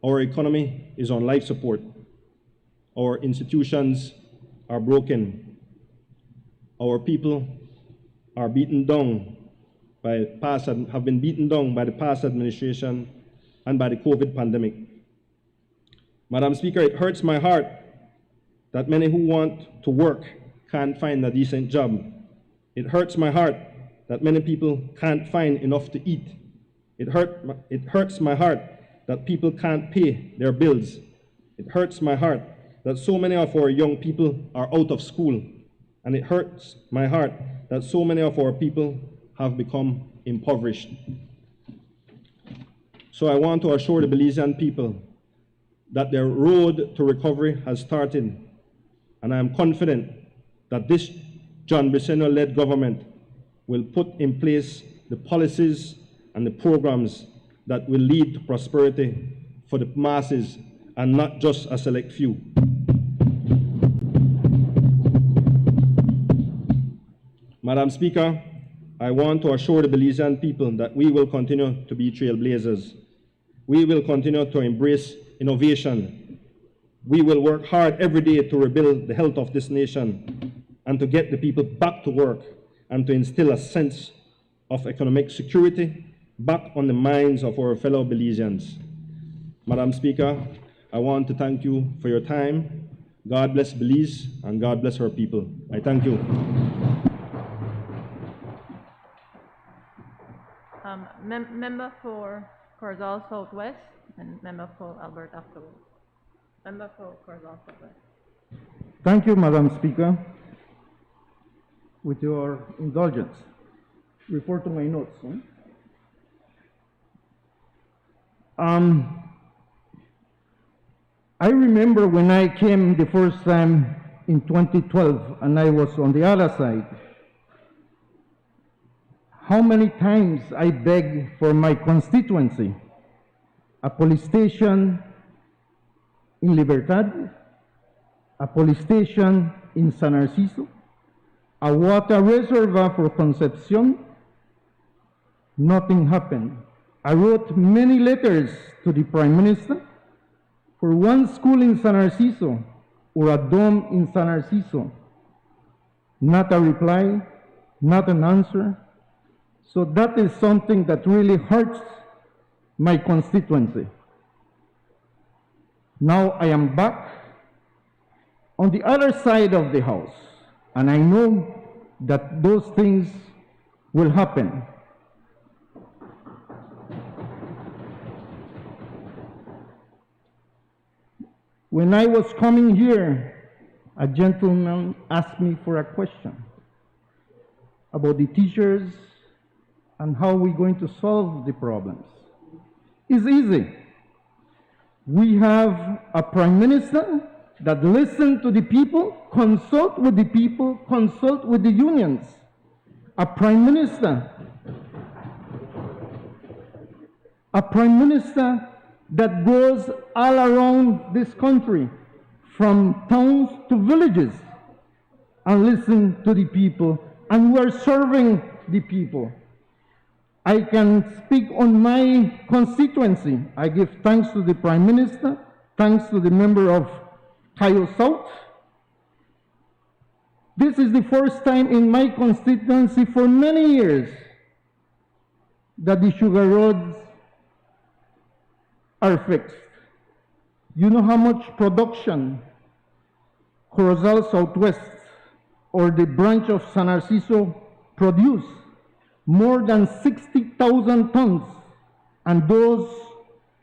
our economy is on life support. Our institutions are broken. Our people are beaten down have been beaten down by the past administration and by the COVID pandemic. Madam Speaker, it hurts my heart that many who want to work can't find a decent job. It hurts my heart that many people can't find enough to eat. It hurts my heart that people can't pay their bills. It hurts my heart that so many of our young people are out of school. And it hurts my heart that so many of our people have become impoverished. So I want to assure the Belizean people that their road to recovery has started, and I am confident that this John Briceño-led government will put in place the policies and the programs that will lead to prosperity for the masses and not just a select few. Madam Speaker, I want to assure the Belizean people that we will continue to be trailblazers. We will continue to embrace innovation. We will work hard every day to rebuild the health of this nation and to get the people back to work and to instill a sense of economic security back on the minds of our fellow Belizeans. Madam Speaker, I want to thank you for your time. God bless Belize and God bless our people. I thank you. Member for Corzal Southwest and member for Albert afterwards. Member for Corzal Southwest. Thank you, Madam Speaker. With your indulgence, refer to my notes. I remember when I came the first time in 2012 and I was on the other side, how many times I begged for my constituency, a police station in Libertad, a police station in San Narciso, a water reservoir for Concepcion. Nothing happened. I wrote many letters to the Prime Minister for one school in San Narciso or a dome in San Narciso. Not a reply, not an answer. So that is something that really hurts my constituency. Now I am back on the other side of the house, and I know that those things will happen. When I was coming here, a gentleman asked me for a question about the teachers and how we're going to solve the problems. It's easy. We have a prime minister that listens to the people, consult with the people, consult with the unions. A prime minister that goes all around this country, from towns to villages, and listen to the people, and we are serving the people. I can speak on my constituency. I give thanks to the Prime Minister, thanks to the member of Cayo South. This is the first time in my constituency for many years that the sugar roads are fixed. You know how much production Corozal Southwest or the branch of San Narciso produce? More than 60,000 tons, and those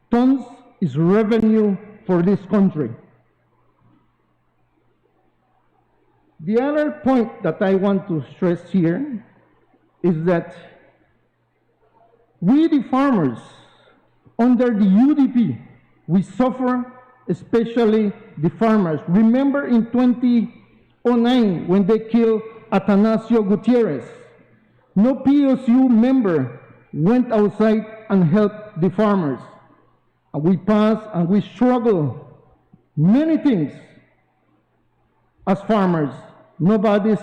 tons is revenue for this country. The other point that I want to stress here is that we, the farmers, under the UDP, we suffer, especially the farmers. Remember in 2009 when they killed Atanasio Gutierrez? No PSU member went outside and helped the farmers. And we passed and we struggled many things as farmers. Nobody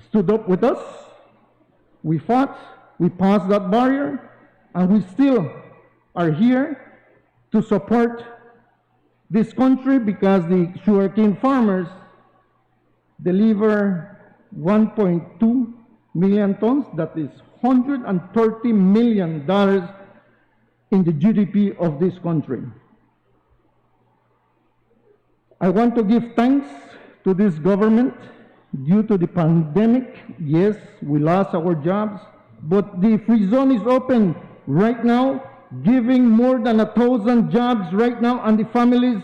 stood up with us. We fought, we passed that barrier, and we still are here to support this country because the sugarcane farmers deliver 1.2 million tons. That is $130 million in the GDP of this country. I want to give thanks to this government. Due to the pandemic, yes, we lost our jobs, but the free zone is open right now, giving more than 1,000 jobs right now, and the families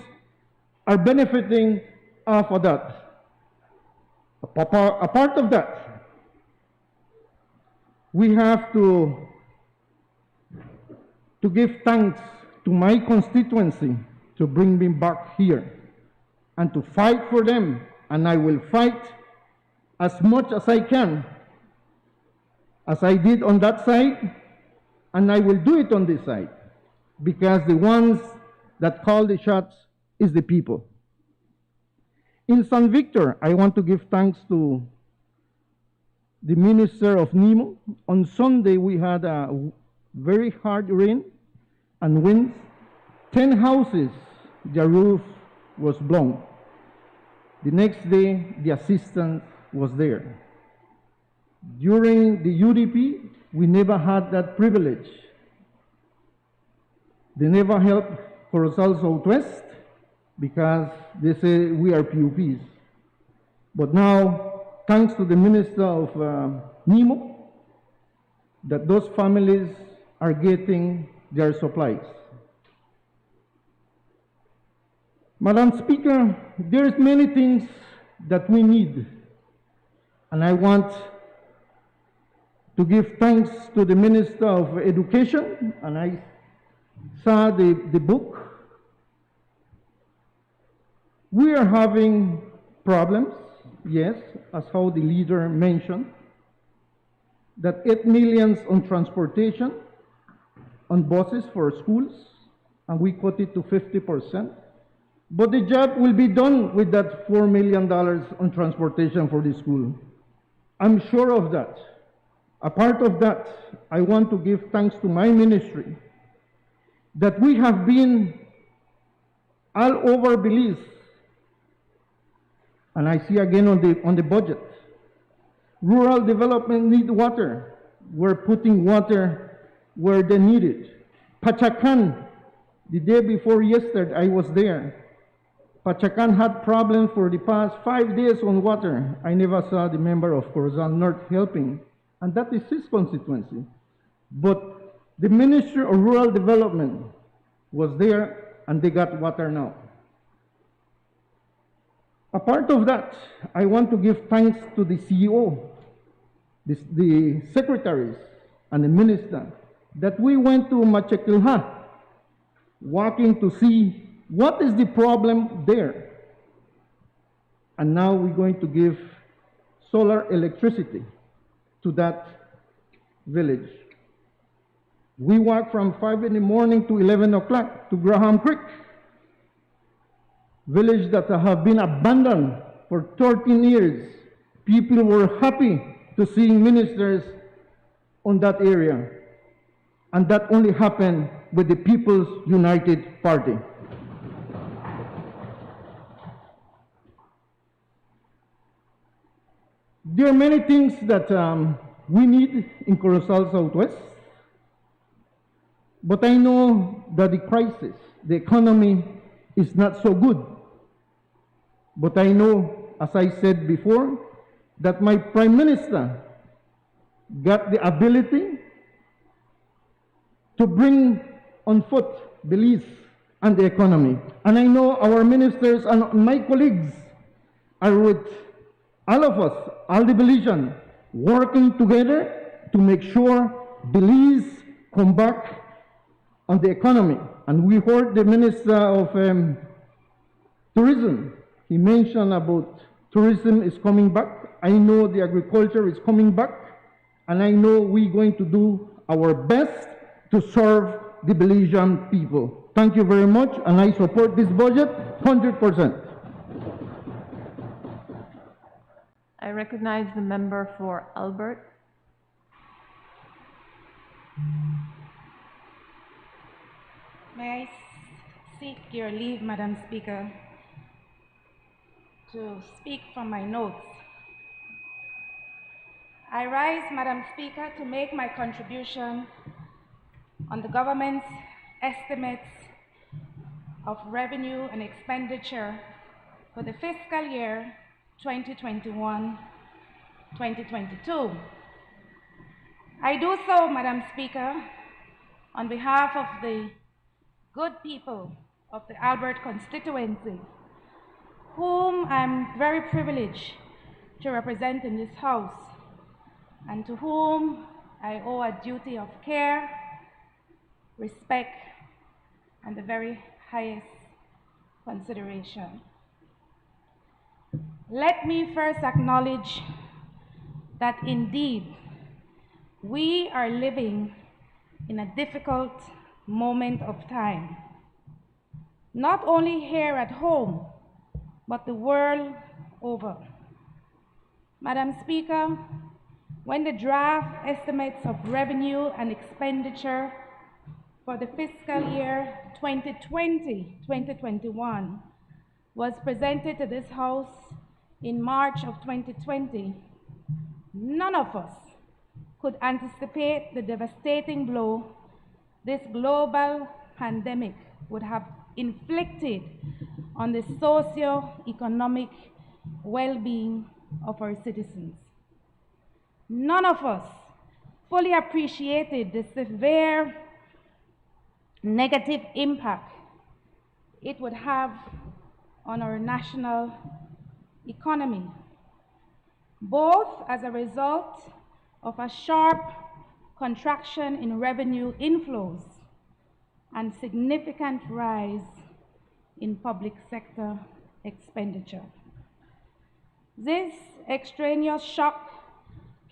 are benefiting off of that. A part of that, we have to give thanks to my constituency to bring me back here and to fight for them, and I will fight as much as I can, as I did on that side, and I will do it on this side, because the ones that call the shots is the people. In San Victor, I want to give thanks to the Minister of NEMO. On Sunday, we had a very hard rain and winds. 10 houses, their roof was blown. The next day, the assistance was there. During the UDP, we never had that privilege. They never helped Corozal Southwest because they say we are PUPs. But now, thanks to the Minister of NEMO, that those families are getting their supplies. Madam Speaker, there's many things that we need. And I want to give thanks to the Minister of Education, and I saw the book. We are having problems, yes, as how the leader mentioned, that 8 million on transportation, on buses for schools, and we cut it to 50%. But the job will be done with that $4 million on transportation for the school. I'm sure of that. A part of that, I want to give thanks to my ministry, that we have been all over Belize. And I see again on the budget, rural development need water. were putting water where they need it. Pachacan, the day before yesterday, I was there. Pachacan had problems for the past 5 days on water. I never saw the member of Corazon North helping, and that is his constituency. But the Ministry of Rural Development was there, and they got water now. Apart of that, I want to give thanks to the CEO, the secretaries, and the minister, that we went to Machekilha, walking to see what is the problem there. And now we're going to give solar electricity to that village. We walked from 5 in the morning to 11 o'clock to Graham Creek, village that have been abandoned for 13 years. People were happy to see ministers on that area. And that only happened with the People's United Party. There are many things that we need in Corozal Southwest, but I know that the crisis, the economy is not so good. But I know, as I said before, that my Prime Minister got the ability to bring on foot Belize and the economy. And I know our ministers and my colleagues are with all of us, all the Belizeans, working together to make sure Belize come back on the economy. And we heard the Minister of Tourism. He mentioned about tourism is coming back. I know the agriculture is coming back. And I know we're going to do our best to serve the Belizean people. Thank you very much, and I support this budget 100%. I recognize the member for Albert. May I seek your leave, Madam Speaker, to speak from my notes. I rise, Madam Speaker, to make my contribution on the government's estimates of revenue and expenditure for the fiscal year 2021-2022. I do so, Madam Speaker, on behalf of the good people of the Albert constituency, whom I'm very privileged to represent in this House, and to whom I owe a duty of care, respect, and the very highest consideration. Let me first acknowledge that indeed we are living in a difficult moment of time, not only here at home, but the world over. Madam Speaker, when the draft estimates of revenue and expenditure for the fiscal year 2020-2021 was presented to this House in March of 2020, none of us could anticipate the devastating blow this global pandemic would have inflicted on the socio-economic well-being of our citizens. None of us fully appreciated the severe negative impact it would have on our national economy, both as a result of a sharp contraction in revenue inflows and significant rise in public sector expenditure. This extraneous shock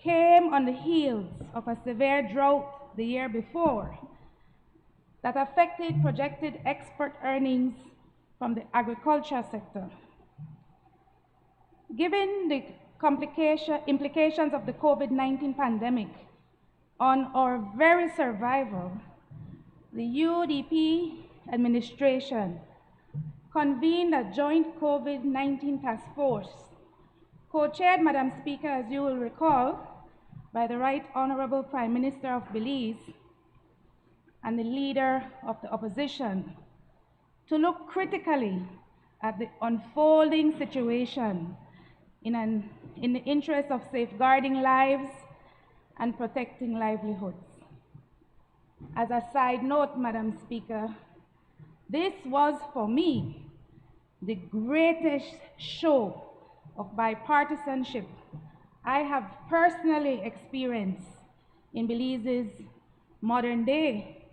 came on the heels of a severe drought the year before that affected projected export earnings from the agriculture sector. Given the implications of the COVID-19 pandemic on our very survival, the UDP administration convened a joint COVID-19 task force, co-chaired, Madam Speaker, as you will recall, by the Right Honorable Prime Minister of Belize and the Leader of the Opposition to look critically at the unfolding situation in the interest of safeguarding lives and protecting livelihoods. As a side note, Madam Speaker, this was for me the greatest show of bipartisanship I have personally experienced in Belize's modern-day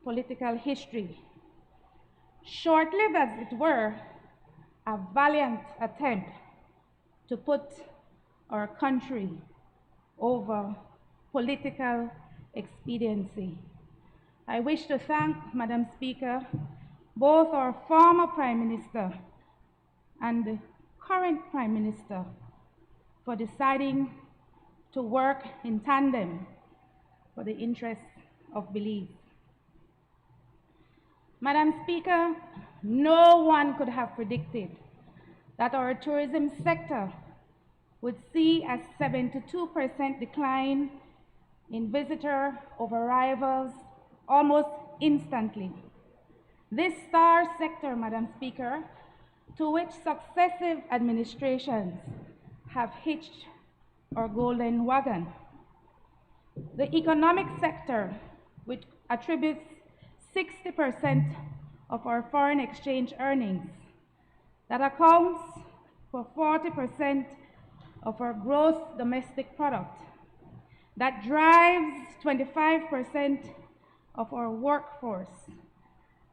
political history. Short-lived as it were, a valiant attempt to put our country over political expediency. I wish to thank, Madam Speaker, both our former Prime Minister and the current Prime Minister for deciding to work in tandem for the interests of Belize. Madam Speaker, no one could have predicted that our tourism sector would see a 72% decline in visitor arrivals almost instantly. This star sector, Madam Speaker, to which successive administrations have hitched our golden wagon. The economic sector, which attributes 60% of our foreign exchange earnings, that accounts for 40% of our gross domestic product, that drives 25% of our workforce,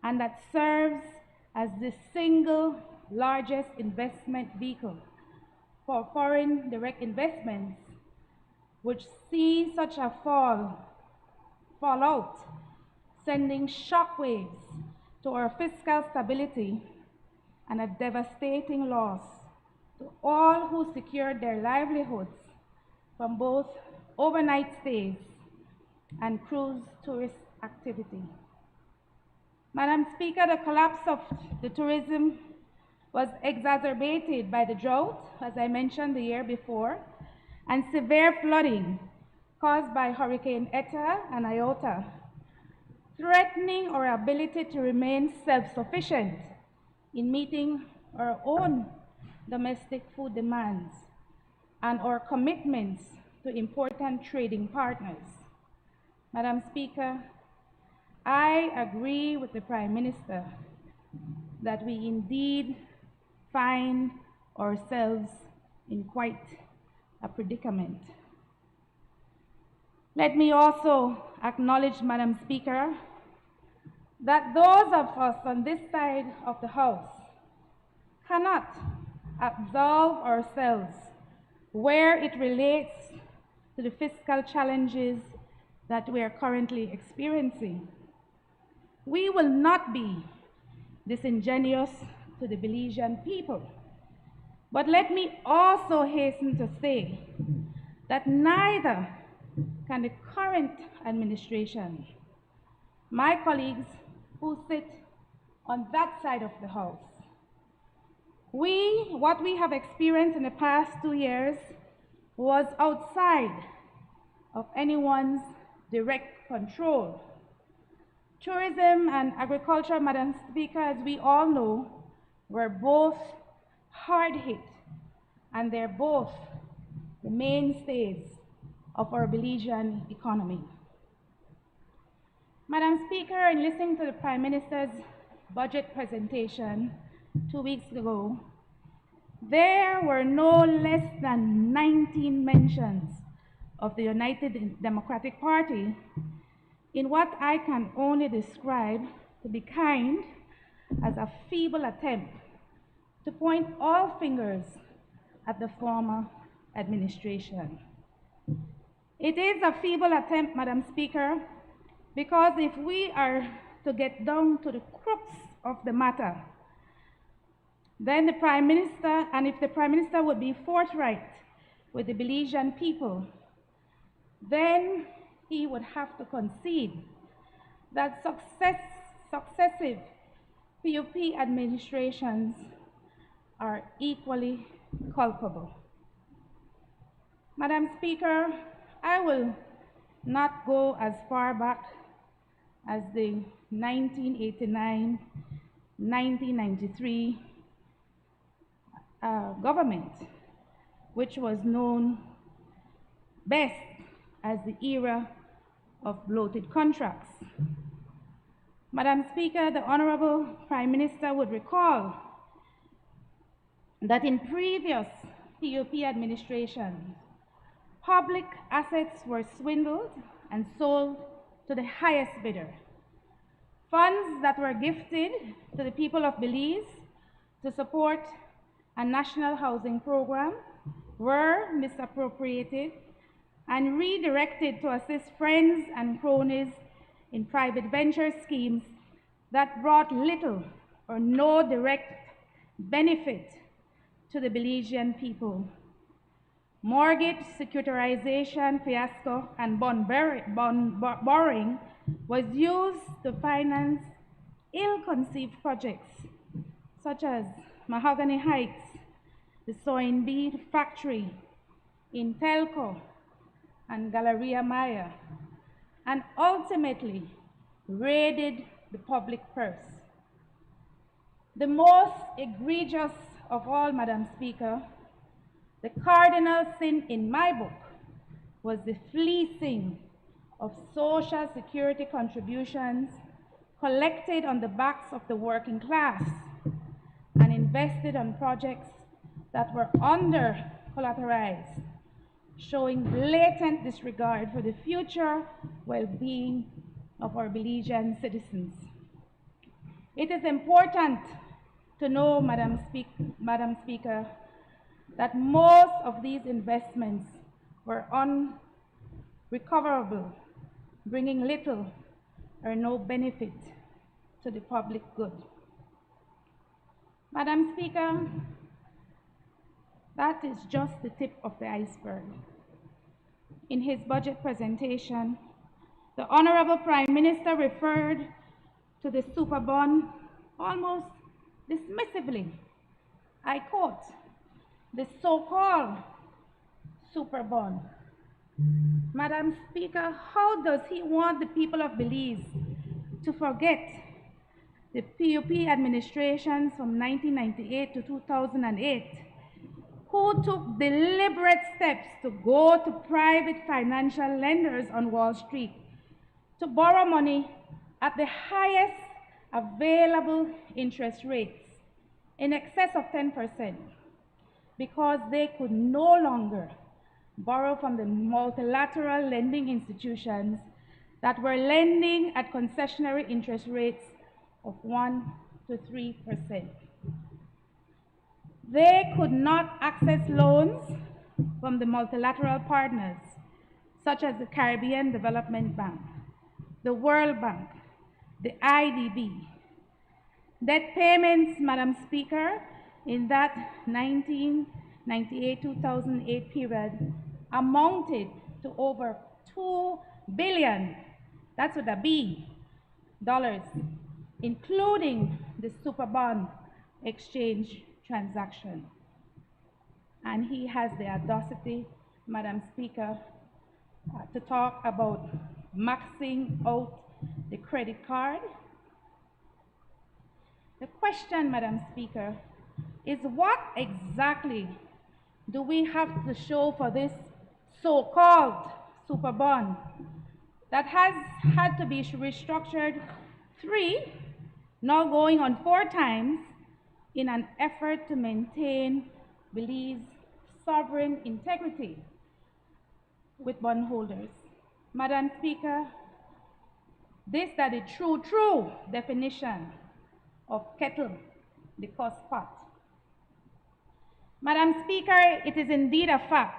and that serves as the single largest investment vehicle for foreign direct investments, which see such a fallout, sending shockwaves to our fiscal stability and a devastating loss to all who secured their livelihoods from both overnight stays and cruise tourist activity. Madam Speaker, the collapse of the tourism was exacerbated by the drought, as I mentioned the year before, and severe flooding caused by Hurricane Eta and Iota, threatening our ability to remain self-sufficient in meeting our own domestic food demands and our commitments to important trading partners. Madam Speaker, I agree with the Prime Minister that we indeed find ourselves in quite a predicament. Let me also acknowledge, Madam Speaker, that those of us on this side of the House cannot absolve ourselves where it relates to the fiscal challenges that we are currently experiencing. We will not be disingenuous to the Belizean people. But let me also hasten to say that neither can the current administration, my colleagues who sit on that side of the House, what we have experienced in the past 2 years was outside of anyone's direct control. Tourism and agriculture, Madam Speaker, as we all know, were both hard hit, and they're both the mainstays of our Belizean economy. Madam Speaker, in listening to the Prime Minister's budget presentation 2 weeks ago, there were no less than 19 mentions of the United Democratic Party in what I can only describe, to be kind, as a feeble attempt to point all fingers at the former administration. It is a feeble attempt, Madam Speaker, because if we are to get down to the crux of the matter, then the Prime Minister, and if the Prime Minister would be forthright with the Belizean people, then he would have to concede that successive PUP administrations are equally culpable. Madam Speaker, I will not go as far back as the 1989-1993 government, which was known best as the era of bloated contracts. Madam Speaker, the Honorable Prime Minister would recall that in previous PUP administrations, public assets were swindled and sold to the highest bidder. Funds that were gifted to the people of Belize to support a national housing program were misappropriated and redirected to assist friends and cronies in private venture schemes that brought little or no direct benefit to the Belizean people. Mortgage securitization fiasco and bond borrowing was used to finance ill-conceived projects such as Mahogany Heights, the sewing bead factory in Telco and Galleria Maya, and ultimately raided the public purse. The most egregious of all, Madam Speaker, the cardinal sin in my book was the fleecing of Social Security contributions collected on the backs of the working class and invested on projects that were under-collateralized, showing blatant disregard for the future well-being of our Belizean citizens. It is important to know, Madam Speaker, that most of these investments were unrecoverable, bringing little or no benefit to the public good. Madam Speaker, that is just the tip of the iceberg. In his budget presentation, the Honorable Prime Minister referred to the super bond almost dismissively. I quote, the so-called super bond. Madam Speaker, how does he want the people of Belize to forget the PUP administrations from 1998 to 2008, who took deliberate steps to go to private financial lenders on Wall Street to borrow money at the highest available interest rates, in excess of 10%, because they could no longer borrow from the multilateral lending institutions that were lending at concessionary interest rates of 1 to 3%. They could not access loans from the multilateral partners, such as the Caribbean Development Bank, the World Bank, the IDB. Debt payments, Madam Speaker, in that 1998-2008 period amounted to over $2 billion, that's with a B, dollars, including the super bond exchange transaction. And he has the audacity, Madam Speaker, to talk about maxing out the credit card. The question, Madam Speaker, is what exactly do we have to show for this so-called super bond that has had to be restructured 3, now going on 4 times, in an effort to maintain Belize's sovereign integrity with bondholders? Madam Speaker, this is the true definition of kettle, the cost pot. Madam Speaker, it is indeed a fact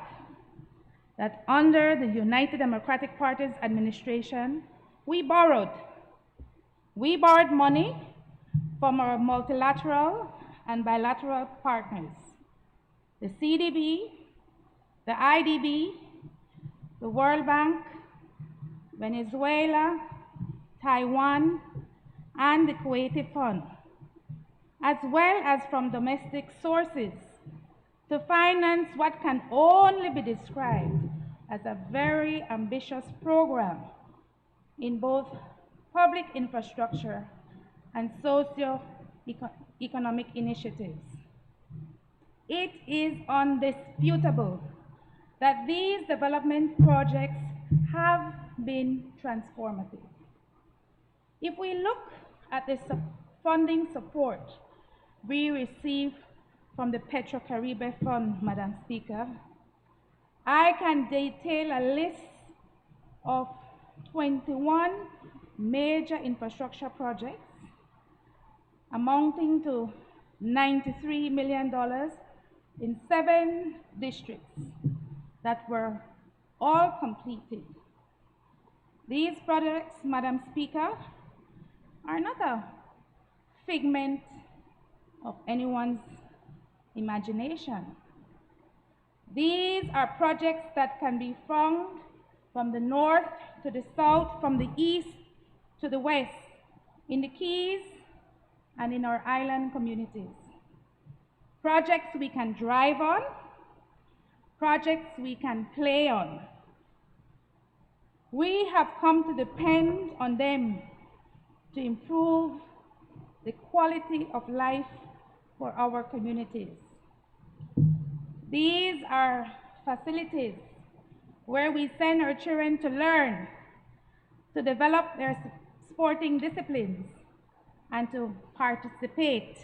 that under the United Democratic Party's administration, we borrowed money from our multilateral and bilateral partners, the CDB, the IDB, the World Bank, Venezuela, Taiwan, and the Kuwaiti Fund, as well as from domestic sources, to finance what can only be described as a very ambitious program in both public infrastructure and socio-economic initiatives. It is undisputable that these development projects have been transformative. If we look at the funding support we receive from the Petro-Caribe Fund, Madam Speaker, I can detail a list of 21 major infrastructure projects amounting to $93 million in 7 districts that were all completed. These projects, Madam Speaker, are not a figment of anyone's imagination. These are projects that can be found from the north to the south, from the east to the west, in the Keys and in our island communities. Projects we can drive on, projects we can play on. We have come to depend on them to improve the quality of life for our communities. These are facilities where we send our children to learn, to develop their sporting disciplines, and to participate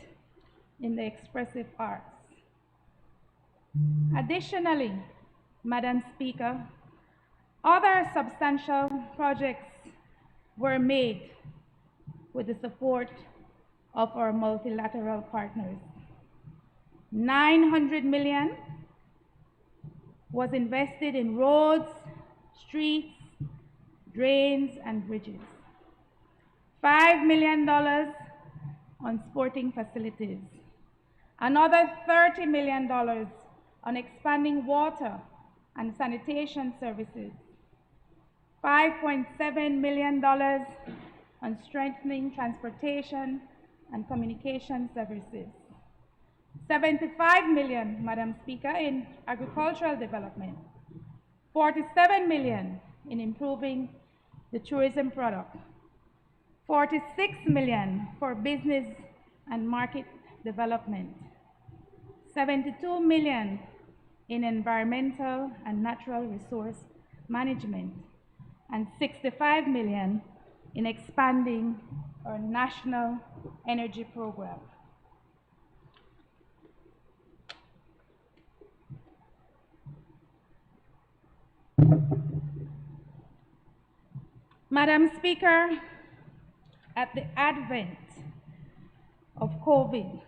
in the expressive arts. Additionally, Madam Speaker, other substantial projects were made with the support of our multilateral partners. $900 million was invested in roads, streets, drains, and bridges. $5 million on sporting facilities. Another $30 million on expanding water and sanitation services. $5.7 million on strengthening transportation and communication services. $75 million, Madam Speaker, in agricultural development. $47 million in improving the tourism product. $46 million for business and market development. $72 million in environmental and natural resource management, and $65 million in expanding our national energy program. Madam Speaker, at the advent of COVID,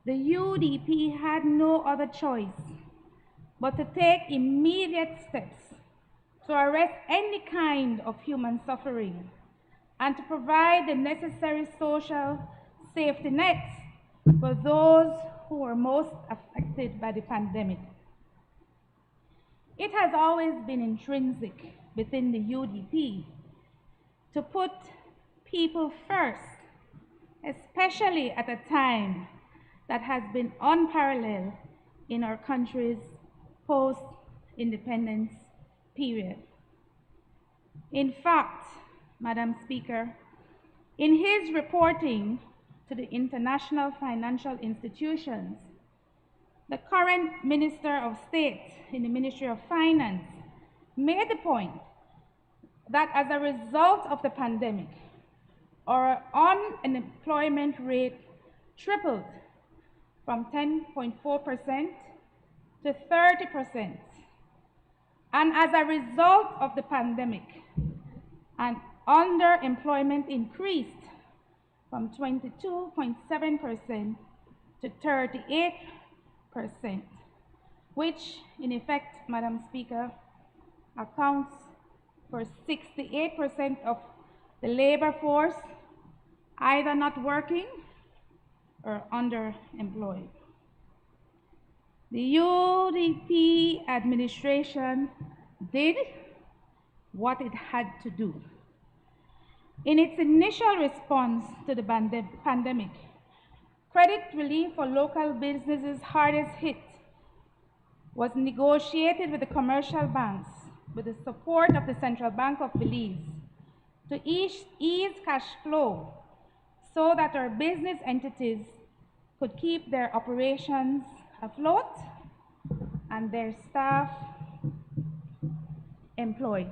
the UDP had no other choice but to take immediate steps to arrest any kind of human suffering and to provide the necessary social safety nets for those who were most affected by the pandemic. It has always been intrinsic within the UDP to put people first, especially at a time that has been unparalleled in our country's post-independence period. In fact, Madam Speaker, in his reporting to the international financial institutions, the current Minister of State in the Ministry of Finance made the point that as a result of the pandemic, our unemployment rate tripled from 10.4% to 30%. And as a result of the pandemic, and underemployment increased from 22.7% to 38%, which in effect, Madam Speaker, accounts for 68% of the labor force either not working or underemployed. The UDP administration did what it had to do. In its initial response to the pandemic, credit relief for local businesses hardest hit was negotiated with the commercial banks with the support of the Central Bank of Belize to ease cash flow so that our business entities could keep their operations afloat and their staff employed.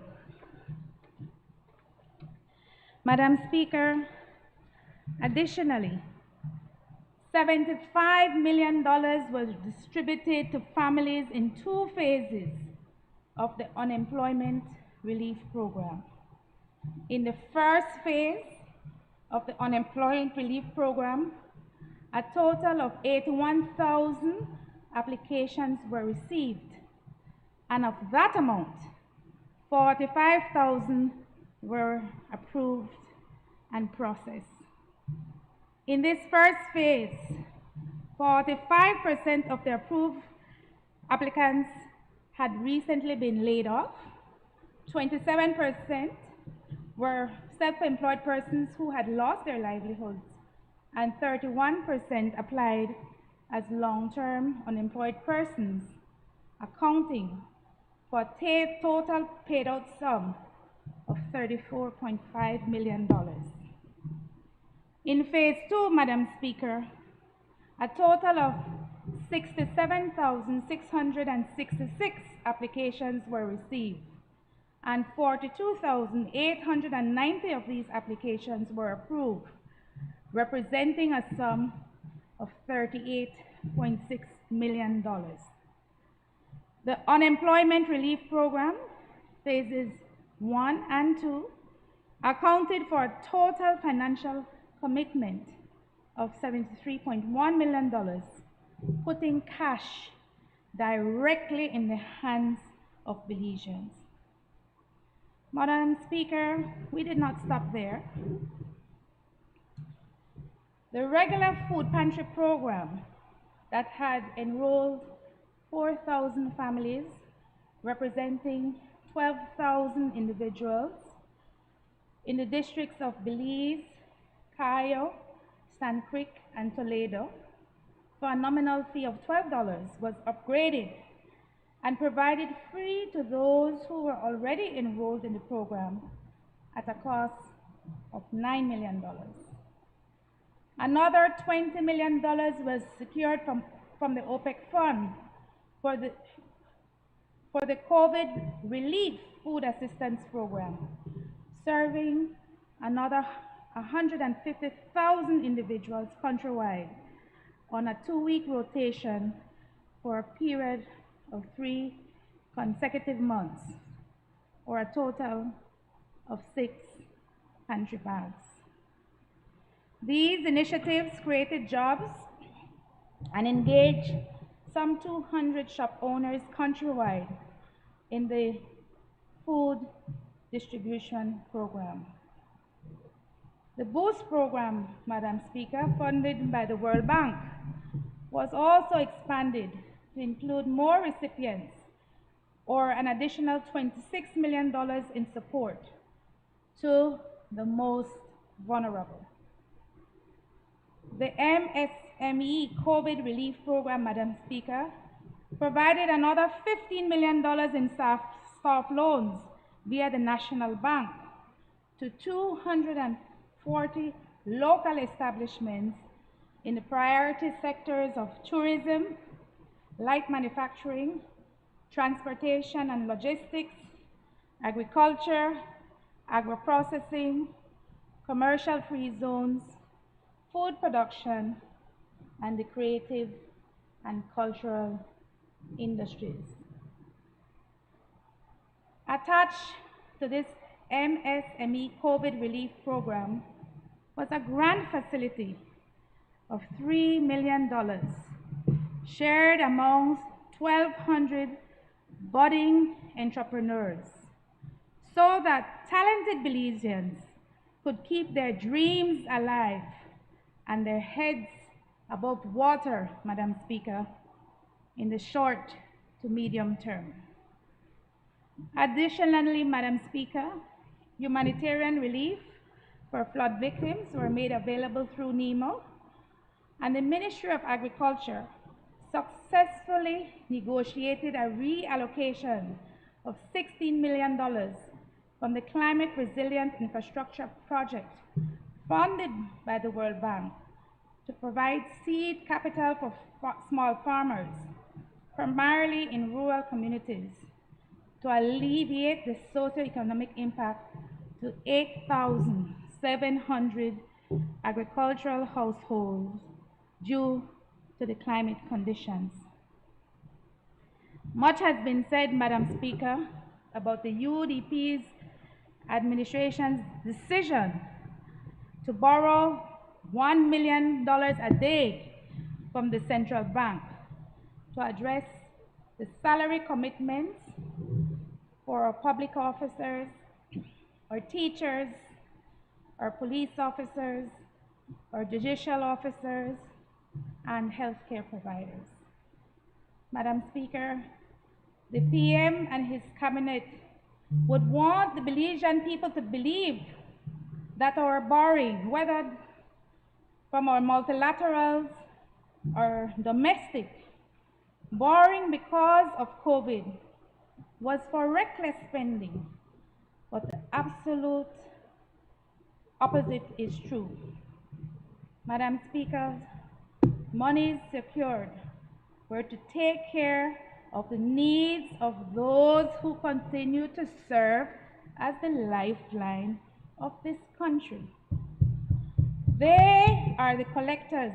Madam Speaker, additionally, $75 million was distributed to families in 2 phases of the unemployment relief program. In the first phase of the unemployment relief program, a total of 81,000 applications were received, and of that amount, 45,000 were approved and processed. In this first phase, 45% of the approved applicants had recently been laid off, 27% were self-employed persons who had lost their livelihoods, and 31% applied as long-term unemployed persons, accounting for a total paid out sum of $34.5 million. In phase 2, Madam Speaker, a total of 67,666 applications were received, and 42,890 of these applications were approved, representing a sum of $38.6 million. The Unemployment Relief Program, phases 1 and 2, accounted for a total financial commitment of $73.1 million, putting cash directly in the hands of Belizeans. Madam Speaker, we did not stop there. The regular food pantry program that had enrolled 4,000 families, representing 12,000 individuals in the districts of Belize, Cayo, Sand Creek, and Toledo, for a nominal fee of $12, was upgraded and provided free to those who were already enrolled in the program at a cost of $9 million. Another $20 million was secured from the OPEC fund for the COVID relief food assistance program, serving another 150,000 individuals countrywide on a 2-week rotation for a period of 3 consecutive months, or a total of 6 pantry bags. These initiatives created jobs and engaged some 200 shop owners countrywide in the food distribution program. The Boost program, Madam Speaker, funded by the World Bank, was also expanded to include more recipients, or an additional $26 million in support to the most vulnerable. The MSME COVID relief program, Madam Speaker, provided another $15 million in staff loans via the National Bank to 240 local establishments in the priority sectors of tourism, light manufacturing, transportation and logistics, agriculture, agro-processing, commercial free zones, food production, and the creative and cultural industries. Attached to this MSME COVID relief program was a grant facility of $3 million shared amongst 1,200 budding entrepreneurs so that talented Belizeans could keep their dreams alive and their heads above water, Madam Speaker, in the short to medium term. Additionally, Madam Speaker, humanitarian relief for flood victims were made available through NEMO, and the Ministry of Agriculture successfully negotiated a reallocation of $16 million from the Climate Resilient Infrastructure Project funded by the World Bank to provide seed capital for small farmers, primarily in rural communities, to alleviate the socioeconomic impact to 8,700 agricultural households due to the climate conditions. Much has been said, Madam Speaker, about the UDP's administration's decision to borrow $1 million a day from the central bank to address the salary commitments for our public officers, our teachers, our police officers, our judicial officers, and healthcare providers. Madam Speaker, the PM and his cabinet would want the Belizean people to believe that our borrowing, whether from our multilaterals or domestic, borrowing because of COVID, was for reckless spending, but the absolute opposite is true. Madam Speaker, monies secured were to take care of the needs of those who continue to serve as the lifeline of this country. They are the collectors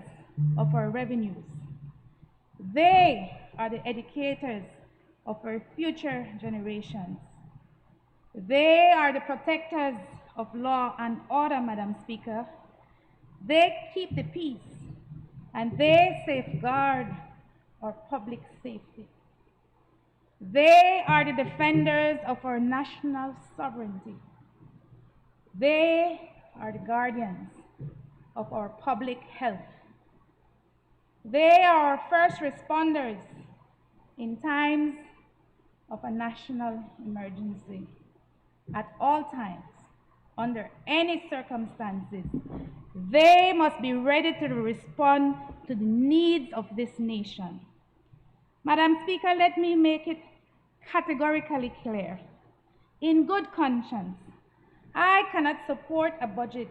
of our revenues. They are the educators of our future generations. They are the protectors of law and order, Madam Speaker. They keep the peace and they safeguard our public safety. They are the defenders of our national sovereignty. They are the guardians of our public health. They are our first responders in times of a national emergency. At all times, under any circumstances, they must be ready to respond to the needs of this nation. Madam Speaker, let me make it categorically clear. In good conscience, I cannot support a budget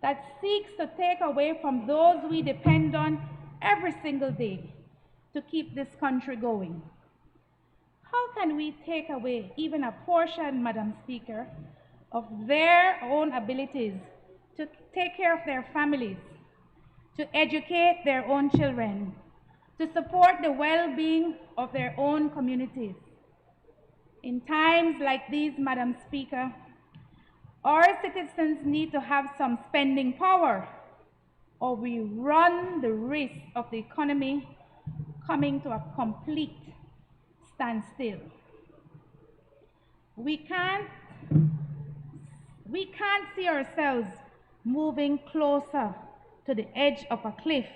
that seeks to take away from those we depend on every single day to keep this country going. How can we take away even a portion, Madam Speaker, of their own abilities to take care of their families, to educate their own children, to support the well-being of their own communities? In times like these, Madam Speaker, our citizens need to have some spending power, or we run the risk of the economy coming to a complete standstill. We can't see ourselves moving closer to the edge of a cliff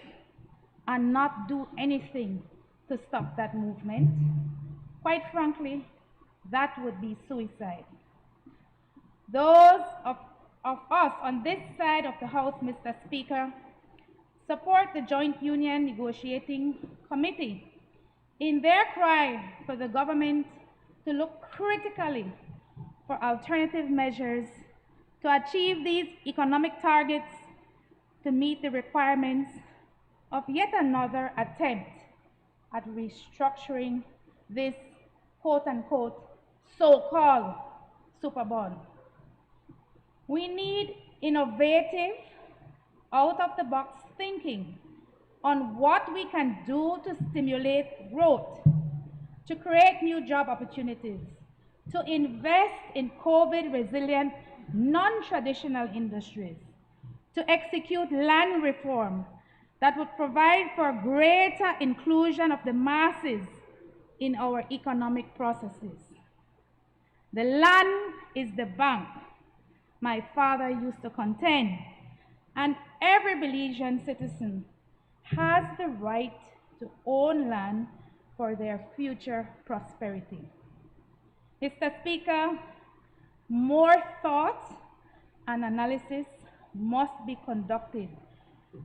and not do anything to stop that movement. Quite frankly, that would be suicide. Those of us on this side of the House, Mr. Speaker, support the Joint Union Negotiating Committee in their cry for the government to look critically for alternative measures to achieve these economic targets to meet the requirements of yet another attempt at restructuring this quote-unquote so-called super bond. We need innovative, out-of-the-box thinking on what we can do to stimulate growth, to create new job opportunities, to invest in COVID-resilient, non-traditional industries, to execute land reform that would provide for greater inclusion of the masses in our economic processes. The land is the bank, my father used to contend, and every Belizean citizen has the right to own land for their future prosperity. Mr. Speaker, more thought and analysis must be conducted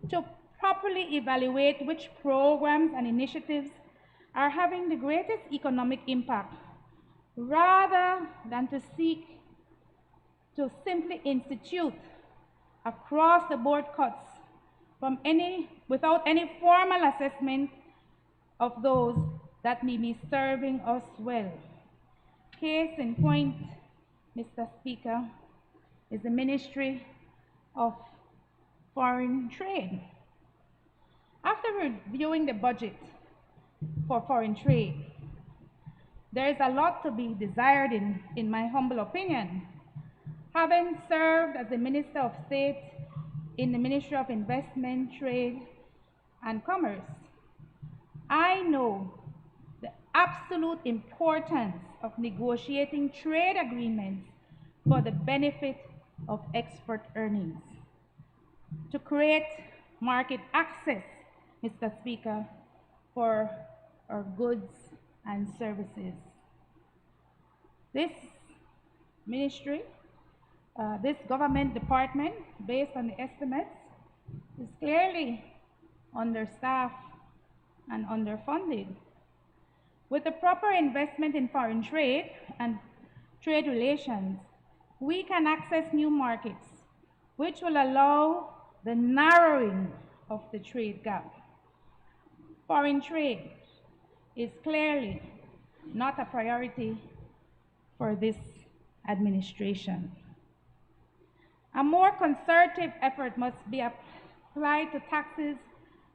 to properly evaluate which programs and initiatives are having the greatest economic impact, rather than to seek to simply institute across-the-board cuts without any formal assessment of those that may be serving us well. Case in point, Mr. Speaker, is the Ministry of Foreign Trade. After reviewing the budget for foreign trade, there is a lot to be desired in my humble opinion. Having served as the Minister of State in the Ministry of Investment, Trade, and Commerce, I know the absolute importance of negotiating trade agreements for the benefit of export earnings, to create market access, Mr. Speaker, for our goods and services. This ministry, this government department, based on the estimates, is clearly understaffed and underfunded. With the proper investment in foreign trade and trade relations, we can access new markets, which will allow the narrowing of the trade gap. Foreign trade is clearly not a priority for this administration. A more concerted effort must be applied to taxes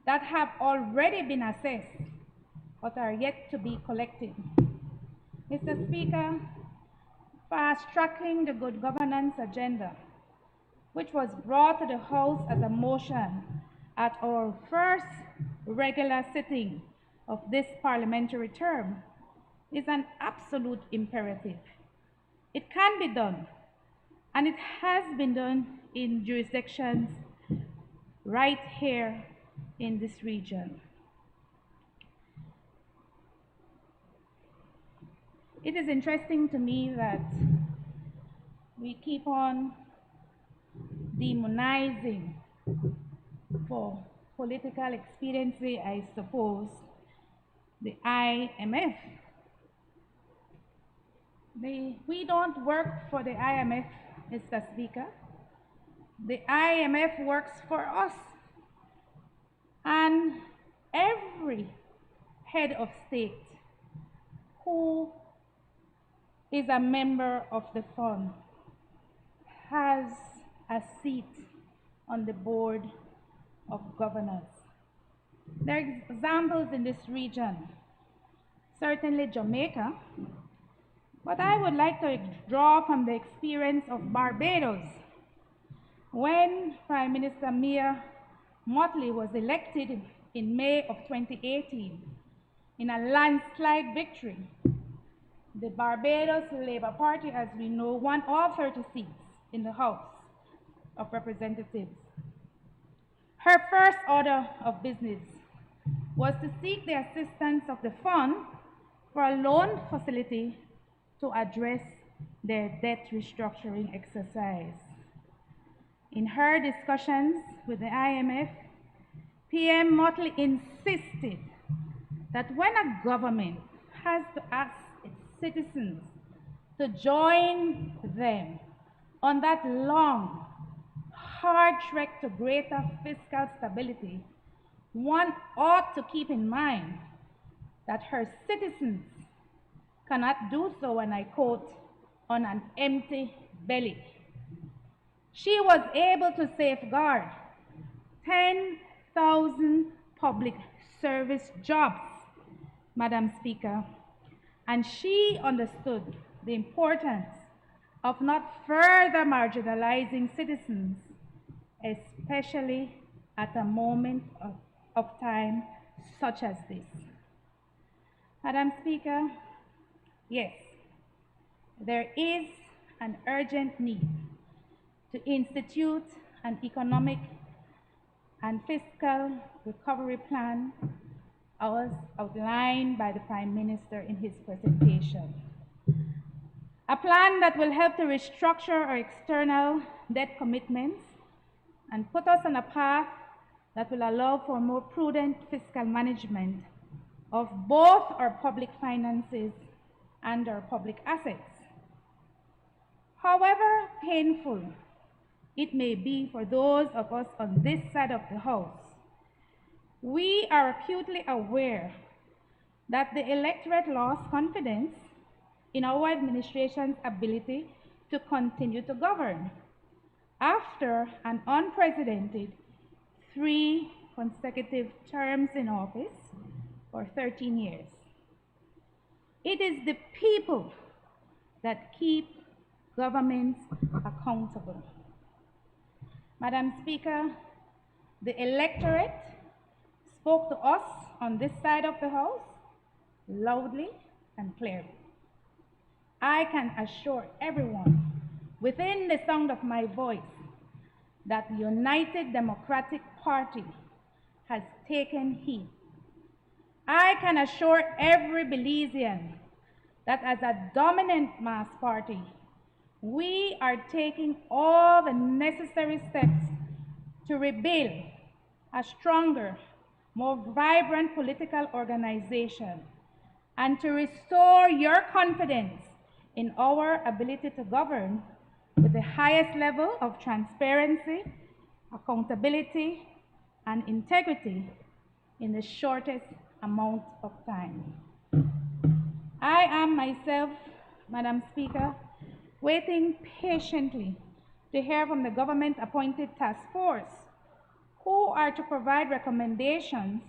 that have already been assessed but are yet to be collected. Mr. Speaker, fast-tracking the good governance agenda, which was brought to the House as a motion at our first regular sitting of this parliamentary term, is an absolute imperative. It can be done, and it has been done in jurisdictions right here in this region. It is interesting to me that we keep on demonizing, for political expediency, I suppose, the IMF. We don't work for the IMF, Mr. Speaker. The IMF works for us. And every head of state who is a member of the fund has a seat on the board of governors. There are examples in this region, certainly Jamaica, but I would like to draw from the experience of Barbados. When Prime Minister Mia Mottley was elected in May of 2018 in a landslide victory, the Barbados Labour Party, as we know, won all 30 seats in the House of Representatives. Her first order of business was to seek the assistance of the fund for a loan facility to address their debt restructuring exercise. In her discussions with the IMF, PM Motley insisted that when a government has to ask its citizens to join them on that long, hard trek to greater fiscal stability, one ought to keep in mind that her citizens cannot do so, and I quote, on an empty belly. She was able to safeguard 10,000 public service jobs, Madam Speaker, and she understood the importance of not further marginalizing citizens, especially at a moment of time such as this. Madam Speaker, yes, there is an urgent need to institute an economic and fiscal recovery plan as outlined by the Prime Minister in his presentation. A plan that will help to restructure our external debt commitments and put us on a path that will allow for more prudent fiscal management of both our public finances and our public assets. However painful it may be for those of us on this side of the House, we are acutely aware that the electorate lost confidence in our administration's ability to continue to govern after an unprecedented 3 consecutive terms in office for 13 years. It is the people that keep governments accountable. Madam Speaker, the electorate spoke to us on this side of the House loudly and clearly. I can assure everyone within the sound of my voice that the United Democratic Party has taken heed. I can assure every Belizean that as a dominant mass party, we are taking all the necessary steps to rebuild a stronger, more vibrant political organization and to restore your confidence in our ability to govern with the highest level of transparency, accountability, and integrity in the shortest amount of time. I am myself, Madam Speaker, waiting patiently to hear from the government-appointed task force who are to provide recommendations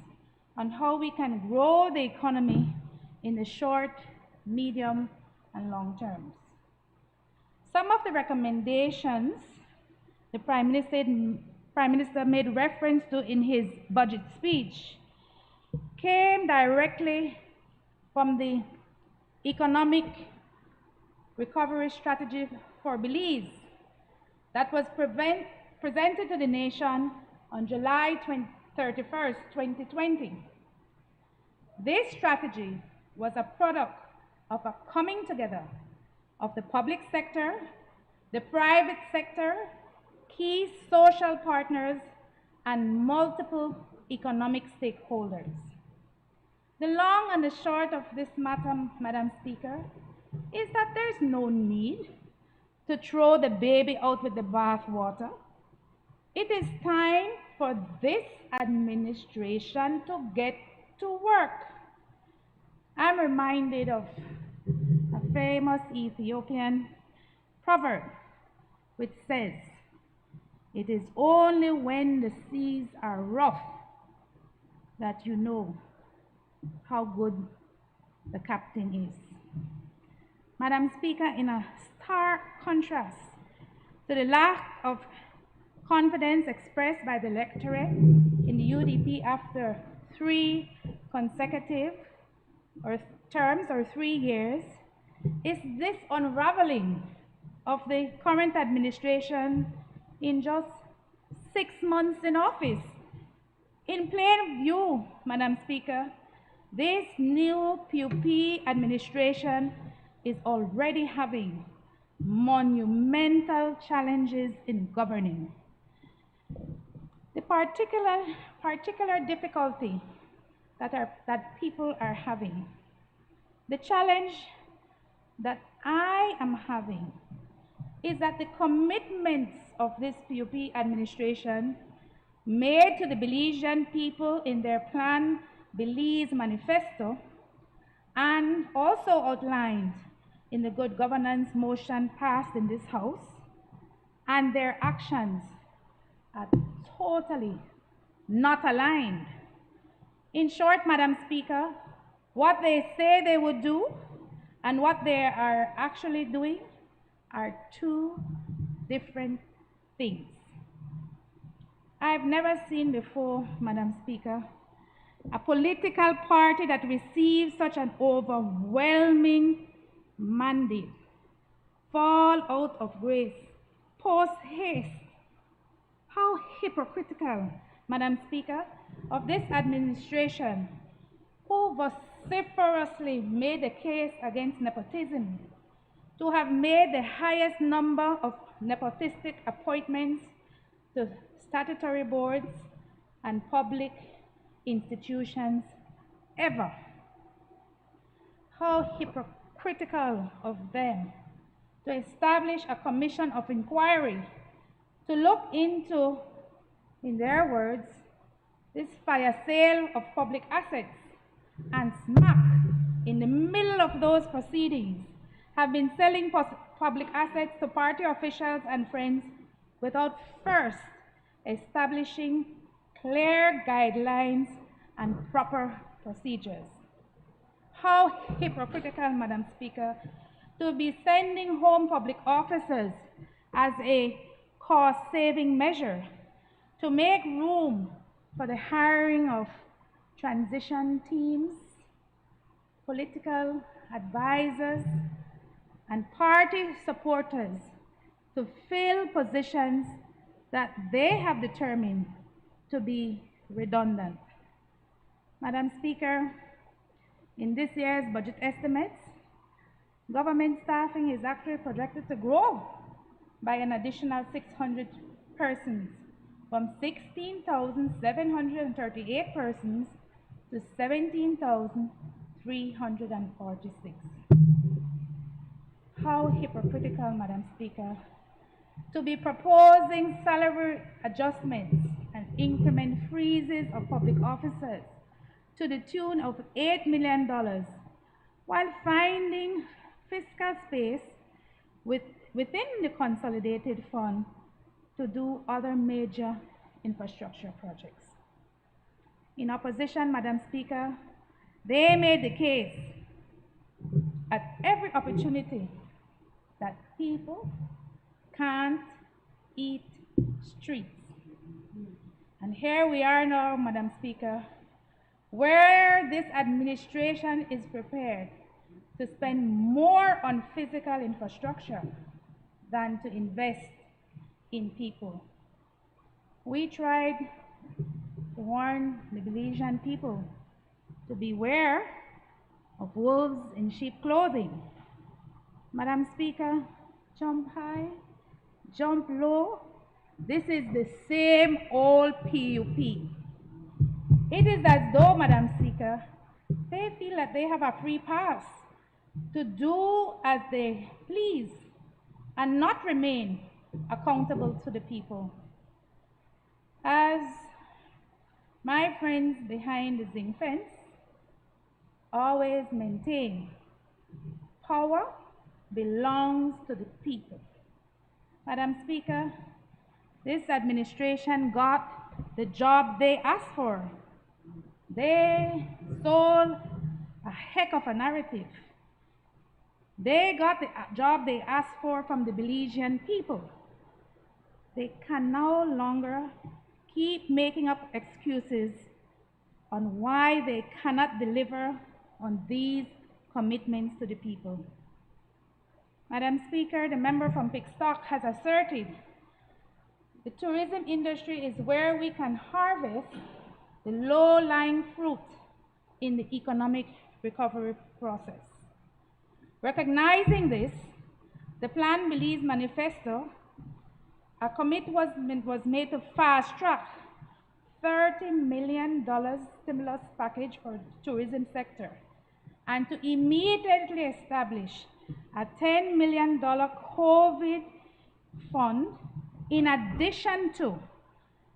on how we can grow the economy in the short, medium, and long terms. Some of the recommendations the Prime Minister made reference to in his budget speech came directly from the Economic Recovery Strategy for Belize that was presented to the nation on July 31st, 2020. This strategy was a product of a coming together of the public sector, the private sector, key social partners, and multiple economic stakeholders. The long and the short of this matter, Madam Speaker, is that there's no need to throw the baby out with the bathwater. It is time for this administration to get to work. I'm reminded of a famous Ethiopian proverb which says, "It is only when the seas are rough that you know how good the captain is." Madam Speaker, in a stark contrast to the lack of confidence expressed by the electorate in the UDP after 3 consecutive terms or 3 years, is this unraveling of the current administration in just 6 months in office. In plain view, Madam Speaker, this new PUP administration is already having monumental challenges in governing. The particular difficulty that people are having, the challenge that I am having, is that the commitments of this PUP administration made to the Belizean people in their Plan Belize manifesto and also outlined in the good governance motion passed in this House, and their actions are totally not aligned. In short, Madam Speaker, what they say they would do and what they are actually doing are 2 different things. I've never seen before, Madam Speaker, a political party that receives such an overwhelming mandate fall out of grace, post haste. How hypocritical, Madam Speaker, of this administration, who vociferously made a case against nepotism, to have made the highest number of nepotistic appointments to statutory boards and public institutions ever. How hypocritical of them to establish a commission of inquiry to look into, in their words, this fire sale of public assets, and smack in the middle of those proceedings have been selling public assets to party officials and friends without first establishing clear guidelines and proper procedures. How hypocritical, Madam Speaker, to be sending home public officers as a cost-saving measure to make room for the hiring of transition teams, political advisors, and party supporters to fill positions that they have determined to be redundant. Madam Speaker, in this year's budget estimates, government staffing is actually projected to grow by an additional 600 persons, from 16,738 persons to 17,346. How hypocritical, Madam Speaker, to be proposing salary adjustments and increment freezes of public officers to the tune of $8 million, while finding fiscal space within the consolidated fund to do other major infrastructure projects. In opposition, Madam Speaker, they made the case at every opportunity that people can't eat streets. And here we are now, Madam Speaker, where this administration is prepared to spend more on physical infrastructure than to invest in people. We tried to warn the Belizean people to beware of wolves in sheep clothing. Madam Speaker, jump high, jump low. This is the same old PUP. It is as though, Madam Speaker, they feel that they have a free pass to do as they please and not remain accountable to the people. As my friends behind the zinc fence always maintain, power belongs to the people. Madam Speaker, this administration got the job they asked for. They sold a heck of a narrative. They got the job they asked for from the Belizean people. They can no longer keep making up excuses on why they cannot deliver on these commitments to the people. Madam Speaker, the member from Pickstock has asserted the tourism industry is where we can harvest the low-lying fruit in the economic recovery process. Recognizing this, the Plan Belize Manifesto, a commitment was made to fast-track $30 million stimulus package for the tourism sector and to immediately establish a $10 million COVID fund in addition to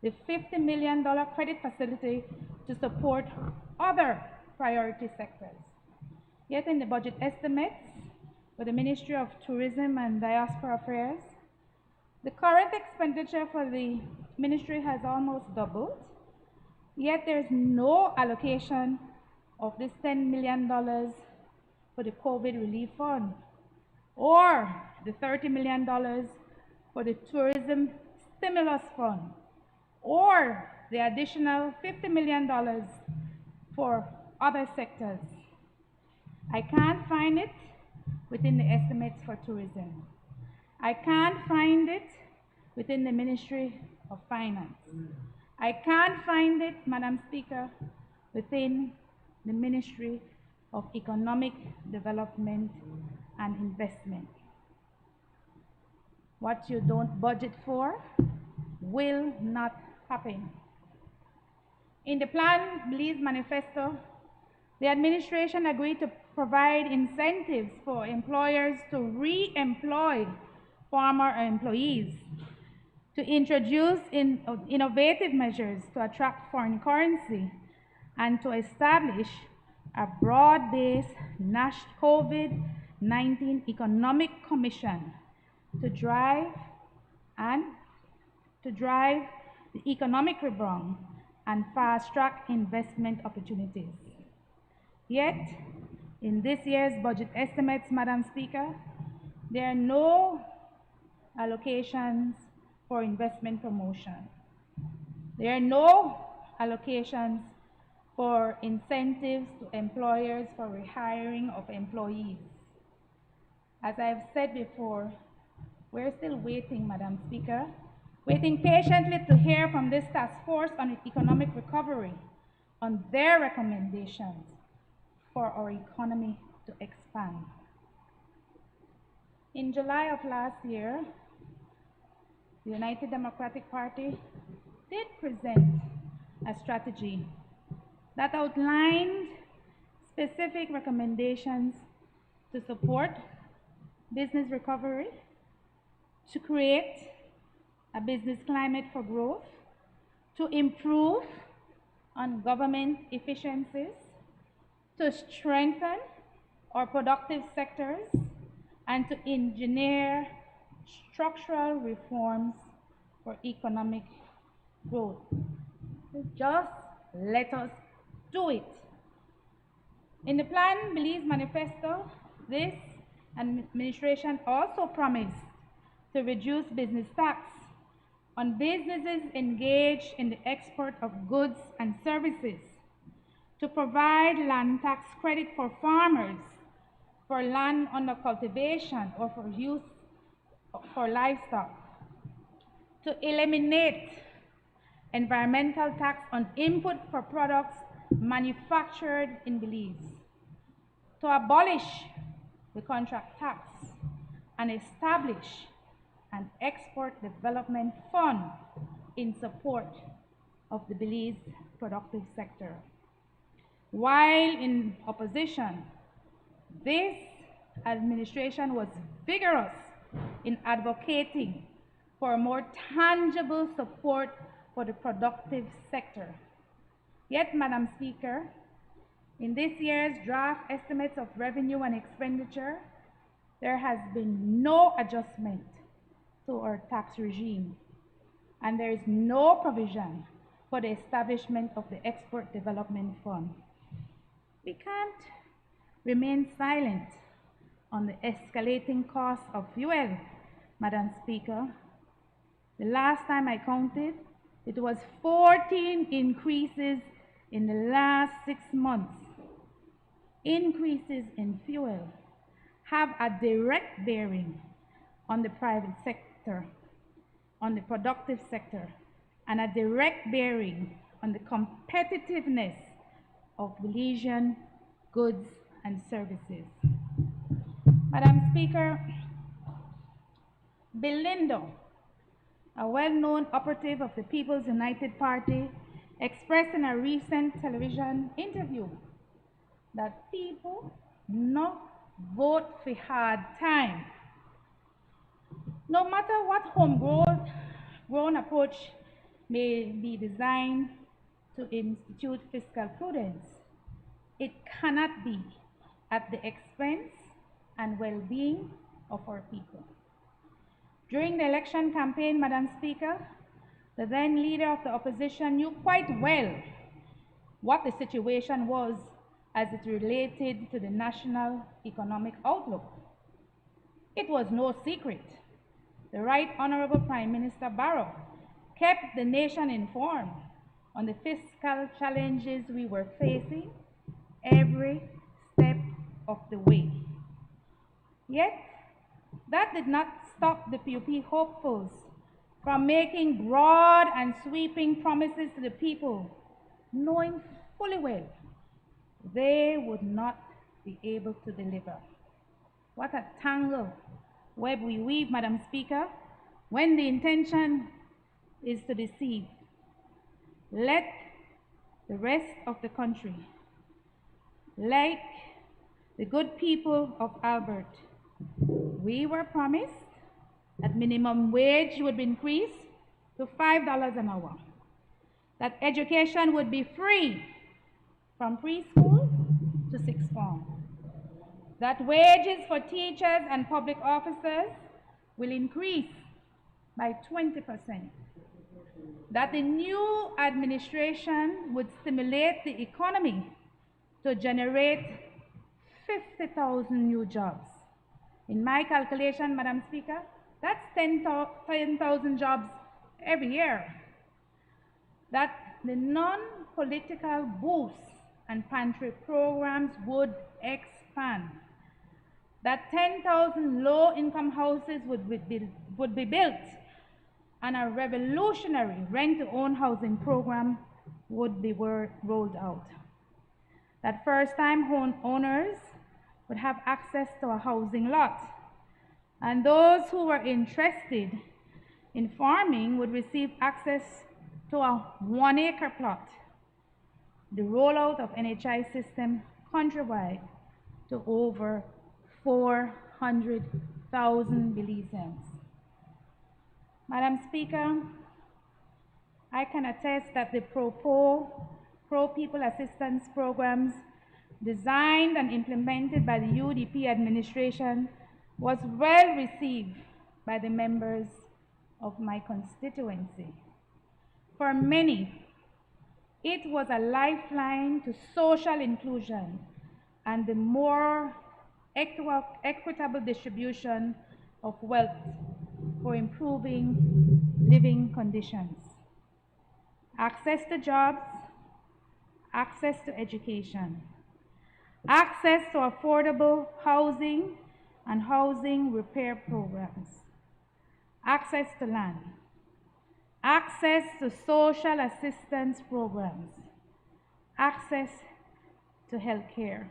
the $50 million credit facility to support other priority sectors. Yet in the budget estimates for the Ministry of Tourism and Diaspora Affairs, the current expenditure for the ministry has almost doubled, yet there is no allocation of this $10 million for the COVID relief fund or the $30 million for the tourism stimulus fund or the additional $50 million for other sectors. I can't find it within the estimates for tourism. I can't find it within the Ministry of Finance. I can't find it, Madam Speaker, within the Ministry of Economic Development and Investment. What you don't budget for will not happen. In the Plan Belize Manifesto, the administration agreed to provide incentives for employers to re-employ former employees, to introduce innovative measures to attract foreign currency, and to establish a broad-based COVID-19 Economic Commission to drive the economic rebound and fast-track investment opportunities. Yet, in this year's budget estimates, Madam Speaker, there are no allocations for investment promotion. There are no allocations for incentives to employers for rehiring of employees. As I've said before, we're still waiting, Madam Speaker, waiting patiently to hear from this task force on economic recovery on their recommendations for our economy to expand. In July of last year, the United Democratic Party did present a strategy that outlined specific recommendations to support business recovery, to create a business climate for growth, to improve on government efficiencies, to strengthen our productive sectors, and to engineer structural reforms for economic growth. Just let us do it. In the Plan Belize Manifesto, this administration also promised to reduce business tax on businesses engaged in the export of goods and services, to provide land tax credit for farmers for land under cultivation or for use for livestock, to eliminate environmental tax on input for products manufactured in Belize, to abolish the contract tax and establish an export development fund in support of the Belize productive sector. While in opposition, this administration was vigorous in advocating for more tangible support for the productive sector. Yet, Madam Speaker, in this year's draft estimates of revenue and expenditure, there has been no adjustment to our tax regime, and there is no provision for the establishment of the Export Development Fund. We can't remain silent on the escalating cost of fuel, Madam Speaker. The last time I counted, it was 14 increases in the last 6 months. Increases in fuel have a direct bearing on the private sector, on the productive sector, and a direct bearing on the competitiveness of Belizean goods and services. Madam Speaker, Belindo, a well-known operative of the People's United Party, expressed in a recent television interview that people not vote for hard time. No matter what homegrown approach may be designed to institute fiscal prudence, it cannot be at the expense and well-being of our people. During the election campaign, Madam Speaker, the then leader of the opposition knew quite well what the situation was as it related to the national economic outlook. It was no secret. The Right Honorable Prime Minister Barrow kept the nation informed on the fiscal challenges we were facing every step of the way. Yet, that did not stop the PUP hopefuls from making broad and sweeping promises to the people, knowing fully well they would not be able to deliver. What a tangle web we weave, Madam Speaker, when the intention is to deceive. Let the rest of the country. Like the good people of Albert, we were promised that minimum wage would be increased to $5 an hour, that education would be free from preschool to sixth form, that wages for teachers and public officers will increase by 20%, that the new administration would stimulate the economy to generate 50,000 new jobs. In my calculation, Madam Speaker, that's 10,000 jobs every year. That the non-political booths and pantry programs would expand. That 10,000 low-income houses would be built, and a revolutionary rent-to-own housing program would be rolled out. That first-time home owners would have access to a housing lot, and those who were interested in farming would receive access to a 1-acre plot. The rollout of NHI system countrywide to over 400,000 Belizeans. Madam Speaker, I can attest that the pro-people assistance programs designed and implemented by the UDP administration was well received by the members of my constituency. For many, it was a lifeline to social inclusion and the more equitable distribution of wealth for improving living conditions. Access to jobs, access to education, access to affordable housing and housing repair programs, access to land, access to social assistance programs, access to health care.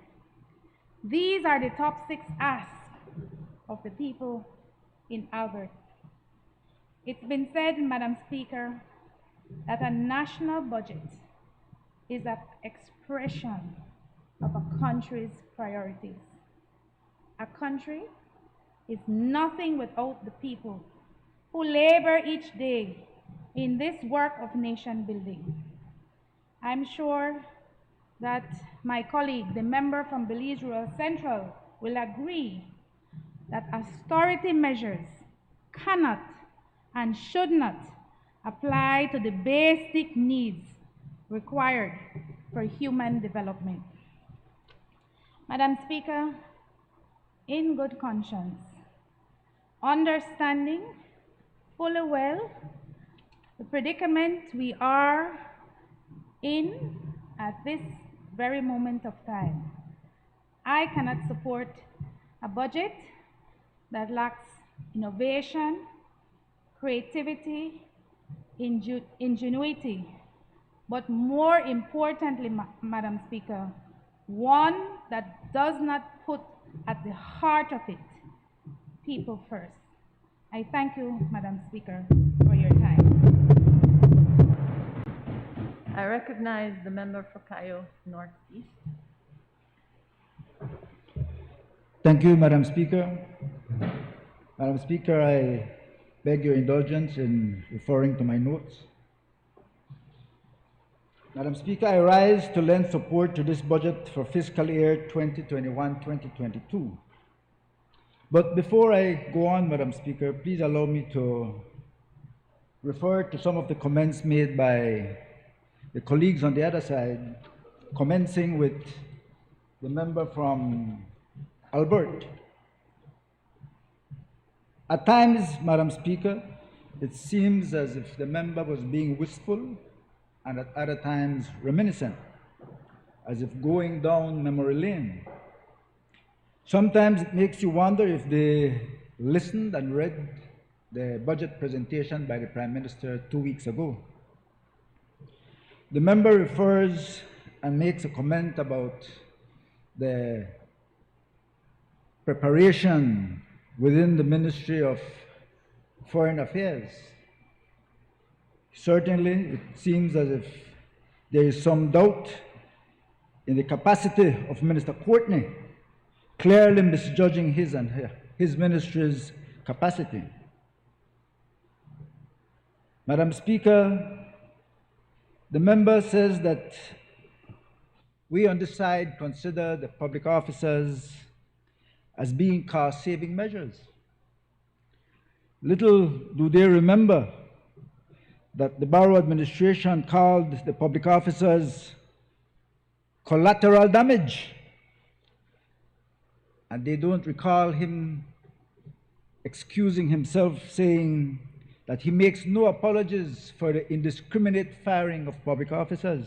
These are the top 6 asks of the people in Albert. It's been said, Madam Speaker, that a national budget is an expression of a country's priorities. A country is nothing without the people who labor each day in this work of nation building. I'm sure that my colleague, the member from Belize Rural Central, will agree that austerity measures cannot and should not apply to the basic needs required for human development. Madam Speaker, in good conscience, understanding fully well the predicament we are in at this very moment of time, I cannot support a budget that lacks innovation, creativity, ingenuity, but more importantly, Madam Speaker, one that does not put at the heart of it people first. I thank you, Madam Speaker, for your time. I recognize the member for Cayo Northeast. Thank you, Madam Speaker. Madam Speaker, I beg your indulgence in referring to my notes. Madam Speaker, I rise to lend support to this budget for fiscal year 2021-2022. But before I go on, Madam Speaker, please allow me to refer to some of the comments made by the colleagues on the other side, commencing with the member from Albert. At times, Madam Speaker, it seems as if the member was being wistful and at other times reminiscent, as if going down memory lane. Sometimes it makes you wonder if they listened and read the budget presentation by the Prime Minister 2 weeks ago. The member refers and makes a comment about the preparation within the Ministry of Foreign Affairs. Certainly, it seems as if there is some doubt in the capacity of Minister Courtney, clearly misjudging his ministry's capacity. Madam Speaker, the member says that we on this side consider the public officers as being cost-saving measures. Little do they remember that the Barrow administration called the public officers collateral damage, and they don't recall him excusing himself, saying that he makes no apologies for the indiscriminate firing of public officers.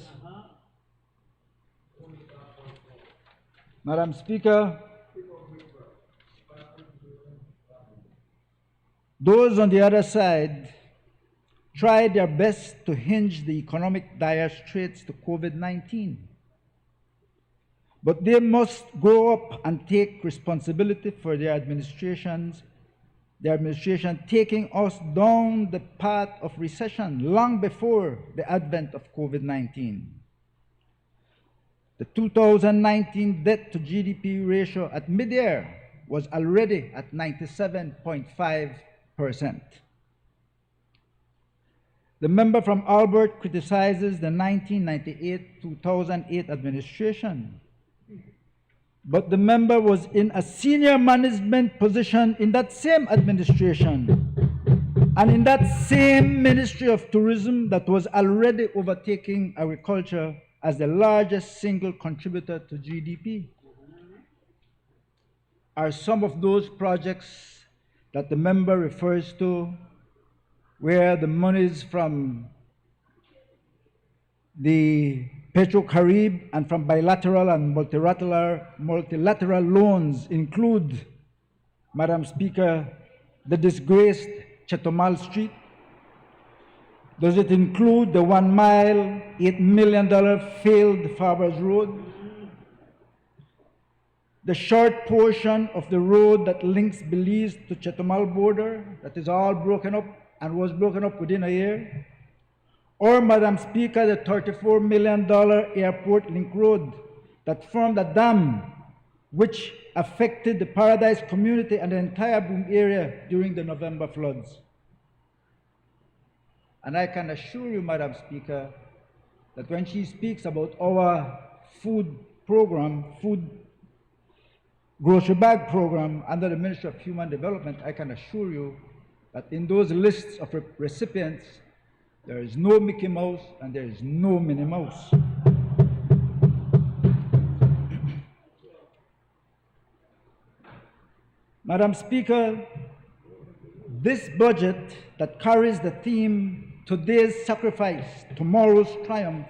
Madam Speaker, those on the other side tried their best to hinge the economic dire straits to COVID-19. But they must grow up and take responsibility for their administration taking us down the path of recession long before the advent of COVID-19. The 2019 debt to GDP ratio at mid-year was already at 97.5%. The member from Albert criticizes the 1998-2008 administration, but the member was in a senior management position in that same administration and in that same Ministry of Tourism that was already overtaking agriculture as the largest single contributor to GDP. Are some of those projects that the member refers to where the monies from the Petro-Carib and from bilateral and multilateral loans include, Madam Speaker, the disgraced Chetumal Street? Does it include the 1 mile, $8 million failed Farbers Road? The short portion of the road that links Belize to Chetumal border that is all broken up and was broken up within a year? Or, Madam Speaker, the $34 million airport link road that formed a dam which affected the Paradise community and the entire boom area during the November floods? And I can assure you, Madam Speaker, that when she speaks about our food program, food grocery bag program under the Ministry of Human Development, I can assure you that in those lists of recipients, there is no Mickey Mouse and there is no Minnie Mouse. Madam Speaker, this budget that carries the theme, today's sacrifice, tomorrow's triumph,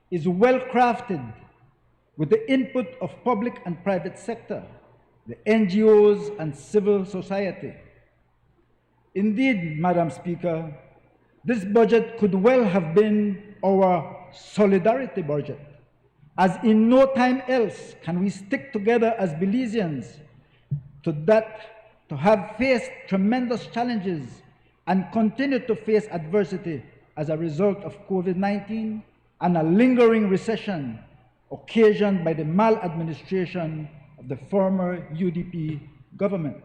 is well crafted with the input of public and private sector, the NGOs and civil society. Indeed, Madam Speaker, this budget could well have been our solidarity budget, as in no time else can we stick together as Belizeans to have faced tremendous challenges and continue to face adversity as a result of COVID-19 and a lingering recession occasioned by the maladministration of the former UDP government.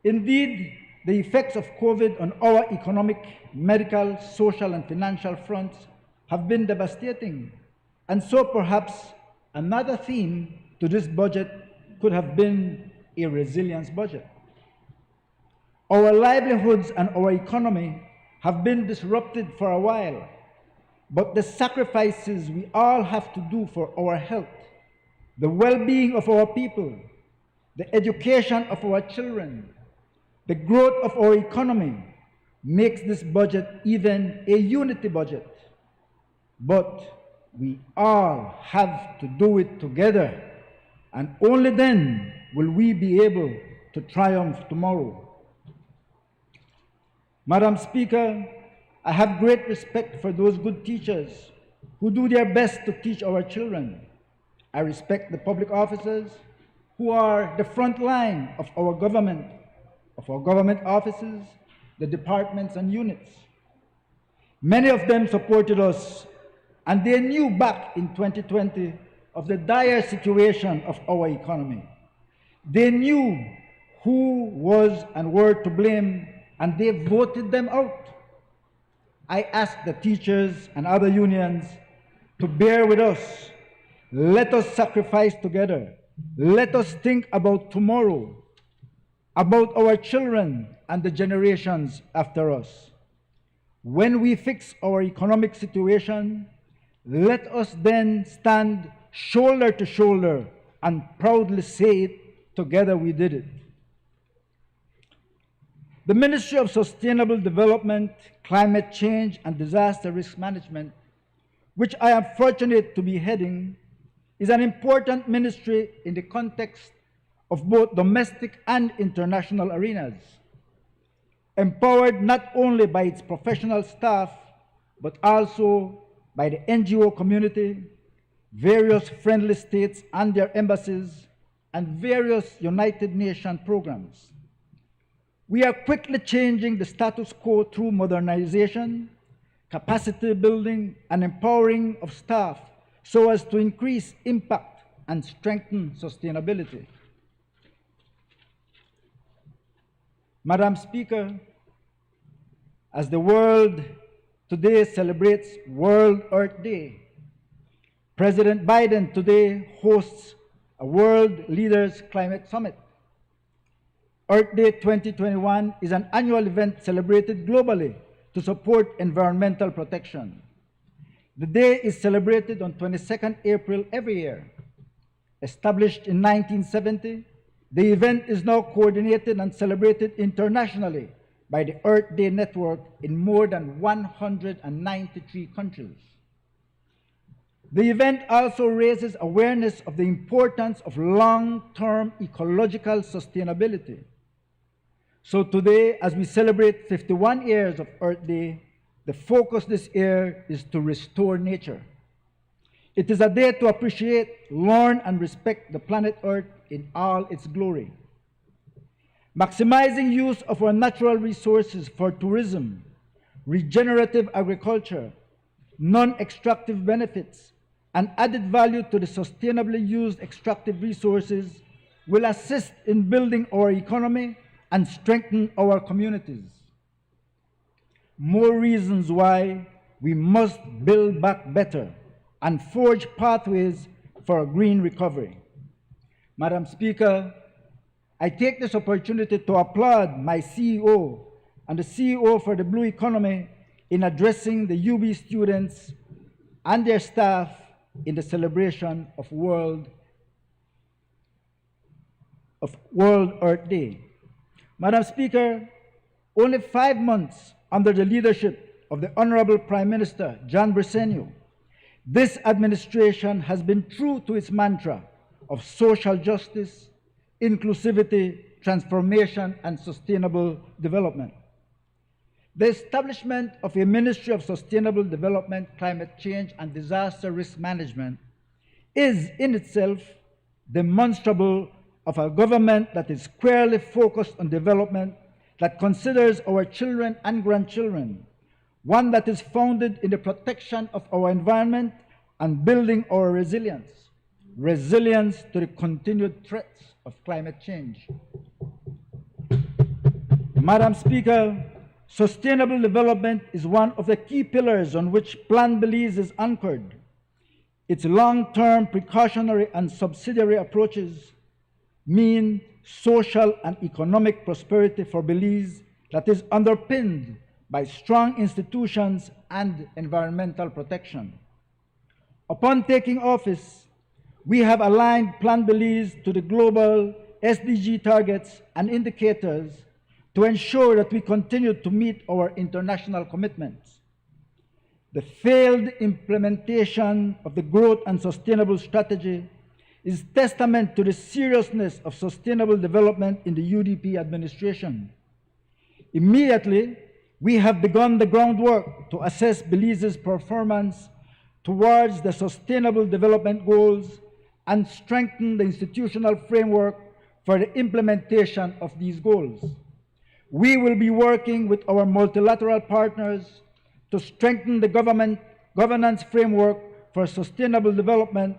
Indeed, the effects of COVID on our economic, medical, social, and financial fronts have been devastating. And so perhaps another theme to this budget could have been a resilience budget. Our livelihoods and our economy have been disrupted for a while, but the sacrifices we all have to do for our health, the well-being of our people, the education of our children, the growth of our economy makes this budget even a unity budget. But we all have to do it together, and only then will we be able to triumph tomorrow. Madam Speaker, I have great respect for those good teachers who do their best to teach our children. I respect the public officers who are the front line of our government offices, the departments and units. Many of them supported us, and they knew back in 2020 of the dire situation of our economy. They knew who was and were to blame, and they voted them out. I asked the teachers and other unions to bear with us. Let us sacrifice together. Let us think about tomorrow, about our children and the generations after us. When we fix our economic situation, let us then stand shoulder to shoulder and proudly say it, together we did it. The Ministry of Sustainable Development, Climate Change and Disaster Risk Management, which I am fortunate to be heading, is an important ministry in the context of both domestic and international arenas, empowered not only by its professional staff, but also by the NGO community, various friendly states and their embassies, and various United Nations programs. We are quickly changing the status quo through modernization, capacity building, and empowering of staff so as to increase impact and strengthen sustainability. Madam Speaker, as the world today celebrates World Earth Day, President Biden today hosts a World Leaders Climate Summit. Earth Day 2021 is an annual event celebrated globally to support environmental protection. The day is celebrated on 22nd April every year. Established in 1970, the event is now coordinated and celebrated internationally by the Earth Day Network in more than 193 countries. The event also raises awareness of the importance of long-term ecological sustainability. So today, as we celebrate 51 years of Earth Day, the focus this year is to restore nature. It is a day to appreciate, learn, and respect the planet Earth in all its glory. Maximizing use of our natural resources for tourism, regenerative agriculture, non-extractive benefits, and added value to the sustainably used extractive resources will assist in building our economy and strengthen our communities. More reasons why we must build back better and forge pathways for a green recovery. Madam Speaker, I take this opportunity to applaud my CEO and the CEO for the Blue Economy in addressing the UB students and their staff in the celebration of World Earth Day. Madam Speaker, only 5 months under the leadership of the Honorable Prime Minister John Briceño, this administration has been true to its mantra of social justice, inclusivity, transformation, and sustainable development. The establishment of a Ministry of Sustainable Development, Climate Change, and Disaster Risk Management is in itself demonstrable of a government that is squarely focused on development, that considers our children and grandchildren, one that is founded in the protection of our environment and building our resilience to the continued threats of climate change. Madam Speaker, sustainable development is one of the key pillars on which Plan Belize is anchored. Its long-term precautionary and subsidiary approaches mean social and economic prosperity for Belize that is underpinned by strong institutions and environmental protection. Upon taking office, we have aligned Plan Belize to the global SDG targets and indicators to ensure that we continue to meet our international commitments. The failed implementation of the Growth and Sustainable Strategy is testament to the seriousness of sustainable development in the UDP administration. Immediately, we have begun the groundwork to assess Belize's performance towards the Sustainable Development Goals and strengthen the institutional framework for the implementation of these goals. We will be working with our multilateral partners to strengthen the governance framework for sustainable development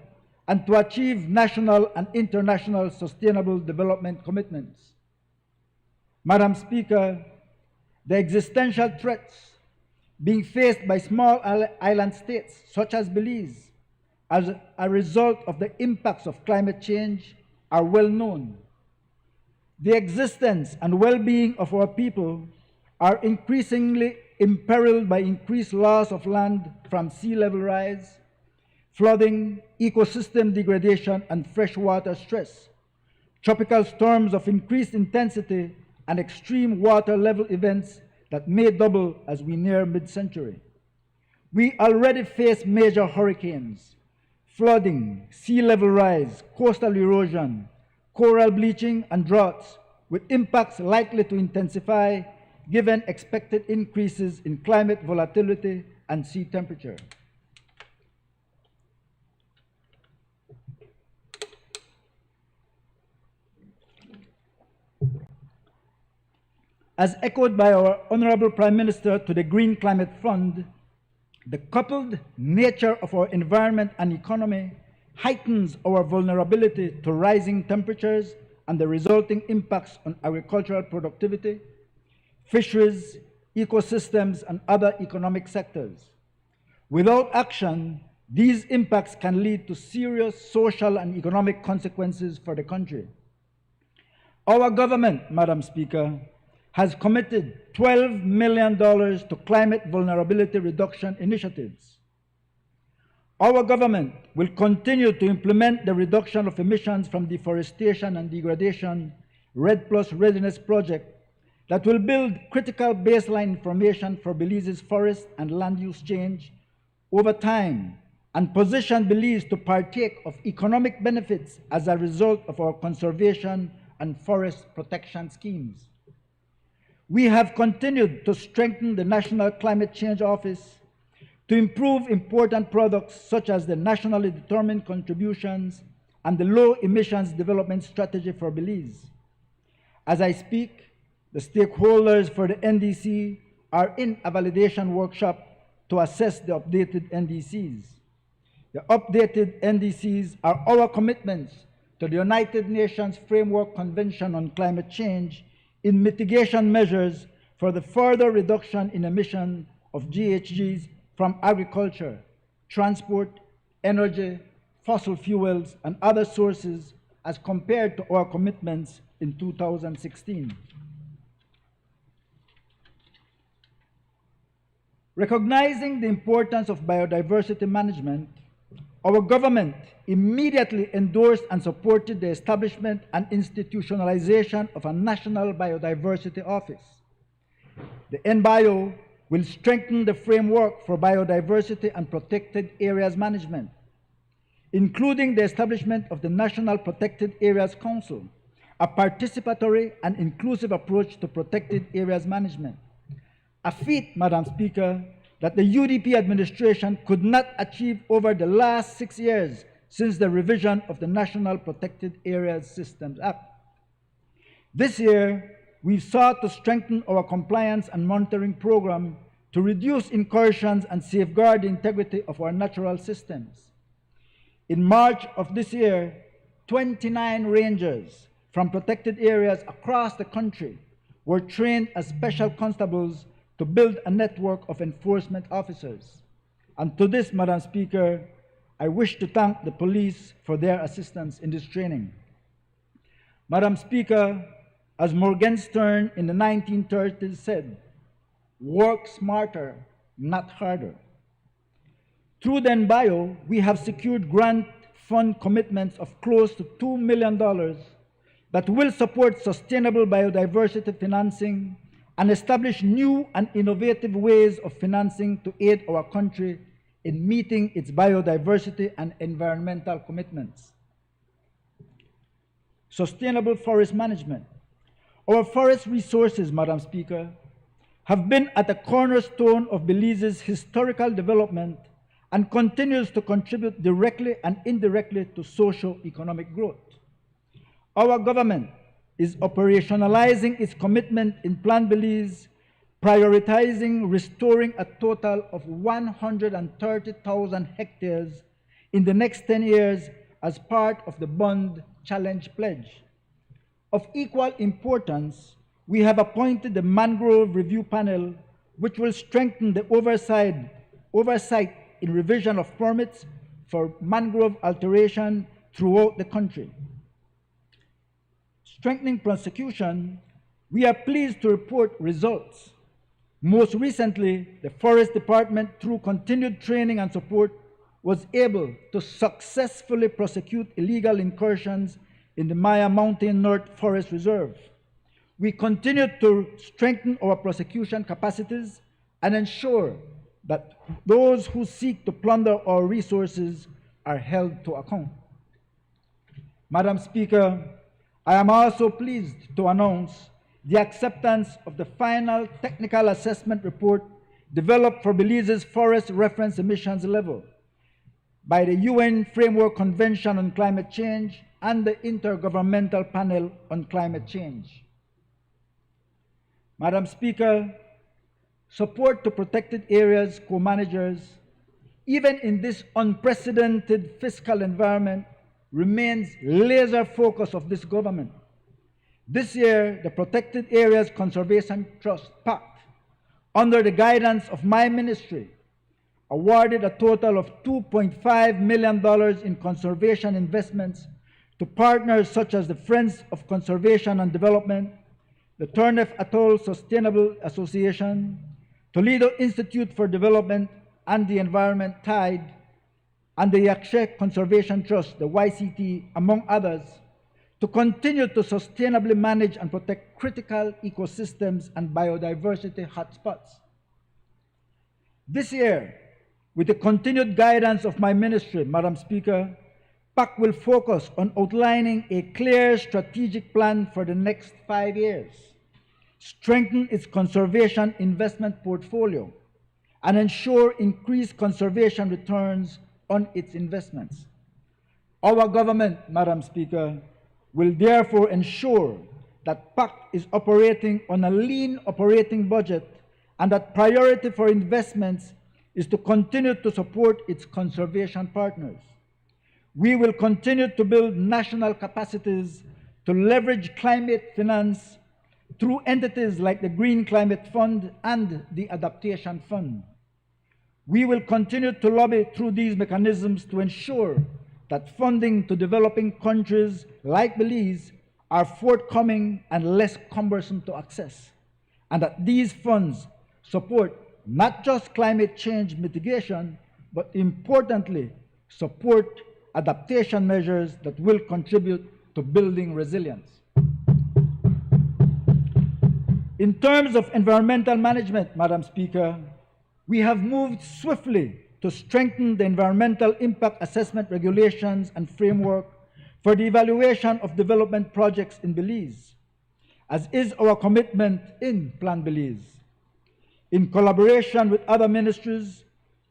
and to achieve national and international sustainable development commitments. Madam Speaker, the existential threats being faced by small island states such as Belize as a result of the impacts of climate change are well known. The existence and well-being of our people are increasingly imperiled by increased loss of land from sea level rise, flooding, ecosystem degradation, and freshwater stress, tropical storms of increased intensity, and extreme water level events that may double as we near mid-century. We already face major hurricanes, flooding, sea level rise, coastal erosion, coral bleaching, and droughts, with impacts likely to intensify given expected increases in climate volatility and sea temperature. As echoed by our Honorable Prime Minister to the Green Climate Fund, the coupled nature of our environment and economy heightens our vulnerability to rising temperatures and the resulting impacts on agricultural productivity, fisheries, ecosystems, and other economic sectors. Without action, these impacts can lead to serious social and economic consequences for the country. Our government, Madam Speaker, has committed $12 million to climate vulnerability reduction initiatives. Our government will continue to implement the reduction of emissions from deforestation and degradation RED+ Readiness Project that will build critical baseline information for Belize's forest and land use change over time and position Belize to partake of economic benefits as a result of our conservation and forest protection schemes. We have continued to strengthen the National Climate Change Office to improve important products such as the nationally determined contributions and the low emissions development strategy for Belize. As I speak, the stakeholders for the NDC are in a validation workshop to assess the updated NDCs. The updated NDCs are our commitments to the United Nations Framework Convention on Climate Change in mitigation measures for the further reduction in emission of GHGs from agriculture, transport, energy, fossil fuels, and other sources as compared to our commitments in 2016. Recognizing the importance of biodiversity management, our government immediately endorsed and supported the establishment and institutionalization of a National Biodiversity Office. The NBio will strengthen the framework for biodiversity and protected areas management, including the establishment of the National Protected Areas Council, a participatory and inclusive approach to protected areas management. A feat, Madam Speaker, that the UDP administration could not achieve over the last 6 years since the revision of the National Protected Areas Systems Act. This year, we've sought to strengthen our compliance and monitoring program to reduce incursions and safeguard the integrity of our natural systems. In March of this year, 29 rangers from protected areas across the country were trained as special constables to build a network of enforcement officers. And to this, Madam Speaker, I wish to thank the police for their assistance in this training. Madam Speaker, as Morgenstern in the 1930s said, work smarter, not harder. Through the NBio, we have secured grant fund commitments of close to $2 million that will support sustainable biodiversity financing and establish new and innovative ways of financing to aid our country in meeting its biodiversity and environmental commitments. Sustainable forest management. Our forest resources, Madam Speaker, have been at the cornerstone of Belize's historical development and continues to contribute directly and indirectly to socio-economic growth. Our government is operationalizing its commitment in Plan Belize prioritizing restoring a total of 130,000 hectares in the next 10 years as part of the Bond Challenge Pledge. Of equal importance, we have appointed the Mangrove Review Panel, which will strengthen the oversight in revision of permits for mangrove alteration throughout the country. Strengthening prosecution, we are pleased to report results. Most recently, the Forest Department, through continued training and support, was able to successfully prosecute illegal incursions in the Maya Mountain North Forest Reserve. We continue to strengthen our prosecution capacities and ensure that those who seek to plunder our resources are held to account. Madam Speaker, I am also pleased to announce the acceptance of the final technical assessment report developed for Belize's forest reference emissions level by the UN Framework Convention on Climate Change and the Intergovernmental Panel on Climate Change. Madam Speaker, support to protected areas co-managers, even in this unprecedented fiscal environment, remains laser focus of this government. This year, the Protected Areas Conservation Trust, PACT, under the guidance of my ministry, awarded a total of $2.5 million in conservation investments to partners such as the Friends of Conservation and Development, the Turnef Atoll Sustainable Association, Toledo Institute for Development and the Environment, TIDE, and the Yakshe Conservation Trust, the YCT, among others, to continue to sustainably manage and protect critical ecosystems and biodiversity hotspots. This year, with the continued guidance of my ministry, Madam Speaker, PAC will focus on outlining a clear strategic plan for the next 5 years, strengthen its conservation investment portfolio, and ensure increased conservation returns on its investments. Our government, Madam Speaker, will therefore ensure that PAC is operating on a lean operating budget and that priority for investments is to continue to support its conservation partners. We will continue to build national capacities to leverage climate finance through entities like the Green Climate Fund and the Adaptation Fund. We will continue to lobby through these mechanisms to ensure that funding to developing countries like Belize are forthcoming and less cumbersome to access, and that these funds support not just climate change mitigation, but importantly, support adaptation measures that will contribute to building resilience. In terms of environmental management, Madam Speaker, we have moved swiftly to strengthen the environmental impact assessment regulations and framework for the evaluation of development projects in Belize, as is our commitment in Plan Belize. In collaboration with other ministries,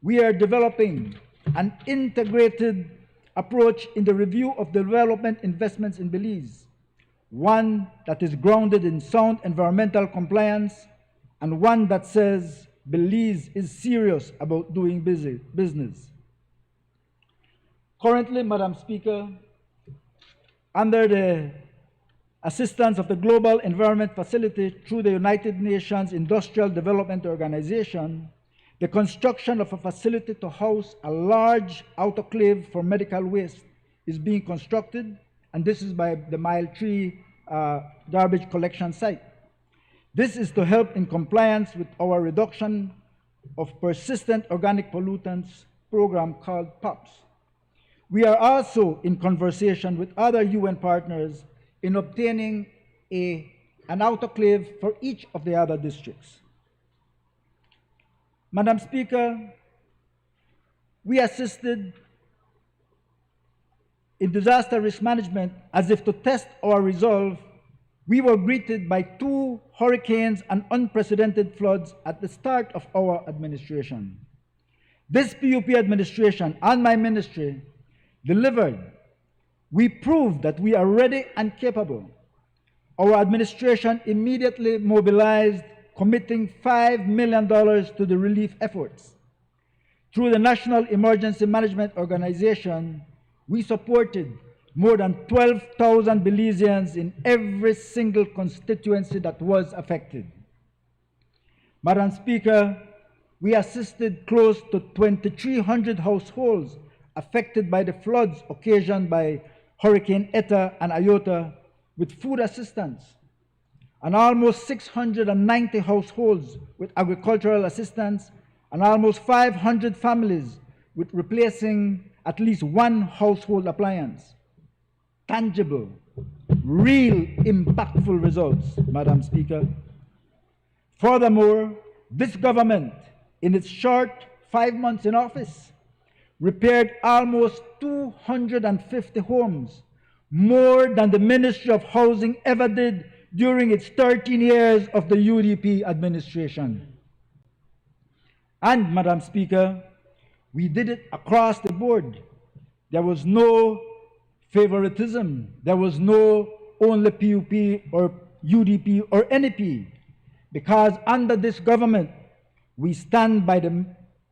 we are developing an integrated approach in the review of development investments in Belize, one that is grounded in sound environmental compliance and one that says Belize is serious about doing business. Currently, Madam Speaker, under the assistance of the Global Environment Facility through the United Nations Industrial Development Organization, the construction of a facility to house a large autoclave for medical waste is being constructed, and this is by the Mile 3 garbage collection site. This is to help in compliance with our reduction of persistent organic pollutants program called POPs. We are also in conversation with other UN partners in obtaining an autoclave for each of the other districts. Madam Speaker, we assisted in disaster risk management as if to test our resolve. We were greeted by 2 hurricanes and unprecedented floods at the start of our administration. This PUP administration and my ministry delivered. We proved that we are ready and capable. Our administration immediately mobilized committing $5 million to the relief efforts. Through the National Emergency Management Organization, we supported more than 12,000 Belizeans in every single constituency that was affected. Madam Speaker, we assisted close to 2,300 households affected by the floods occasioned by Hurricane Eta and Iota with food assistance, and almost 690 households with agricultural assistance, and almost 500 families with replacing at least one household appliance. Tangible, real, impactful results, Madam Speaker. Furthermore, this government, in its short 5 months in office, repaired almost 250 homes, more than the Ministry of Housing ever did during its 13 years of the UDP administration. And, Madam Speaker, we did it across the board. There was no favoritism. There was no only PUP or UDP or NEP, because under this government, we stand by the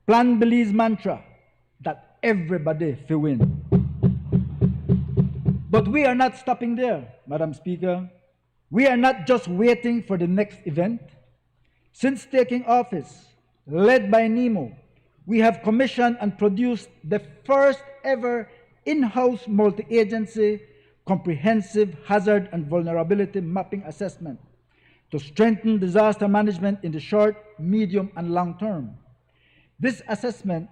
Plan Belize mantra that everybody will win. But we are not stopping there, Madam Speaker. We are not just waiting for the next event. Since taking office, led by NEMO, we have commissioned and produced the first ever in-house multi-agency comprehensive hazard and vulnerability mapping assessment to strengthen disaster management in the short, medium, and long term. This assessment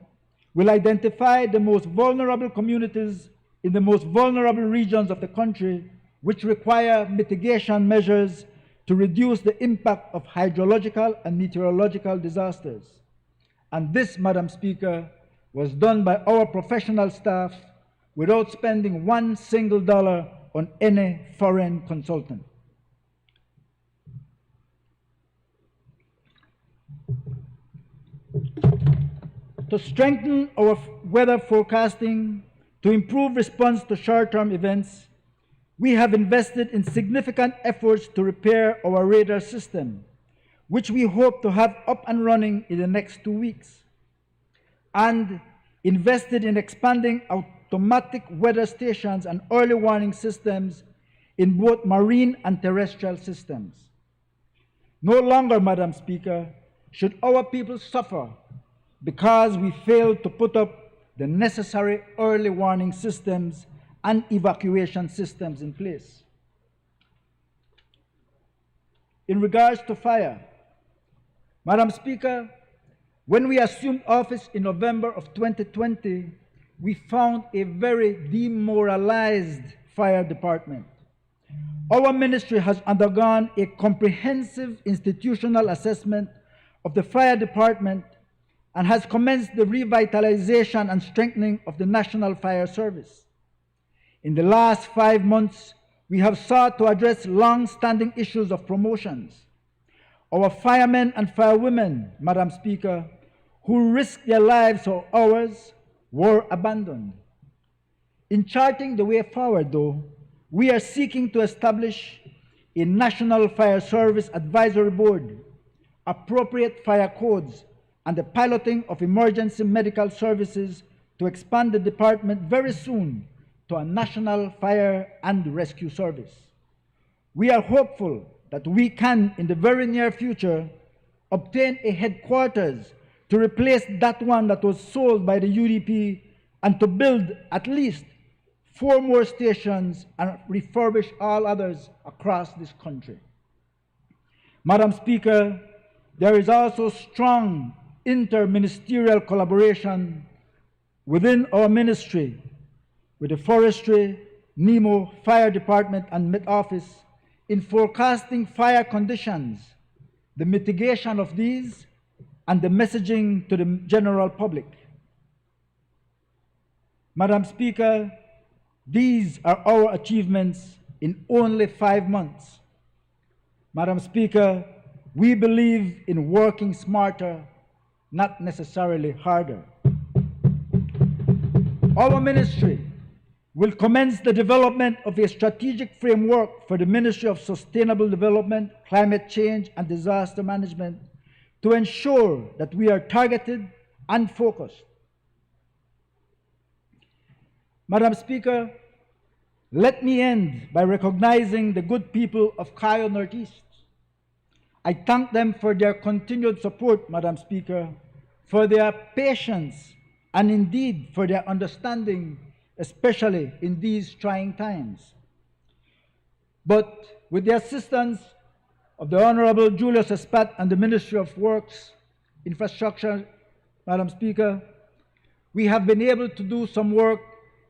will identify the most vulnerable communities in the most vulnerable regions of the country, which require mitigation measures to reduce the impact of hydrological and meteorological disasters. And this, Madam Speaker, was done by our professional staff without spending $1 single on any foreign consultant. To strengthen our weather forecasting, to improve response to short-term events, we have invested in significant efforts to repair our radar system, which we hope to have up and running in the next 2 weeks, and invested in expanding automatic weather stations and early warning systems in both marine and terrestrial systems. No longer, Madam Speaker, should our people suffer because we failed to put up the necessary early warning systems and evacuation systems in place. In regards to fire, Madam Speaker, when we assumed office in November of 2020, we found a very demoralized fire department. Our ministry has undergone a comprehensive institutional assessment of the fire department and has commenced the revitalization and strengthening of the National Fire Service. In the last 5 months, we have sought to address long-standing issues of promotions. Our firemen and firewomen, Madam Speaker, who risked their lives for ours, were abandoned. In charting the way forward, though, we are seeking to establish a National Fire Service Advisory Board, appropriate fire codes, and the piloting of emergency medical services to expand the department very soon to a National Fire and Rescue Service. We are hopeful that we can, in the very near future, obtain a headquarters to replace that one that was sold by the UDP and to build at least 4 more stations and refurbish all others across this country. Madam Speaker, there is also strong inter-ministerial collaboration within our ministry with the Forestry, NEMO, Fire Department, and Met Office in forecasting fire conditions, the mitigation of these, and the messaging to the general public. Madam Speaker, these are our achievements in only 5 months. Madam Speaker, we believe in working smarter, not necessarily harder. Our ministry will commence the development of a strategic framework for the Ministry of Sustainable Development, Climate Change, and Disaster Management to ensure that we are targeted and focused. Madam Speaker, let me end by recognizing the good people of Cayo Northeast. I thank them for their continued support, Madam Speaker, for their patience, and indeed for their understanding, especially in these trying times. But with the assistance of the Honorable Julius Espat and the Ministry of Works, Infrastructure, Madam Speaker, we have been able to do some work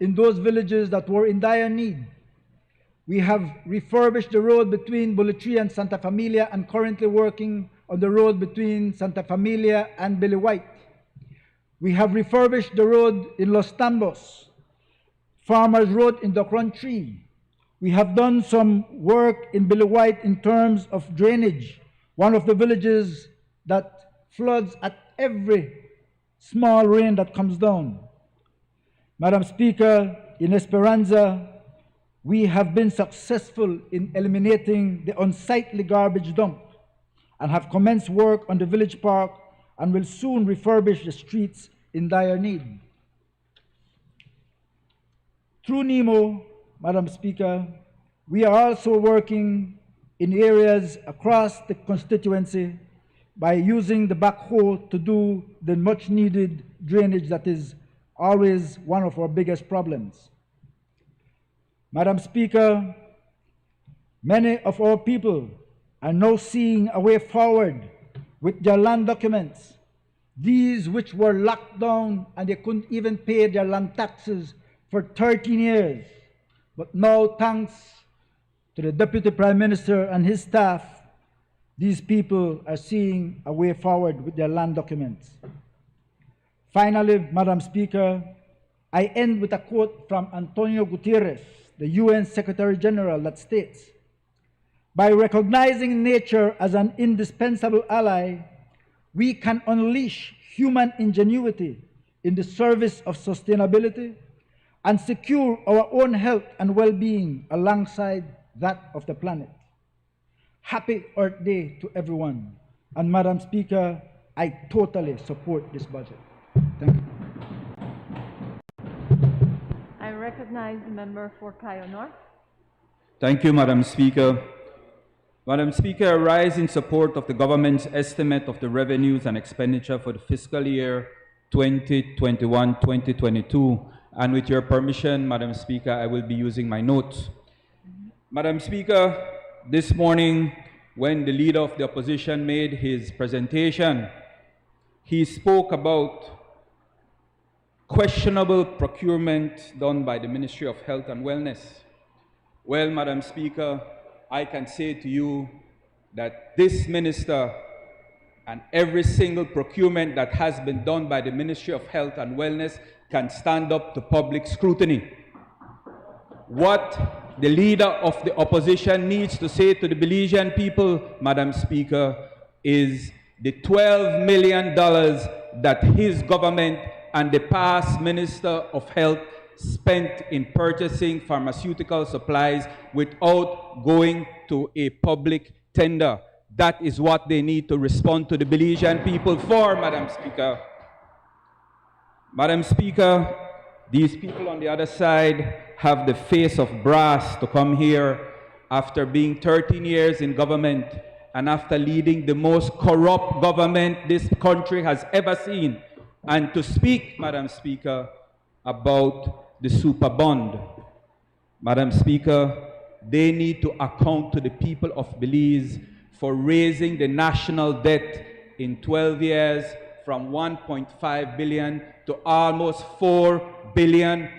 in those villages that were in dire need. We have refurbished the road between Bulitri and Santa Familia and currently working on the road between Santa Familia and Billy White. We have refurbished the road in Los Tambos, Farmers Road in Docron Tree. We have done some work in Billy White in terms of drainage, one of the villages that floods at every small rain that comes down. Madam Speaker, in Esperanza, we have been successful in eliminating the unsightly garbage dump and have commenced work on the village park and will soon refurbish the streets in dire need. Through NEMO, Madam Speaker, we are also working in areas across the constituency by using the backhoe to do the much needed drainage that is always one of our biggest problems. Madam Speaker, many of our people are now seeing a way forward with their land documents, these which were locked down and they couldn't even pay their land taxes for 13 years. But now, thanks to the Deputy Prime Minister and his staff, these people are seeing a way forward with their land documents. Finally, Madam Speaker, I end with a quote from Antonio Gutierrez, the UN Secretary General, that states, "By recognizing nature as an indispensable ally, we can unleash human ingenuity in the service of sustainability and secure our own health and well-being alongside that of the planet." Happy Earth Day to everyone. And Madam Speaker, I totally support this budget. Thank you. I recognize the member for Cayo North. Thank you, Madam Speaker. Madam Speaker, I rise in support of the government's estimate of the revenues and expenditure for the fiscal year 2021-2022. And with your permission, Madam Speaker, I will be using my notes. Madam Speaker, this morning, when the leader of the opposition made his presentation, he spoke about questionable procurement done by the Ministry of Health and Wellness. Well, Madam Speaker, I can say to you that this minister and every single procurement that has been done by the Ministry of Health and Wellness can stand up to public scrutiny. What the leader of the opposition needs to say to the Belizean people, Madam Speaker, is the $12 million that his government and the past Minister of Health spent in purchasing pharmaceutical supplies without going to a public tender. That is what they need to respond to the Belizean people for, Madam Speaker. Madam Speaker, these people on the other side have the face of brass to come here after being 13 years in government and after leading the most corrupt government this country has ever seen, and to speak, Madam Speaker, about the super bond. Madam Speaker, they need to account to the people of Belize for raising the national debt in 12 years from $1.5 billion to almost $4 billion,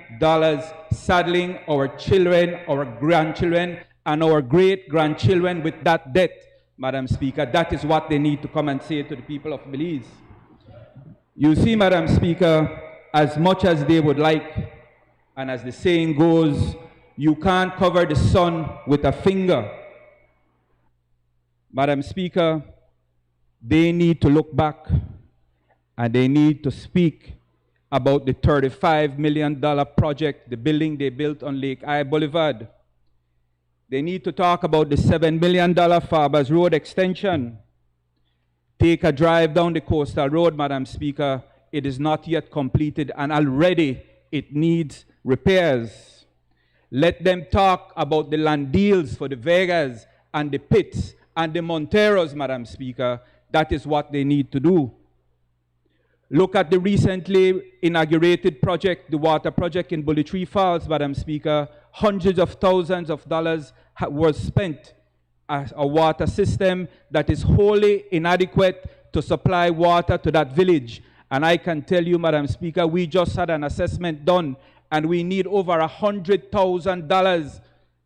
saddling our children, our grandchildren, and our great-grandchildren with that debt, Madam Speaker. That is what they need to come and say to the people of Belize. You see, Madam Speaker, as much as they would like, and as the saying goes, you can't cover the sun with a finger. Madam Speaker, they need to look back and they need to speak about the $35 million project, the building they built on Lake I Boulevard. They need to talk about the $7 million Farbers Road extension. Take a drive down the coastal road, Madam Speaker. It is not yet completed and already it needs repairs. Let them talk about the land deals for the Vegas and the Pitts and the Monteros, Madam Speaker. That is what they need to do. Look at the recently inaugurated project, the water project in Bully Tree Falls, Madam Speaker. Hundreds of thousands of dollars were spent as a water system that is wholly inadequate to supply water to that village. And I can tell you, Madam Speaker, we just had an assessment done and we need over $100,000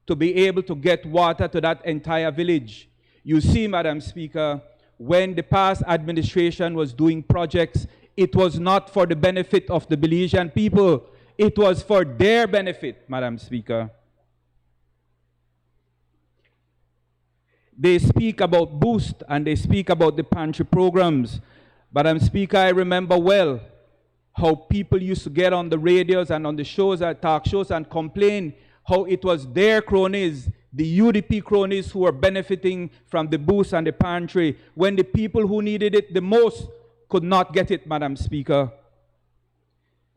to be able to get water to that entire village. You see, Madam Speaker, when the past administration was doing projects, it was not for the benefit of the Belizean people. It was for their benefit, Madam Speaker. They speak about Boost and they speak about the pantry programs. Madam Speaker, I remember well how people used to get on the radios and on the shows, talk shows, and complain how it was their cronies, the UDP cronies, who were benefiting from the Boost and the pantry, when the people who needed it the most could not get it, Madam Speaker.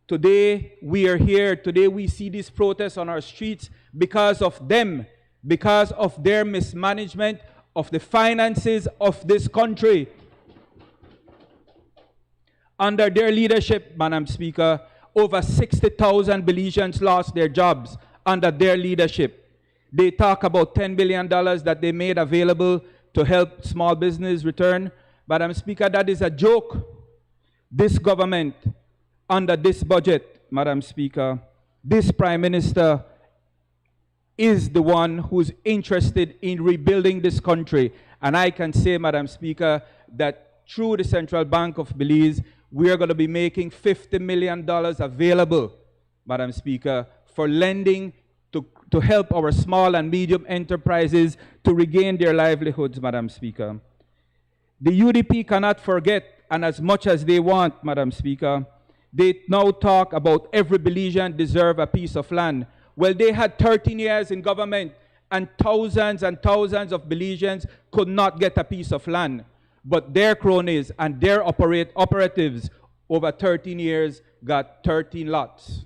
Today, we are here. Today, we see these protests on our streets because of them, because of their mismanagement of the finances of this country. Under their leadership, Madam Speaker, over 60,000 Belizeans lost their jobs under their leadership. They talk about $10 billion that they made available to help small business return. Madam Speaker, that is a joke. This government, under this budget, Madam Speaker, this Prime Minister is the one who's interested in rebuilding this country. And I can say, Madam Speaker, that through the Central Bank of Belize, we are going to be making $50 million available, Madam Speaker, for lending to help our small and medium enterprises to regain their livelihoods, Madam Speaker. The UDP cannot forget, and as much as they want, Madam Speaker, they now talk about every Belizean deserve a piece of land. Well, they had 13 years in government, and thousands of Belizeans could not get a piece of land. But their cronies and their operatives over 13 years got 13 lots.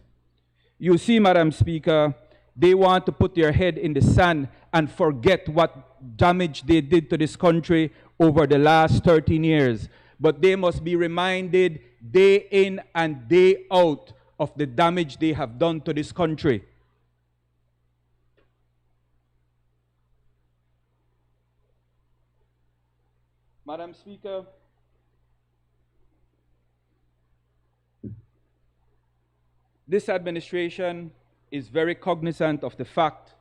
You see, Madam Speaker, they want to put their head in the sand and forget what damage they did to this country over the last 13 years. But they must be reminded day in and day out of the damage they have done to this country. Madam Speaker, this administration is very cognizant of the fact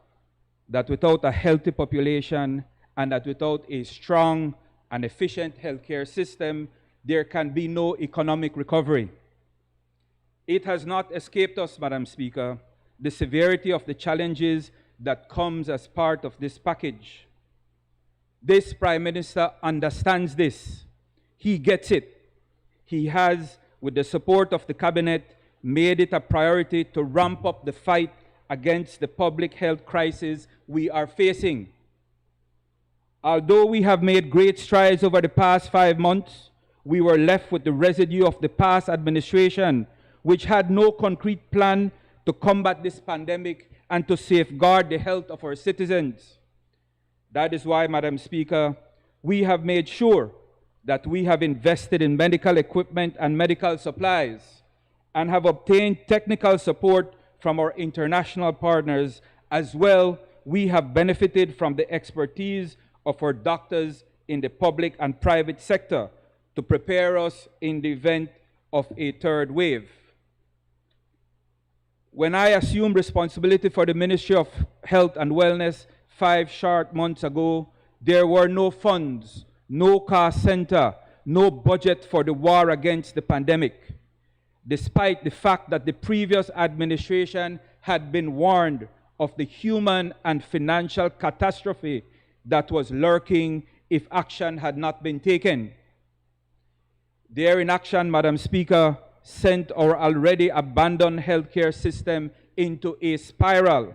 that without a healthy population and that without a strong and efficient healthcare system, there can be no economic recovery. It has not escaped us, Madam Speaker, the severity of the challenges that comes as part of this package. This Prime Minister understands this. He gets it. He has, with the support of the Cabinet, made it a priority to ramp up the fight against the public health crisis we are facing. Although we have made great strides over the past 5 months, we were left with the residue of the past administration, which had no concrete plan to combat this pandemic and to safeguard the health of our citizens. That is why, Madam Speaker, we have made sure that we have invested in medical equipment and medical supplies and have obtained technical support from our international partners. As well, we have benefited from the expertise of our doctors in the public and private sector to prepare us in the event of a third wave. When I assumed responsibility for the Ministry of Health and Wellness 5 short months ago, there were no funds, no cost center, no budget for the war against the pandemic, despite the fact that the previous administration had been warned of the human and financial catastrophe that was lurking if action had not been taken. Their inaction, Madam Speaker, sent our already abandoned healthcare system into a spiral.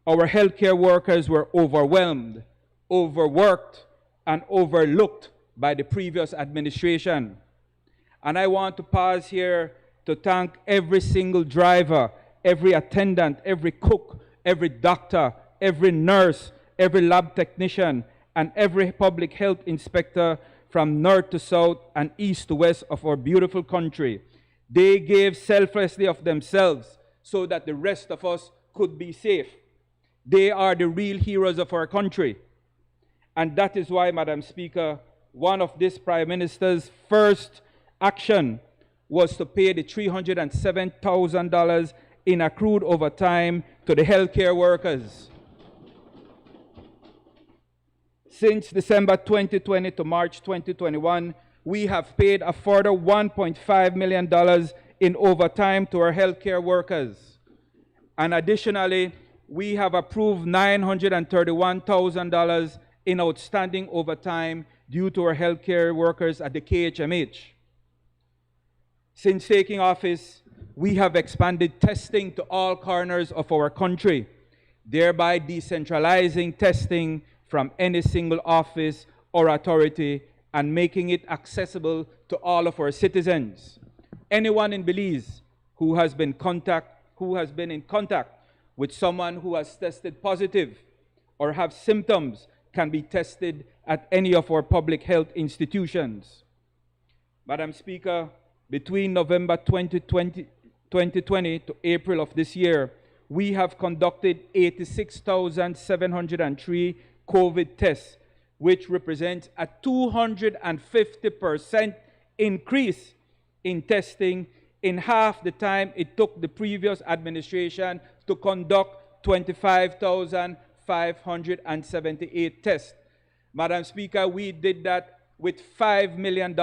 Our healthcare workers were overwhelmed, overworked, and overlooked by the previous administration. And I want to pause here to thank every single driver, every attendant, every cook, every doctor, every nurse, every lab technician, and every public health inspector from north to south and east to west of our beautiful country. They gave selflessly of themselves so that the rest of us could be safe. They are the real heroes of our country. And that is why, Madam Speaker, one of this Prime Minister's first action was to pay the $307,000 in accrued overtime to the healthcare workers. Since December 2020 to March 2021, we have paid a further $1.5 million in overtime to our healthcare workers. And additionally, we have approved $931,000 in outstanding overtime due to our healthcare workers at the KHMH. Since taking office, we have expanded testing to all corners of our country, thereby decentralizing testing from any single office or authority and making it accessible to all of our citizens. Anyone in Belize who has been in contact with someone who has tested positive or have symptoms can be tested at any of our public health institutions. Madam Speaker, between November 2020 to April of this year, we have conducted 86,703 COVID tests, which represents a 250% increase in testing in half the time it took the previous administration to conduct 25,578 tests. Madam Speaker, we did that with $5 million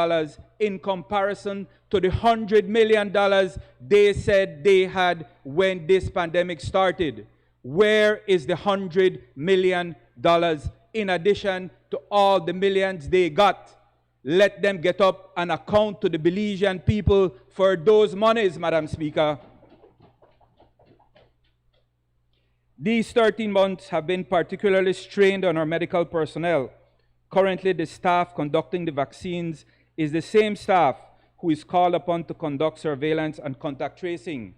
in comparison to the $100 million they said they had when this pandemic started. Where is the $100 million in addition to all the millions they got? Let them get up and account to the Belizean people for those monies, Madam Speaker. These 13 months have been particularly strained on our medical personnel. Currently, the staff conducting the vaccines is the same staff who is called upon to conduct surveillance and contact tracing.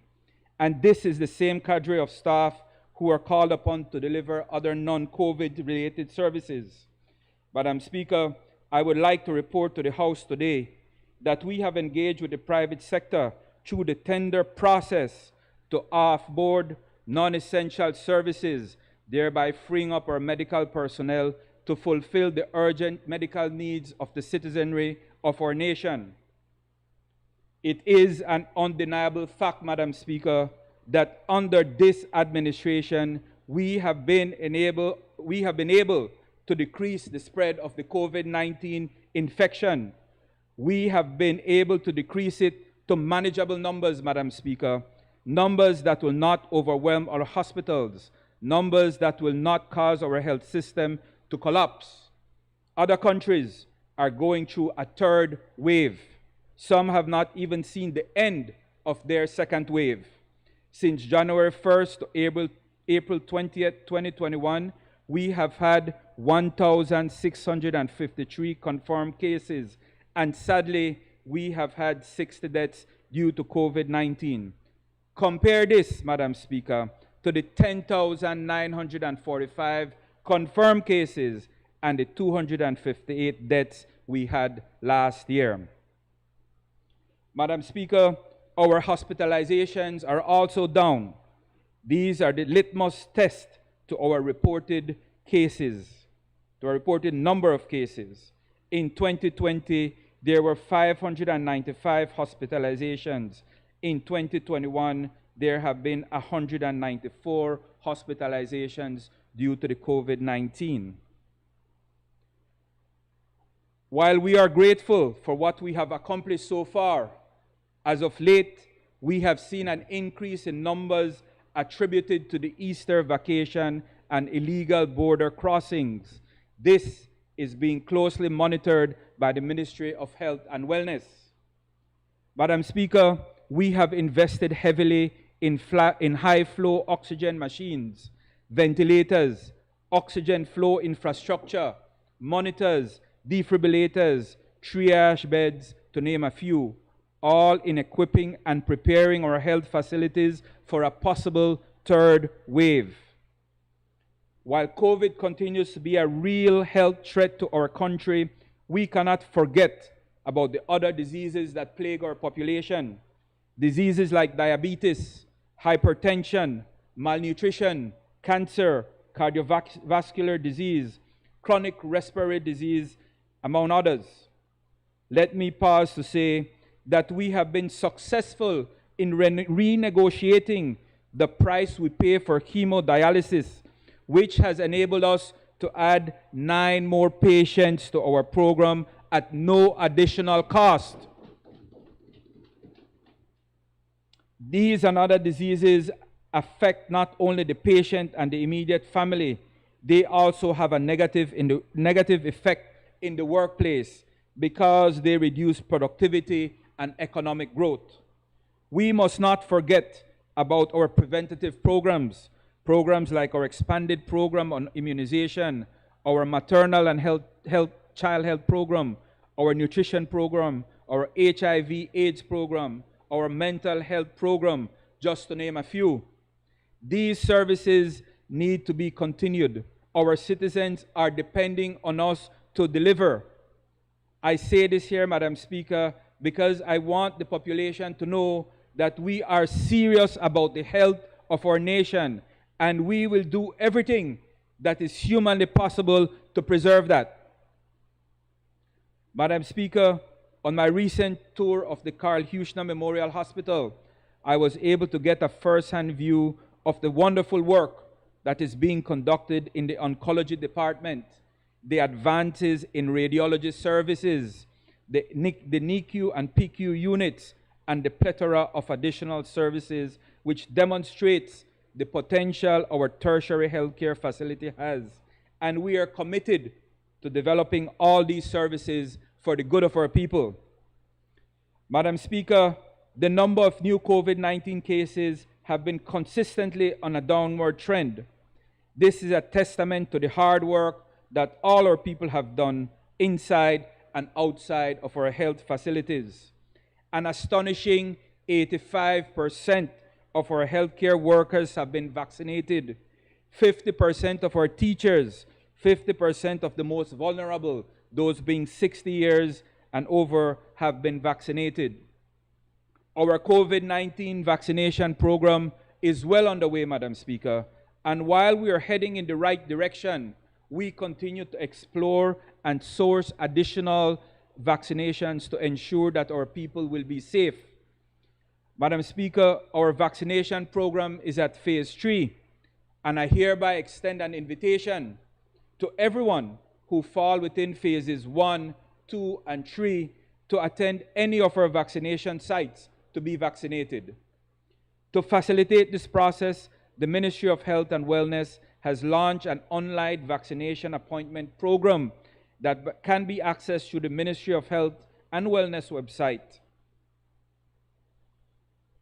And this is the same cadre of staff who are called upon to deliver other non-COVID related services. Madam Speaker, I would like to report to the House today that we have engaged with the private sector through the tender process to off-board non-essential services, thereby freeing up our medical personnel to fulfill the urgent medical needs of the citizenry of our nation. It is an undeniable fact, Madam Speaker, that under this administration, we have been able to decrease the spread of the COVID-19 infection. We have been able to decrease it to manageable numbers, Madam Speaker, numbers that will not overwhelm our hospitals, numbers that will not cause our health system to collapse. Other countries are going through a third wave. Some have not even seen the end of their second wave. Since January 1st to April 20th, 2021, we have had 1,653 confirmed cases, and sadly, we have had 60 deaths due to COVID-19. Compare this, Madam Speaker, to the 10,945 confirmed cases and the 258 deaths we had last year. Madam Speaker, our hospitalizations are also down. These are the litmus test to our reported cases, to our reported number of cases. In 2020, there were 595 hospitalizations. In 2021, there have been 194 hospitalizations due to the COVID-19. While we are grateful for what we have accomplished so far, as of late, we have seen an increase in numbers attributed to the Easter vacation and illegal border crossings. This is being closely monitored by the Ministry of Health and Wellness. Madam Speaker, we have invested heavily in high-flow oxygen machines, ventilators, oxygen flow infrastructure, monitors, defibrillators, triage beds, to name a few, all in equipping and preparing our health facilities for a possible third wave. While COVID continues to be a real health threat to our country, we cannot forget about the other diseases that plague our population. Diseases like diabetes, hypertension, malnutrition, cancer, cardiovascular disease, chronic respiratory disease, among others. Let me pause to say that we have been successful in renegotiating the price we pay for hemodialysis, which has enabled us to add 9 more patients to our program at no additional cost. These and other diseases affect not only the patient and the immediate family, they also have a negative effect in the workplace because they reduce productivity and economic growth. We must not forget about our preventative programs like our expanded program on immunization, our maternal and child health program, our nutrition program, our HIV/AIDS program, our mental health program, just to name a few. These services need to be continued. Our citizens are depending on us to deliver. I say this here, Madam Speaker, because I want the population to know that we are serious about the health of our nation, and we will do everything that is humanly possible to preserve that. Madam Speaker, on my recent tour of the Carl Huchner Memorial Hospital, I was able to get a first-hand view of the wonderful work that is being conducted in the oncology department, the advances in radiology services, the NICU and PICU units, and the plethora of additional services which demonstrates the potential our tertiary healthcare facility has. And we are committed to developing all these services for the good of our people. Madam Speaker, the number of new COVID-19 cases have been consistently on a downward trend. This is a testament to the hard work that all our people have done inside and outside of our health facilities. An astonishing 85% of our healthcare workers have been vaccinated. 50% of our teachers, 50% of the most vulnerable, those being 60 years and over, have been vaccinated. Our COVID-19 vaccination program is well underway, Madam Speaker, and while we are heading in the right direction, we continue to explore and source additional vaccinations to ensure that our people will be safe. Madam Speaker, our vaccination program is at phase 3, and I hereby extend an invitation to everyone who fall within phases 1, 2, and 3 to attend any of our vaccination sites to be vaccinated. To facilitate this process, the Ministry of Health and Wellness has launched an online vaccination appointment program that can be accessed through the Ministry of Health and Wellness website.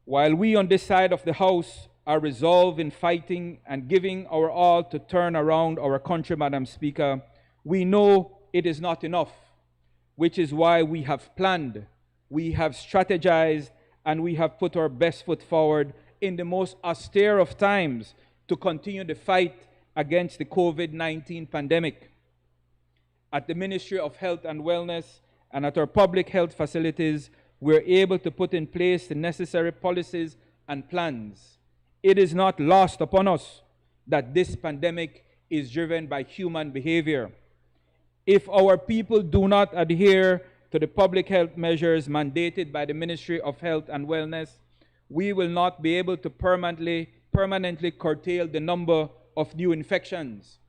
While we on this side of the House are resolved in fighting and giving our all to turn around our country, Madam Speaker, we know it is not enough, which is why we have planned, we have strategized, and we have put our best foot forward in the most austere of times to continue the fight against the COVID-19 pandemic. At the Ministry of Health and Wellness and at our public health facilities, we're able to put in place the necessary policies and plans. It is not lost upon us that this pandemic is driven by human behavior. If our people do not adhere to the public health measures mandated by the Ministry of Health and Wellness, we will not be able to permanently curtail the number of new infections.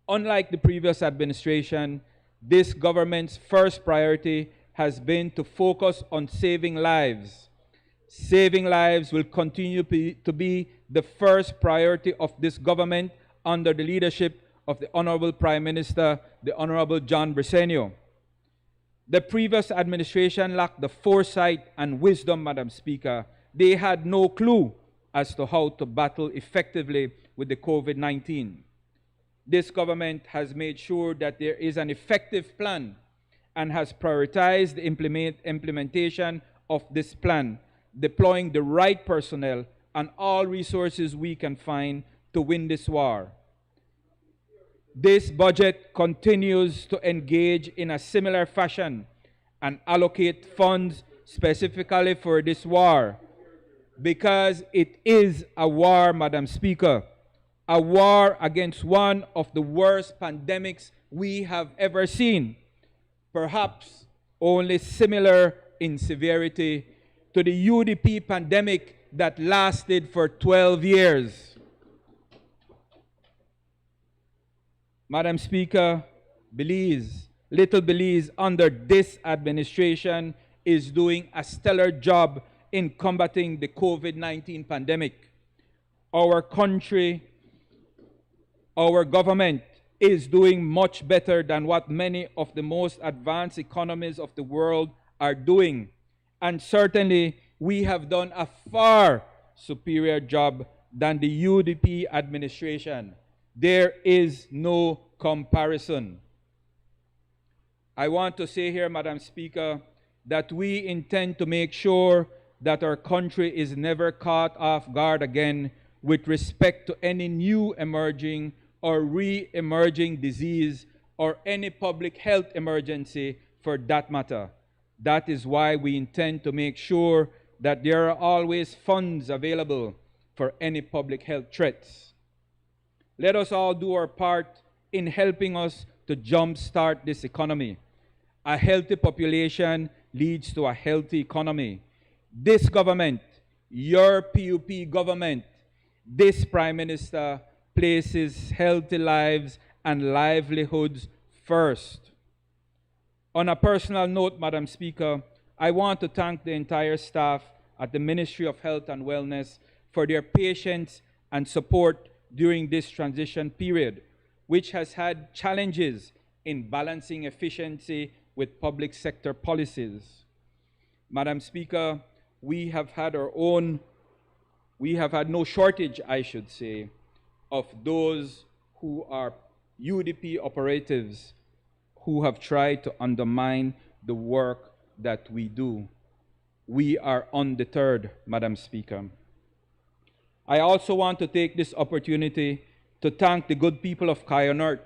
Unlike the previous administration, this government's first priority has been to focus on saving lives. Saving lives will continue to be the first priority of this government under the leadership of the Honorable Prime Minister, the Honorable John Briceño. The previous administration lacked the foresight and wisdom, Madam Speaker. They had no clue as to how to battle effectively with the COVID-19. This government has made sure that there is an effective plan and has prioritized the implementation of this plan, deploying the right personnel and all resources we can find to win this war. This budget continues to engage in a similar fashion and allocate funds specifically for this war, because it is a war, Madam Speaker, a war against one of the worst pandemics we have ever seen, perhaps only similar in severity to the UDP pandemic that lasted for 12 years. Madam Speaker, Belize, little Belize under this administration is doing a stellar job in combating the COVID-19 pandemic. Our country, our government is doing much better than what many of the most advanced economies of the world are doing. And certainly, we have done a far superior job than the UDP administration. There is no comparison. I want to say here, Madam Speaker, that we intend to make sure that our country is never caught off guard again with respect to any new emerging or re-emerging disease or any public health emergency for that matter. That is why we intend to make sure that there are always funds available for any public health threats. Let us all do our part in helping us to jumpstart this economy. A healthy population leads to a healthy economy. This government, your PUP government, this Prime Minister places healthy lives and livelihoods first. On a personal note, Madam Speaker, I want to thank the entire staff at the Ministry of Health and Wellness for their patience and support during this transition period, which has had challenges in balancing efficiency with public sector policies. Madam Speaker, we have had no shortage, I should say, of those who are UDP operatives who have tried to undermine the work that we do. We are undeterred, Madam Speaker. I also want to take this opportunity to thank the good people of Kayonert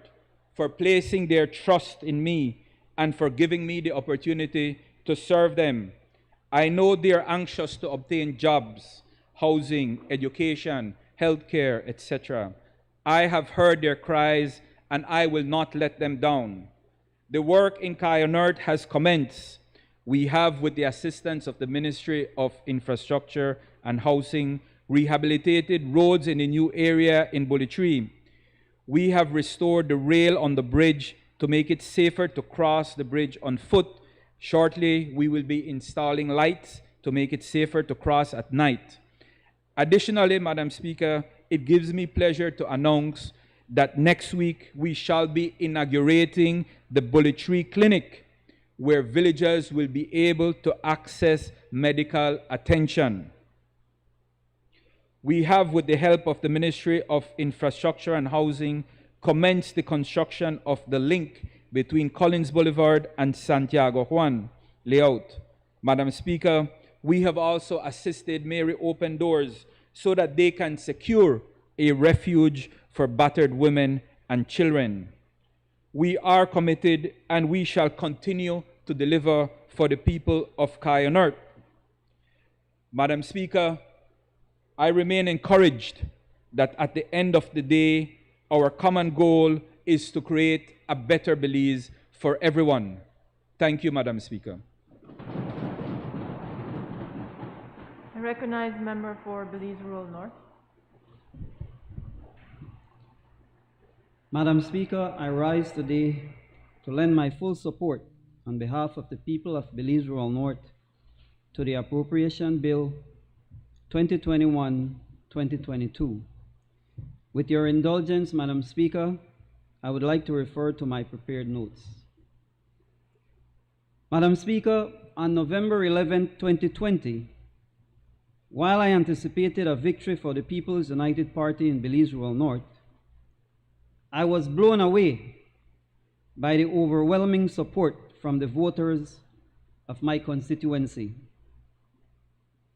for placing their trust in me and for giving me the opportunity to serve them. I know they are anxious to obtain jobs, housing, education, healthcare, etc. I have heard their cries and I will not let them down. The work in Kayonert has commenced. We have, with the assistance of the Ministry of Infrastructure and Housing, rehabilitated roads in a new area in Bulitri. We have restored the rail on the bridge to make it safer to cross the bridge on foot. Shortly, we will be installing lights to make it safer to cross at night. Additionally, Madam Speaker, it gives me pleasure to announce that next week we shall be inaugurating the Bulitri Clinic, where villagers will be able to access medical attention. We have, with the help of the Ministry of Infrastructure and Housing, commenced the construction of the link between Collins Boulevard and Santiago Juan layout. Madam Speaker, we have also assisted Mary Open Doors so that they can secure a refuge for battered women and children. We are committed and we shall continue to deliver for the people of Kayonert. Madam Speaker, I remain encouraged that at the end of the day, our common goal is to create a better Belize for everyone. Thank you, Madam Speaker. I recognize the member for Belize Rural North. Madam Speaker, I rise today to lend my full support on behalf of the people of Belize Rural North to the Appropriation Bill 2021-2022. With your indulgence, Madam Speaker, I would like to refer to my prepared notes. Madam Speaker, on November 11, 2020, while I anticipated a victory for the People's United Party in Belize Rural North, I was blown away by the overwhelming support from the voters of my constituency.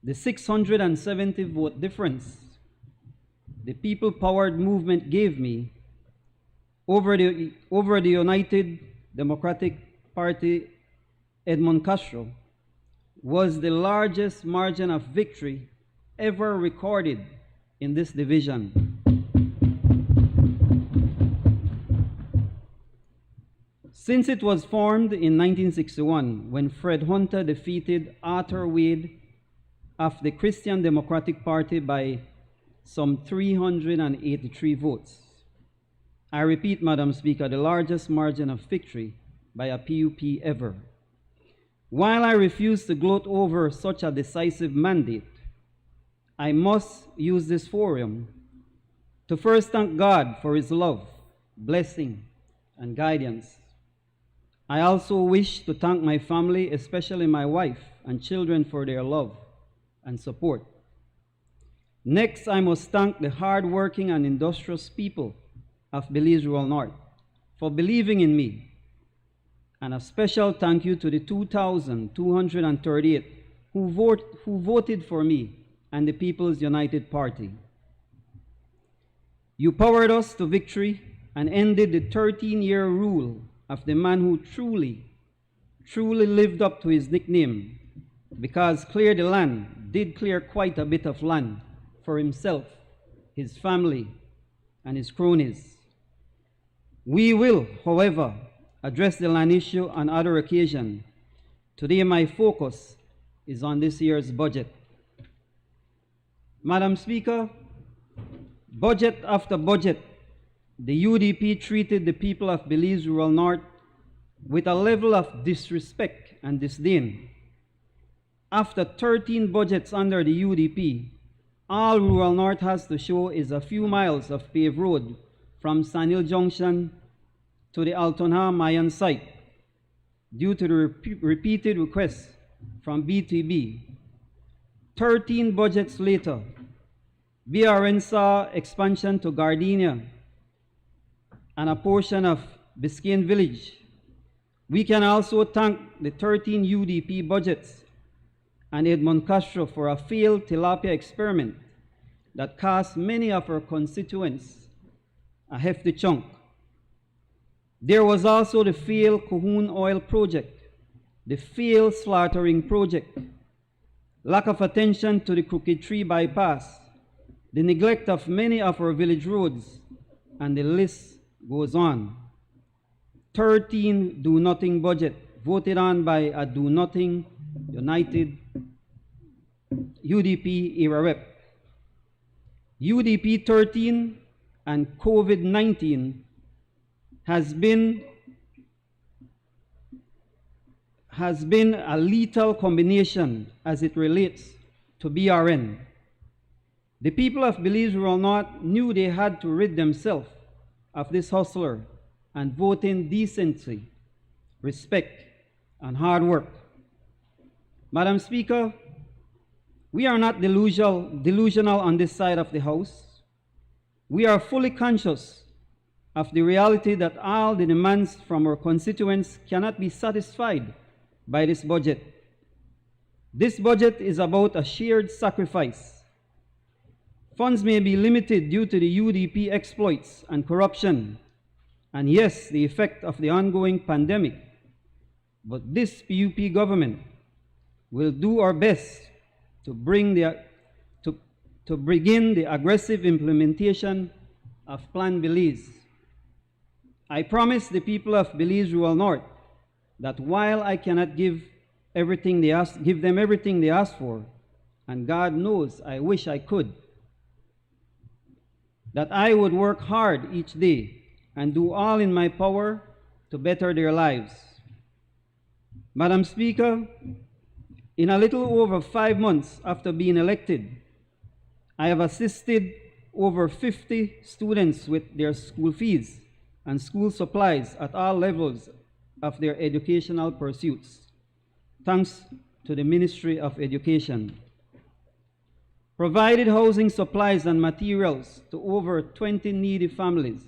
The 670 vote difference the people-powered movement gave me over the United Democratic Party Edmond Castro was the largest margin of victory ever recorded in this division. Since it was formed in 1961, when Fred Hunter defeated Arthur Wade of the Christian Democratic Party by some 383 votes. I repeat, Madam Speaker, the largest margin of victory by a PUP ever. While I refuse to gloat over such a decisive mandate, I must use this forum to first thank God for His love, blessing, and guidance. I also wish to thank my family, especially my wife and children, for their love and support. Next, I must thank the hard-working and industrious people of Belize Rural North for believing in me. And a special thank you to the 2,238 who voted for me and the People's United Party. You powered us to victory and ended the 13-year rule of the man who truly lived up to his nickname, because Clear the Land did clear quite a bit of land for himself, his family, and his cronies. We will, however, address the land issue on other occasions. Today, my focus is on this year's budget. Madam Speaker, budget after budget, the UDP treated the people of Belize Rural North with a level of disrespect and disdain. After 13 budgets under the UDP, all Rural North has to show is a few miles of paved road from Sanil Junction to the Altonha Mayan site due to the repeated requests from BTB. 13 budgets later, BRN saw expansion to Gardenia and a portion of Biscayne Village. We can also thank the 13 UDP budgets and Edmond Castro for a failed tilapia experiment that cost many of our constituents a hefty chunk. There was also the failed Cahoon Oil Project, the failed slaughtering project, lack of attention to the Crooked Tree bypass, the neglect of many of our village roads, and the list goes on. 13 do-nothing budget voted on by a do-nothing United UDP era rep. UDP 13 and COVID-19 has been a lethal combination as it relates to BRN. The people of Belize Rural North knew they had to rid themselves of this hustler and vote in decency, respect, and hard work. Madam Speaker, we are not delusional on this side of the House. We are fully conscious of the reality that all the demands from our constituents cannot be satisfied by this budget. This budget is about a shared sacrifice. Funds may be limited due to the UDP exploits and corruption, and yes, the effect of the ongoing pandemic, but this PUP government will do our best to begin the aggressive implementation of Plan Belize. I promise the people of Belize Rural North that while I cannot give them everything they ask for, and God knows I wish I could, that I would work hard each day and do all in my power to better their lives. Madam Speaker, in a little over 5 months after being elected, I have assisted over 50 students with their school fees and school supplies at all levels of their educational pursuits. thanks to the Ministry of Education. Provided housing supplies and materials to over 20 needy families.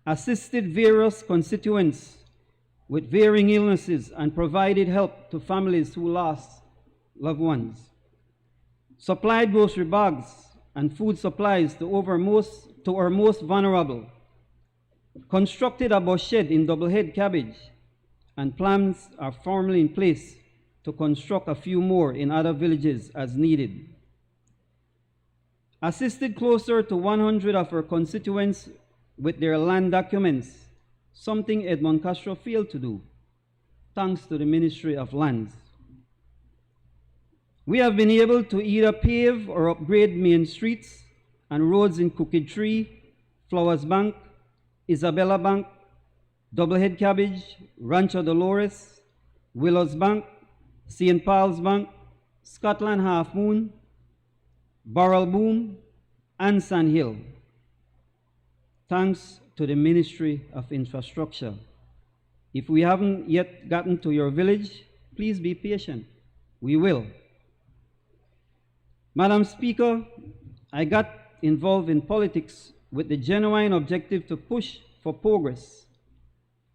Assisted various constituents with varying illnesses and provided help to families who lost loved ones. Supplied grocery bags and food supplies to our most vulnerable. Constructed a bus shed in Doublehead Cabbage, and plans are formally in place to construct a few more in other villages as needed. Assisted closer to 100 of our constituents with their land documents, something Edmond Castro failed to do, thanks to the Ministry of Lands. We have been able to either pave or upgrade main streets and roads in Crooked Tree, Flowers Bank, Isabella Bank, Doublehead Cabbage, Rancho Dolores, Willows Bank, St. Paul's Bank, Scotland Half Moon, Barrel Boom, and Sand Hill. Thanks to the Ministry of Infrastructure. If we haven't yet gotten to your village, please be patient. We will. Madam Speaker, I got involved in politics with the genuine objective to push for progress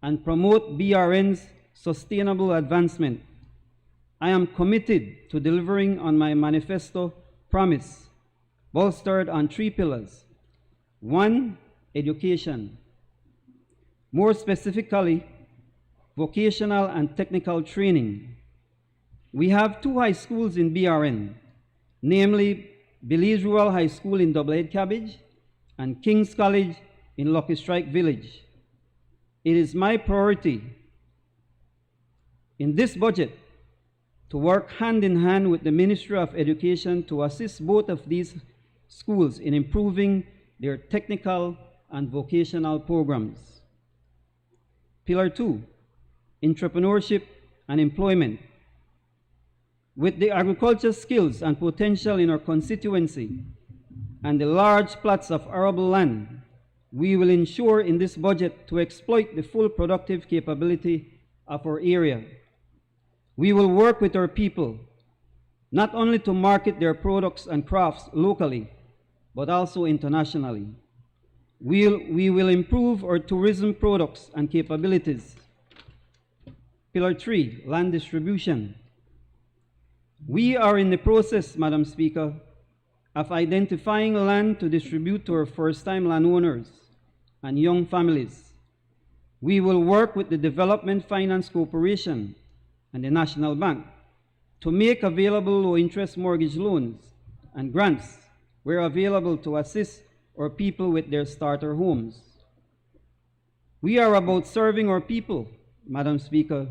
and promote BRN's sustainable advancement. I am committed to delivering on my manifesto promise, bolstered on 3 pillars. 1, education. More specifically, vocational and technical training. We have 2 high schools in BRN, namely Belize Rural High School in Doublehead Cabbage and King's College in Lucky Strike Village. It is my priority in this budget to work hand in hand with the Ministry of Education to assist both of these schools in improving their technical and vocational programs. Pillar 2, entrepreneurship and employment. With the agriculture skills and potential in our constituency and the large plots of arable land, we will ensure in this budget to exploit the full productive capability of our area. We will work with our people, not only to market their products and crafts locally, but also internationally. We will improve our tourism products and capabilities. Pillar 3, land distribution. We are in the process, Madam Speaker, of identifying land to distribute to our first-time landowners and young families. We will work with the Development Finance Corporation and the National Bank to make available low-interest mortgage loans and grants where available to assist our people with their starter homes. We are about serving our people, Madam Speaker.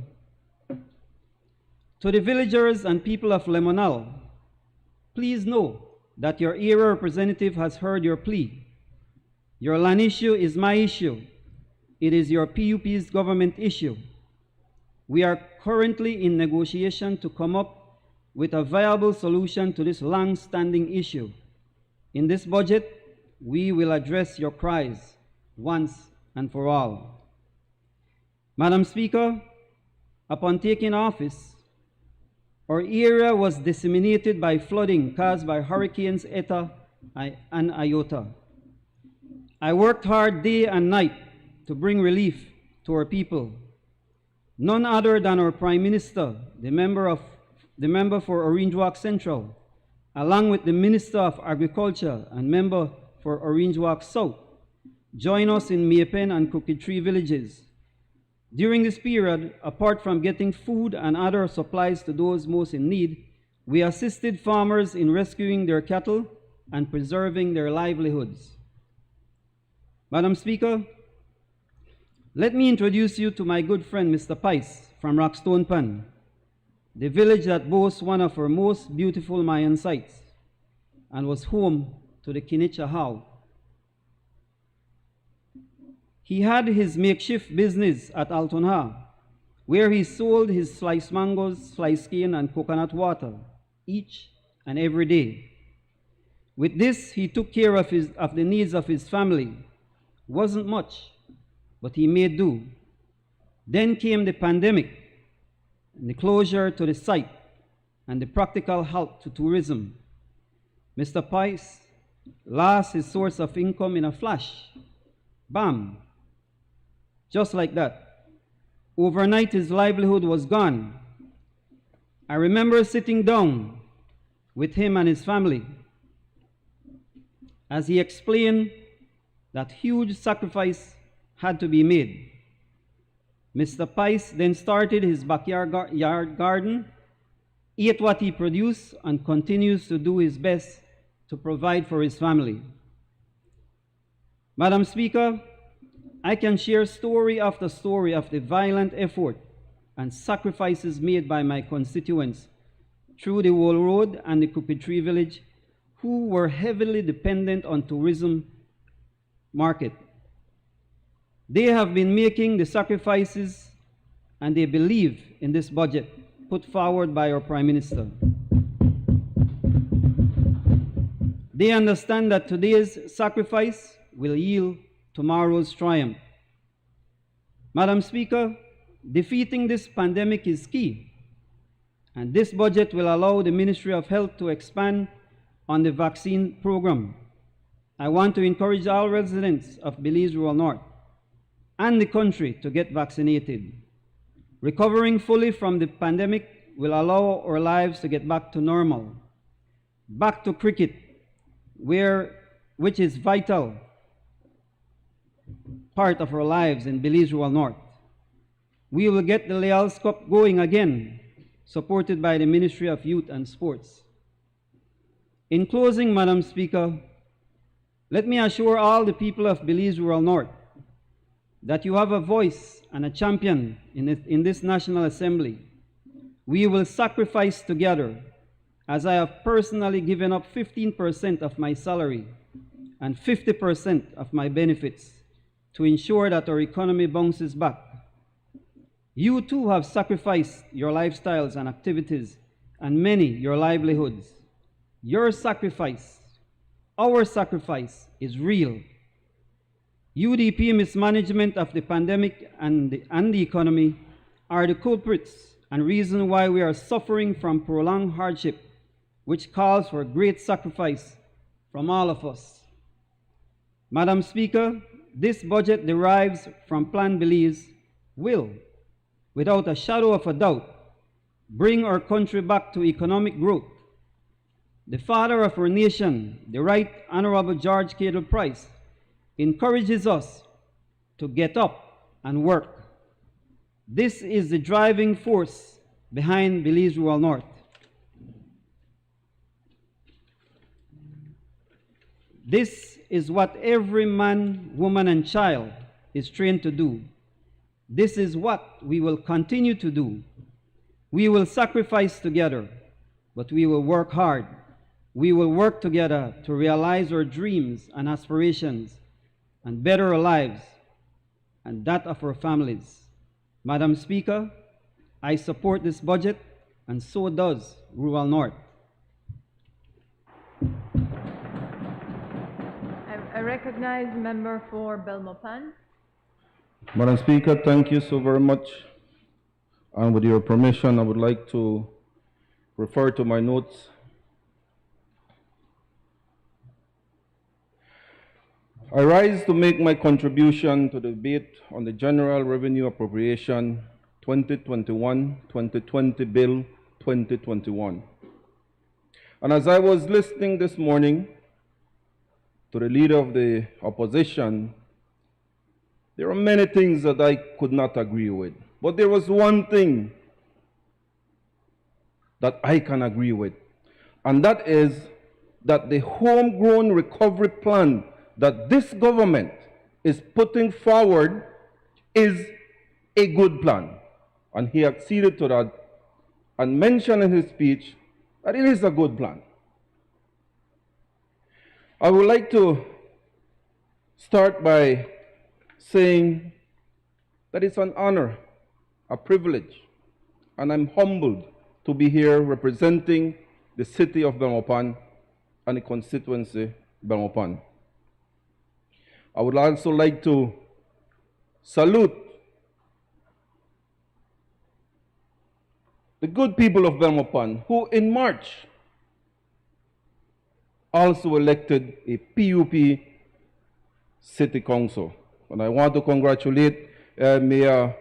To the villagers and people of Lemonal, please know that your area representative has heard your plea. Your land issue is my issue. It is your PUP's government issue. We are currently in negotiation to come up with a viable solution to this long-standing issue. In this budget, we will address your cries once and for all. Madam Speaker, upon taking office, our area was disseminated by flooding caused by Hurricanes Eta and Iota. I worked hard day and night to bring relief to our people. None other than our Prime Minister, the member for Orange Walk Central, along with the Minister of Agriculture and member for Orange Walk South, join us in Maypen and Crooked Tree villages. During this period, apart from getting food and other supplies to those most in need, we assisted farmers in rescuing their cattle and preserving their livelihoods. Madam Speaker, let me introduce you to my good friend, Mr. Pice from Rockstone Pan, the village that boasts one of our most beautiful Mayan sites and was home to the Kinicha How. He had his makeshift business at Altonha, where he sold his sliced mangoes, sliced cane, and coconut water each and every day. With this, he took care of the needs of his family. Wasn't much, but he made do. Then came the pandemic, and the closure to the site, and the practical help to tourism, Mr. Pice lost his source of income in a flash. Bam! Just like that. Overnight, his livelihood was gone. I remember sitting down with him and his family as he explained that huge sacrifice had to be made. Mr. Pice then started his backyard garden, ate what he produced, and continues to do his best to provide for his family. Madam Speaker, I can share story after story of the violent effort and sacrifices made by my constituents through the Wall Road and the Crooked Tree Village, who were heavily dependent on tourism market. They have been making the sacrifices, and they believe in this budget put forward by our Prime Minister. They understand that today's sacrifice will yield tomorrow's triumph. Madam Speaker, defeating this pandemic is key, and this budget will allow the Ministry of Health to expand on the vaccine program. I want to encourage all residents of Belize Rural North and the country to get vaccinated. Recovering fully from the pandemic will allow our lives to get back to normal, back to cricket, which is vital part of our lives in Belize Rural North. We will get the Leals Cup going again, supported by the Ministry of Youth and Sports. In closing, Madam Speaker, let me assure all the people of Belize Rural North that you have a voice and a champion in this National Assembly. We will sacrifice together, as I have personally given up 15% of my salary and 50% of my benefits to ensure that our economy bounces back. You too have sacrificed your lifestyles and activities, and many your livelihoods. Your sacrifice, our sacrifice, is real. UDP mismanagement of the pandemic and the economy are the culprits and reason why we are suffering from prolonged hardship, which calls for great sacrifice from all of us. Madam Speaker, this budget derives from Plan Belize will, without a shadow of a doubt, bring our country back to economic growth. The father of our nation, the Right Honorable George Cadle Price, encourages us to get up and work. This is the driving force behind Belize Rural North. This is what every man, woman, and child is trained to do. This is what we will continue to do. We will sacrifice together, but we will work hard. We will work together to realize our dreams and aspirations and better our lives and that of our families. Madam Speaker, I support this budget, and so does Rural North. I recognize the member for Belmopan. Madam Speaker, thank you so very much. And with your permission, I would like to refer to my notes. I rise to make my contribution to the debate on the General Revenue Appropriation 2021-2020 Bill 2021. And as I was listening this morning to the leader of the opposition, there are many things that I could not agree with. But there was one thing that I can agree with, and that is that the homegrown recovery plan that this government is putting forward is a good plan. And he acceded to that and mentioned in his speech that it is a good plan. I would like to start by saying that it's an honor, a privilege, and I'm humbled to be here representing the city of Belmopan and the constituency Belmopan. I would also like to salute the good people of Belmopan, who in March also elected a PUP city council. And I want to congratulate Mayor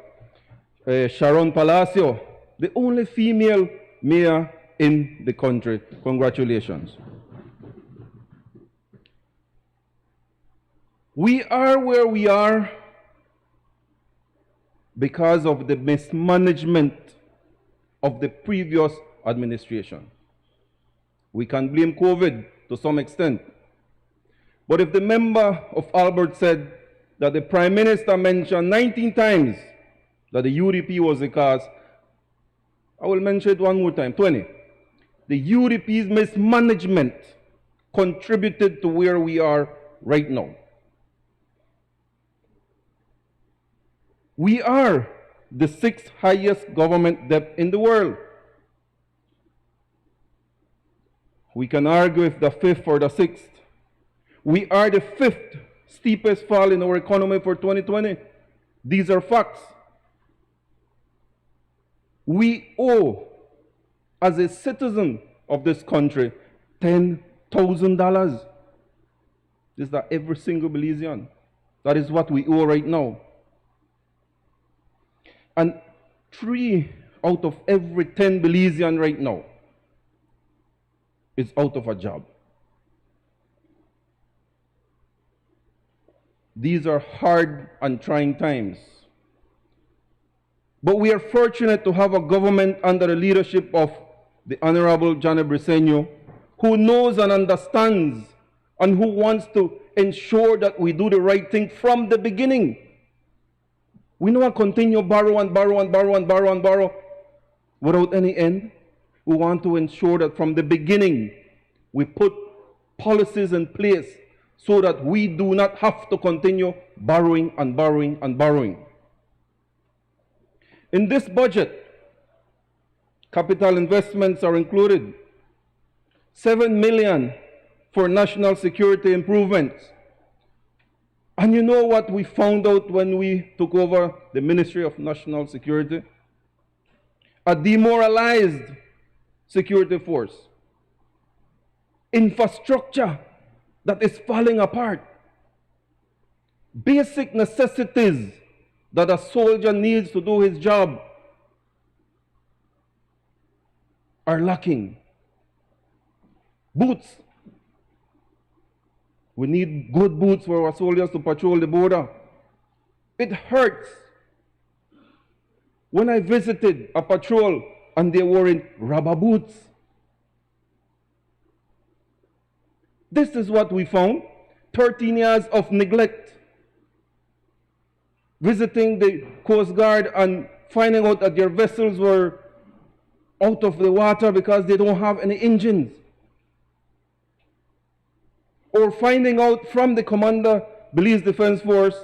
Sharon Palacio, the only female mayor in the country. Congratulations. We are where we are because of the mismanagement of the previous administration. We can blame COVID to some extent. But if the member of Albert said that the Prime Minister mentioned 19 times that the UDP was the cause, I will mention it one more time, 20. The UDP's mismanagement contributed to where we are right now. We are the 6th highest government debt in the world. We can argue if the 5th or the 6th. We are the 5th steepest fall in our economy for 2020. These are facts. We owe, as a citizen of this country, $10,000. This is that every single Belizean. That is what we owe right now. And 3 out of every 10 Belizean right now is out of a job. These are hard and trying times. But we are fortunate to have a government under the leadership of the Honorable Johnny Briceño, who knows and understands and who wants to ensure that we do the right thing from the beginning. We don't want to continue borrow and borrow and borrow and borrow and borrow without any end. We want to ensure that from the beginning we put policies in place so that we do not have to continue borrowing and borrowing and borrowing. In this budget, capital investments are included. $7 million for national security improvements. And you know what we found out when we took over the Ministry of National Security? A demoralized security force. Infrastructure that is falling apart. Basic necessities that a soldier needs to do his job are lacking. Boots. We need good boots for our soldiers to patrol the border. It hurts. When I visited a patrol and they were in rubber boots. This is what we found. 13 years of neglect. Visiting the Coast Guard and finding out that their vessels were out of the water because they don't have any engines. Or finding out from the Commander, Belize Defense Force,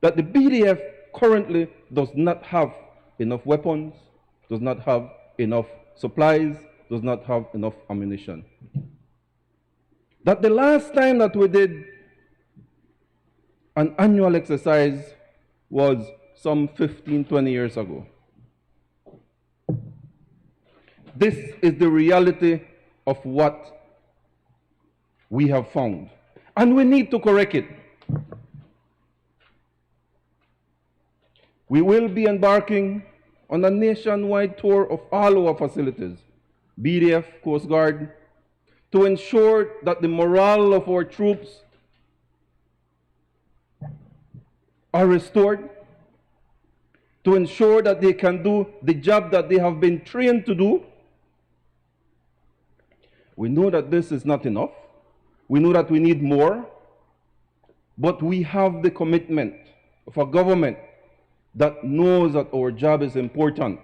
that the BDF currently does not have enough weapons, does not have enough supplies, does not have enough ammunition. That the last time that we did an annual exercise was some 15, 20 years ago. This is the reality of what we have found. And we need to correct it. We will be embarking on a nationwide tour of all our facilities, BDF, Coast Guard, to ensure that the morale of our troops are restored, to ensure that they can do the job that they have been trained to do. We know that this is not enough. We know that we need more, but we have the commitment of a government that knows that our job is important.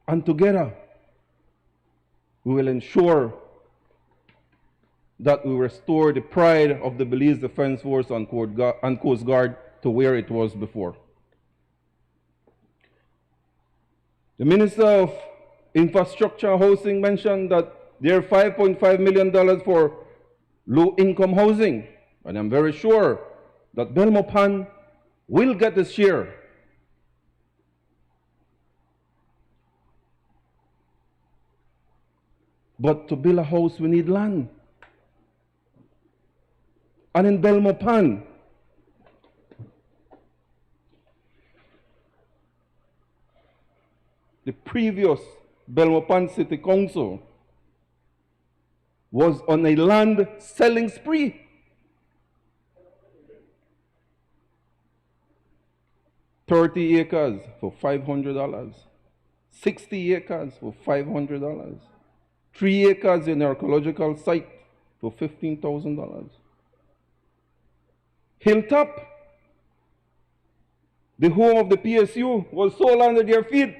And together, we will ensure that we restore the pride of the Belize Defense Force and Coast Guard to where it was before. The Minister of Infrastructure and Housing mentioned that there are $5.5 million for low-income housing. And I'm very sure that Belmopan will get its share. But to build a house, we need land. And in Belmopan, the previous Belmopan City Council was on a land selling spree. $30 acres for $500, 60 acres for $500, 3 acres in archaeological site for $15,000. Hilltop, the home of the PSU, was sold under their feet.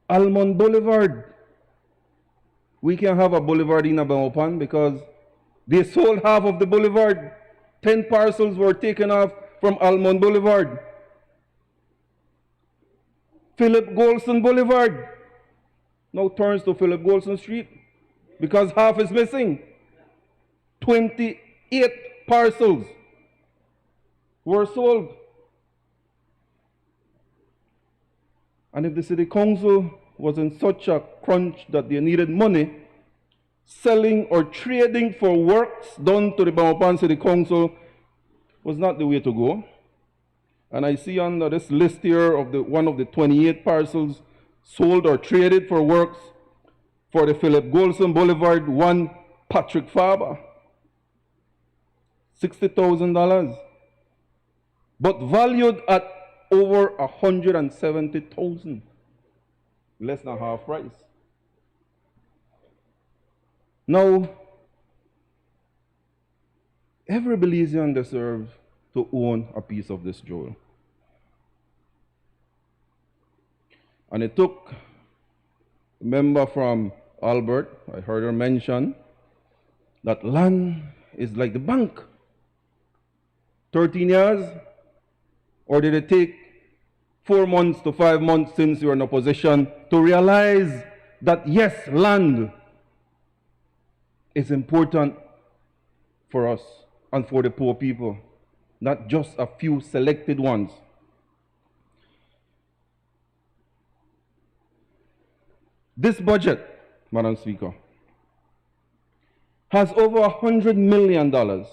Almond Boulevard, we can have a boulevard in Belmopan because they sold half of the boulevard. 10 parcels were taken off from Almond Boulevard. Philip Golson Boulevard now turns to Philip Golson Street because half is missing. 28 parcels were sold. And if the city council was in such a crunch that they needed money, selling or trading for works done to the Belmopan City Council was not the way to go. And I see under this list here of one of the 28 parcels sold or traded for works for the Philip Golson Boulevard, one Patrick Faber, $60,000, but valued at over $170,000, less than half price. Now, every Belizean deserves to own a piece of this jewel. And it took a member from Albert, I heard her mention, that land is like the bank. 13 years? Or did it take 4 months to 5 months since you were in opposition to realize that yes, land is important for us and for the poor people, not just a few selected ones? This budget, Madam Speaker, has over $100 million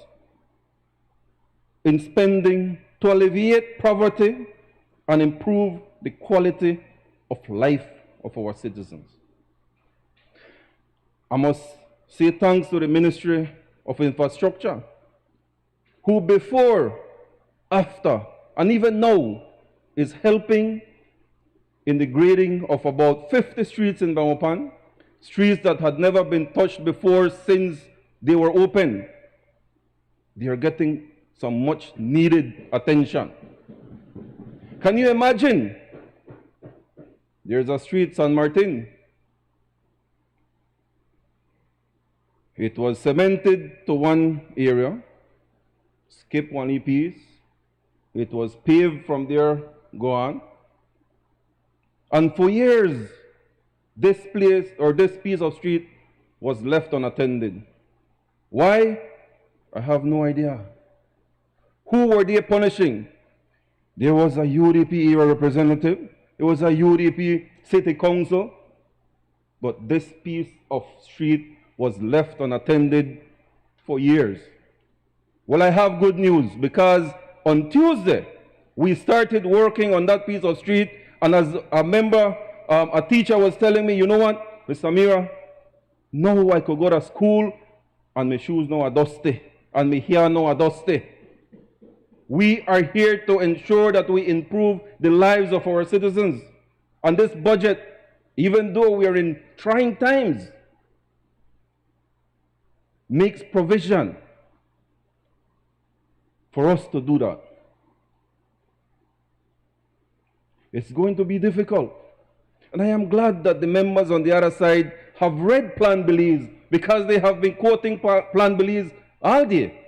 in spending to alleviate poverty and improve the quality of life of our citizens. I must say thanks to the Ministry of Infrastructure, who before, after, and even now is helping in the grading of about 50 streets in Belmopan, streets that had never been touched before since they were open. They are getting some much needed attention. Can you imagine? There's a street, San Martin. It was cemented to one area, skip one piece. It was paved from there, go on. And for years, this place or this piece of street was left unattended. Why? I have no idea. Who were they punishing? There was a UDP era representative. There was a UDP city council. But this piece of street was left unattended for years. Well, I have good news because on Tuesday, we started working on that piece of street. And as a member, a teacher was telling me, you know what, Mr. Mira, now I could go to school and my shoes now are dusty and my hair now are dusty. We are here to ensure that we improve the lives of our citizens. And this budget, even though we are in trying times, makes provision for us to do that. It's going to be difficult. And I am glad that the members on the other side have read Plan Belize because they have been quoting Plan Belize all day.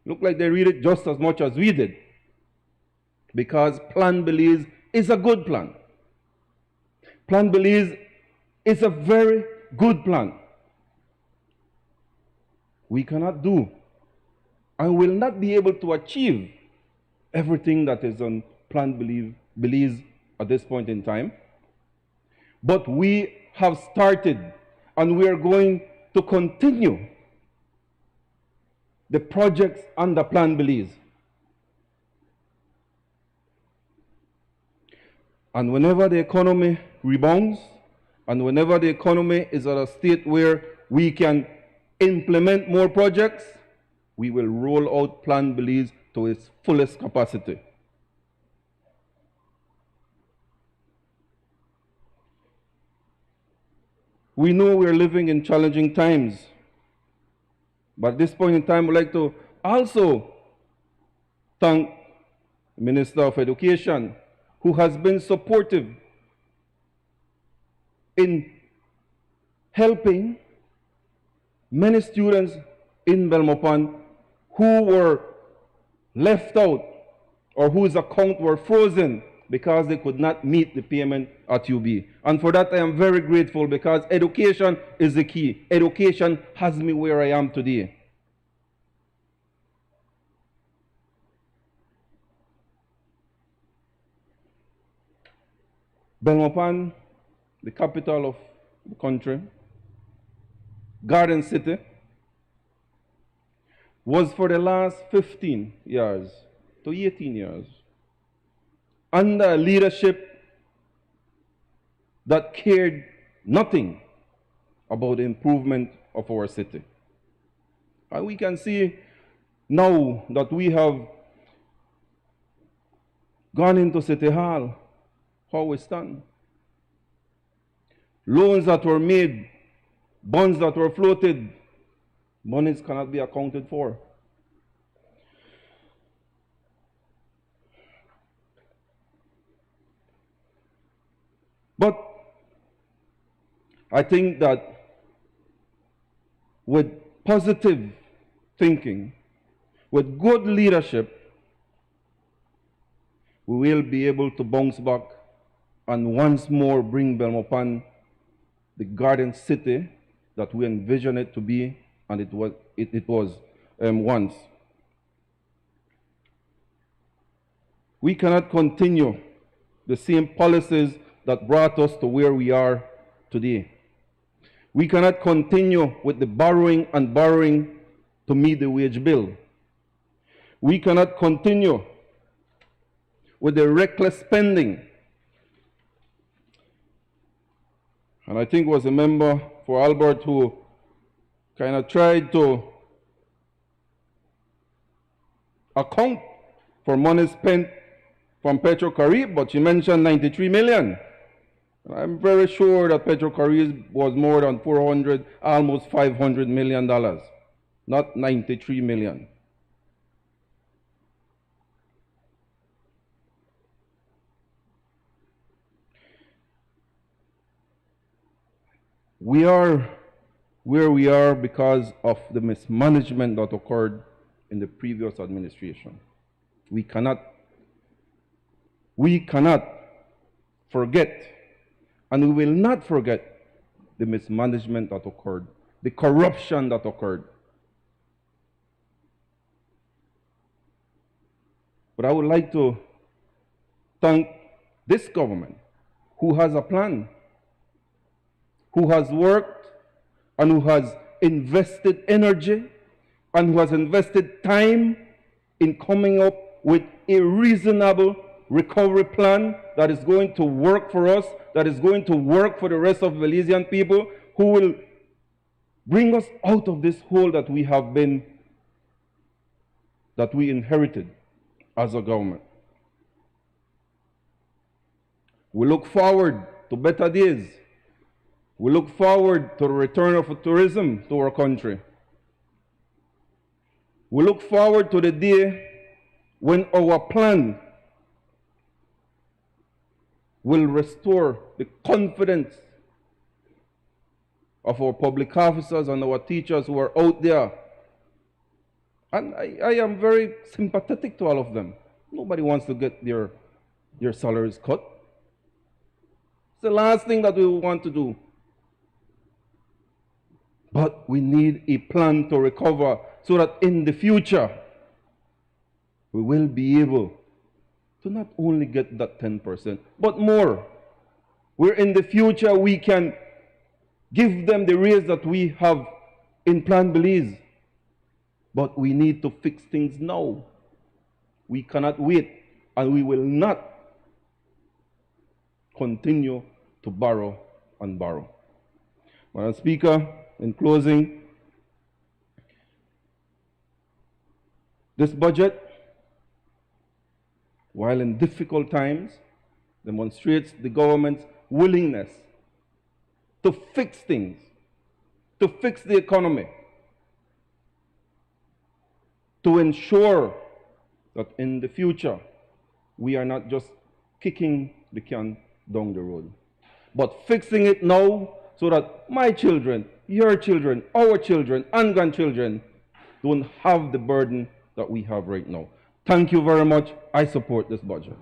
Look like they read it just as much as we did. Because Plan Belize is a good plan. Plan Belize is a very good plan. We cannot do and will not be able to achieve everything that is on Plan Belize at this point in time. But we have started, and we are going to continue the projects under Plan Belize. And whenever the economy rebounds, and whenever the economy is at a state where we can implement more projects, we will roll out Plan Belize to its fullest capacity. We know we're living in challenging times, but at this point in time, I'd like to also thank the Minister of Education, who has been supportive in helping many students in Belmopan who were left out or whose accounts were frozen because they could not meet the payment at UB. And for that I am very grateful, because education is the key. Education has me where I am today. Belmopan, the capital of the country, Garden City, was for the last 15 years to 18 years under a leadership that cared nothing about the improvement of our city. And we can see now that we have gone into City Hall, how we stand. Loans that were made, bonds that were floated, monies cannot be accounted for. But I think that with positive thinking, with good leadership, we will be able to bounce back and once more bring Belmopan the garden city that we envision it to be, and it was once. We cannot continue the same policies that brought us to where we are today. We cannot continue with the borrowing and borrowing to meet the wage bill. We cannot continue with the reckless spending. And I think it was a member for Albert who kind of tried to account for money spent from Petro-Carib, but she mentioned 93 million. I'm very sure that Petro-Carib was more than 400, almost $500 million, not 93 million. We are where we are because of the mismanagement that occurred in the previous administration. We cannot forget, and we will not forget, the mismanagement that occurred, the corruption that occurred. But I would like to thank this government, who has a plan, who has worked and who has invested energy and who has invested time in coming up with a reasonable recovery plan that is going to work for us, that is going to work for the rest of Belizean people, who will bring us out of this hole that we inherited as a government. We look forward to better days. We look forward to the return of tourism to our country. We look forward to the day when our plan will restore the confidence of our public officers and our teachers who are out there. And I am very sympathetic to all of them. Nobody wants to get their salaries cut. It's the last thing that we want to do. But we need a plan to recover so that in the future we will be able to not only get that 10%, but more. Where in the future we can give them the raise that we have in Plan Belize. But we need to fix things now. We cannot wait, and we will not continue to borrow and borrow. Madam Speaker, in closing, this budget, while in difficult times, demonstrates the government's willingness to fix things, to fix the economy, to ensure that in the future we are not just kicking the can down the road, but fixing it now so that my children, your children, our children, and grandchildren don't have the burden that we have right now. Thank you very much. I support this budget.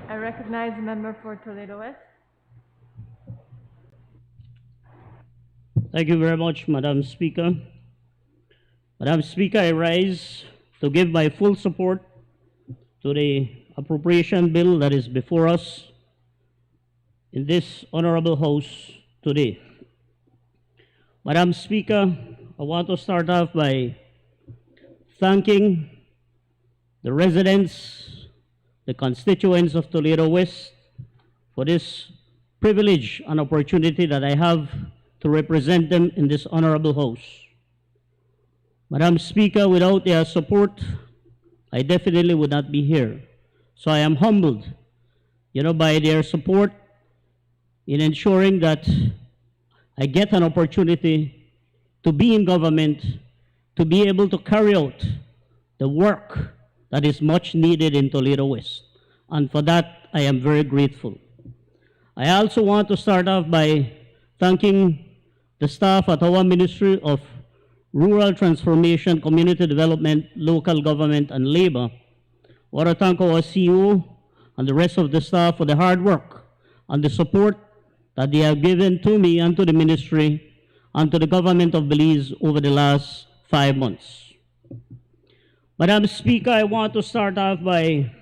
I recognize the member for Toledo West. Thank you very much, Madam Speaker. Madam Speaker, I rise to give my full support to the appropriation bill that is before us in this honorable House today. Madam Speaker, I want to start off by thanking the residents, the constituents of Toledo West for this privilege and opportunity that I have to represent them in this honorable House. Madam Speaker, without their support, I definitely would not be here. So I am humbled, by their support in ensuring that I get an opportunity to be in government, to be able to carry out the work that is much needed in Toledo West. And for that, I am very grateful. I also want to start off by thanking the staff at our Ministry of Rural Transformation, Community Development, Local Government, and Labor. I want to thank our CEO and the rest of the staff for the hard work and the support that they have given to me and to the ministry and to the government of Belize over the last 5 months. Madam Speaker, I want to start off by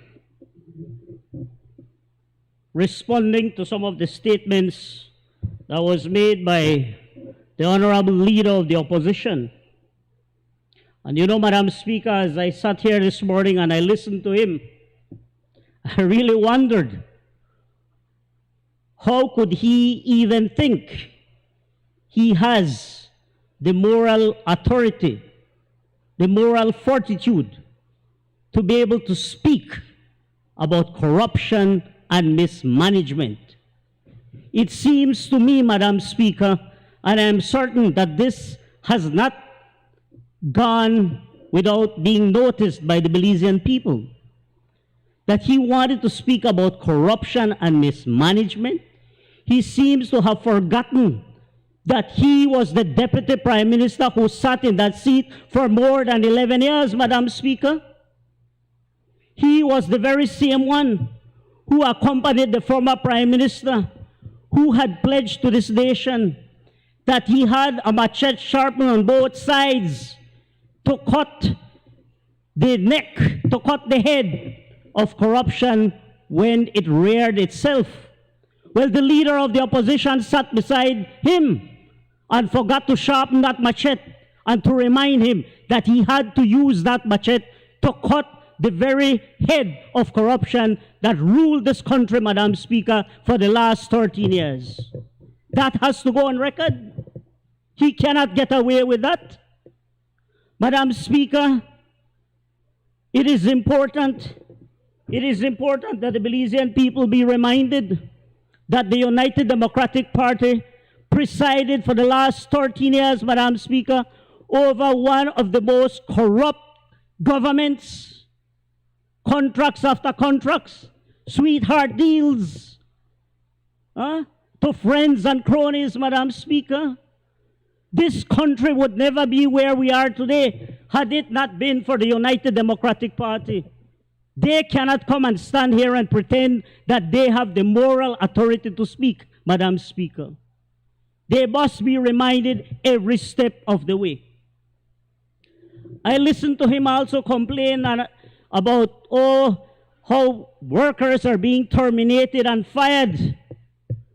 responding to some of the statements that was made by the Honorable Leader of the Opposition. And Madam Speaker, as I sat here this morning and I listened to him, I really wondered, how could he even think he has the moral authority, the moral fortitude to be able to speak about corruption and mismanagement? It seems to me, Madam Speaker, and I am certain that this has not gone without being noticed by the Belizean people, that he wanted to speak about corruption and mismanagement. He seems to have forgotten that he was the Deputy Prime Minister who sat in that seat for more than 11 years, Madam Speaker. He was the very same one who accompanied the former Prime Minister, who had pledged to this nation that he had a machete sharpened on both sides to cut the neck, to cut the head of corruption when it reared itself. Well, the leader of the opposition sat beside him and forgot to sharpen that machete and to remind him that he had to use that machete to cut the very head of corruption that ruled this country, Madam Speaker, for the last 13 years. That has to go on record. He cannot get away with that. Madam Speaker, it is important that the Belizean people be reminded that the United Democratic Party presided for the last 13 years, Madam Speaker, over one of the most corrupt governments, contracts after contracts, sweetheart deals, to friends and cronies, Madam Speaker. This country would never be where we are today had it not been for the United Democratic Party. They cannot come and stand here and pretend that they have the moral authority to speak, Madam Speaker. They must be reminded every step of the way. I listened to him also complain about, oh, how workers are being terminated and fired.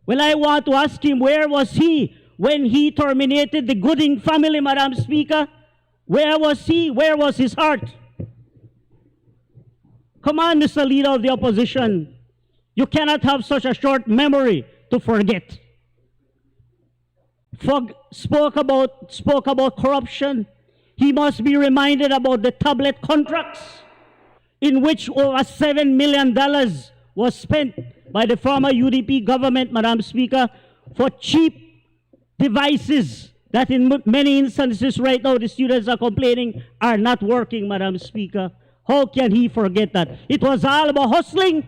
Well, I want to ask him, where was he when he terminated the Gooding family, Madam Speaker? Where was he? Where was his heart? Come on, Mr. Leader of the Opposition. You cannot have such a short memory to forget. Spoke about corruption. He must be reminded about the tablet contracts in which over $7 million was spent by the former UDP government, Madam Speaker, for cheap devices that in many instances right now the students are complaining are not working, Madam Speaker. How can he forget that? It was all about hustling.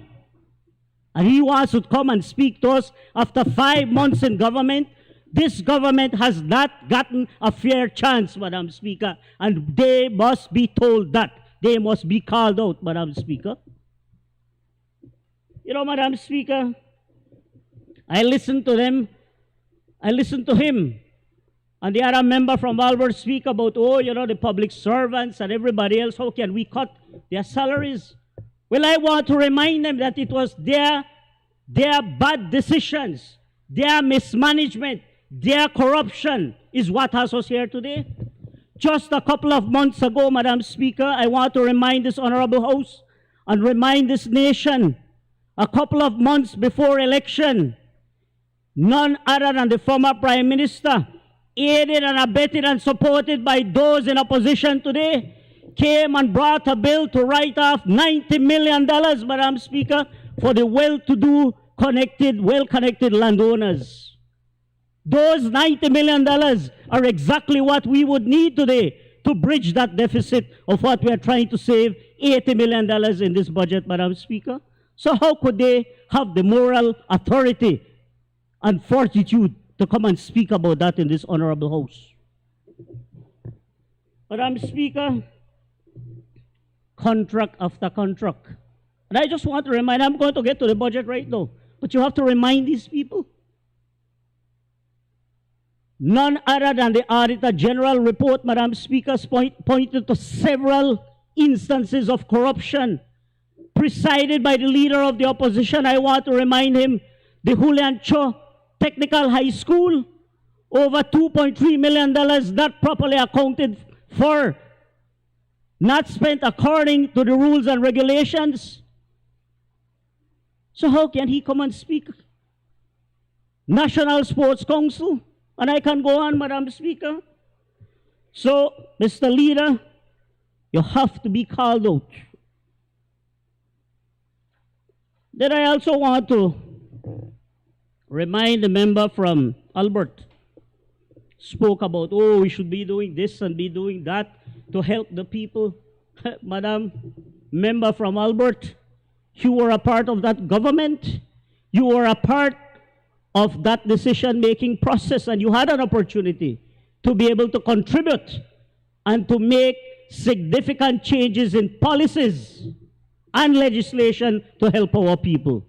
And he wants to come and speak to us after 5 months in government. This government has not gotten a fair chance, Madam Speaker, and they must be told that. They must be called out, Madam Speaker. You know, Madam Speaker, I listened to them, I listened to him, and the other member from Albert speak about, oh, you know, the public servants and everybody else, how can we cut their salaries? Well, I want to remind them that it was their bad decisions, their mismanagement, their corruption is what has us here today. Just a couple of months ago, Madam Speaker, I want to remind this Honorable House and remind this nation, a couple of months before election, none other than the former Prime Minister, aided and abetted and supported by those in opposition today, came and brought a bill to write off $90 million, Madam Speaker, for the well-to-do, well-connected landowners. Those $90 million are exactly what we would need today to bridge that deficit of what we are trying to save, $80 million in this budget, Madam Speaker. So how could they have the moral authority and fortitude to come and speak about that in this Honorable House? Madam Speaker, contract after contract. And I just want to remind, I'm going to get to the budget right now, but you have to remind these people. None other than the Auditor General report, Madam Speaker, pointed to several instances of corruption presided by the Leader of the Opposition. I want to remind him, the Julian Cho Technical High School, over $2.3 million not properly accounted for, not spent according to the rules and regulations. So how can he come and speak? National Sports Council, and I can go on, Madam Speaker. So, Mr. Leader, you have to be called out. Then I also want to remind the member from Albert, spoke about, oh, we should be doing this and be doing that to help the people. Madam, member from Albert, you were a part of that government. You were a part of that decision-making process, and you had an opportunity to be able to contribute and to make significant changes in policies and legislation to help our people.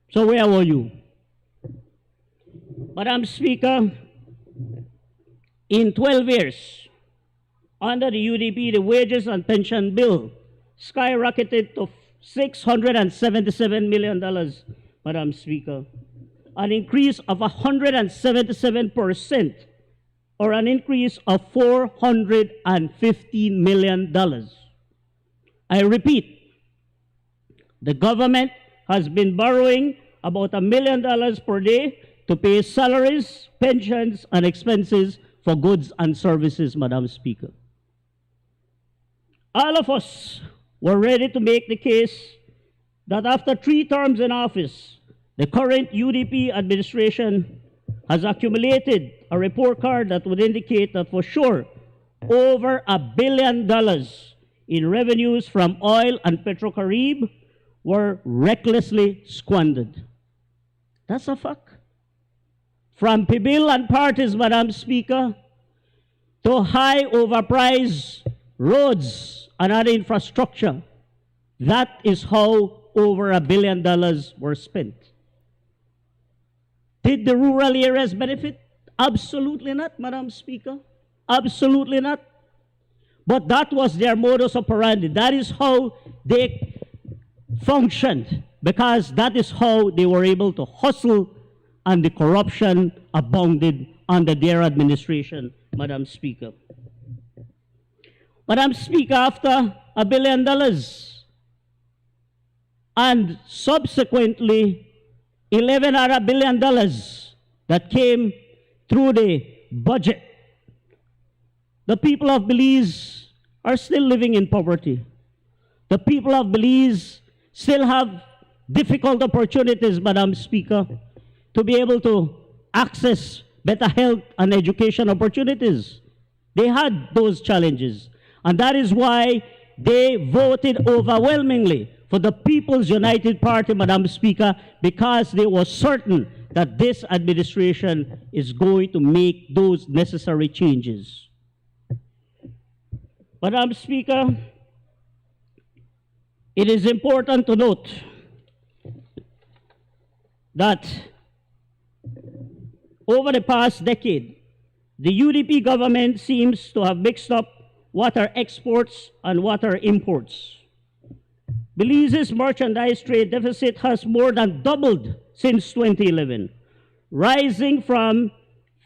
So where were you? Madam Speaker, in 12 years, under the UDP, the wages and pension bill skyrocketed to $677 million, Madam Speaker. An increase of 177%, or an increase of $415 million. I repeat, the government has been borrowing about $1 million per day to pay salaries, pensions, and expenses for goods and services, Madam Speaker. All of us were ready to make the case that after 3 terms in office, the current UDP administration has accumulated a report card that would indicate that for sure over $1 billion in revenues from oil and Petrocarib were recklessly squandered. That's a fact. From PBIL and parties, Madam Speaker, to high overpriced roads and other infrastructure, that is how over $1 billion were spent. Did the rural areas benefit? Absolutely not, Madam Speaker. Absolutely not. But that was their modus operandi. That is how they functioned, because that is how they were able to hustle, and the corruption abounded under their administration, Madam Speaker. Madam Speaker, after $1 billion and subsequently $11 other billion that came through the budget, the people of Belize are still living in poverty. The people of Belize still have difficult opportunities, Madam Speaker, to be able to access better health and education opportunities. They had those challenges. And that is why they voted overwhelmingly for the People's United Party, Madam Speaker, because they were certain that this administration is going to make those necessary changes. Madam Speaker, it is important to note that over the past decade, the UDP government seems to have mixed up what are exports and what are imports. Belize's merchandise trade deficit has more than doubled since 2011, rising from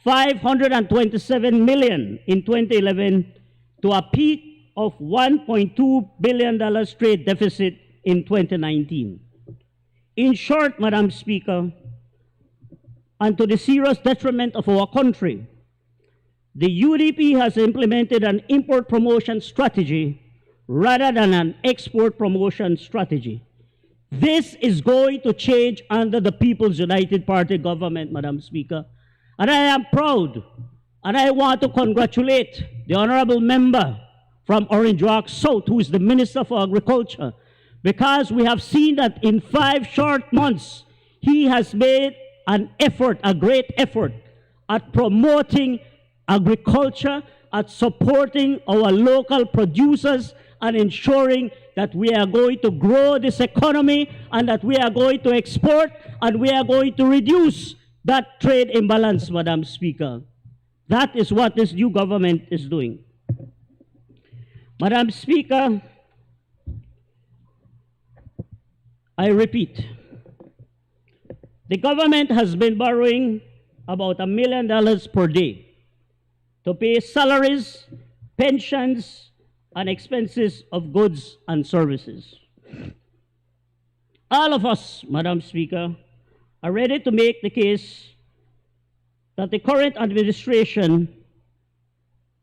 527 million in 2011 to a peak of $1.2 billion trade deficit in 2019. In short, Madam Speaker, and to the serious detriment of our country, the UDP has implemented an import promotion strategy rather than an export promotion strategy. This is going to change under the People's United Party government, Madam Speaker. And I am proud, and I want to congratulate the honorable member from Orange Rock South, who is the Minister for Agriculture, because we have seen that in 5 short months, he has made an effort, a great effort, at promoting agriculture, at supporting our local producers, and ensuring that we are going to grow this economy, and that we are going to export, and we are going to reduce that trade imbalance, Madam Speaker. That is what this new government is doing. Madam Speaker, I repeat, the government has been borrowing about $1 million per day to pay salaries, pensions, and expenses of goods and services. All of us, Madam Speaker, are ready to make the case that the current administration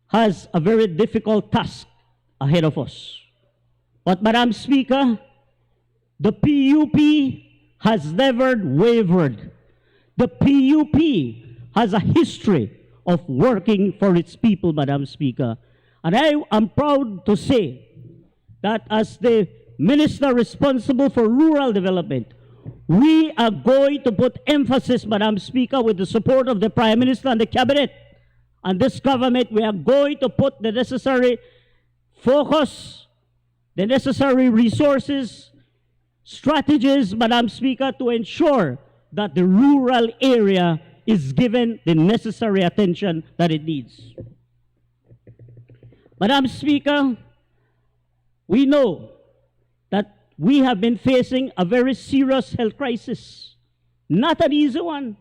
has a very difficult task ahead of us. But, Madam Speaker, the PUP has never wavered. The PUP has a history of working for its people, Madam Speaker. And I am proud to say that as the minister responsible for rural development, we are going to put emphasis, Madam Speaker, with the support of the Prime Minister and the Cabinet and this government, we are going to put the necessary focus, the necessary resources, strategies, Madam Speaker, to ensure that the rural area is given the necessary attention that it needs. Madam Speaker, we know that we have been facing a very serious health crisis, not an easy one.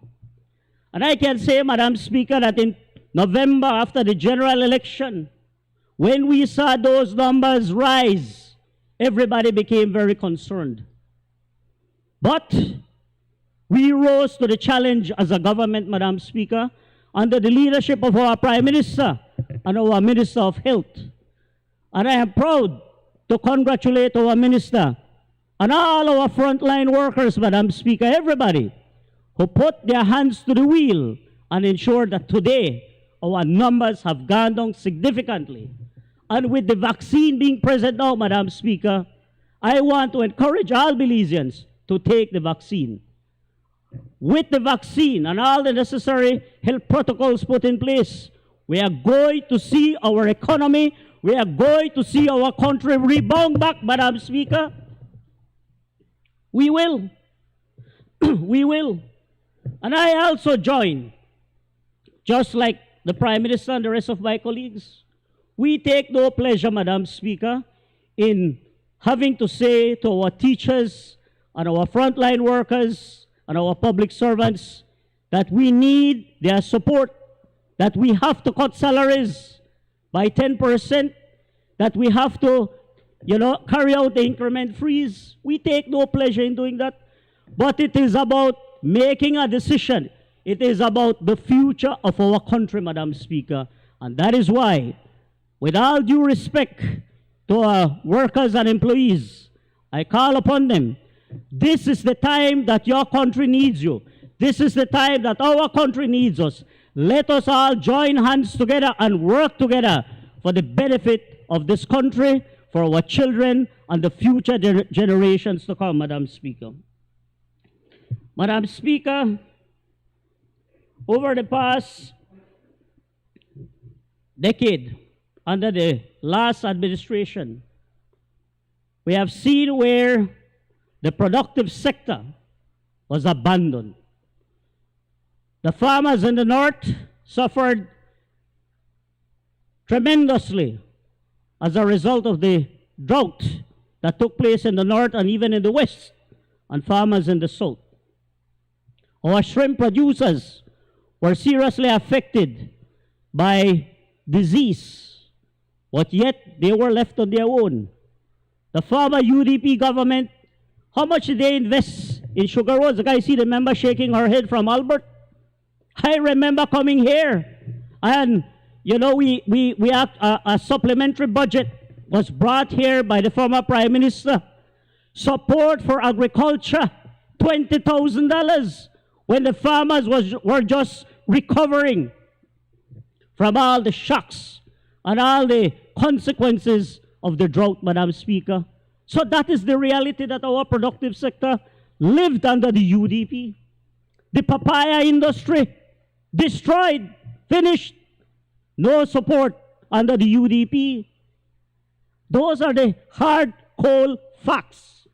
And I can say, Madam Speaker, that in November, after the general election, when we saw those numbers rise, everybody became very concerned. But we rose to the challenge as a government, Madam Speaker, under the leadership of our Prime Minister and our Minister of Health. And I am proud to congratulate our Minister and all our frontline workers, Madam Speaker, everybody who put their hands to the wheel and ensured that today our numbers have gone down significantly. And with the vaccine being present now, Madam Speaker, I want to encourage all Belizeans to take the vaccine. With the vaccine and all the necessary health protocols put in place, we are going to see our economy, we are going to see our country rebound back, Madam Speaker. We will. We will. And I also join, just like the Prime Minister and the rest of my colleagues, We take no pleasure, Madam Speaker, in having to say to our teachers and our frontline workers and our public servants that we need their support, that we have to cut salaries by 10%, that we have to, carry out the increment freeze. We take no pleasure in doing that. But it is about making a decision. It is about the future of our country, Madam Speaker. And that is why, with all due respect to our workers and employees, I call upon them. This is the time that your country needs you. This is the time that our country needs us. Let us all join hands together and work together for the benefit of this country, for our children, and the future generations to come, Madam Speaker. Madam Speaker, over the past decade, under the last administration, we have seen where the productive sector was abandoned. The farmers in the north suffered tremendously as a result of the drought that took place in the north and even in the west, and farmers in the south. Our shrimp producers were seriously affected by disease, but yet they were left on their own. The former UDP government, how much did they invest in Sugar Roads? The guy, see the member shaking her head from Albert. I remember coming here, and we had a supplementary budget was brought here by the former Prime Minister. Support for agriculture, $20,000, when the farmers were just recovering from all the shocks and all the consequences of the drought, Madam Speaker. So that is the reality that our productive sector lived under the UDP. The papaya industry, destroyed, finished, no support under the UDP. Those are the hard, cold facts,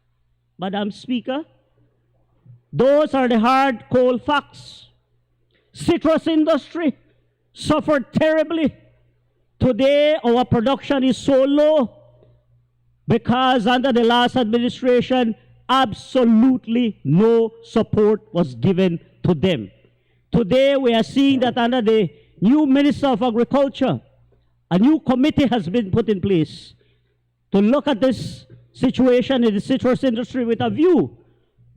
Madam Speaker. Those are the hard, cold facts. Citrus industry suffered terribly. Today, our production is so low because under the last administration, absolutely no support was given to them. Today, we are seeing that under the new Minister of Agriculture, a new committee has been put in place to look at this situation in the citrus industry with a view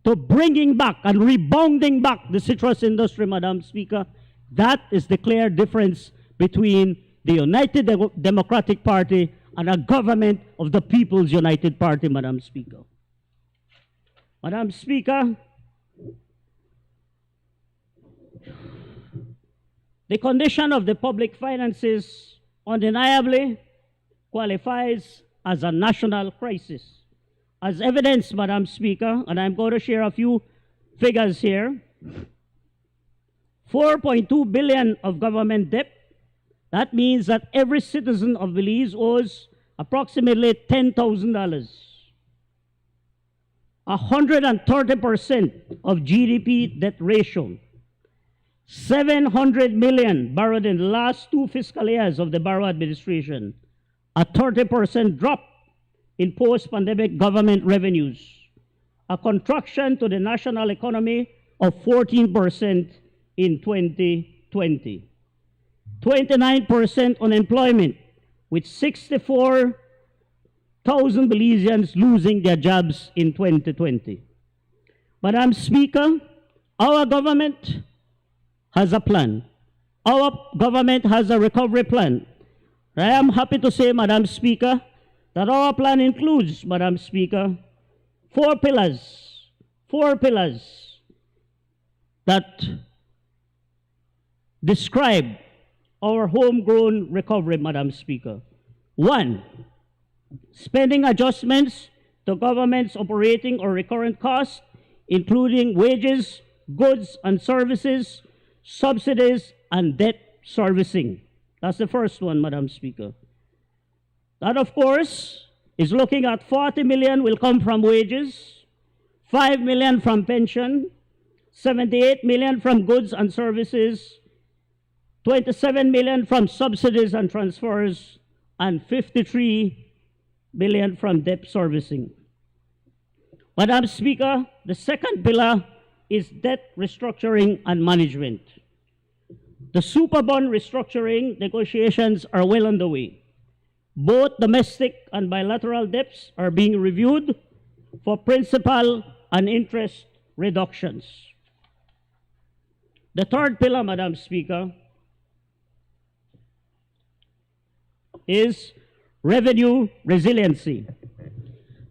to bringing back and rebounding back the citrus industry, Madam Speaker. That is the clear difference between the United Democratic Party and a government of the People's United Party, Madam Speaker. Madam Speaker, the condition of the public finances undeniably qualifies as a national crisis. As evidence, Madam Speaker, and I'm going to share a few figures here, 4.2 billion of government debt. That means that every citizen of Belize owes approximately $10,000. 130% of GDP debt ratio. 700 million borrowed in the last 2 fiscal years of the Barrow administration. A 30% drop in post-pandemic government revenues. A contraction to the national economy of 14% in 2020. 29% unemployment, with 64,000 Belizeans losing their jobs in 2020. Madam Speaker, our government has a plan. Our government has a recovery plan. I am happy to say, Madam Speaker, that our plan includes, Madam Speaker, 4 pillars that describe our homegrown recovery, Madam Speaker. 1, spending adjustments to government's operating or recurrent costs, including wages, goods and services, subsidies, and debt servicing. That's the first one, Madam Speaker. That, of course, is looking at 40 million will come from wages, 5 million from pension, 78 million from goods and services, 27 million from subsidies and transfers, and 53 billion from debt servicing. Madam Speaker, the second pillar is debt restructuring and management. The super bond restructuring negotiations are well underway. Both domestic and bilateral debts are being reviewed for principal and interest reductions. The third pillar, Madam Speaker, is revenue resiliency.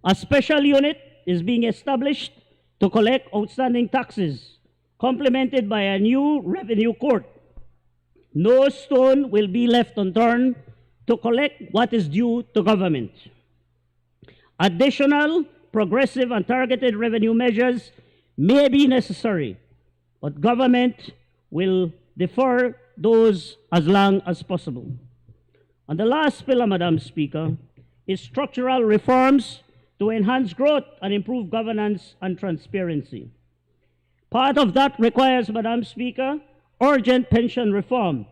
A special unit is being established to collect outstanding taxes, complemented by a new revenue court. No stone will be left unturned to collect what is due to government. Additional progressive and targeted revenue measures may be necessary, but government will defer those as long as possible. And the last pillar, Madam Speaker, is structural reforms to enhance growth and improve governance and transparency. Part of that requires, Madam Speaker, urgent pension reform,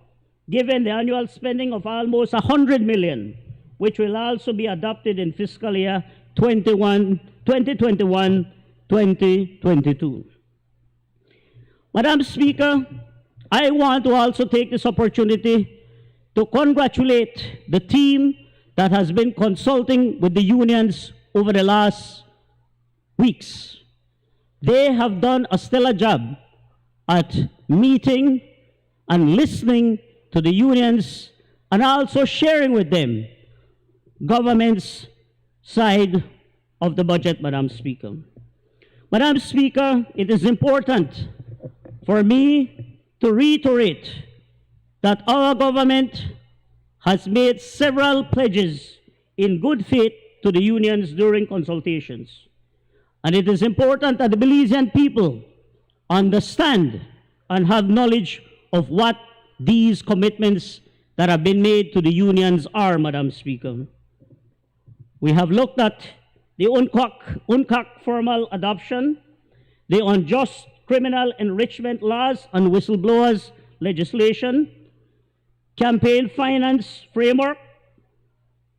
given the annual spending of almost 100 million, which will also be adopted in fiscal year 2021-2022. Madam Speaker, I want to also take this opportunity to congratulate the team that has been consulting with the unions over the last weeks. They have done a stellar job at meeting and listening to the unions and also sharing with them government's side of the budget, Madam Speaker. Madam Speaker, it is important for me to reiterate that our government has made several pledges in good faith to the unions during consultations. And it is important that the Belizean people understand and have knowledge of what these commitments that have been made to the unions are, Madam Speaker. We have looked at the UNCAC formal adoption, the unjust criminal enrichment laws and whistleblowers legislation, campaign finance framework,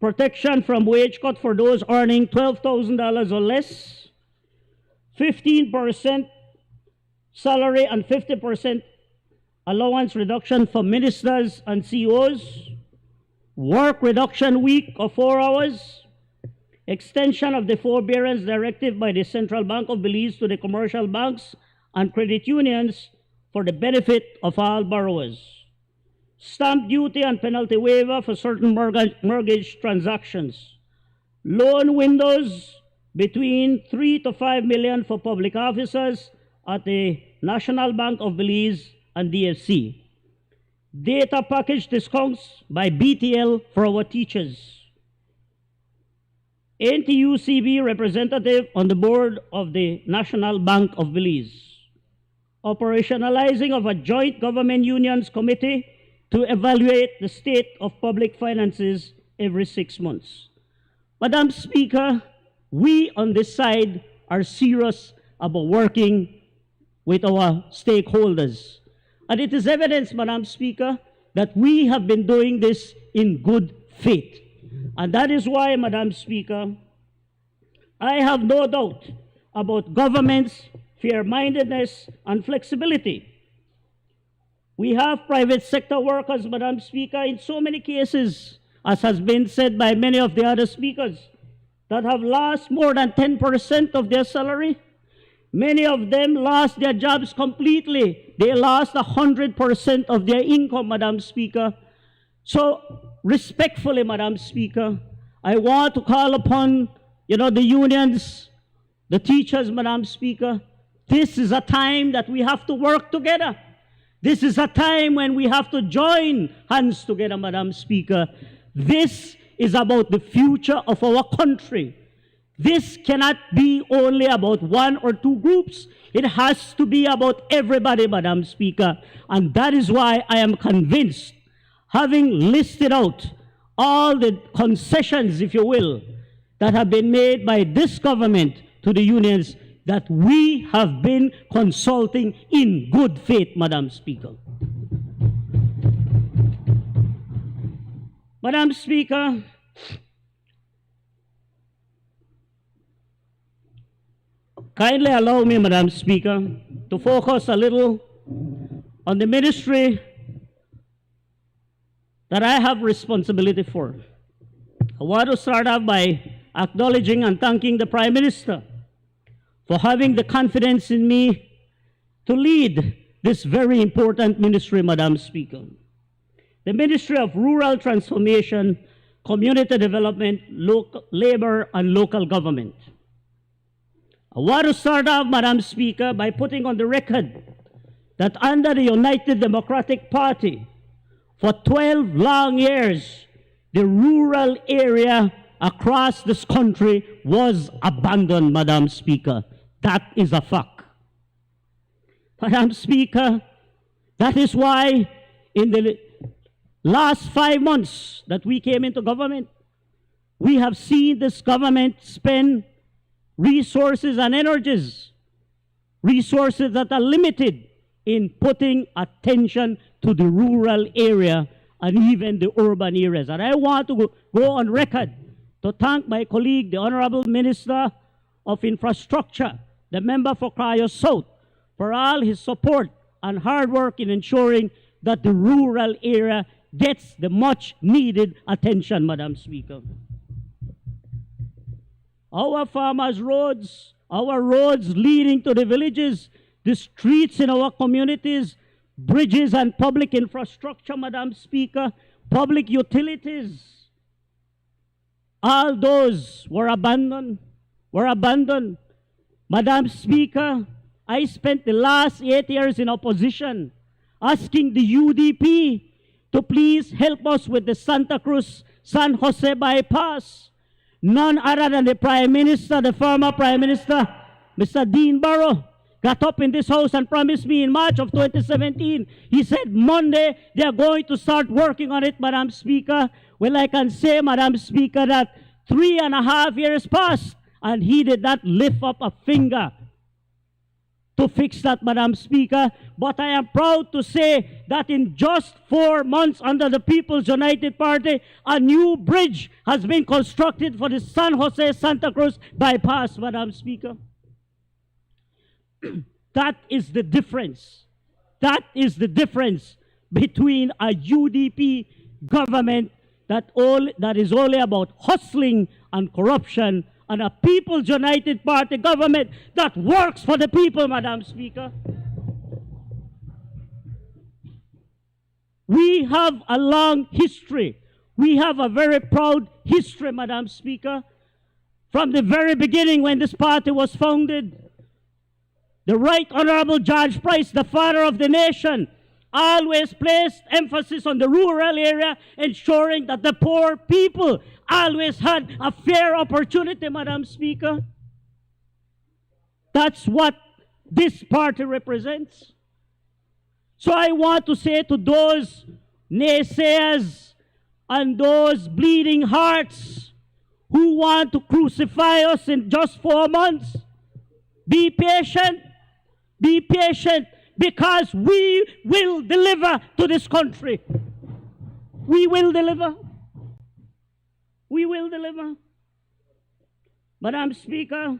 protection from wage cut for those earning $12,000 or less, 15% salary and 50% allowance reduction for ministers and CEOs, work reduction week of 4 hours, extension of the forbearance directive by the Central Bank of Belize to the commercial banks and credit unions for the benefit of all borrowers, stamp duty and penalty waiver for certain mortgage transactions, loan windows between 3 to 5 million for public officers at the National Bank of Belize and DFC, data package discounts by BTL for our teachers, NTUCB representative on the board of the National Bank of Belize, operationalizing of a joint government unions committee to evaluate the state of public finances every 6 months. Madam Speaker, we on this side are serious about working with our stakeholders. And it is evidence, Madam Speaker, that we have been doing this in good faith. And that is why, Madam Speaker, I have no doubt about government's fair-mindedness and flexibility. We have private sector workers, Madam Speaker, in so many cases, as has been said by many of the other speakers, that have lost more than 10% of their salary. Many of them lost their jobs completely. They lost 100% of their income, Madam Speaker. So, respectfully, Madam Speaker, I want to call upon, the unions, the teachers, Madam Speaker. This is a time that we have to work together. This is a time when we have to join hands together, Madam Speaker. This is about the future of our country. This cannot be only about one or two groups. It has to be about everybody, Madam Speaker. And that is why I am convinced, having listed out all the concessions, if you will, that have been made by this government to the unions, that we have been consulting in good faith, Madam Speaker. Madam Speaker, kindly allow me, Madam Speaker, to focus a little on the ministry that I have responsibility for. I want to start off by acknowledging and thanking the Prime Minister for having the confidence in me to lead this very important ministry, Madam Speaker. The Ministry of Rural Transformation, Community Development, Labor and Local Government. I want to start off, Madam Speaker, by putting on the record that under the United Democratic Party, for 12 long years, the rural area across this country was abandoned, Madam Speaker. That is a fact. Madam Speaker, that is why in the last 5 months that we came into government, we have seen this government spend resources and energies, resources that are limited, in putting attention to the rural area and even the urban areas. And I want to go on record to thank my colleague, the Honorable Minister of Infrastructure, the member for Cryo South, for all his support and hard work in ensuring that the rural area gets the much needed attention, Madam Speaker. Our farmers' roads, our roads leading to the villages, the streets in our communities, bridges and public infrastructure, Madam Speaker, public utilities, all those were abandoned, Madam Speaker, I spent the last 8 years in opposition asking the UDP to please help us with the Santa Cruz San Jose bypass. None other than the Prime Minister, the former Prime Minister, Mr. Dean Barrow, got up in this house and promised me in March of 2017. He said Monday they are going to start working on it, Madam Speaker. Well, I can say, Madam Speaker, that 3.5 years passed and he did not lift up a finger to fix that, Madam Speaker. But I am proud to say that in just 4 months under the People's United Party, a new bridge has been constructed for the San Jose Santa Cruz bypass, Madam Speaker. That is the difference. That is the difference between a UDP government that is only about hustling and corruption and a People's United Party government that works for the people, Madam Speaker. We have a long history. We have a very proud history, Madam Speaker. From the very beginning when this party was founded, the Right Honorable George Price, the father of the nation, always placed emphasis on the rural area, ensuring that the poor people always had a fair opportunity, Madam Speaker. That's what this party represents. So I want to say to those naysayers and those bleeding hearts who want to crucify us in just 4 months, be patient. Be patient, because we will deliver to this country. We will deliver. We will deliver. Madam Speaker,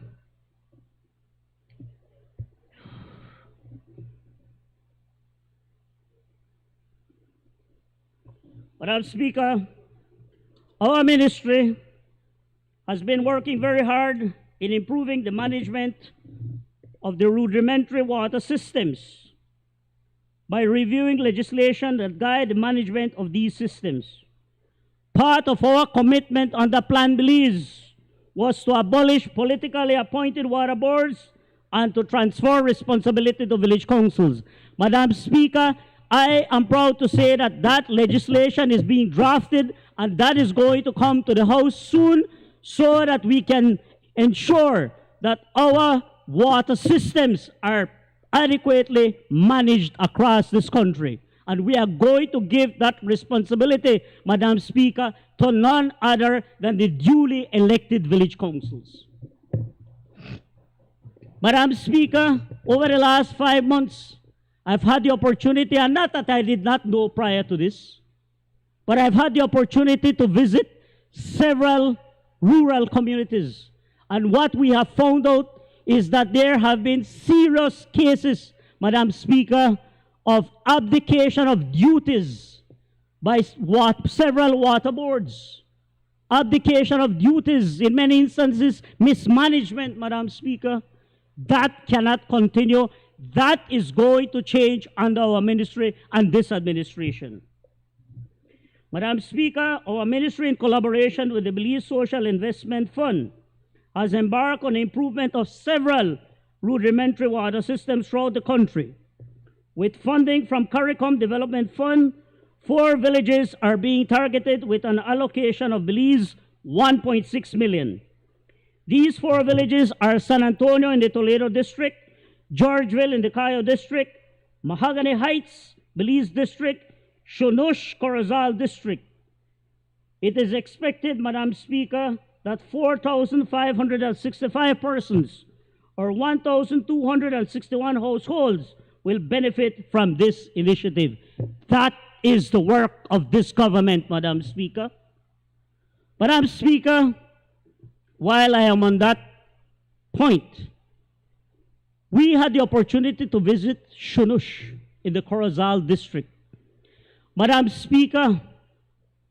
our ministry has been working very hard in improving the management of the rudimentary water systems by reviewing legislation that guide the management of these systems. Part of our commitment under Plan Belize was to abolish politically appointed water boards and to transfer responsibility to village councils. Madam Speaker, I am proud to say that that legislation is being drafted and that is going to come to the House soon so that we can ensure that our water systems are adequately managed across this country. And we are going to give that responsibility, Madam Speaker, to none other than the duly elected village councils. Madam Speaker, over the last 5 months, I've had the opportunity, and not that I did not know prior to this, but I've had the opportunity to visit several rural communities. And what we have found out is that there have been serious cases, Madam Speaker, of abdication of duties by several water boards. Abdication of duties, in many instances, mismanagement, Madam Speaker. That cannot continue. That is going to change under our ministry and this administration. Madam Speaker, our ministry, in collaboration with the Belize Social Investment Fund, has embarked on the improvement of several rudimentary water systems throughout the country. With funding from CARICOM Development Fund, 4 villages are being targeted with an allocation of Belize 1.6 million. These 4 villages are San Antonio in the Toledo District, Georgeville in the Cayo District, Mahogany Heights, Belize District, Shunush, Corozal District. It is expected, Madam Speaker, that 4,565 persons, or 1,261 households, will benefit from this initiative. That is the work of this government, Madam Speaker. Madam Speaker, while I am on that point, we had the opportunity to visit Shunush in the Corozal District. Madam Speaker,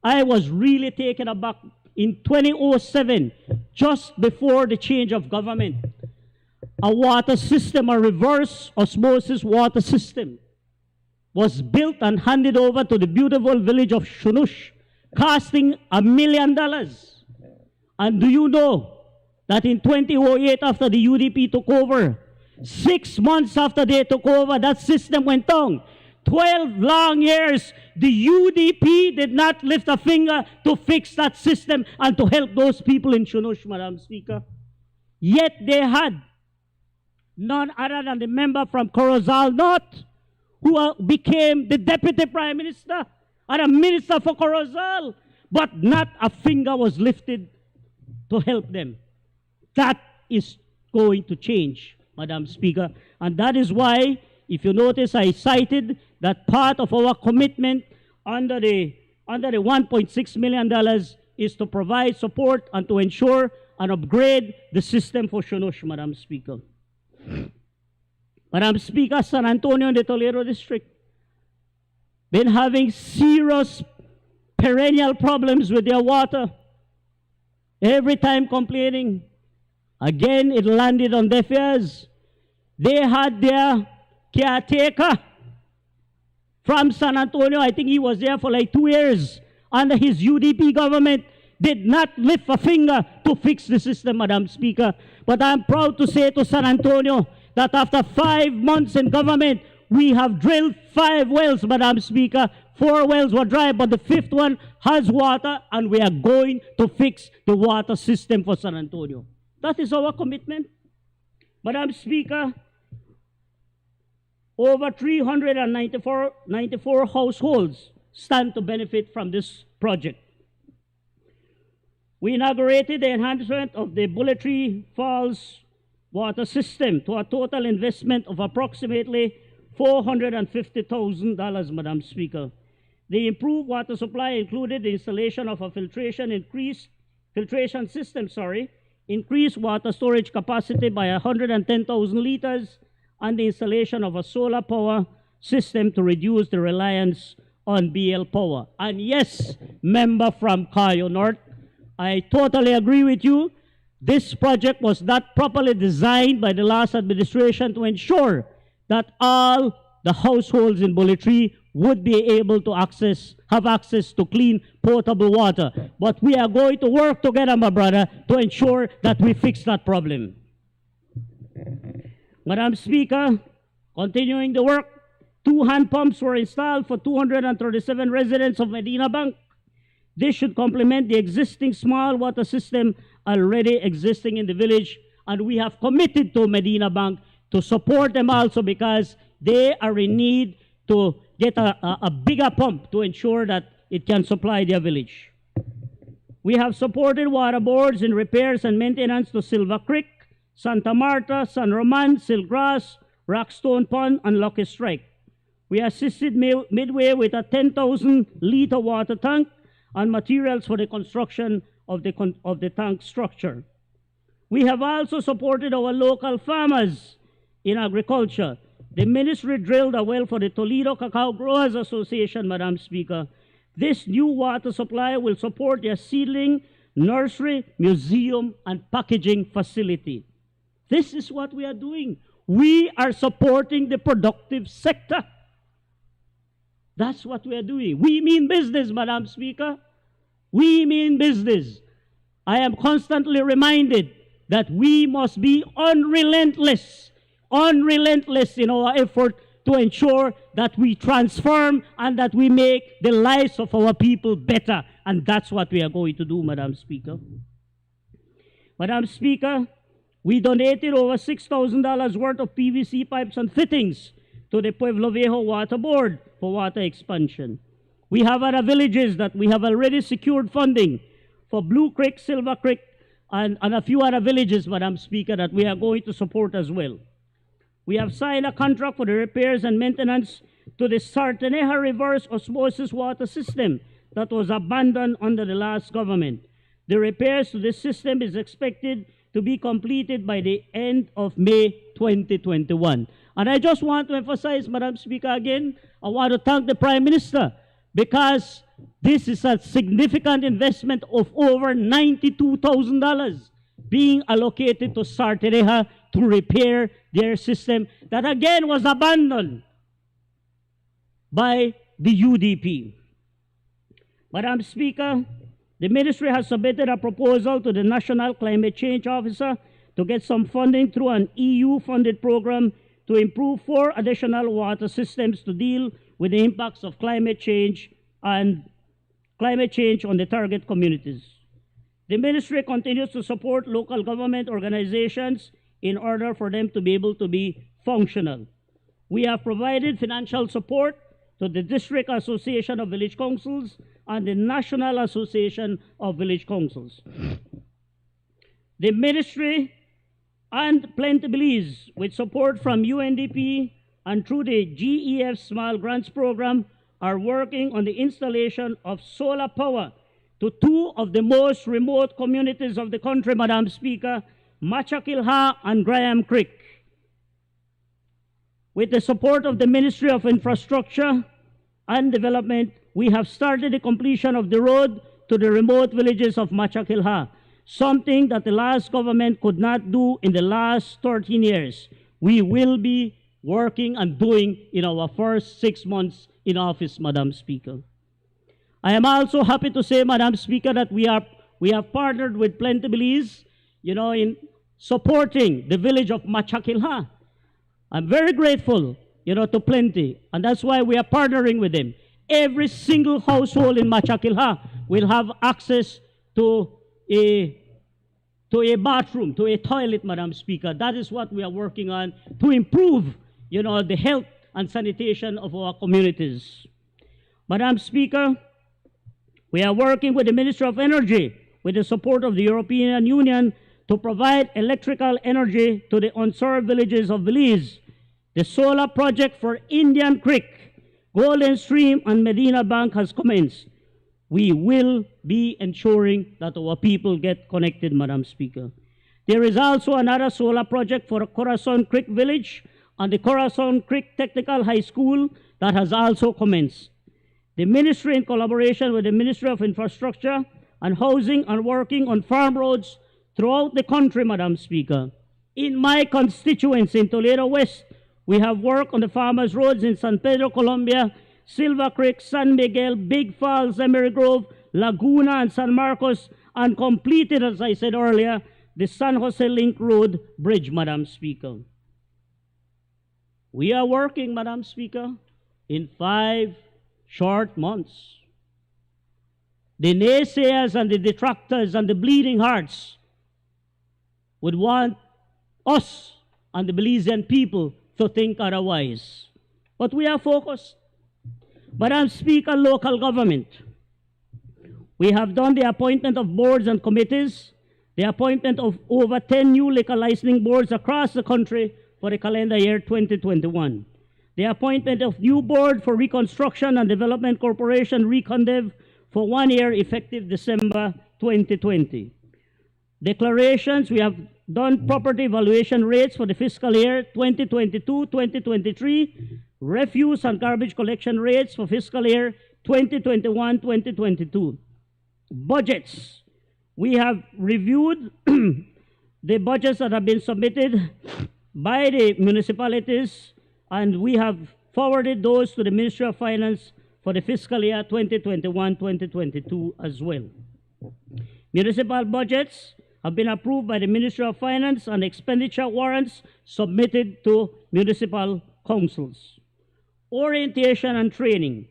I was really taken aback. In 2007, just before the change of government, a water system, a reverse osmosis water system, was built and handed over to the beautiful village of Shunush, costing $1 million. And do you know that in 2008, after the UDP took over, 6 months after they took over, that system went down. 12 long years, the UDP did not lift a finger to fix that system and to help those people in Shunush, Madam Speaker. Yet they had none other than the member from Corozal North, who became the Deputy Prime Minister and a Minister for Corozal, but not a finger was lifted to help them. That is going to change, Madam Speaker. And that is why, if you notice, I cited that part of our commitment under the $1.6 million is to provide support and to ensure and upgrade the system for Shunush, Madam Speaker. Madam Speaker, San Antonio and the Toledo District been having serious perennial problems with their water. Every time complaining. Again, it landed on deaf ears. They had their caretaker from San Antonio. I think he was there for like 2 years under his UDP government. Did not lift a finger to fix the system, Madam Speaker. But I'm proud to say to San Antonio that after 5 months in government, we have drilled 5 wells, Madam Speaker. 4 wells were dry, but the 5th one has water, and we are going to fix the water system for San Antonio. That is our commitment. Madam Speaker, over 394 households stand to benefit from this project. We inaugurated the enhancement of the Bullet Tree Falls water system to a total investment of approximately $450,000, Madam Speaker. The improved water supply included the installation of a filtration system, increased water storage capacity by 110,000 liters, and the installation of a solar power system to reduce the reliance on BL power. And yes, member from Cayo North, I totally agree with you. This project was not properly designed by the last administration to ensure that all the households in Bullet Tree would be able to have access to clean, potable water. But we are going to work together, my brother, to ensure that we fix that problem. Madam Speaker, continuing the work, 2 hand pumps were installed for 237 residents of Medina Bank. This should complement the existing small water system already existing in the village, and we have committed to Medina Bank to support them also because they are in need to get a bigger pump to ensure that it can supply their village. We have supported water boards in repairs and maintenance to Silver Creek, Santa Marta, San Roman, Silgrass, Rockstone Pond, and Lucky Strike. We assisted Midway with a 10,000-liter water tank and materials for the construction of the tank structure. We have also supported our local farmers in agriculture. The ministry drilled a well for the Toledo Cacao Growers Association, Madam Speaker. This new water supply will support their seedling, nursery, museum, and packaging facility. This is what we are doing. We are supporting the productive sector. That's what we are doing. We mean business, Madam Speaker. We mean business. I am constantly reminded that we must be unrelentless in our effort to ensure that we transform and that we make the lives of our people better. And that's what we are going to do, Madam Speaker. Madam Speaker, we donated over $6,000 worth of PVC pipes and fittings to the Pueblo Viejo Water Board for water expansion. We have other villages that we have already secured funding for Blue Creek, Silver Creek, and a few other villages, Madam Speaker, that we are going to support as well. We have signed a contract for the repairs and maintenance to the Sarteneja reverse osmosis water system that was abandoned under the last government. The repairs to this system is expected to be completed by the end of May 2021. And I just want to emphasize, Madam Speaker, again, I want to thank the Prime Minister because this is a significant investment of over $92,000 being allocated to Sarteneja to repair their system that again was abandoned by the UDP. Madam Speaker, the ministry has submitted a proposal to the National Climate Change Officer to get some funding through an EU-funded program to improve 4 additional water systems to deal with the impacts of climate change on the target communities. The ministry continues to support local government organizations in order for them to be able to be functional. We have provided financial support to the District Association of Village Councils and the National Association of Village Councils. The ministry and Plenty Belize, with support from UNDP and through the GEF Small Grants Program, are working on the installation of solar power to 2 of the most remote communities of the country, Madam Speaker, Machakilha and Graham Creek. With the support of the Ministry of Infrastructure and Development, we have started the completion of the road to the remote villages of Machakilha, something that the last government could not do in the last 13 years. We will be working and doing in our first 6 months in office, Madam Speaker. I am also happy to say, Madam Speaker, that we have partnered with Plenty Belize, in supporting the village of Machakilha. I'm very grateful, to Plenty, and that's why we are partnering with them. Every single household in Machakilha will have access to a bathroom, to a toilet, Madam Speaker. That is what we are working on to improve, the health and sanitation of our communities. Madam Speaker, we are working with the Ministry of Energy, with the support of the European Union, to provide electrical energy to the unserved villages of Belize. The solar project for Indian Creek, Golden Stream, and Medina Bank has commenced. We will be ensuring that our people get connected, Madam Speaker. There is also another solar project for Corazon Creek Village and the Corazon Creek Technical High School that has also commenced. The ministry, in collaboration with the Ministry of Infrastructure and Housing, are working on farm roads throughout the country, Madam Speaker. In my constituency in Toledo West, we have worked on the farmers' roads in San Pedro, Colombia, Silver Creek, San Miguel, Big Falls, Emery Grove, Laguna, and San Marcos, and completed, as I said earlier, the San Jose Link Road Bridge, Madam Speaker. We are working, Madam Speaker, in 5 short months. The naysayers and the detractors and the bleeding hearts would want us and the Belizean people to think otherwise. But we are focused. Madam Speaker, local government. We have done the appointment of boards and committees, the appointment of over 10 new liquor licensing boards across the country for the calendar year 2021. the appointment of new board for Reconstruction and Development Corporation, RECONDEV, for 1 year effective December 2020. Declarations, we have done property valuation rates for the fiscal year 2022-2023, refuse and garbage collection rates for fiscal year 2021-2022. Budgets, we have reviewed the budgets that have been submitted by the municipalities, and we have forwarded those to the Ministry of Finance for the fiscal year 2021-2022 as well. Municipal budgets have been approved by the Ministry of Finance and expenditure warrants submitted to municipal councils. Orientation and training.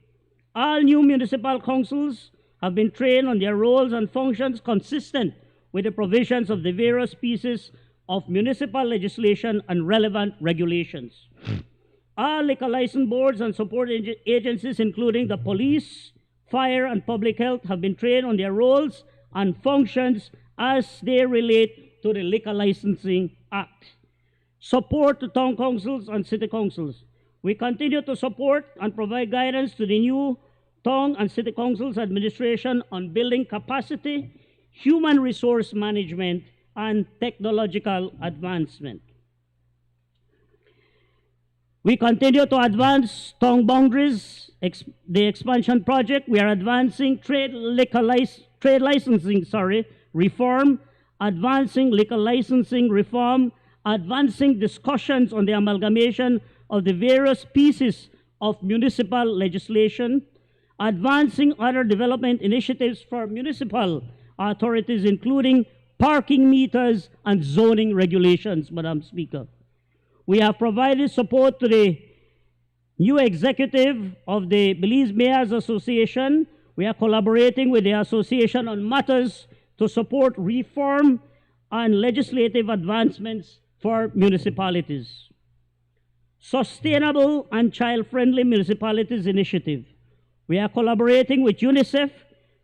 All new municipal councils have been trained on their roles and functions consistent with the provisions of the various pieces of municipal legislation and relevant regulations. All liquor license boards and support agencies, including the police, fire, and public health, have been trained on their roles and functions as they relate to the Liquor Licensing Act. Support to town councils and city councils. We continue to support and provide guidance to the new town and city councils administration on building capacity, human resource management, and technological advancement. We continue to advance town boundaries, the expansion project. We are advancing trade licensing reform, advancing liquor licensing reform, advancing discussions on the amalgamation of the various pieces of municipal legislation, advancing other development initiatives for municipal authorities, including parking meters and zoning regulations, Madam Speaker. We have provided support to the new executive of the Belize Mayors Association. We are collaborating with the association on matters to support reform and legislative advancements for municipalities. Sustainable and Child-Friendly Municipalities Initiative. We are collaborating with UNICEF,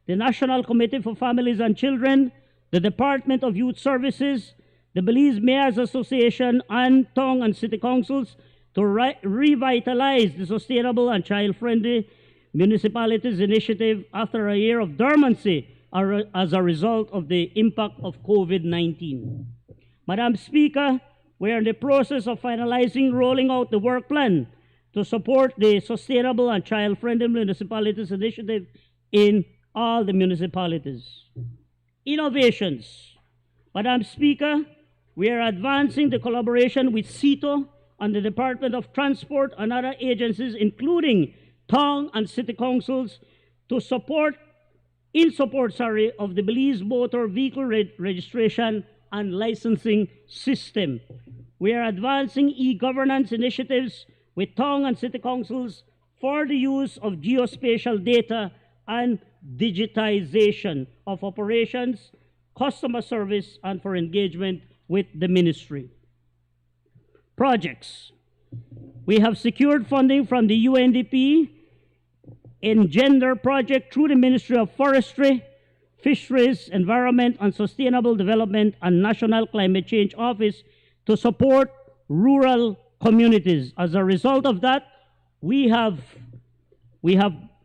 the National Committee for Families and Children, the Department of Youth Services, the Belize Mayors Association, and town and city councils to revitalize the Sustainable and Child-Friendly Municipalities Initiative after a year of dormancy as a result of the impact of COVID-19. Madam Speaker, we are in the process of finalizing rolling out the work plan to support the Sustainable and Child-Friendly Municipalities Initiative in all the municipalities. Innovations. Madam Speaker, we are advancing the collaboration with CITO and the Department of Transport and other agencies, including town and city councils, to support of the Belize Motor Vehicle Registration and Licensing System. We are advancing e-governance initiatives with town and city councils for the use of geospatial data and digitization of operations, customer service, and for engagement with the ministry. Projects. We have secured funding from the UNDP in Gender Project through the Ministry of Forestry, Fisheries, Environment and Sustainable Development and National Climate Change Office to support rural communities. As a result of that, we have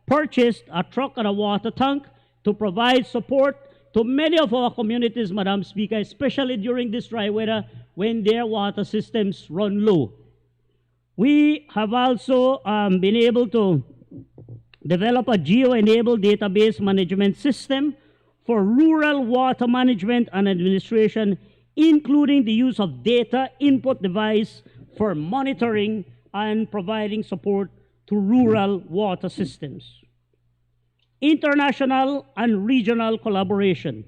purchased a truck and a water tank to provide support to many of our communities, Madam Speaker, especially during this dry weather when their water systems run low. We have also been able to develop a geo-enabled database management system for rural water management and administration, including the use of data input device for monitoring and providing support to rural water systems. International and regional collaboration.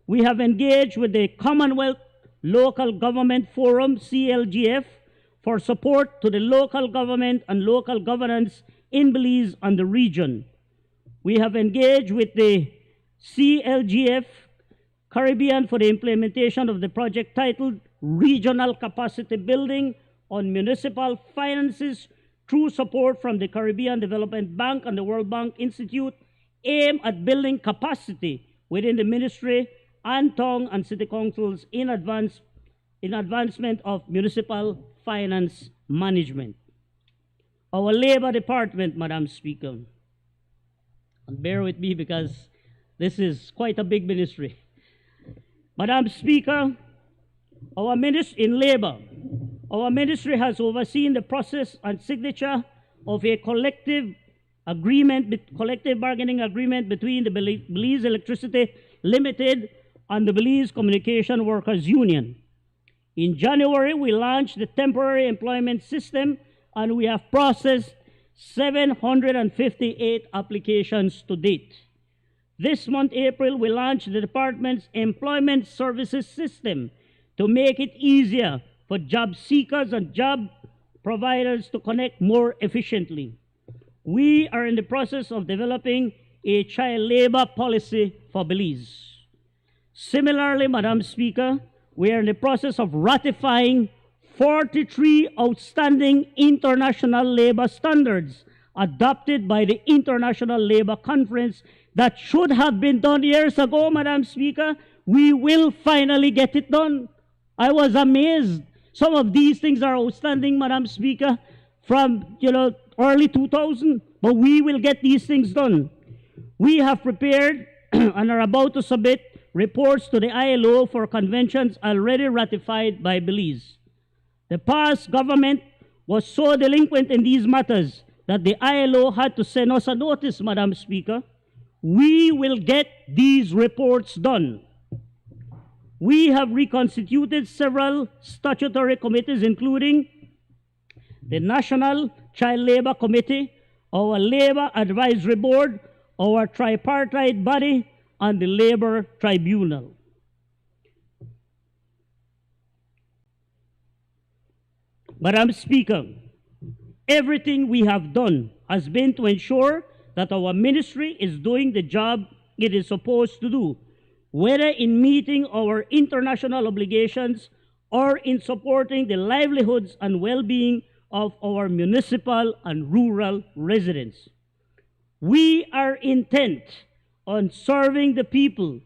We have engaged with the Commonwealth Local Government Forum, CLGF, for support to the local government and local governance in Belize and the region. We have engaged with the CLGF Caribbean for the implementation of the project titled Regional Capacity Building on Municipal Finances through support from the Caribbean Development Bank and the World Bank Institute, aimed at building capacity within the ministry and town and city councils in advancement of municipal finance management. our Labor Department, Madam Speaker. And bear with me because this is quite a big ministry. Madam Speaker, our ministry in Labor, our ministry has overseen the process and signature of a collective bargaining agreement between the Belize Electricity Limited and the Belize Communication Workers Union. In January, we launched the temporary employment system and we have processed 758 applications to date. This month, April, we launched the department's employment services system to make it easier for job seekers and job providers to connect more efficiently. We are in the process of developing a child labor policy for Belize. Similarly, Madam Speaker, we are in the process of ratifying 43 outstanding international labor standards adopted by the International Labor Conference that should have been done years ago, Madam Speaker. We will finally get it done. I was amazed. Some of these things are outstanding, Madam Speaker, from early 2000, but we will get these things done. We have prepared and are about to submit reports to the ILO for conventions already ratified by Belize. The past government was so delinquent in these matters that the ILO had to send us a notice, Madam Speaker. We will get these reports done. We have reconstituted several statutory committees, including the National Child Labor Committee, our Labor Advisory Board, our tripartite body, and the Labor Tribunal. Madam Speaker, everything we have done has been to ensure that our ministry is doing the job it is supposed to do, whether in meeting our international obligations or in supporting the livelihoods and well-being of our municipal and rural residents. We are intent on serving the people.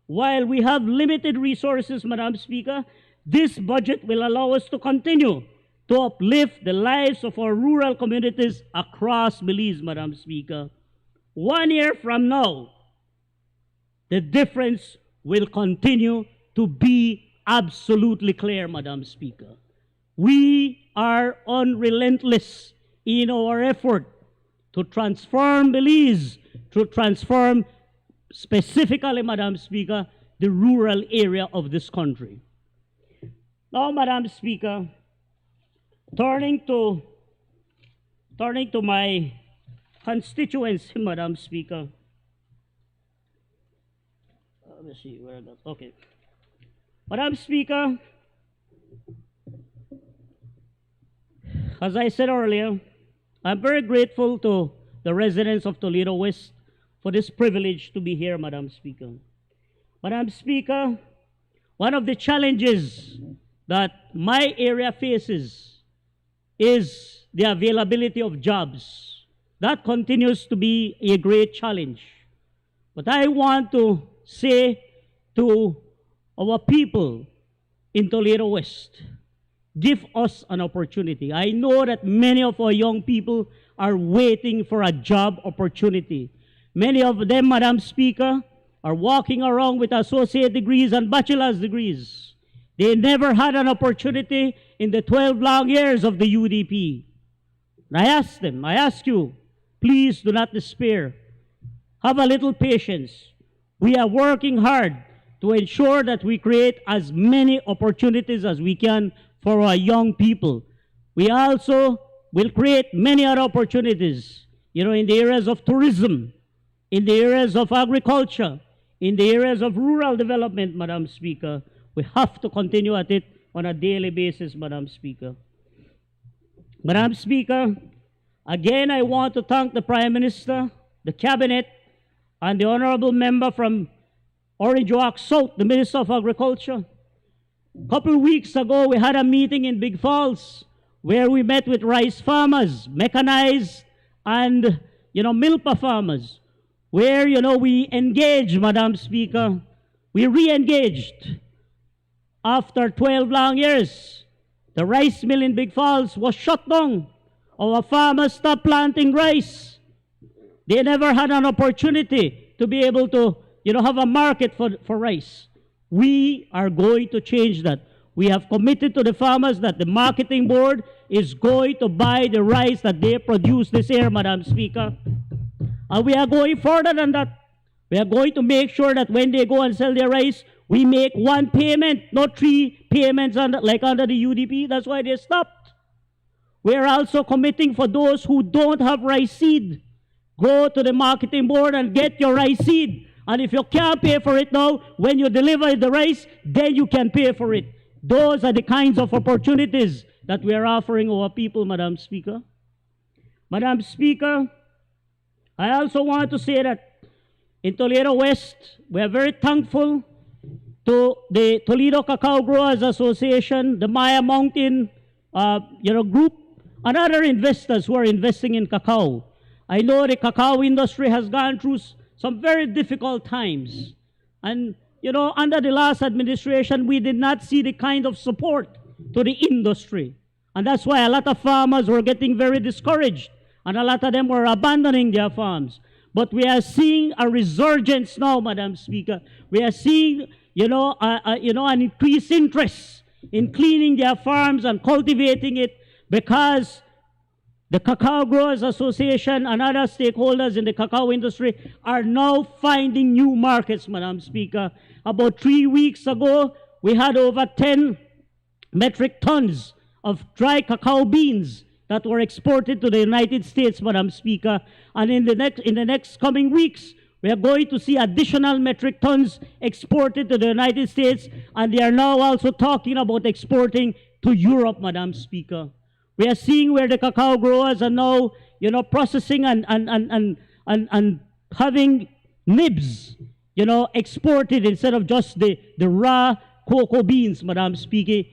While we have limited resources, Madam Speaker, this budget will allow us to continue to uplift the lives of our rural communities across Belize, Madam Speaker. 1 year from now, the difference will continue to be absolutely clear, Madam Speaker. We are unrelentless in our effort to transform Belize, to transform specifically, Madam Speaker, the rural area of this country. Now, Madam Speaker, turning to my constituency, Madam Speaker. Let me see where that. Okay, Madam Speaker, as I said earlier, I'm very grateful to the residents of Toledo West for this privilege to be here, Madam Speaker. Madam Speaker, one of the challenges that my area faces is the availability of jobs. That continues to be a great challenge. But I want to say to our people in Toledo West, give us an opportunity. I know that many of our young people are waiting for a job opportunity. Many of them, Madam Speaker, are walking around with associate degrees and bachelor's degrees. They never had an opportunity in the 12 long years of the UDP. And I ask them, I ask you, please do not despair. Have a little patience. We are working hard to ensure that we create as many opportunities as we can for our young people. We also will create many other opportunities, in the areas of tourism, in the areas of agriculture, in the areas of rural development, Madam Speaker. We have to continue at it on a daily basis, Madam Speaker. Madam Speaker, again, I want to thank the Prime Minister, the Cabinet, and the Honorable Member from Orange Walk South, the Minister of Agriculture. A couple of weeks ago, we had a meeting in Big Falls where we met with rice farmers, mechanized, and, milpa farmers, where, we engaged, Madam Speaker. We re-engaged. After 12 long years, the rice mill in Big Falls was shut down. Our farmers stopped planting rice. They never had an opportunity to be able to, have a market for rice. We are going to change that. We have committed to the farmers that the marketing board is going to buy the rice that they produce this year, Madam Speaker. And we are going further than that. We are going to make sure that when they go and sell their rice, we make one payment, not 3 payments like under the UDP. That's why they stopped. We are also committing for those who don't have rice seed. Go to the marketing board and get your rice seed. And if you can't pay for it now, when you deliver the rice, then you can pay for it. Those are the kinds of opportunities that we are offering our people, Madam Speaker. Madam Speaker, I also want to say that in Toledo West, we are very thankful to the Toledo Cacao Growers Association, the Maya Mountain group, and other investors who are investing in cacao. I know the cacao industry has gone through some very difficult times. And, under the last administration, we did not see the kind of support to the industry. And that's why a lot of farmers were getting very discouraged. And a lot of them were abandoning their farms. But we are seeing a resurgence now, Madam Speaker. We are seeing, an increased interest in cleaning their farms and cultivating it, because the Cacao Growers Association and other stakeholders in the cacao industry are now finding new markets, Madam Speaker. About 3 weeks ago, we had over 10 metric tons of dry cacao beans that were exported to the United States, Madam Speaker. And in the next coming weeks, we are going to see additional metric tons exported to the United States, and they are now also talking about exporting to Europe, Madam Speaker. We are seeing where the cacao growers are now, processing and having nibs, exported instead of just the raw cocoa beans, Madam Speaker,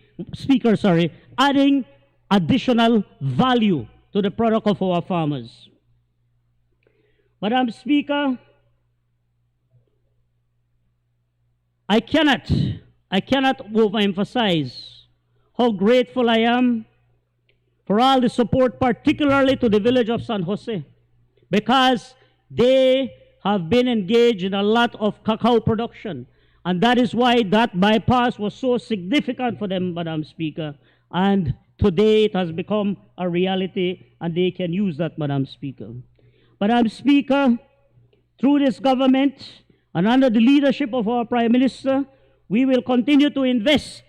adding additional value to the product of our farmers. Madam Speaker, I cannot overemphasize how grateful I am for all the support, particularly to the village of San Jose, because they have been engaged in a lot of cacao production. And that is why that bypass was so significant for them, Madam Speaker. And today it has become a reality, and they can use that, Madam Speaker. Madam Speaker, through this government and under the leadership of our Prime Minister, we will continue to invest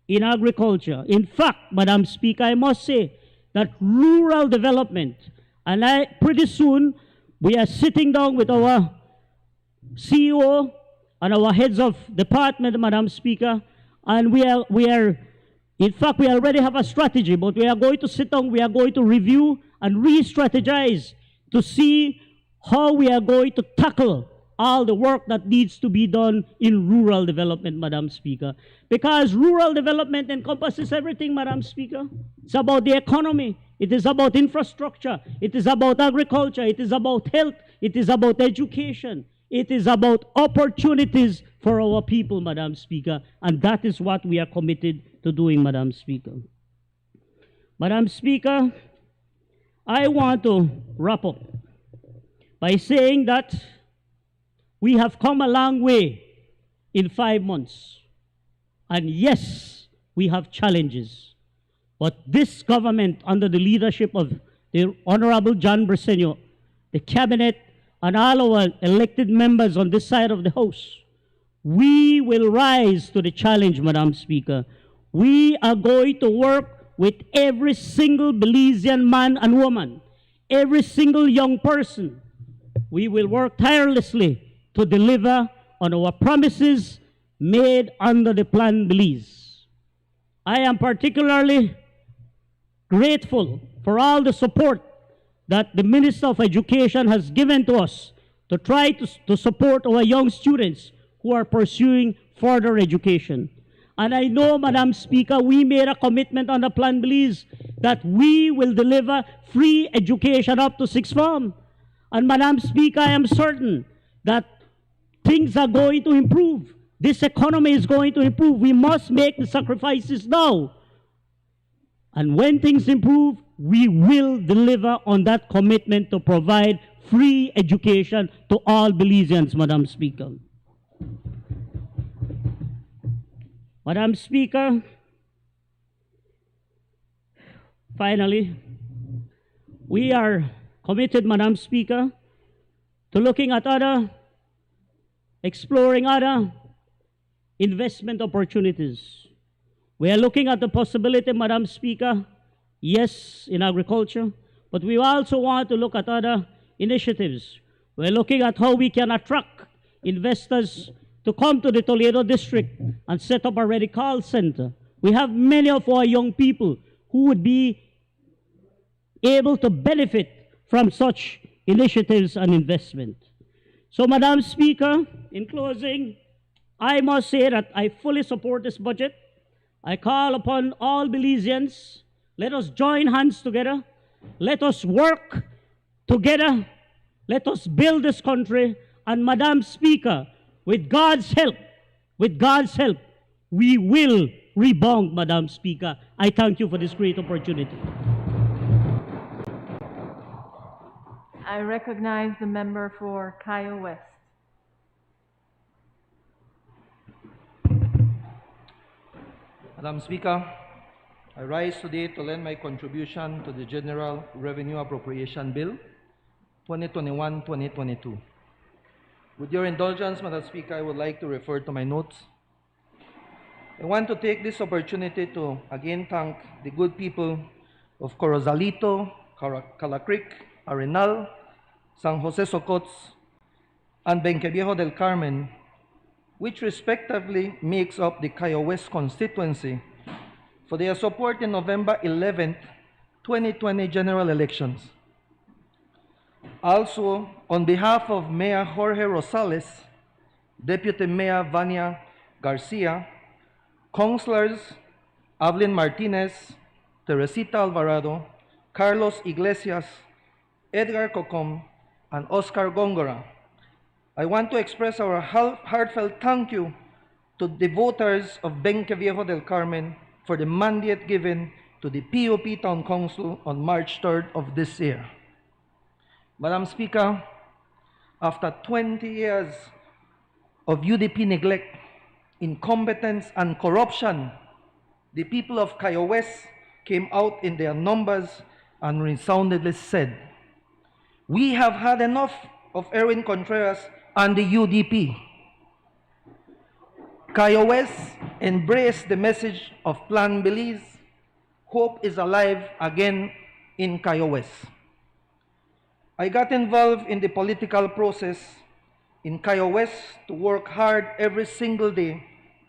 in agriculture. In fact, Madam Speaker, I must say that rural development, and pretty soon we are sitting down with our CEO and our heads of department, Madam Speaker, and we already have a strategy, but we are going to sit down, we are going to review and re-strategize to see how we are going to tackle all the work that needs to be done in rural development, Madam Speaker. Because rural development encompasses everything, Madam Speaker. It's about the economy. It is about infrastructure. It is about agriculture. It is about health. It is about education. It is about opportunities for our people, Madam Speaker. And that is what we are committed to doing, Madam Speaker. Madam Speaker, I want to wrap up by saying that we have come a long way in 5 months. And yes, we have challenges. But this government, under the leadership of the Honorable John Briceño, the cabinet, and all our elected members on this side of the House, we will rise to the challenge, Madam Speaker. We are going to work with every single Belizean man and woman, every single young person. We will work tirelessly to deliver on our promises made under the Plan Belize. I am particularly grateful for all the support that the Minister of Education has given to us to try to support our young students who are pursuing further education. And I know, Madam Speaker, we made a commitment on the Plan Belize that we will deliver free education up to 6th form. And Madam Speaker, I am certain that things are going to improve. This economy is going to improve. We must make the sacrifices now. And when things improve, we will deliver on that commitment to provide free education to all Belizeans, Madam Speaker. Madam Speaker, finally, we are committed, Madam Speaker, to looking at exploring other investment opportunities. We are looking at the possibility, Madam Speaker, yes, in agriculture, but we also want to look at other initiatives. We're looking at how we can attract investors to come to the Toledo district and set up a ready call center. We have many of our young people who would be able to benefit from such initiatives and investment. So, Madam Speaker, in closing, I must say that I fully support this budget. I call upon all Belizeans, let us join hands together, let us work together, let us build this country, and Madam Speaker, with God's help, we will rebound, Madam Speaker. I thank you for this great opportunity. I recognize the member for Kyle West. Madam Speaker, I rise today to lend my contribution to the General Revenue Appropriation Bill 2021-2022. With your indulgence, Madam Speaker, I would like to refer to my notes. I want to take this opportunity to again thank the good people of Corozalito, Calacreek, Arenal, San Jose Socots, and Benqueviejo del Carmen, which respectively makes up the Cayo West constituency, for their support in November 11th, 2020 general elections. Also, on behalf of Mayor Jorge Rosales, Deputy Mayor Vania Garcia, Councilors Avelin Martinez, Teresita Alvarado, Carlos Iglesias, Edgar Cocom, and Oscar Gongora, I want to express our heartfelt thank you to the voters of Benqueviejo del Carmen for the mandate given to the POP Town Council on March 3rd of this year. Madam Speaker, after 20 years of UDP neglect, incompetence, and corruption, the people of Cayo West came out in their numbers and resoundingly said, "We have had enough of Erwin Contreras and the UDP." Cayo West embraced the message of Plan Belize. Hope is alive again in Cayo West. I got involved in the political process in Cayo West to work hard every single day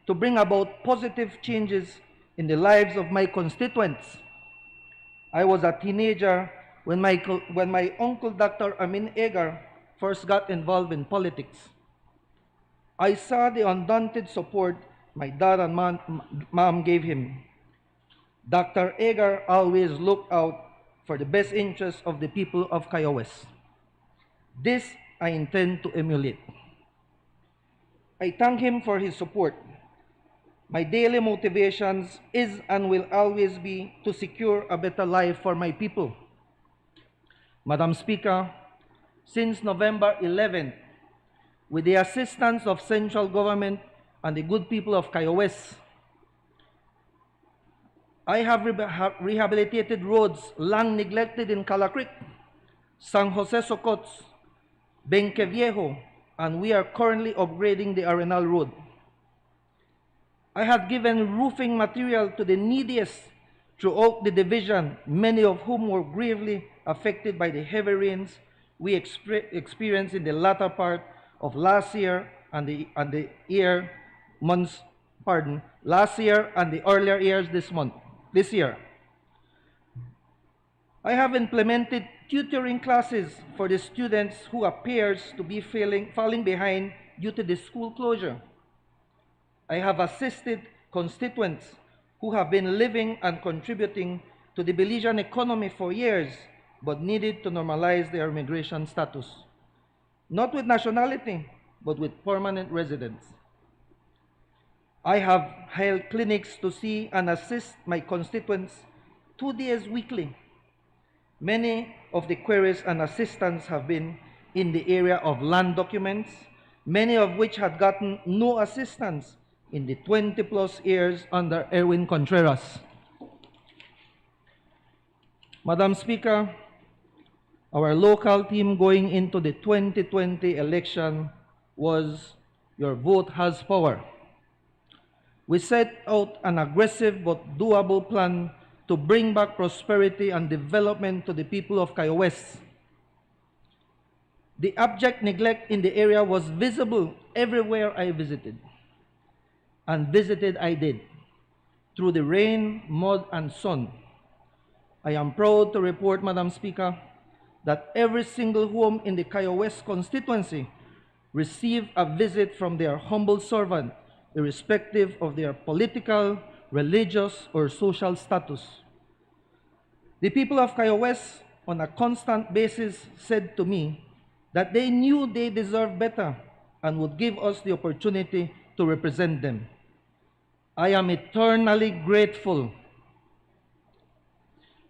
to bring about positive changes in the lives of my constituents. I was a teenager when my uncle Dr. Amin Egar first got involved in politics. I saw the undaunted support my dad and mom gave him. Dr. Egar always looked out for the best interests of the people of Cayo West. This I intend to emulate. I thank him for his support. My daily motivations is and will always be to secure a better life for my people. Madam Speaker, since November 11th, with the assistance of central government and the good people of Cayo West, I have rehabilitated roads long neglected in Calacreek, San Jose Socots, Benqueviejo, and we are currently upgrading the Arenal Road. I have given roofing material to the neediest throughout the division, many of whom were gravely affected by the heavy rains we experienced in the latter part of last year and the earlier years this year. I have implemented tutoring classes for the students who appears to be falling behind due to the school closure. I have assisted constituents who have been living and contributing to the Belizean economy for years but needed to normalize their immigration status, not with nationality, but with permanent residence. I have held clinics to see and assist my constituents 2 days weekly Many of the queries and assistance have been in the area of land documents, many of which had gotten no assistance in the 20-plus years under Erwin Contreras. Madam Speaker, our local team going into the 2020 election was "Your vote has power." We set out an aggressive but doable plan to bring back prosperity and development to the people of Cayo West. The abject neglect in the area was visible everywhere I visited. And visited I did, through the rain, mud, and sun. I am proud to report, Madam Speaker, that every single home in the Cayo West constituency received a visit from their humble servant, irrespective of their political, religious, or social status. The people of Cayo West, on a constant basis, said to me that they knew they deserved better and would give us the opportunity to represent them. I am eternally grateful.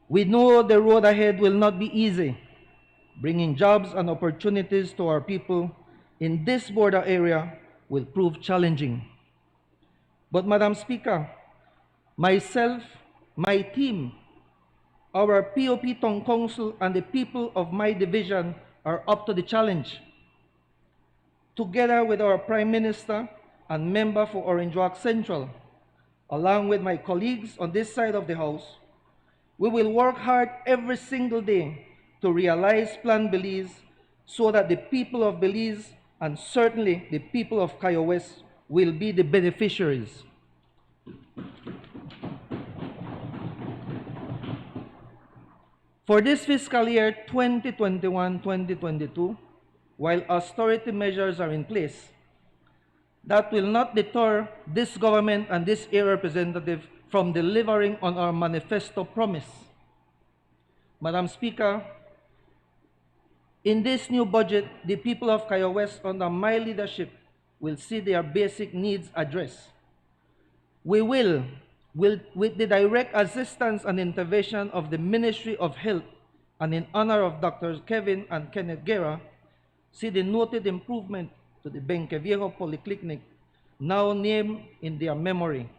We know the road ahead will not be easy. Bringing jobs and opportunities to our people in this border area will prove challenging. But, Madam Speaker, myself, my team, our POP Tong Council, and the people of my division are up to the challenge. Together with our Prime Minister and member for Orange Walk Central, along with my colleagues on this side of the House, we will work hard every single day to realize Plan Belize so that the people of Belize and certainly the people of Cayo West will be the beneficiaries. For this fiscal year 2021-2022, while austerity measures are in place, that will not deter this government and this area representative from delivering on our manifesto promise. Madam Speaker, in this new budget, the people of Cayo West under my leadership will see their basic needs addressed. We will, with the direct assistance and intervention of the Ministry of Health and in honor of Drs. Kevin and Kenneth Guerra, see the noted improvement to the Benqueviejo Polyclinic, now named in their memory.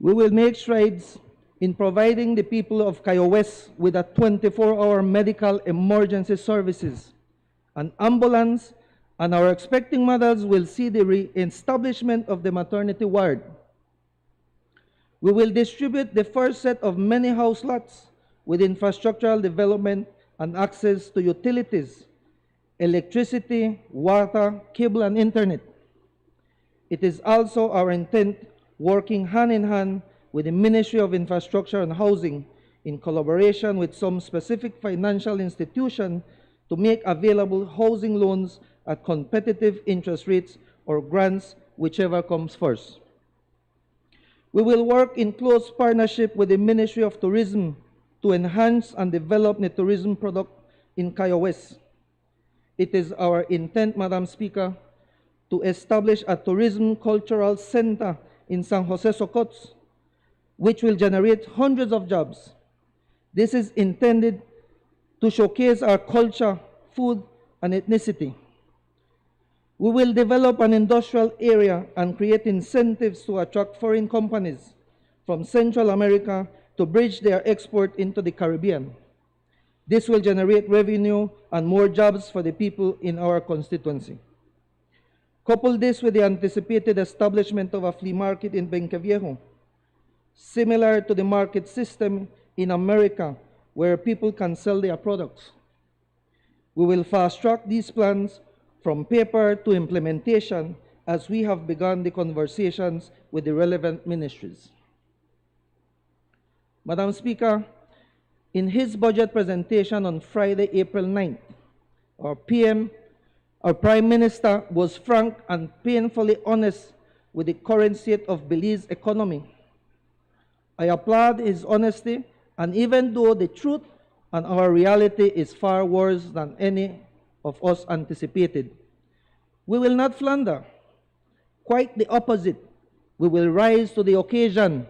We will make strides in providing the people of Cayo West with a 24-hour medical emergency services, an ambulance, and our expecting mothers will see the re-establishment of the maternity ward. We will distribute the first set of many house lots with infrastructural development and access to utilities, electricity, water, cable, and internet. It is also our intent, working hand in hand with the Ministry of Infrastructure and Housing in collaboration with some specific financial institution to make available housing loans at competitive interest rates or grants, whichever comes first. We will work in close partnership with the Ministry of Tourism to enhance and develop the tourism product in Cayo West. It is our intent, Madam Speaker, to establish a tourism cultural center in San Jose Socots, which will generate hundreds of jobs. This is intended to showcase our culture, food, and ethnicity. We will develop an industrial area and create incentives to attract foreign companies from Central America to bridge their export into the Caribbean. This will generate revenue and more jobs for the people in our constituency. Couple this with the anticipated establishment of a flea market in Benqueviejo, similar to the market system in America where people can sell their products. We will fast-track these plans from paper to implementation as we have begun the conversations with the relevant ministries. Madam Speaker, in his budget presentation on Friday, April 9th, our Prime Minister was frank and painfully honest with the current state of Belize's economy. I applaud his honesty, and even though the truth and our reality is far worse than any of us anticipated, we will not flounder. Quite the opposite. We will rise to the occasion.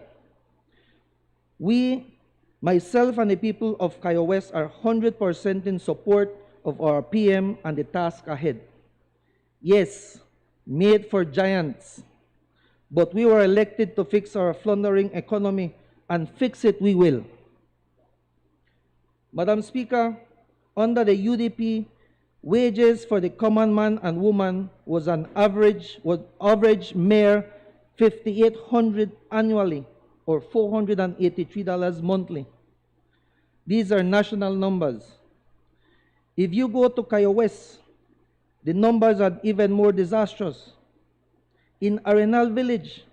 We, myself and the people of Cayo West, are 100% in support of our PM and the task ahead. Yes, made for giants, but we were elected to fix our floundering economy, and fix it we will. Madam Speaker, under the UDP, wages for the common man and woman was average mere $5,800 annually, or $483 monthly. These are national numbers. If you go to Cayo West, the numbers are even more disastrous. In Arenal Village,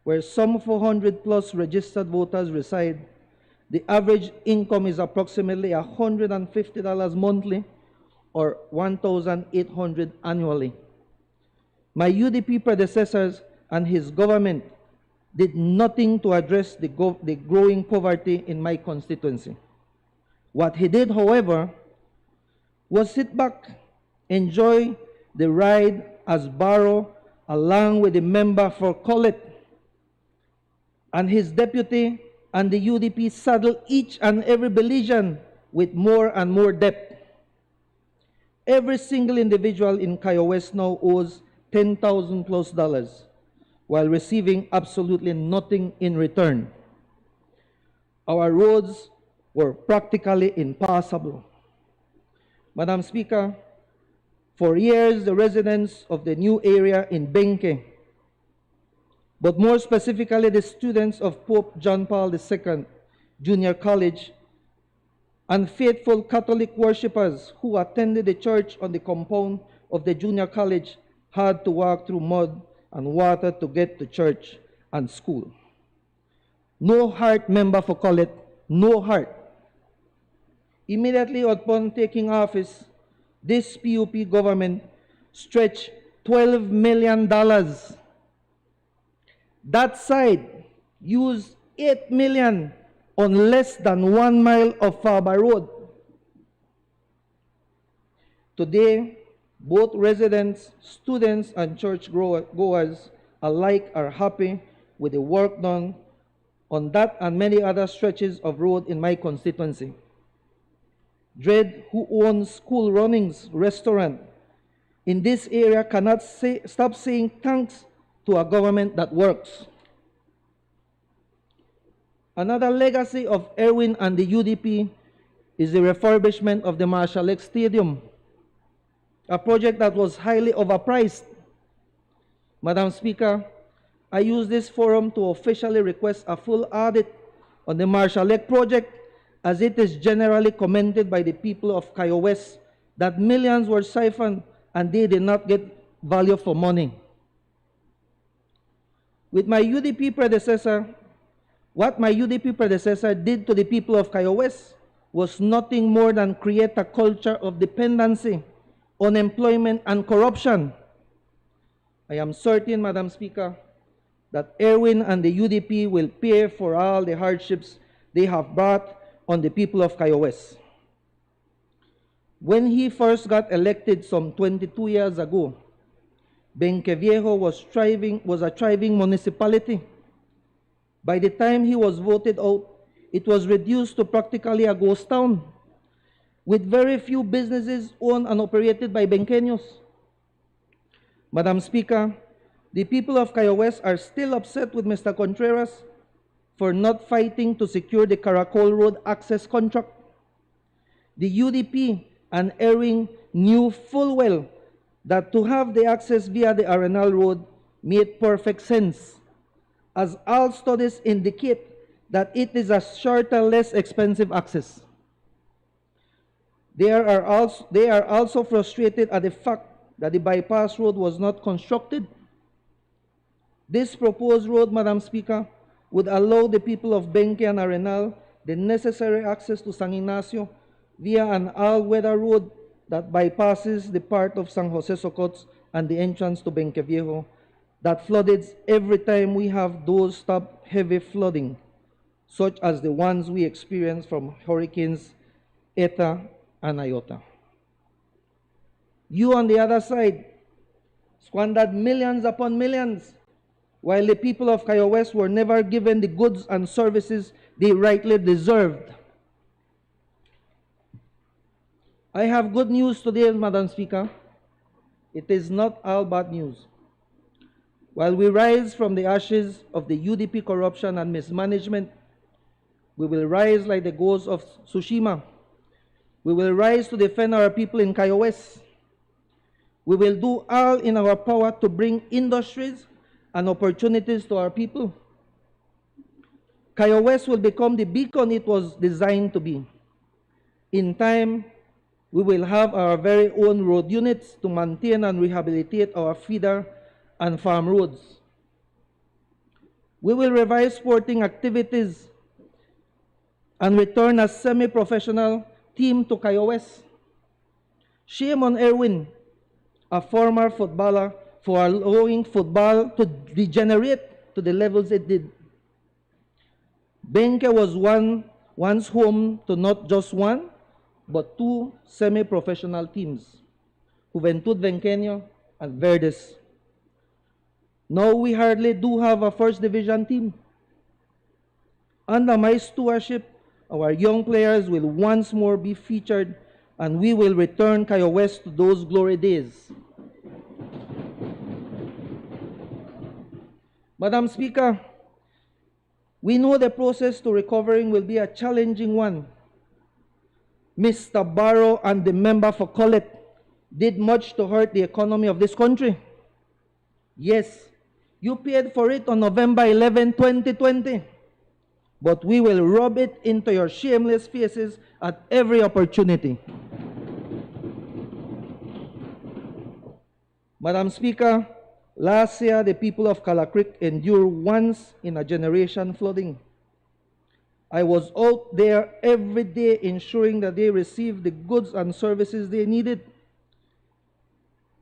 where some 400 plus registered voters reside, the average income is approximately $150 monthly, or $1,800 annually. My UDP predecessors and his government did nothing to address the growing poverty in my constituency. What he did, however, was sit back, enjoy the ride as Barrow, along with the member for Colette and his deputy, and the UDP saddled each and every Belizean with more and more debt. Every single individual in Cayo West now owes $10,000 plus, while receiving absolutely nothing in return. Our roads were practically impassable. Madam Speaker, for years the residents of the new area in Benke, but more specifically the students of Pope John Paul II Junior College and faithful Catholic worshippers who attended the church on the compound of the junior college, had to walk through mud and water to get to church and school. No heart, member for Colette, no heart. Immediately upon taking office, this PUP government stretched $12 million. That side used $8 million on less than 1 mile of Faba Road. Today, both residents, students, and church goers alike are happy with the work done on that and many other stretches of road in my constituency. Dredd, who owns School Runnings restaurant in this area, cannot stop saying thanks to a government that works. Another legacy of Erwin and the UDP is the refurbishment of the Marshall X Stadium, a project that was highly overpriced. Madam Speaker, I use this forum to officially request a full audit on the Marshall X project, as it is generally commented by the people of Cayo West that millions were siphoned and they did not get value for money. With my UDP predecessor, what my UDP predecessor did to the people of Cayo West was nothing more than create a culture of dependency, unemployment, and corruption. I am certain, Madam Speaker, that Erwin and the UDP will pay for all the hardships they have brought on the people of Cayo West. When he first got elected some 22 years ago, Benque Viejo was a thriving municipality. By the time he was voted out, it was reduced to practically a ghost town, with very few businesses owned and operated by Benqueños. Madam Speaker, the people of Cayo West are still upset with Mr. Contreras for not fighting to secure the Caracol Road access contract. The UDP and Erwin knew full well that to have the access via the Arenal Road made perfect sense, as all studies indicate that it is a shorter, less expensive access. They are also frustrated at the fact that the bypass road was not constructed. This proposed road, Madam Speaker, would allow the people of Benque and Arenal the necessary access to San Ignacio via an all-weather road that bypasses the part of San Jose Socots and the entrance to Benque Viejo that flooded every time we have those top-heavy flooding, such as the ones we experienced from Hurricanes Eta and Iota. You, on the other side, squandered millions upon millions, while the people of Cayo West were never given the goods and services they rightly deserved. I have good news today, Madam Speaker. It is not all bad news. While we rise from the ashes of the UDP corruption and mismanagement, we will rise like the ghosts of Tsushima. We will rise to defend our people in Cayo West. We will do all in our power to bring industries and opportunities to our people. Cayo West will become the beacon it was designed to be. In time, we will have our very own road units to maintain and rehabilitate our feeder and farm roads. We will revive sporting activities and return a semi-professional team to Cayo West. Shame on Erwin, a former footballer, for allowing football to degenerate to the levels it did. Benque was once home to not just one, but two semi-professional teams, Juventud Benqueño and Verdes. Now we hardly do have a first division team. Under my stewardship, our young players will once more be featured, and we will return Cayo West to those glory days. Madam Speaker, we know the process to recovering will be a challenging one. Mr. Barrow and the member for Colette did much to hurt the economy of this country. Yes, you paid for it on November 11, 2020. But we will rub it into your shameless faces at every opportunity. Madam Speaker, last year the people of Cala Creek endured once in a generation flooding. I was out there every day ensuring that they received the goods and services they needed.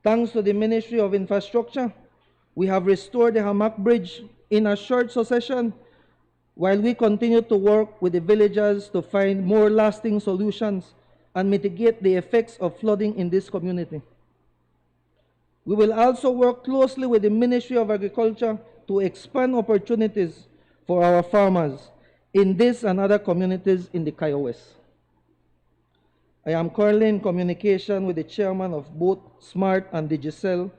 Thanks to the Ministry of Infrastructure, we have restored the Hammock Bridge in a short succession, while we continue to work with the villagers to find more lasting solutions and mitigate the effects of flooding in this community. We will also work closely with the Ministry of Agriculture to expand opportunities for our farmers in this and other communities in the Cayo West. I am currently in communication with the chairman of both SMART and Digicel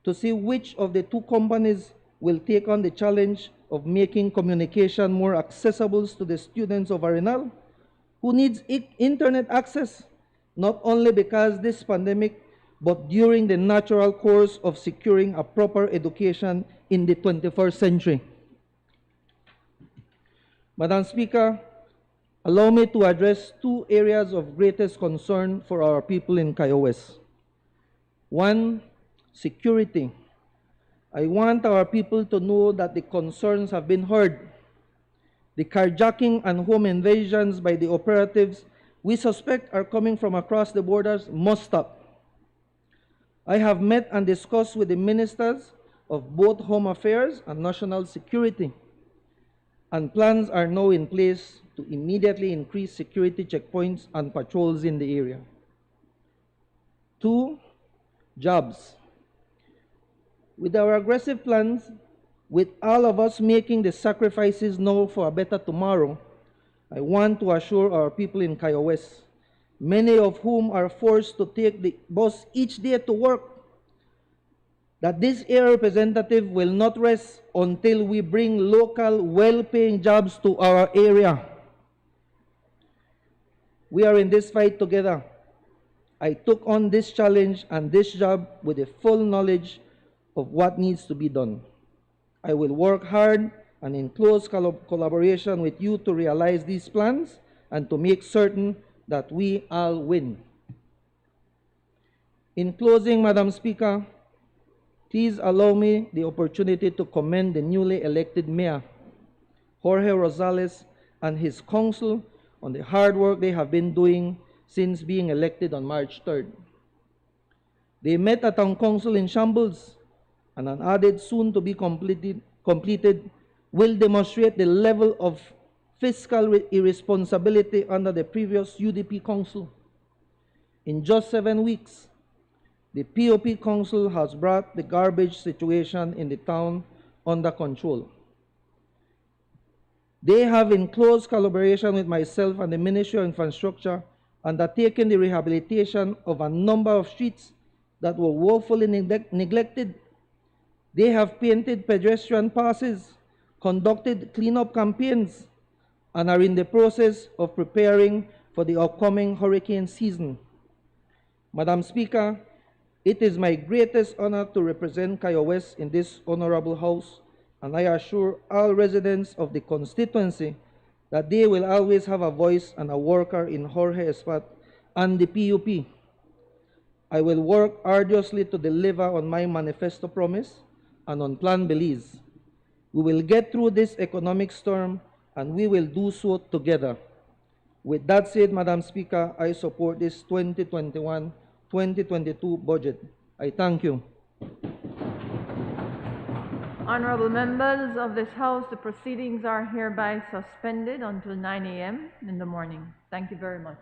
to see which of the two companies will take on the challenge of making communication more accessible to the students of Arenal who needs internet access, not only because this pandemic, but during the natural course of securing a proper education in the 21st century. Madam Speaker, allow me to address two areas of greatest concern for our people in Cayo West. One, security. I want our people to know that the concerns have been heard. The carjacking and home invasions by the operatives we suspect are coming from across the borders must stop. I have met and discussed with the ministers of both Home Affairs and National Security, and plans are now in place to immediately increase security checkpoints and patrols in the area. Two, jobs. With our aggressive plans, with all of us making the sacrifices now for a better tomorrow, I want to assure our people in Cayo West, many of whom are forced to take the bus each day to work, that this area representative will not rest until we bring local, well-paying jobs to our area. We are in this fight together. I took on this challenge and this job with the full knowledge of what needs to be done. I will work hard and in close collaboration with you to realize these plans and to make certain that we all win. In closing, Madam Speaker, please allow me the opportunity to commend the newly elected mayor, Jorge Rosales, and his council on the hard work they have been doing since being elected on March 3rd. They met a town council in shambles, and an audit soon to be completed will demonstrate the level of fiscal irresponsibility under the previous UDP council. In just 7 weeks, the POP council has brought the garbage situation in the town under control. They have, in close collaboration with myself and the Ministry of Infrastructure, undertaken the rehabilitation of a number of streets that were woefully neglected. They have painted pedestrian passes, conducted cleanup campaigns, and are in the process of preparing for the upcoming hurricane season. Madam Speaker, it is my greatest honor to represent Kaya West in this honorable house, and I assure all residents of the constituency that they will always have a voice and a worker in Jorge Espat and the PUP. I will work arduously to deliver on my manifesto promise and on Plan Belize. We will get through this economic storm, and we will do so together. With that said, Madam Speaker, I support this 2021-2022 budget. I thank you. Honorable members of this House, the proceedings are hereby suspended until 9 a.m. in the morning. Thank you very much.